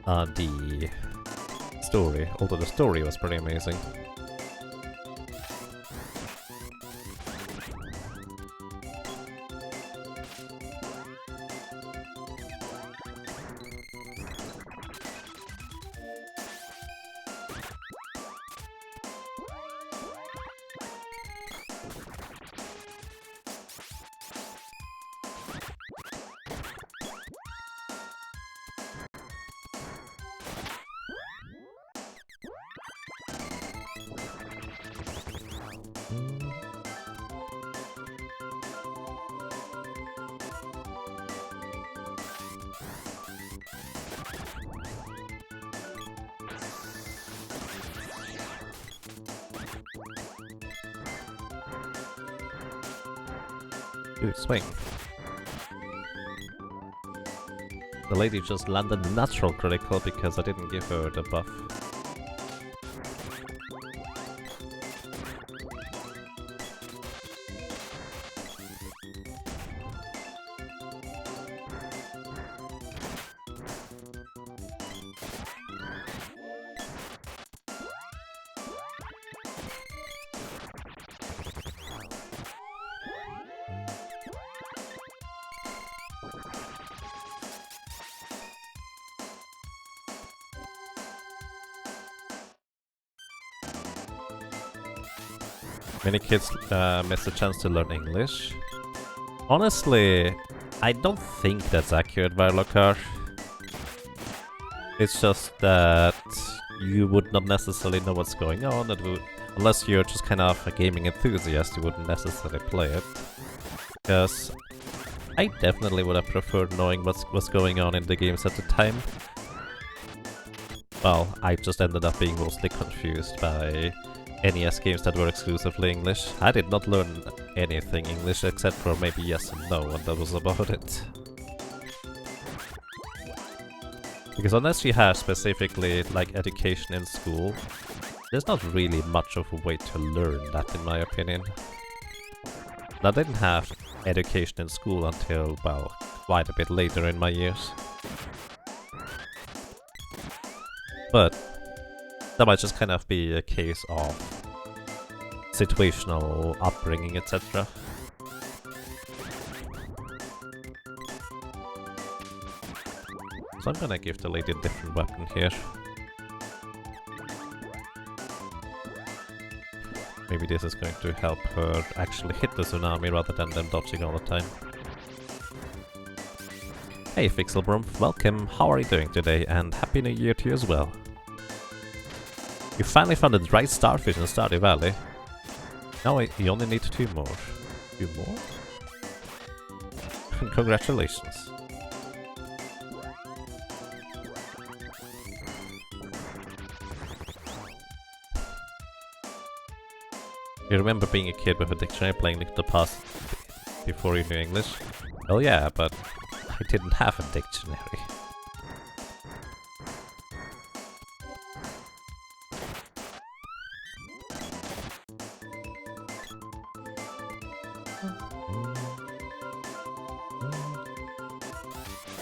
the story, although the story was pretty amazing. Dude, swing. The lady just landed natural critical because I didn't give her the buff. Many kids miss the chance to learn English. Honestly, I don't think that's accurate, Varlokar. It's just that you would not necessarily know what's going on, unless you're just kind of a gaming enthusiast, you wouldn't necessarily play it. Because I definitely would have preferred knowing what's going on in the games at the time. Well, I just ended up being mostly confused by NES games that were exclusively English. I did not learn anything English except for maybe yes and no, and that was about it. Because unless you have specifically like education in school, there's not really much of a way to learn that, in my opinion. And I didn't have education in school until, well, quite a bit later in my years. But that might just kind of be a case of situational upbringing, etc. So I'm gonna give the lady a different weapon here. Maybe this is going to help her actually hit the tsunami rather than them dodging all the time. Hey Fixelbrum, welcome, how are you doing today, and Happy New Year to you as well. You finally found the right starfish in Stardew Valley. Now you only need 2 more. 2 more? Congratulations. You remember being a kid with a dictionary playing Link to the Past before you knew English? Well yeah, but I didn't have a dictionary.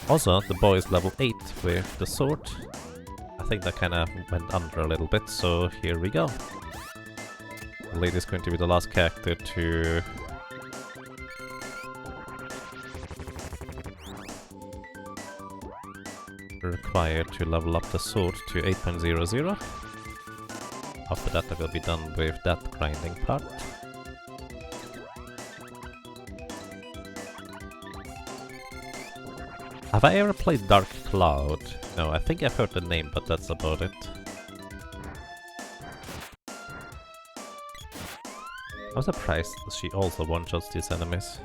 Also, the boy is level 8 with the sword. I think that kinda went under a little bit, so here we go. The lady is going to be the last character to required to level up the sword to 8.00. After that I will be done with that grinding part. Have I ever played Dark Cloud? No, I think I've heard the name, but that's about it. I'm surprised she also one-shots these enemies.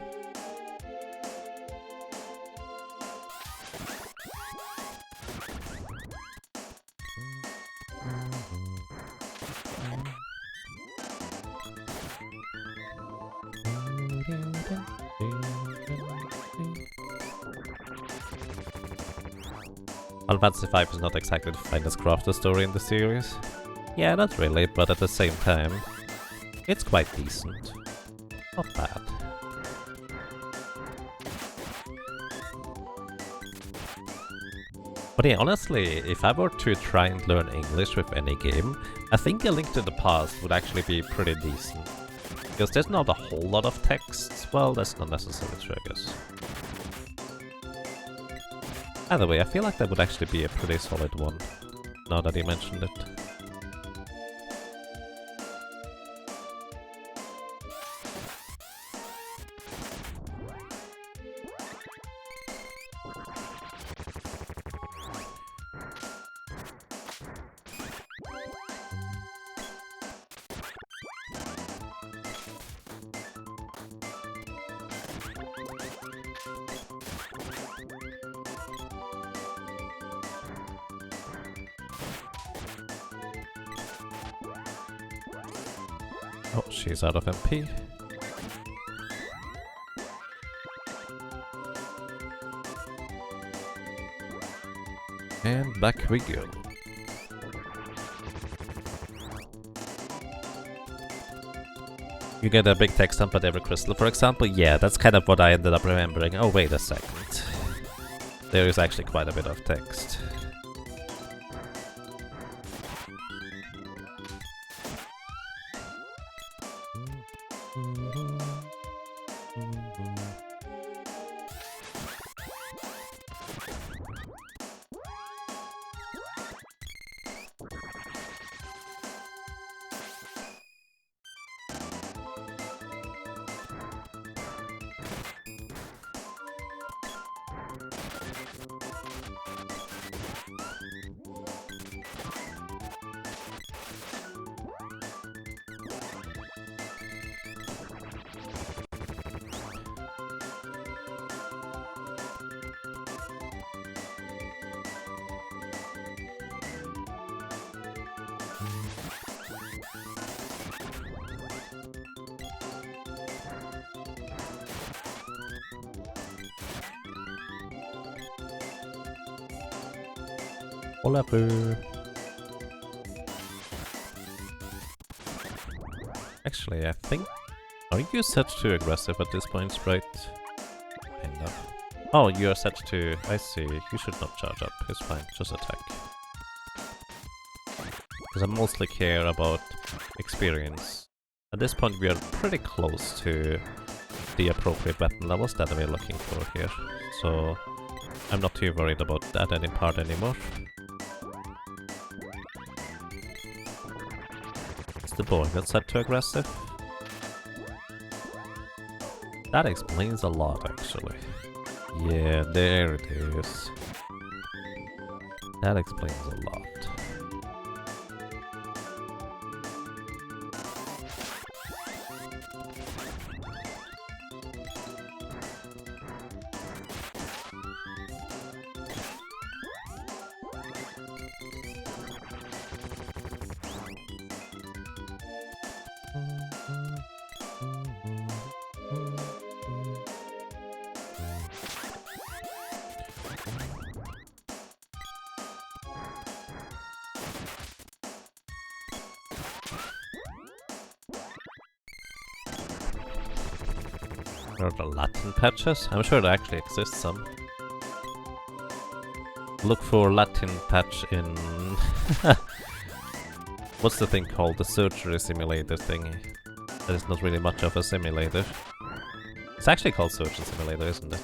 Final Fantasy V is not exactly the finest crafter story in the series. Yeah, not really, but at the same time, it's quite decent. Not bad. But yeah, honestly, if I were to try and learn English with any game, I think A Link to the Past would actually be pretty decent. Because there's not a whole lot of text. Well, that's not necessarily true, I guess. Either way, I feel like that would actually be a pretty solid one, now that you mentioned it. Oh, she's out of MP. And back we go. You get a big text dump at every crystal, for example? Yeah, that's kind of what I ended up remembering. Oh, wait a second. There is actually quite a bit of text. Whatever. Actually, I think... Are you set to aggressive at this point, right? Kind of. Oh, you're set to... I see. You should not charge up. It's fine. Just attack. Because I mostly care about experience. At this point, we are pretty close to the appropriate weapon levels that we're looking for here. So, I'm not too worried about that any part anymore. It's the boy that's set to aggressive. That explains a lot, actually. Yeah, there it is. That explains a lot. Are the Latin patches? I'm sure there actually exists some. Look for Latin patch in... What's the thing called? The surgery simulator thing. That is not really much of a simulator. It's actually called Surgeon Simulator, isn't it?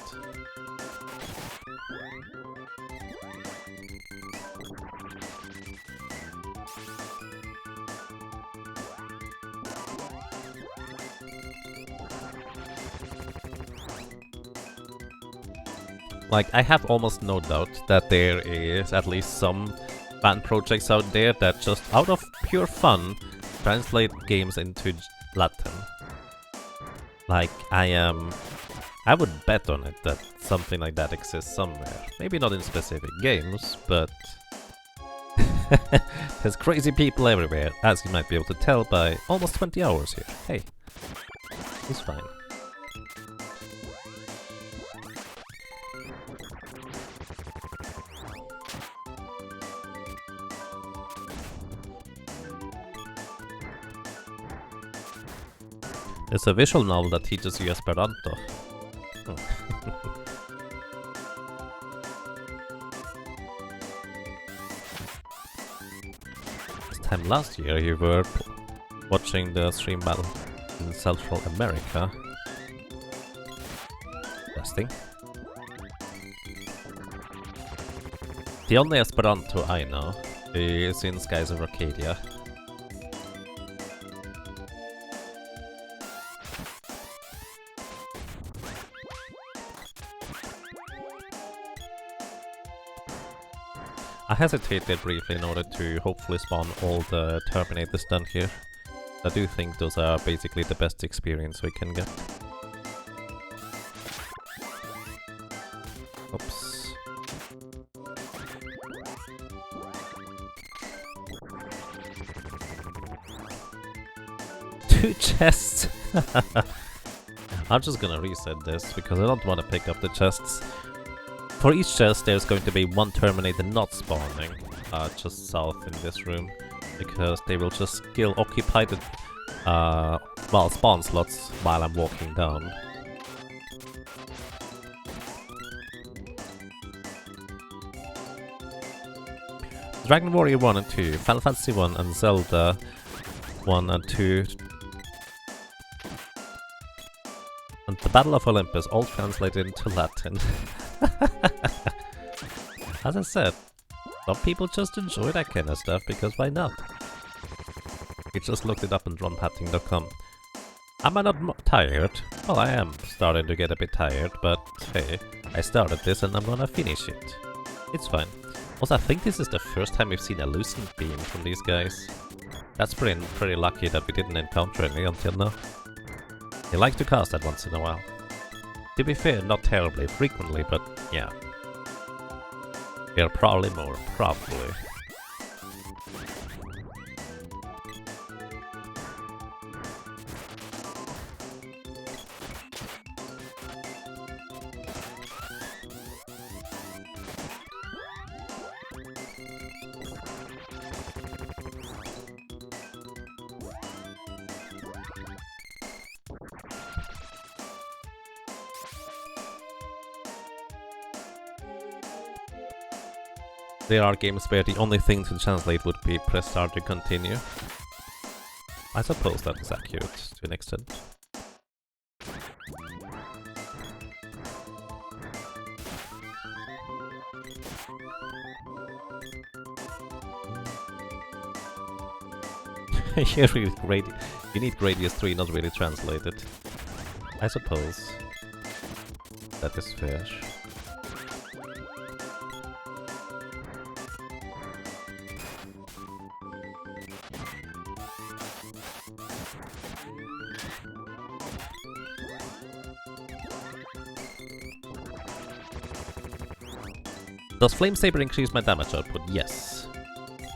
Like, I have almost no doubt that there is at least some fan projects out there that just out of pure fun translate games into Latin. Like, I would bet on it that something like that exists somewhere. Maybe not in specific games, but there's crazy people everywhere, as you might be able to tell by almost 20 hours here. Hey, it's fine. It's a visual novel that teaches you Esperanto. This time last year you were watching the stream battle in Central America. Interesting. The only Esperanto I know is in Skies of Arcadia. I hesitated briefly in order to hopefully spawn all the Terminators done here. I do think those are basically the best experience we can get. Oops. 2 chests! I'm just gonna reset this because I don't want to pick up the chests. For each chest there's going to be 1 Terminator not spawning just south in this room, because they will just kill occupied spawn slots while I'm walking down. Dragon Warrior 1 and 2, Final Fantasy 1 and Zelda 1 and 2, and the Battle of Olympus all translated into Latin. As I said, some people just enjoy that kind of stuff because why not? You just looked it up on drumhatting.com. Am I not tired? Well, I am starting to get a bit tired, but hey, I started this and I'm gonna finish it. It's fine. Also, I think this is the first time we've seen a Lucent Beam from these guys. That's pretty lucky that we didn't encounter any until now. They like to cast that once in a while. To be fair, not terribly frequently, but yeah. There are probably more, probably. There are games where the only thing to translate would be press start to continue. I suppose that is accurate to an extent. You need Gradius 3, not really translated. I suppose. That is fair. Does Flame Saber increase my damage output? Yes.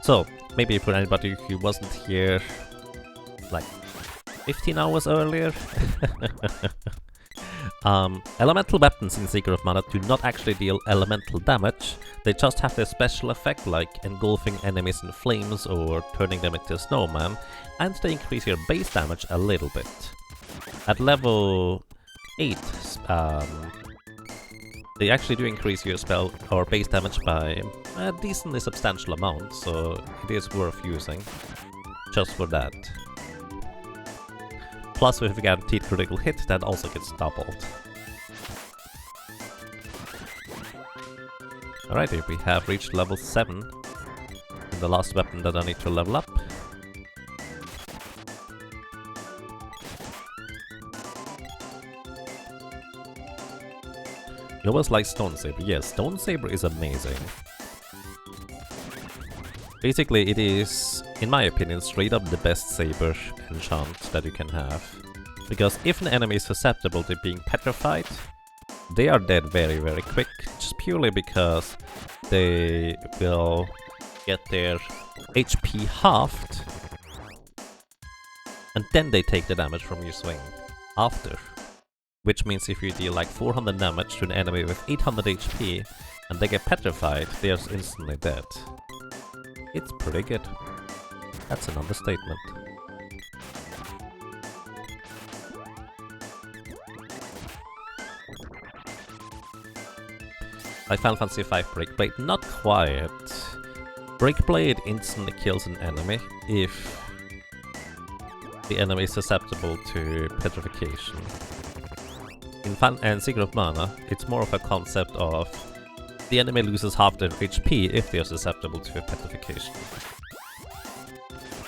So, maybe for anybody who wasn't here like 15 hours earlier. Elemental weapons in Secret of Mana do not actually deal elemental damage, they just have this special effect like engulfing enemies in flames or turning them into a snowman, and they increase your base damage a little bit. At level 8, they actually do increase your spell or base damage by a decently substantial amount, so it is worth using just for that. Plus, with a guaranteed critical hit, that also gets doubled. Alrighty, we have reached level 7, and the last weapon that I need to level up. You always like Stone Saber. Yes, Stone Saber is amazing. Basically, it is, in my opinion, straight up the best saber enchant that you can have. Because if an enemy is susceptible to being petrified, they are dead very, very quick, just purely because they will get their HP halved, and then they take the damage from your swing after. Which means if you deal like 400 damage to an enemy with 800 HP, and they get petrified, they are instantly dead. It's pretty good. That's an understatement. Like Final Fantasy V Breakblade, not quite. Breakblade instantly kills an enemy if the enemy is susceptible to petrification. In Secret of Mana, it's more of a concept of the enemy loses half their HP if they are susceptible to petrification.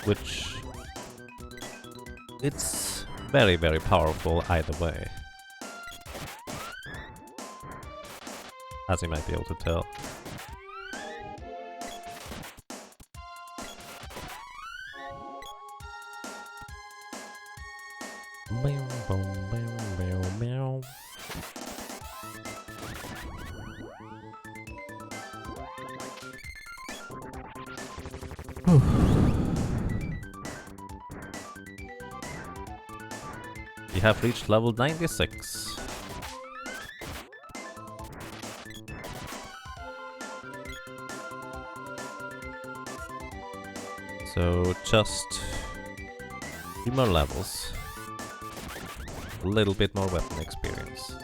Which... it's very, very powerful either way. As you might be able to tell. We have reached level 96. So just 3 more levels. A little bit more weapon experience.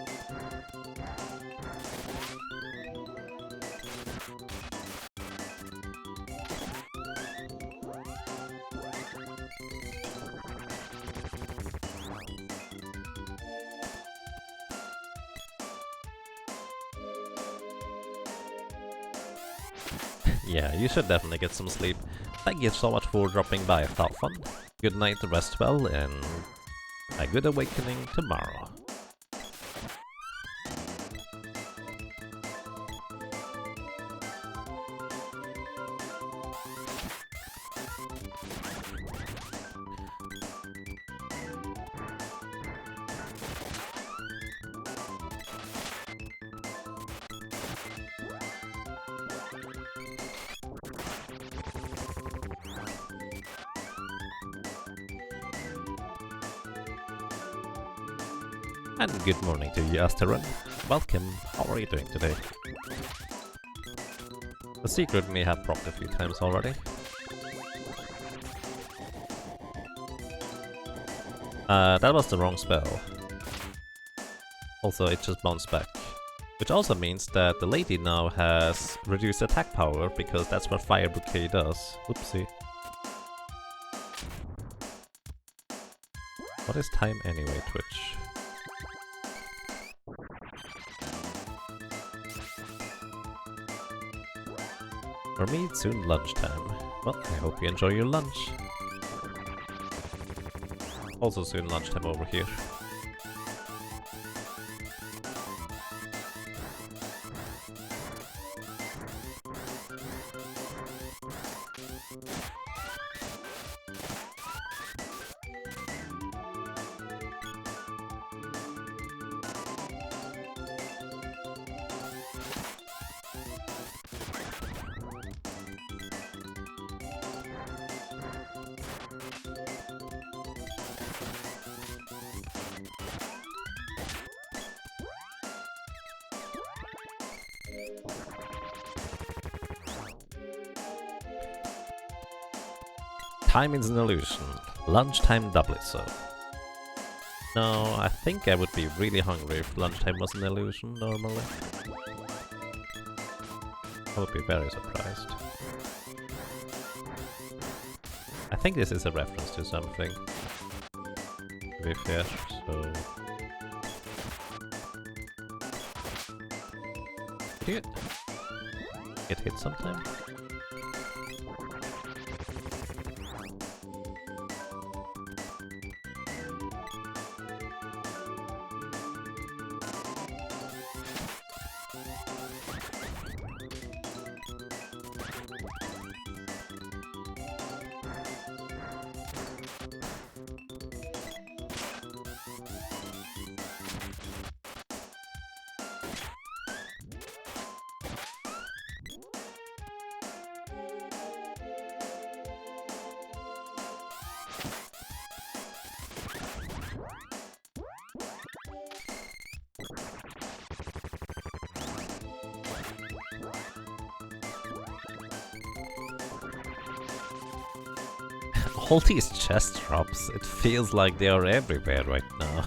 Yeah, you should definitely get some sleep. Thank you so much for dropping by, Falcon. Good night, rest well, and a good awakening tomorrow. And good morning to you, Asteron. Welcome, how are you doing today? The secret may have procced a few times already. That was the wrong spell. Also, it just bounced back. Which also means that the lady now has reduced attack power, because that's what Fire Bouquet does. Oopsie. What is time anyway, Twitch? For me, it's soon lunchtime. Well, I hope you enjoy your lunch. Also soon lunchtime over here. Time is an illusion. Lunchtime doubly so. No, I think I would be really hungry if lunchtime was an illusion normally. I would be very surprised. I think this is a reference to something. To be fair, so... Did you get hit sometime? All these chest drops, it feels like they are everywhere right now.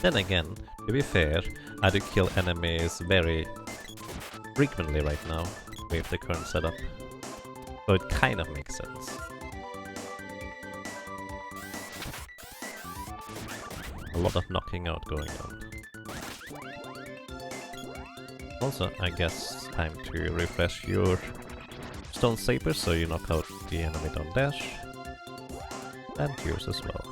Then again, to be fair, I do kill enemies very frequently right now with the current setup. So it kind of makes sense. A lot of knocking out going on. Also, I guess time to refresh your Stone Saber so you knock out the enemy down dash. And yours as well.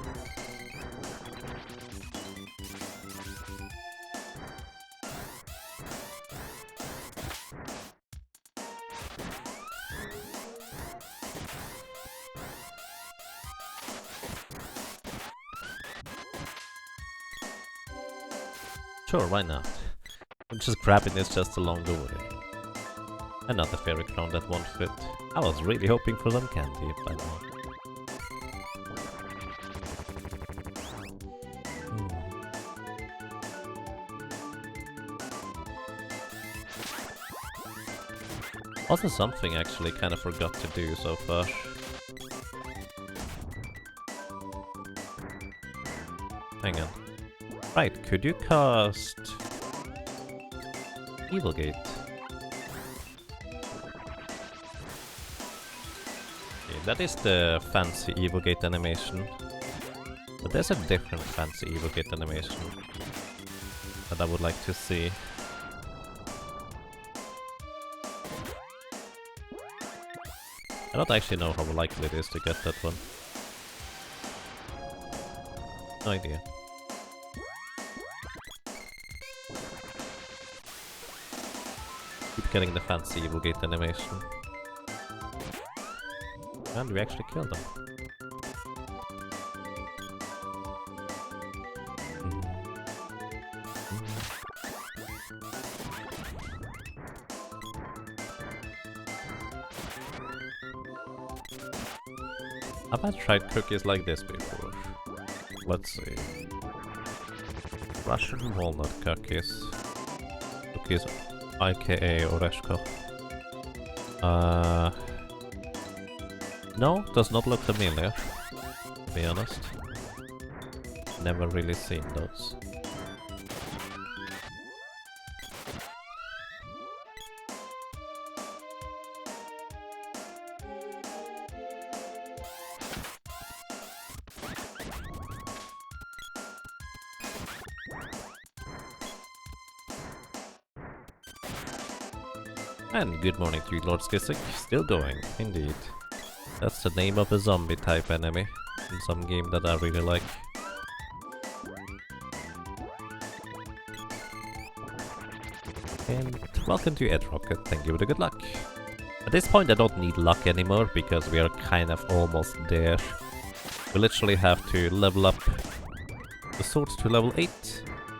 Sure, why not? I'm just grabbing this just along the way. Another fairy crown that won't fit. I was really hoping for some candy by now. Also something I actually kind of forgot to do so far. Hang on. Right, could you cast Evil Gate? Okay, that is the fancy Evil Gate animation. But there's a different fancy Evil Gate animation that I would like to see. I don't actually know how likely it is to get that one. No idea. Keep getting the fancy Evil Gate animation. And we actually killed them. Have I tried cookies like this before? Let's see. Russian walnut cookies. Cookies aka Oreshko. No, does not look familiar, to be honest. Never really seen those. And good morning to you, Lord Skisik. Still going, indeed. That's the name of a zombie type enemy in some game that I really like. And welcome to Ed Rocket, thank you for the good luck. At this point I don't need luck anymore because we are kind of almost there. We literally have to level up the swords to level 8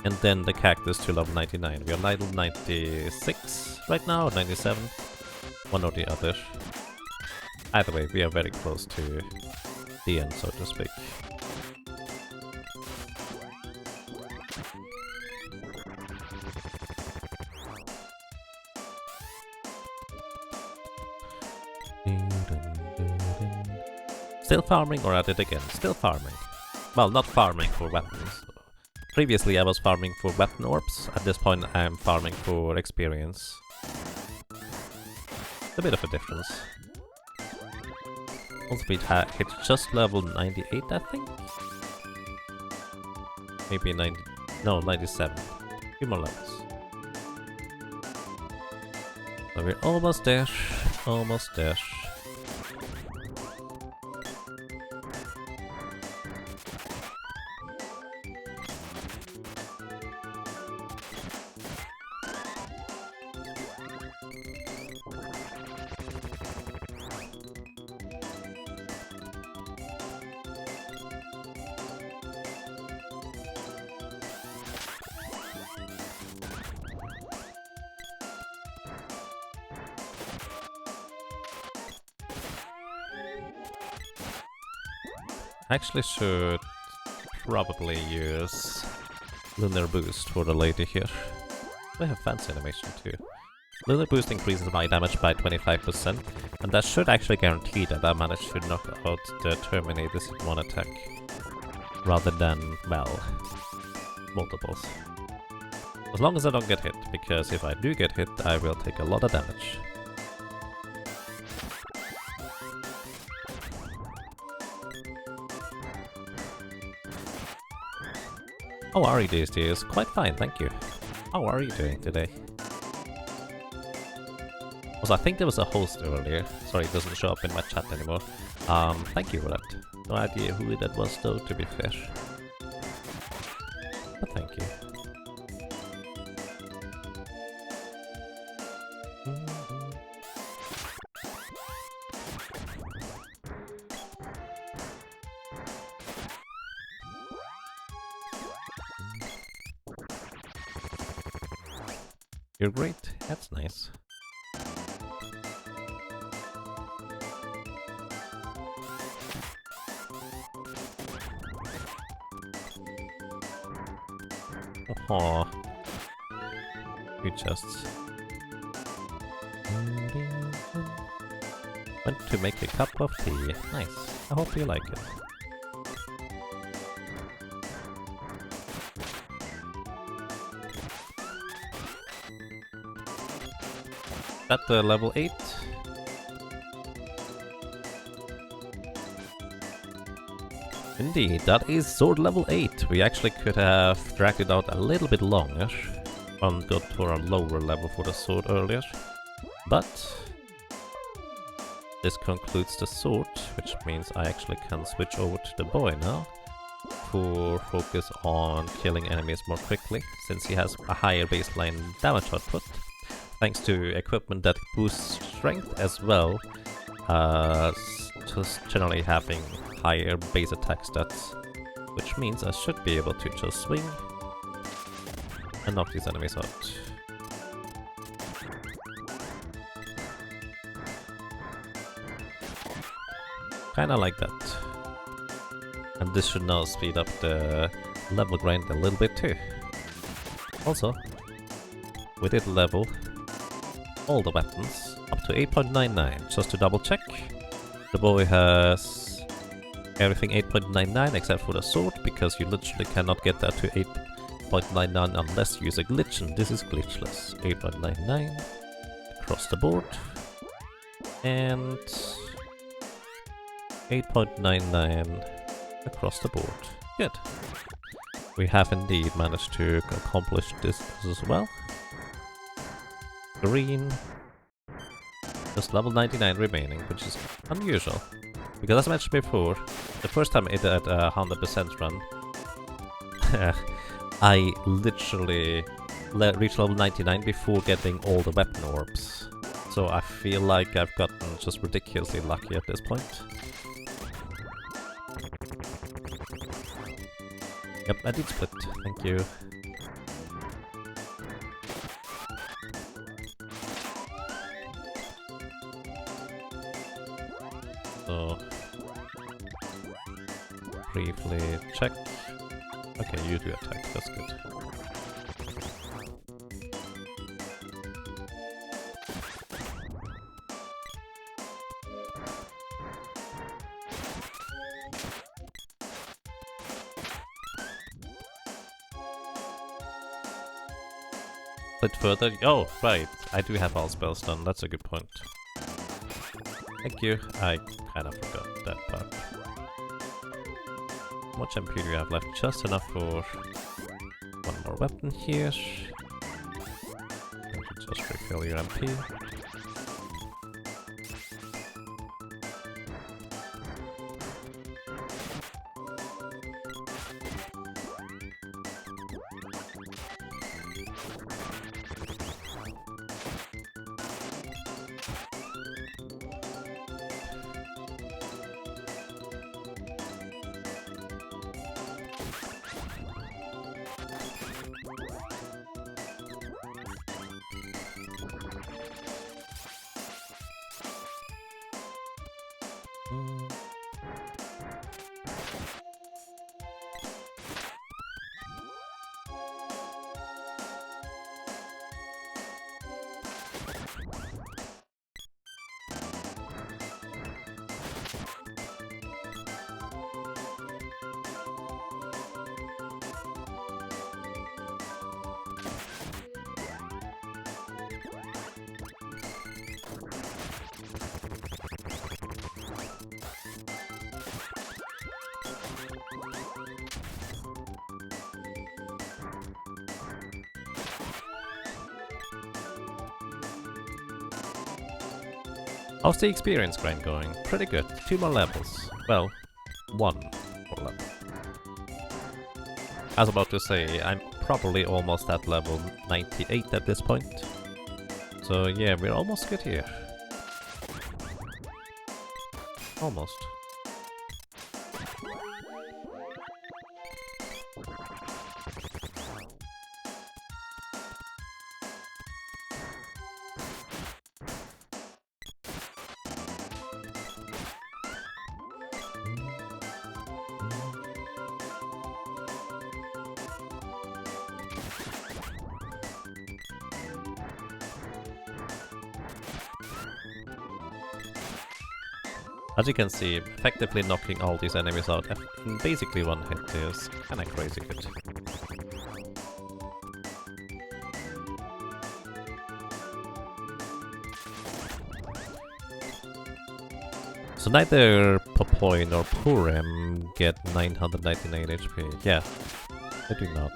and then the cactus to level 99. We are level 96 right now, or 97, one or the other. Either way, we are very close to the end, so to speak. Still farming or at it again? Still farming. Well, not farming for weapons. Previously I was farming for weapon orbs, at this point I am farming for experience. A bit of a difference. Also we hit just level 98 I think? Maybe 90... no, 97. Few more levels. So we're almost there, almost there. Actually should probably use Lunar Boost for the lady here. We have fancy animation too. Lunar Boost increases my damage by 25%, and that should actually guarantee that I manage to knock out the Terminators in one attack, rather than, well, multiples. As long as I don't get hit, because if I do get hit, I will take a lot of damage. How are you these days? Quite fine, thank you. How are you doing today? Also, I think there was a host earlier. Sorry, it doesn't show up in my chat anymore. Thank you for that. No idea who that was though, to be fair. But thank you. You're great, that's nice. Aww. Two chests. Went to make a cup of tea. Nice. I hope you like it. At the level 8. Indeed, that is sword level 8. We actually could have dragged it out a little bit longer and got for a lower level for the sword earlier. But this concludes the sword, which means I actually can switch over to the boy now for focus on killing enemies more quickly, since he has a higher baseline damage output. Thanks to equipment that boosts strength as well, just generally having higher base attack stats, which means I should be able to just swing and knock these enemies out. Kinda like that. And this should now speed up the level grind a little bit too. Also, we did level all the weapons up to 8.99, just to double check. The boy has everything 8.99 except for the sword, because you literally cannot get that to 8.99 unless you use a glitch, and this is glitchless. 8.99 across the board, and 8.99 across the board. Good. We have indeed managed to accomplish this as well. Green, Just level 99 remaining, which is unusual. Because as I mentioned before, the first time I did a 100% run, I literally reached level 99 before getting all the weapon orbs. So I feel like I've gotten just ridiculously lucky at this point. Yep, I did split. Thank you. So briefly check. Okay, you do attack, that's good. Split further. Oh, right. I do have all spells done. That's a good point. Thank you. I kind of forgot that part. How much MP do you have left? Just enough for one more weapon here. You should just refill your MP. How's the experience grind going? Pretty good. 2 more levels. Well, 1 more level. I was about to say, I'm probably almost at level 98 at this point. So yeah, we're almost good here. Almost. As you can see, effectively knocking all these enemies out in basically one hit is kinda crazy good. So neither Popoy nor Purim get 999 HP. Yeah, they do not.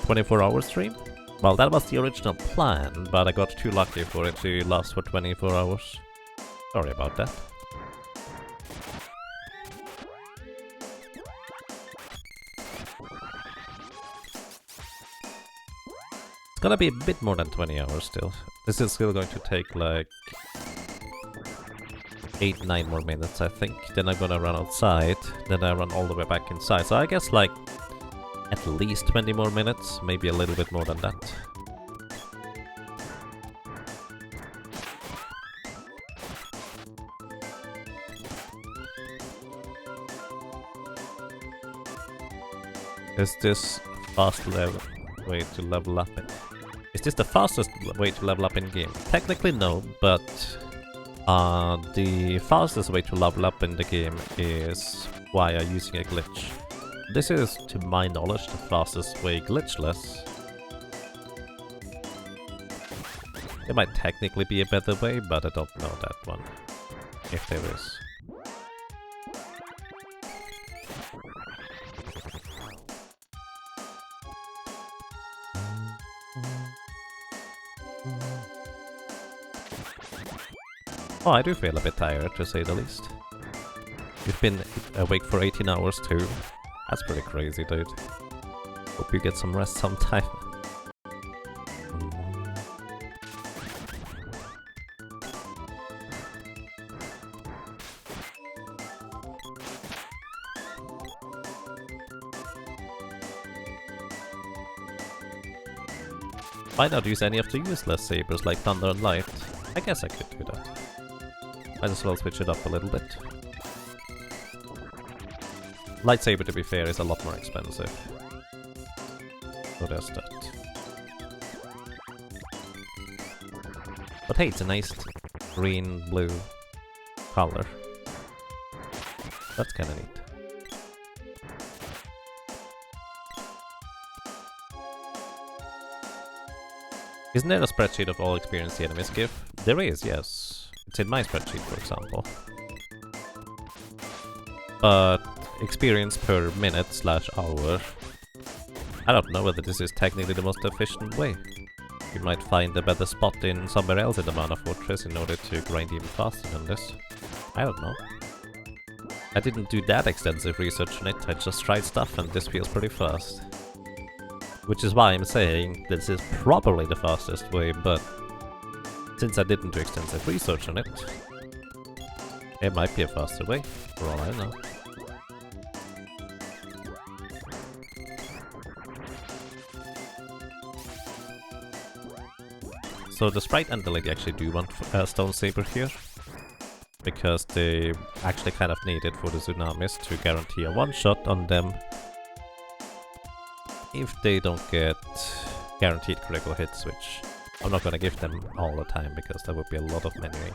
24-hour stream? Well, that was the original plan, but I got too lucky for it to last for 24 hours. Sorry about that. It's gonna be a bit more than 20 hours still. This is still going to take like 8-9 more minutes, I think. Then I'm gonna run outside, then I run all the way back inside. So I guess like at least 20 more minutes, maybe a little bit more than that. Is this fast way to level up in? Is this the fastest way to level up in game? Technically no, but the fastest way to level up in the game is via using a glitch. This is, to my knowledge, the fastest way glitchless. There might technically be a better way, but I don't know that one, if there is. Oh, I do feel a bit tired, to say the least. You've been awake for 18 hours too. That's pretty crazy, dude. Hope you get some rest sometime. Why not use any of the useless sabers like Thunder and Light? I guess I could do that. Might as well switch it up a little bit. Lightsaber, to be fair, is a lot more expensive. So there's that. But hey, it's a nice green-blue color. That's kinda neat. Isn't there a spreadsheet of all experience the enemies give? There is, yes. It's in my spreadsheet, for example. But experience per minute / hour. I don't know whether this is technically the most efficient way. You might find a better spot in somewhere else in the Mana Fortress in order to grind even faster than this. I don't know. I didn't do that extensive research on it, I just tried stuff and this feels pretty fast. Which is why I'm saying this is probably the fastest way, but since I didn't do extensive research on it, it might be a faster way, for all I know. So the Sprite and the Lady actually do want a Stone Saber here, because they actually kind of need it for the Tsunamis to guarantee a one-shot on them if they don't get guaranteed critical hits, which I'm not gonna give them all the time because that would be a lot of menuing.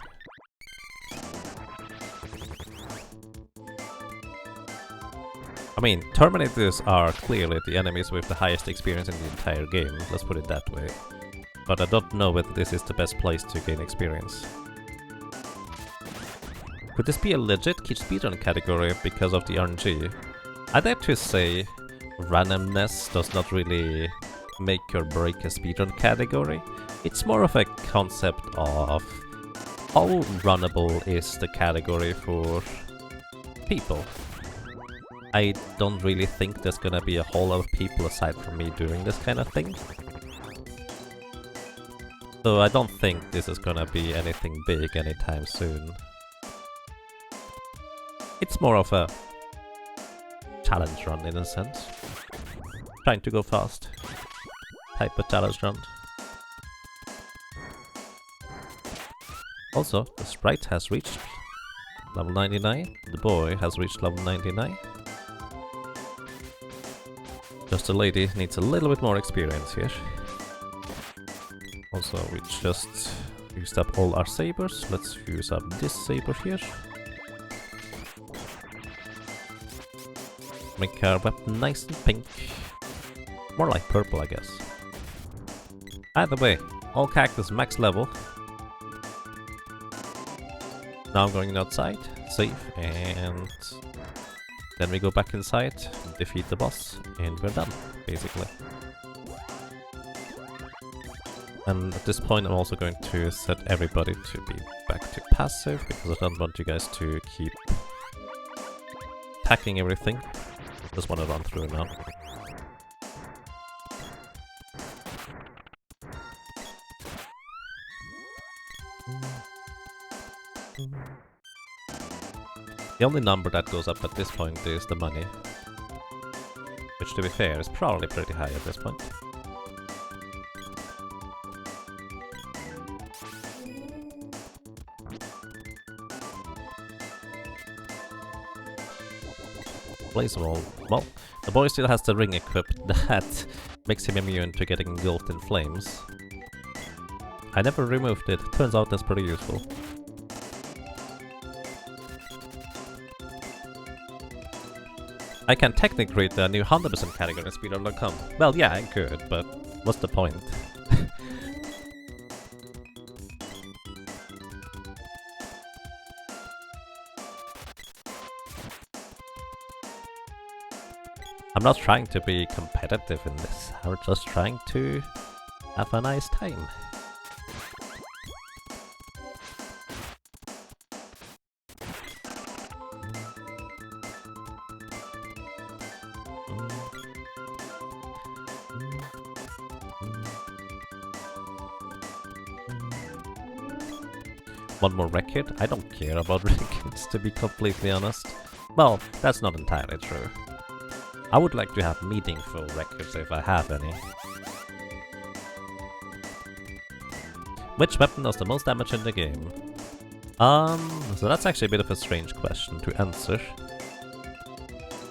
I mean, Terminators are clearly the enemies with the highest experience in the entire game, let's put it that way. But I don't know whether this is the best place to gain experience. Could this be a legit speedrun category because of the RNG? I'd have to say randomness does not really make or break a speedrun category. It's more of a concept of how runnable is the category for people. I don't really think there's gonna be a whole lot of people aside from me doing this kind of thing. So I don't think this is gonna be anything big anytime soon. It's more of a challenge run in a sense. Trying to go fast. Type of challenge run. Also, the Sprite has reached level 99. The boy has reached level 99. Just the Lady needs a little bit more experience here. Also, we just used up all our sabers. Let's use up this saber here. Make our weapon nice and pink. More like purple, I guess. Either way, all cactus max level. Now I'm going outside, save, and then we go back inside, defeat the boss, and we're done, basically. And at this point I'm also going to set everybody to be back to passive, because I don't want you guys to keep attacking everything. Just want to run through now. The only number that goes up at this point is the money. Which, to be fair, is probably pretty high at this point. Blaze Wall. Well, the boy still has the ring equipped that makes him immune to getting engulfed in flames. I never removed it. Turns out that's pretty useful. I can technically create a new 100% category in speedrun.com. Well, yeah, I could, but what's the point? I'm not trying to be competitive in this. I'm just trying to have a nice time. one more record. I don't care about records, to be completely honest. Well, that's not entirely true. I would like to have meaningful records if I have any. Which weapon does the most damage in the game? So that's actually a bit of a strange question to answer.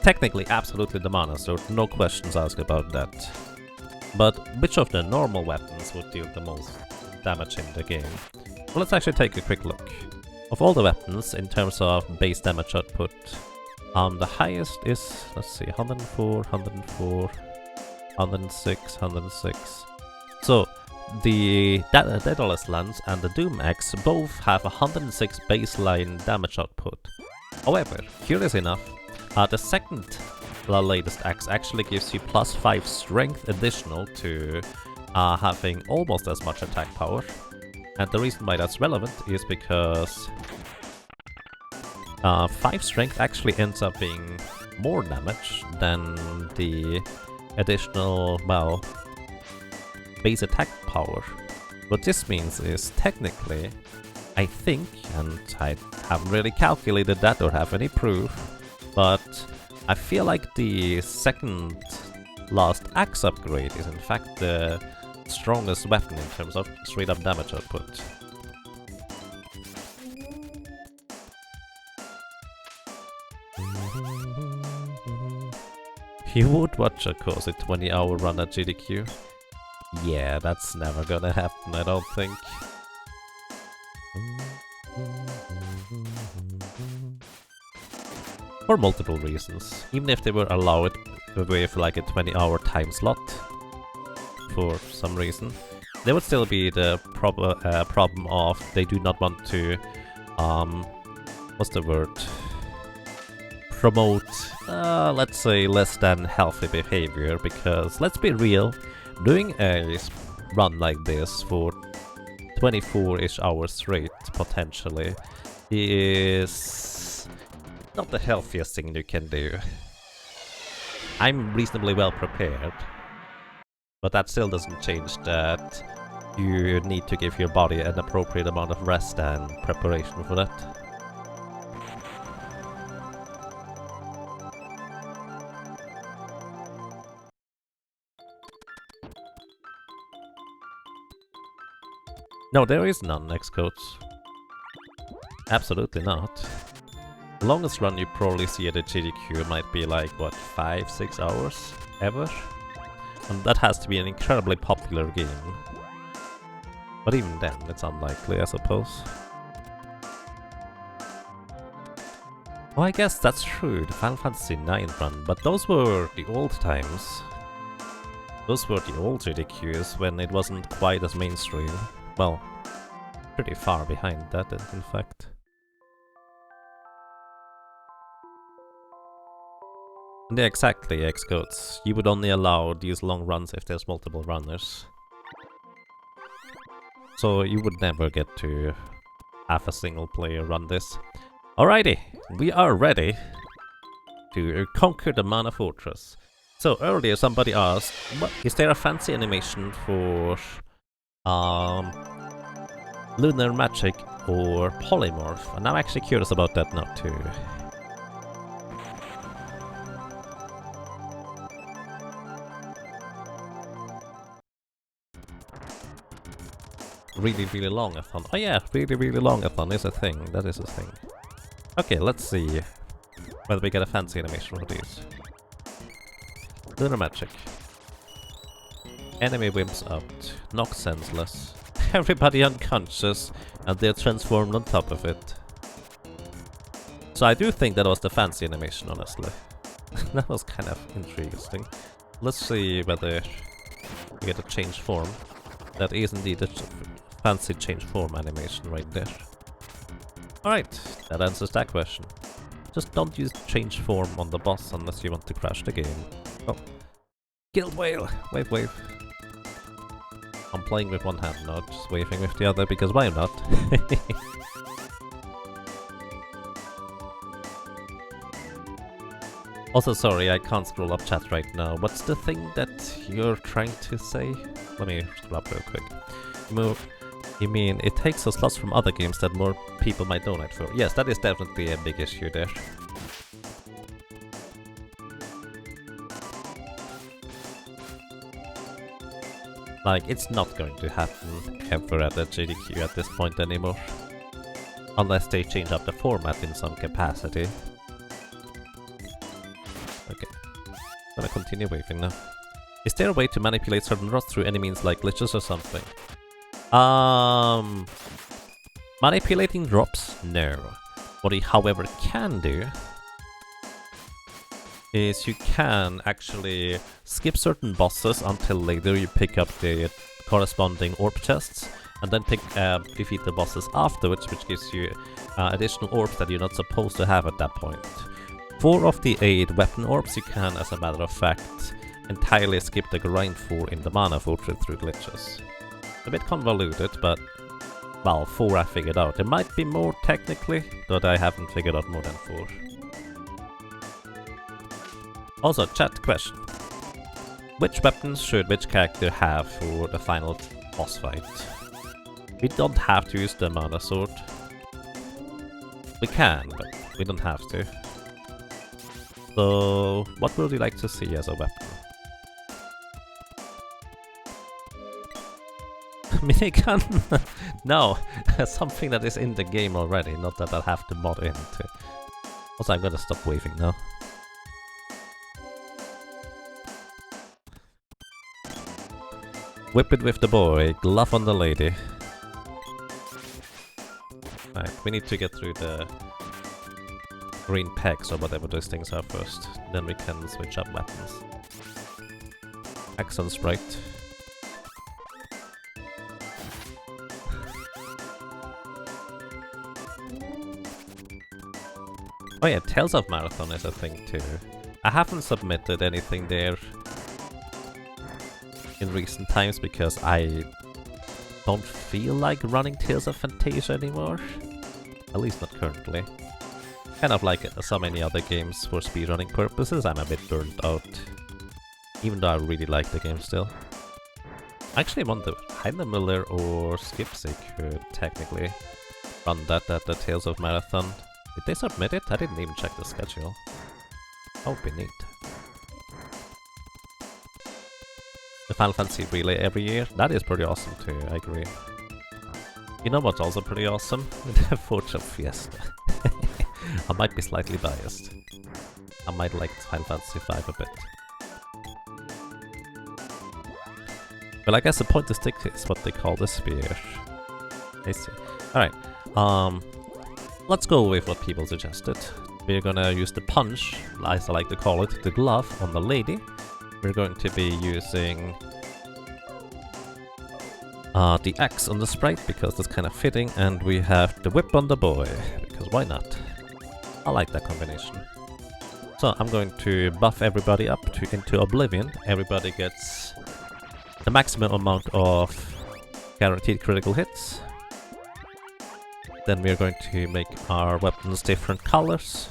Technically, absolutely the mana sword, no questions asked about that. But which of the normal weapons would deal the most damage in the game? Well, let's actually take a quick look. Of all the weapons, in terms of base damage output, the highest is, let's see, 104, 104, 106, 106. So, the Daedalus Lance and the Doom Axe both have 106 baseline damage output. However, curious enough, the second latest axe actually gives you +5 strength additional to having almost as much attack power. And the reason why that's relevant is because 5 strength actually ends up being more damage than the additional, well, base attack power. What this means is technically, I think, and I haven't really calculated that or have any proof, but I feel like the second last axe upgrade is in fact the strongest weapon in terms of straight up damage output. You would watch a course a 20-hour run at GDQ? Yeah, that's never gonna happen, I don't think. For multiple reasons. Even if they were allowed with like a 20-hour time slot, for some reason, there would still be the problem of they do not want to, what's the word? Promote, let's say, less than healthy behavior, because let's be real, doing a run like this for 24-ish hours straight, potentially, is not the healthiest thing you can do. I'm reasonably well prepared, but that still doesn't change that you need to give your body an appropriate amount of rest and preparation for that. No, there is none, X-Codes. Absolutely not. The longest run you probably see at a GDQ might be like, what, 5-6 hours? Ever? And that has to be an incredibly popular game. But even then, it's unlikely, I suppose. Oh, I guess that's true, the Final Fantasy IX run, but those were the old times. Those were the old GDQs when it wasn't quite as mainstream. Well, pretty far behind that, in fact. And yeah, exactly, X-Codes. You would only allow these long runs if there's multiple runners. So you would never get to have a single player run this. Alrighty, we are ready to conquer the Mana Fortress. So earlier somebody asked, is there a fancy animation for Lunar Magic or Polymorph? And I'm actually curious about that now too. Really long-a-thon. Oh yeah, really long-a-thon is a thing. That is a thing. Okay, let's see whether we get a fancy animation for these. Lunar Magic. Enemy wimps out. Knocked senseless. Everybody unconscious, and they're transformed on top of it. So I do think that was the fancy animation, honestly. That was kind of interesting. Let's see whether we get a change form. That is indeed a fancy change form animation right there. Alright, that answers that question. Just don't use change form on the boss unless you want to crash the game. Oh. Guild Whale! Wave. I'm playing with one hand now, just waving with the other, because why not? Also, sorry, I can't scroll up chat right now. What's the thing that you're trying to say? Let me scroll up real quick. You mean it takes us slots from other games that more people might donate for? Yes, that is definitely a big issue there. Like, it's not going to happen ever at the JDQ at this point anymore. Unless they change up the format in some capacity. Okay. Gonna continue waving now. Is there a way to manipulate certain routes through any means like glitches or something? Manipulating drops? No. What you however can do is you can actually skip certain bosses until later you pick up the corresponding orb chests, and then defeat the bosses afterwards, which gives you additional orbs that you're not supposed to have at that point. 4 of the 8 weapon orbs you can, as a matter of fact, entirely skip the grind for in the mana fortress through glitches. A bit convoluted, but well, 4 I figured out. There might be more technically, but I haven't figured out more than 4. Also, chat question. Which weapons should which character have for the final boss fight? We don't have to use the mana sword. We can, but we don't have to. So, what would you like to see as a weapon? Minigun? No, something that is in the game already, not that I'll have to mod into. Also, I'm gonna stop waving now. Whip it with the boy, glove on the lady. Right, we need to get through the green pegs or whatever those things are first. Then we can switch up weapons. Axe on sprite. Oh yeah, Tales of Marathon is a thing too. I haven't submitted anything there in recent times because I don't feel like running Tales of Fantasia anymore. At least not currently. Kind of like so many other games for speedrunning purposes, I'm a bit burnt out. Even though I really like the game still. I actually wonder, Heinemüller or Skipsy could technically run that at the Tales of Marathon. Did they submit it? I didn't even check the schedule. That would be neat. The Final Fantasy Relay every year? That is pretty awesome too, I agree. You know what's also pretty awesome? The Forza Fiesta. I might be slightly biased. I might like Final Fantasy V a bit. Well, I guess the point to stick is what they call the spear. I see. Alright, let's go with what people suggested. We're gonna use the punch, as I like to call it, the glove on the lady. We're going to be using the axe on the sprite, because that's kind of fitting, and we have the whip on the boy, because why not? I like that combination. So I'm going to buff everybody up into oblivion. Everybody gets the maximum amount of guaranteed critical hits. Then we're going to make our weapons different colors.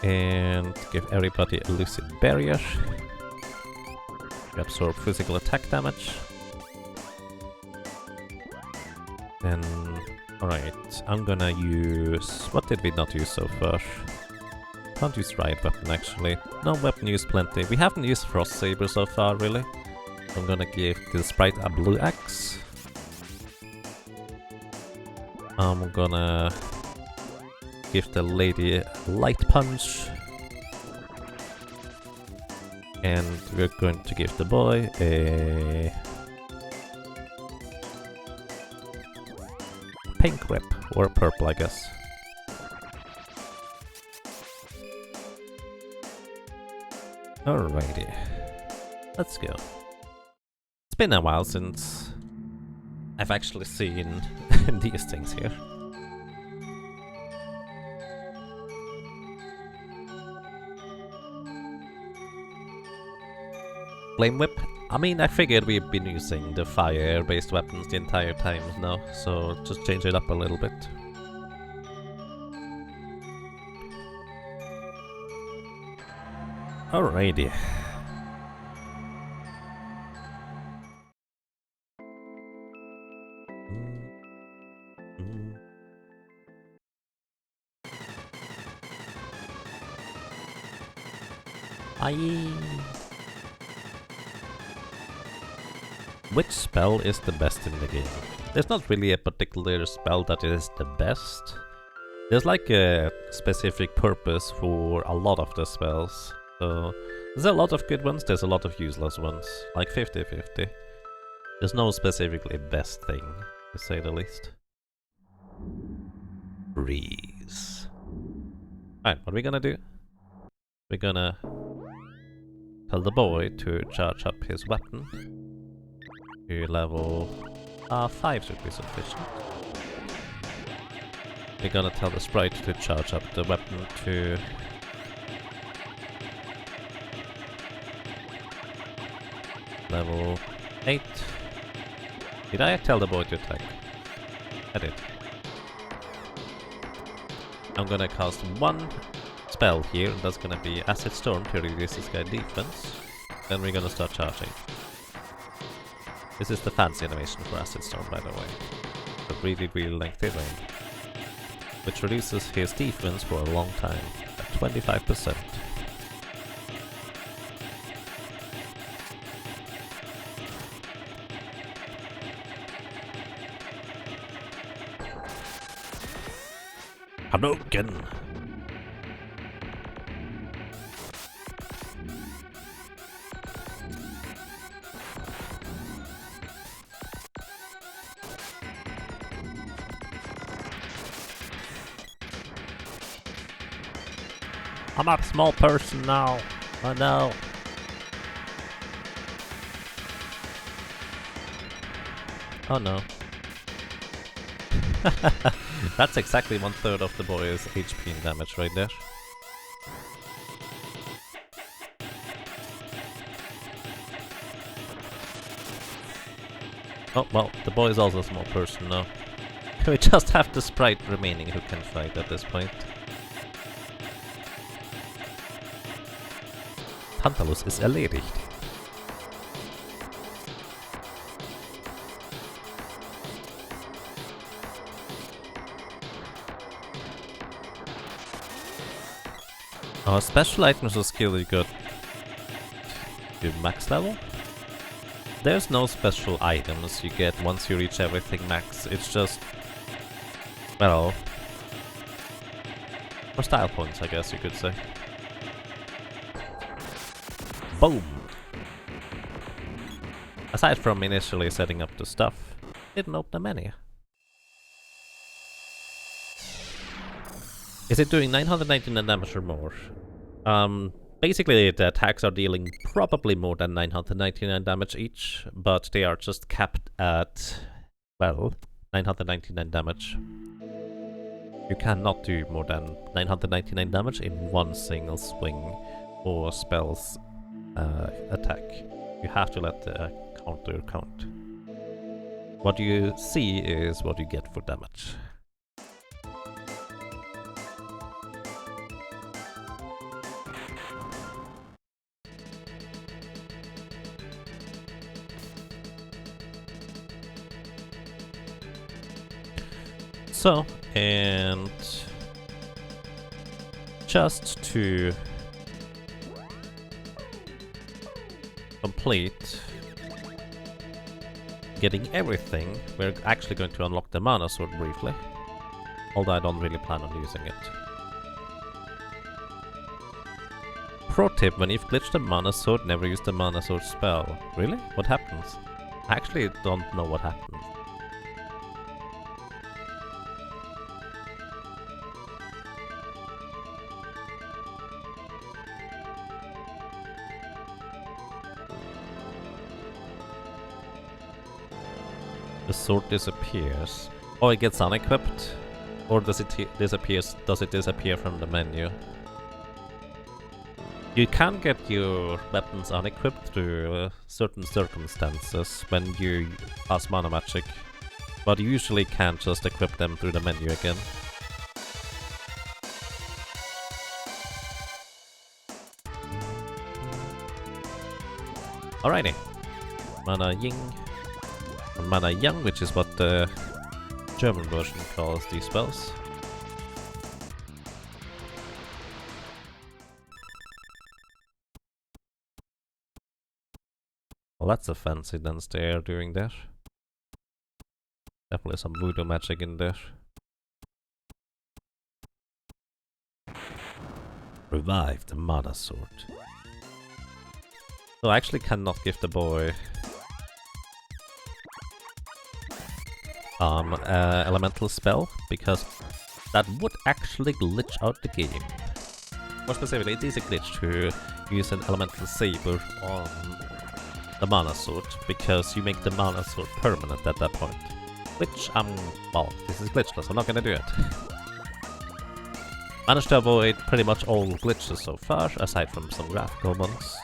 And give everybody a lucid barrier. We absorb physical attack damage. Then, alright, I'm gonna use... What did we not use so far? Can't use riot weapon actually. No weapon use plenty. We haven't used frost saber so far really. I'm gonna give the sprite a blue axe. I'm gonna give the lady a light punch. And we're going to give the boy a pink whip, or purple I guess. Alrighty, let's go. It's been a while since I've actually seen these things here. Flame Whip? I mean, I figured we've been using the fire-based weapons the entire time now, so just change it up a little bit. Alrighty. Aye. Which spell is the best in the game? There's not really a particular spell that is the best. There's like a specific purpose for a lot of the spells. So there's a lot of good ones, there's a lot of useless ones. Like 50-50. There's no specifically best thing, to say the least. Freeze. Alright, what are we gonna do? We're gonna tell the boy to charge up his weapon to level 5 should be sufficient. We're gonna tell the sprite to charge up the weapon to level 8. Did I tell the boy to attack? I did. I'm gonna cast one spell here, and that's gonna be Acid Storm to reduce this guy's defense. Then we're gonna start charging. This is the fancy animation for Acid Storm, by the way. A really, really lengthy range. Which reduces his defense for a long time, at 25%. Hadouken! I'm a small person now. Oh no. Oh no. That's exactly 1/3 of the boy's HP and damage right there. Oh well, the boy is also a small person now. We just have the sprite remaining who can fight at this point. Tantalus ist erledigt. Special items or skill you got to max level? There's no special items you get once you reach everything max, it's just, well, for style points I guess you could say. Boom! Aside from initially setting up the stuff, didn't open the menu. Is it doing 999 damage or more? Basically the attacks are dealing probably more than 999 damage each, but they are just capped at, well, 999 damage. You cannot do more than 999 damage in one single swing or spell's attack. You have to let the counter count. What you see is what you get for damage. So, and just to complete getting everything, we're actually going to unlock the mana sword briefly, although I don't really plan on using it. Pro tip, when you've glitched the mana sword, never use the mana sword spell. Really? What happens? I actually don't know what happens. The sword disappears. Oh, it gets unequipped? Or does it disappear from the menu? You can get your weapons unequipped through certain circumstances when you pass mana magic, but you usually can't just equip them through the menu again. Alrighty. Mana Ying. Or Mana Yang, which is what the German version calls these spells. Well, that's a fancy dance they are doing there. Definitely some voodoo magic in there. Revive the mana sword. So I actually cannot give the boy elemental spell, because that would actually glitch out the game. More specifically, it is a glitch to use an elemental saber on the mana sword, because you make the mana sword permanent at that point. Which, well, this is glitchless, I'm not gonna do it. Managed to avoid pretty much all glitches so far, aside from some graphical ones.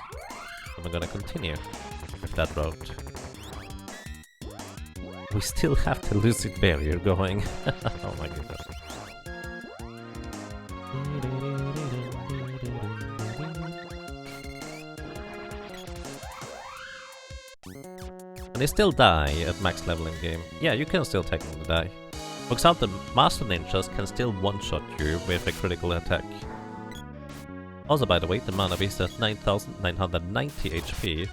And we're gonna continue with that route. We still have the lucid barrier going. Oh my goodness. And they still die at max level in game. Yeah, you can still technically die. For example, Master Ninjas can still one-shot you with a critical attack. Also, by the way, the mana beast at 9,990 HP,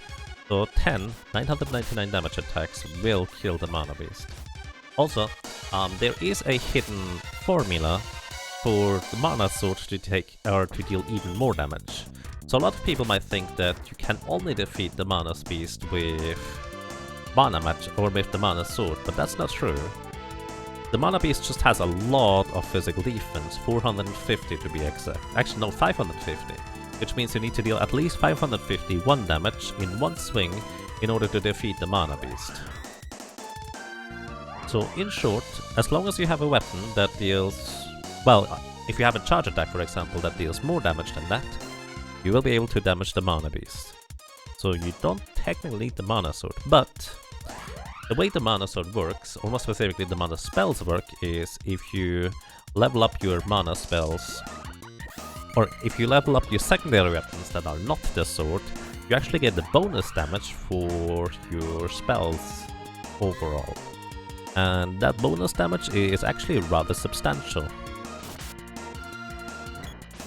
so 10 999 damage attacks will kill the mana beast. Also, there is a hidden formula for the mana sword to take or to deal even more damage. So a lot of people might think that you can only defeat the mana beast with mana match or with the mana sword, but that's not true. The mana beast just has a lot of physical defense, 450 to be exact. Actually no, 550, which means you need to deal at least 551 damage in one swing in order to defeat the mana beast. So in short, as long as you have a weapon that deals, well, if you have a charge attack for example that deals more damage than that, you will be able to damage the mana beast. So you don't technically need the mana sword, but the way the mana sword works, or more specifically the mana spells work, is if you level up your mana spells, or if you level up your secondary weapons that are not the sword, you actually get the bonus damage for your spells overall. And that bonus damage is actually rather substantial.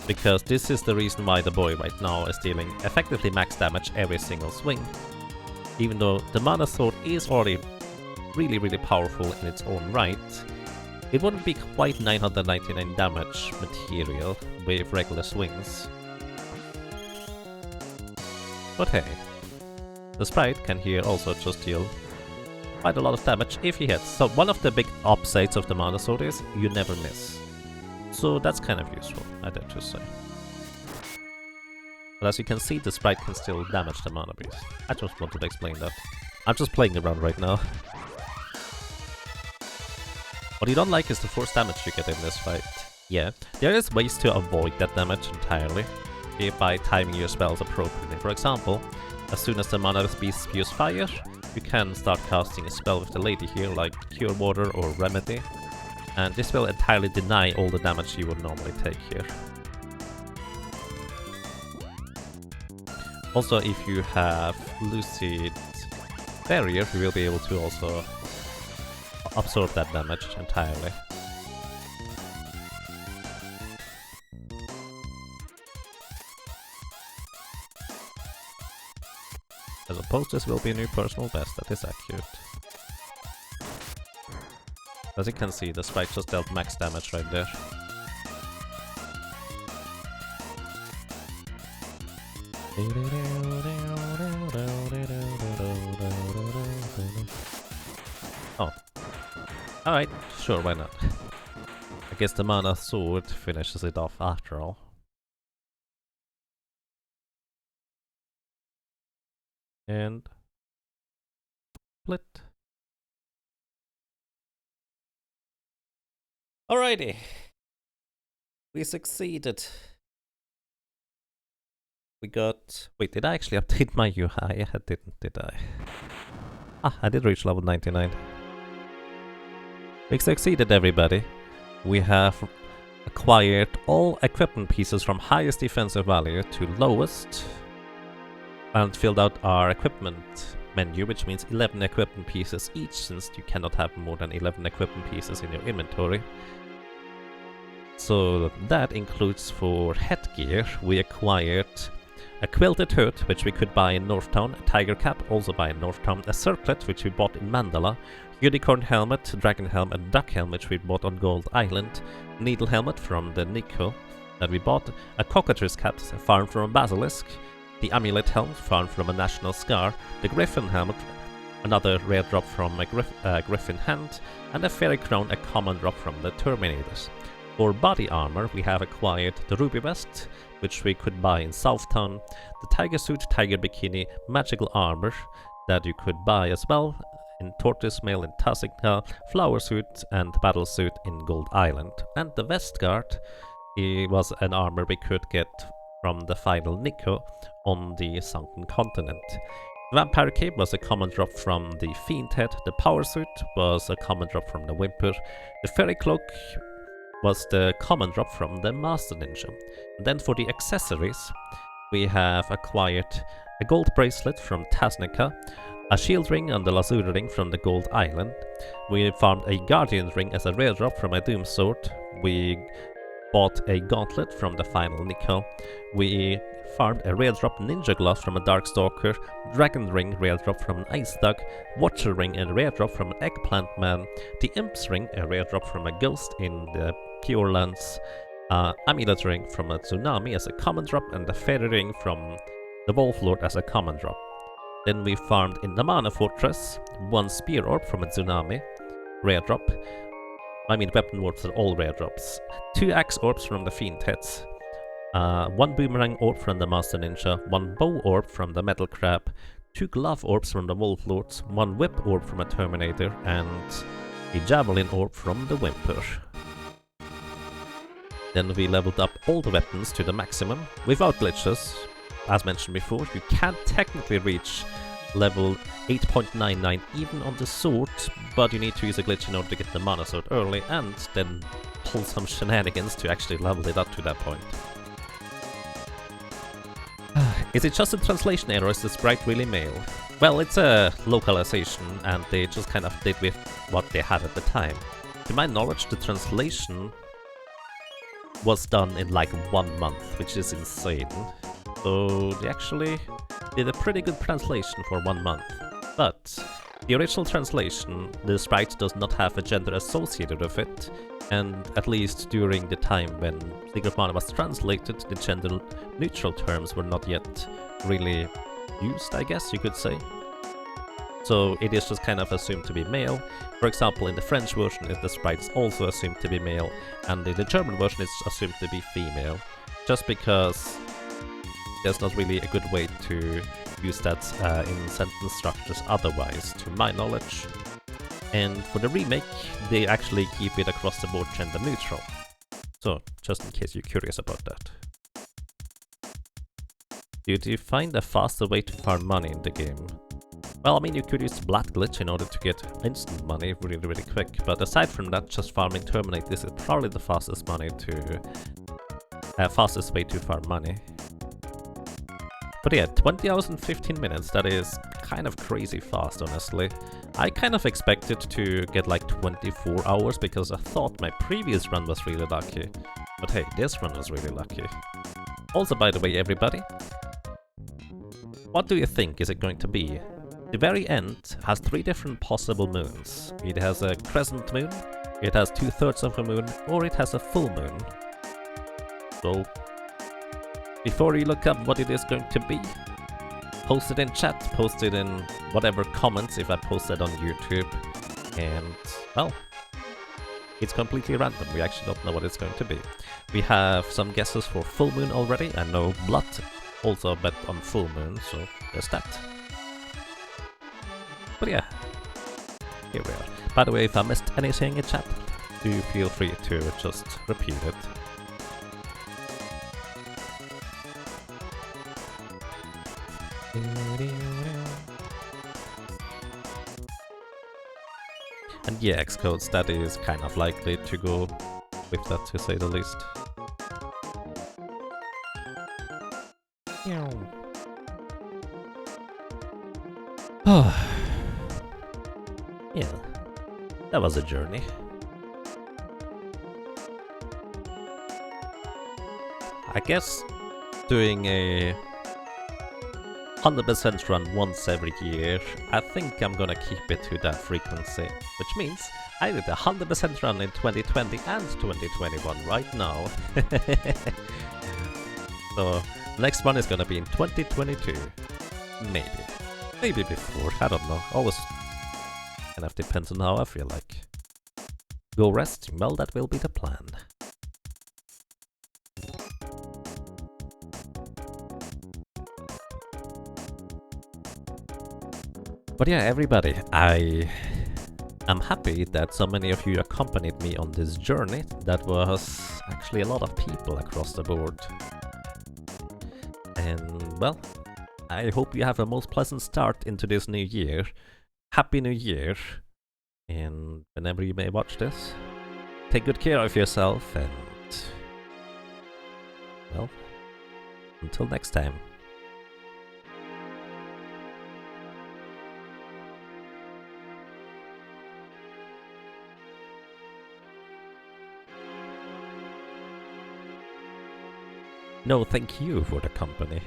Because this is the reason why the boy right now is dealing effectively max damage every single swing. Even though the mana sword is already really powerful in its own right, it wouldn't be quite 999 damage material with regular swings. But hey, the sprite can here also just deal quite a lot of damage if he hits. So one of the big upsides of the mana sword is you never miss. So that's kind of useful, I dare to say. But as you can see, the sprite can still damage the mana beast. I just wanted to explain that. I'm just playing around right now. What you don't like is the force damage you get in this fight. Yeah, there is ways to avoid that damage entirely, by timing your spells appropriately. For example, as soon as the mana beast spews fire, you can start casting a spell with the lady here, like Cure Water or Remedy, and this will entirely deny all the damage you would normally take here. Also, if you have Lucid Barrier, you will be able to also absorb that damage entirely. I suppose this will be a new personal best, that is accurate. As you can see, the sprite just dealt max damage right there. Oh. Alright, sure, why not? I guess the mana sword finishes it off after all. And split. Alrighty. We succeeded. We got... Wait, did I actually update my UI? I didn't, did I? Ah, I did reach level 99. We succeeded, everybody. We have acquired all equipment pieces from highest defensive value to lowest. and filled out our equipment menu, which means 11 equipment pieces each, since you cannot have more than 11 equipment pieces in your inventory. So that includes for headgear, we acquired a quilted hood, which we could buy in Northtown, a tiger cap, also buy in Northtown, a circlet, which we bought in Mandala, unicorn helmet, dragon helmet, and duck helmet, which we bought on Gold Island, needle helmet from the Nico that we bought, a cockatrice cap farmed from a basilisk, the amulet helmet farmed from a national scar, the griffin helmet, another rare drop from a griffin hand, and a fairy crown, a common drop from the Terminators. For body armor, we have acquired the ruby vest, which we could buy in Southtown, the tiger suit, tiger bikini, magical armor that you could buy as well in Tortoise Mail in Tassigna, flower suit and battle suit in Gold Island, and the vest guard was an armor we could get from the final Nico on the Sunken Continent. Vampire Cape was a common drop from the Fiend Head, the Power Suit was a common drop from the Whimper, the Fairy Cloak was the common drop from the Master Ninja. And then for the accessories, we have acquired a gold bracelet from Tasnica, a shield ring and the Lazuli ring from the Gold Island. We farmed a Guardian ring as a rare drop from a Doom sword. We bought a gauntlet from the final Nico. We farmed a rare drop ninja gloves from a Darkstalker, Dragon ring rare drop from an Ice Duck, Watcher ring and rare drop from an Eggplant Man, the Imp's ring a rare drop from a Ghost in the Pure Lands, Amulet ring from a Tsunami as a common drop, and the Fairy ring from the Wolf Lord as a common drop. Then we farmed in the Mana Fortress, one Spear Orb from a Tsunami, rare drop. I mean weapon orbs are all rare drops. 2 Axe Orbs from the Fiend Heads, 1 Boomerang Orb from the Master Ninja, 1 Bow Orb from the Metal Crab, 2 Glove Orbs from the Wolf Lords, 1 Whip Orb from a Terminator, and a Javelin Orb from the Whimper. Then we leveled up all the weapons to the maximum, without glitches. As mentioned before, you can't technically reach level 8.99 even on the sword, but you need to use a glitch in order to get the mana sword early, and then pull some shenanigans to actually level it up to that point. Is it just a translation error, or is the sprite really male? Well, it's a localization, and they just kind of did with what they had at the time. To my knowledge, the translation was done in like 1 month, which is insane. So they actually did a pretty good translation for 1 month. But the original translation, the sprite does not have a gender associated with it, and at least during the time when Secret of Mana was translated, the gender neutral terms were not yet really used, I guess you could say. So it is just kind of assumed to be male. For example, in the French version, the sprite is also assumed to be male, and in the German version it's assumed to be female, just because there's not really a good way to use that in sentence structures otherwise, to my knowledge. And for the remake, they actually keep it across the board gender neutral. So, just in case you're curious about that. Did you find a faster way to farm money in the game? Well, I mean, you could use Blood Glitch in order to get instant money really quick, but aside from that, just farming Terminators is probably the fastest way to farm money. But yeah, 20 hours and 15 minutes, that is kind of crazy fast, honestly. I kind of expected to get like 24 hours because I thought my previous run was really lucky. But hey, this run was really lucky. Also, by the way, everybody, what do you think is it going to be? The very end has 3 different possible moons. It has a crescent moon, it has 2/3 of a moon, or it has a full moon. So, before you look up what it is going to be, post it in chat, post it in whatever comments if I post it on YouTube, and, well, it's completely random, we actually don't know what it's going to be. We have some guesses for full moon already. I know Blood also bet on full moon, so there's that. But yeah, here we are. By the way, if I missed anything in chat, do feel free to just repeat it. And yeah, Xcodes, that is kind of likely to go with that, to say the least. Oh, yeah, that was a journey. I guess doing a 100% run once every year, I think I'm gonna keep it to that frequency, which means I did a 100% run in 2020 and 2021 right now. So next one is gonna be in 2022, maybe. Maybe before, I don't know, always kind of depends on how I feel like. Go resting, well that will be the plan. But yeah, everybody, I'm happy that so many of you accompanied me on this journey. That was actually a lot of people across the board. And well, I hope you have a most pleasant start into this new year. Happy New Year! And whenever you may watch this, take good care of yourself and... well, until next time. No, thank you for the company.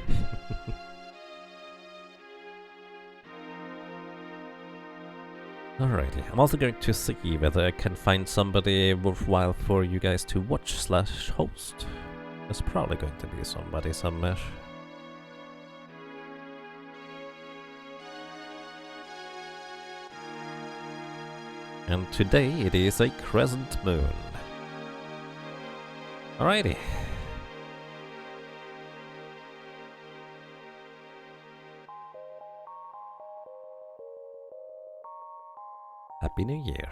Alrighty, I'm also going to see whether I can find somebody worthwhile for you guys to watch/host. There's probably going to be somebody somewhere. And today it is a crescent moon. Alrighty. Happy New Year.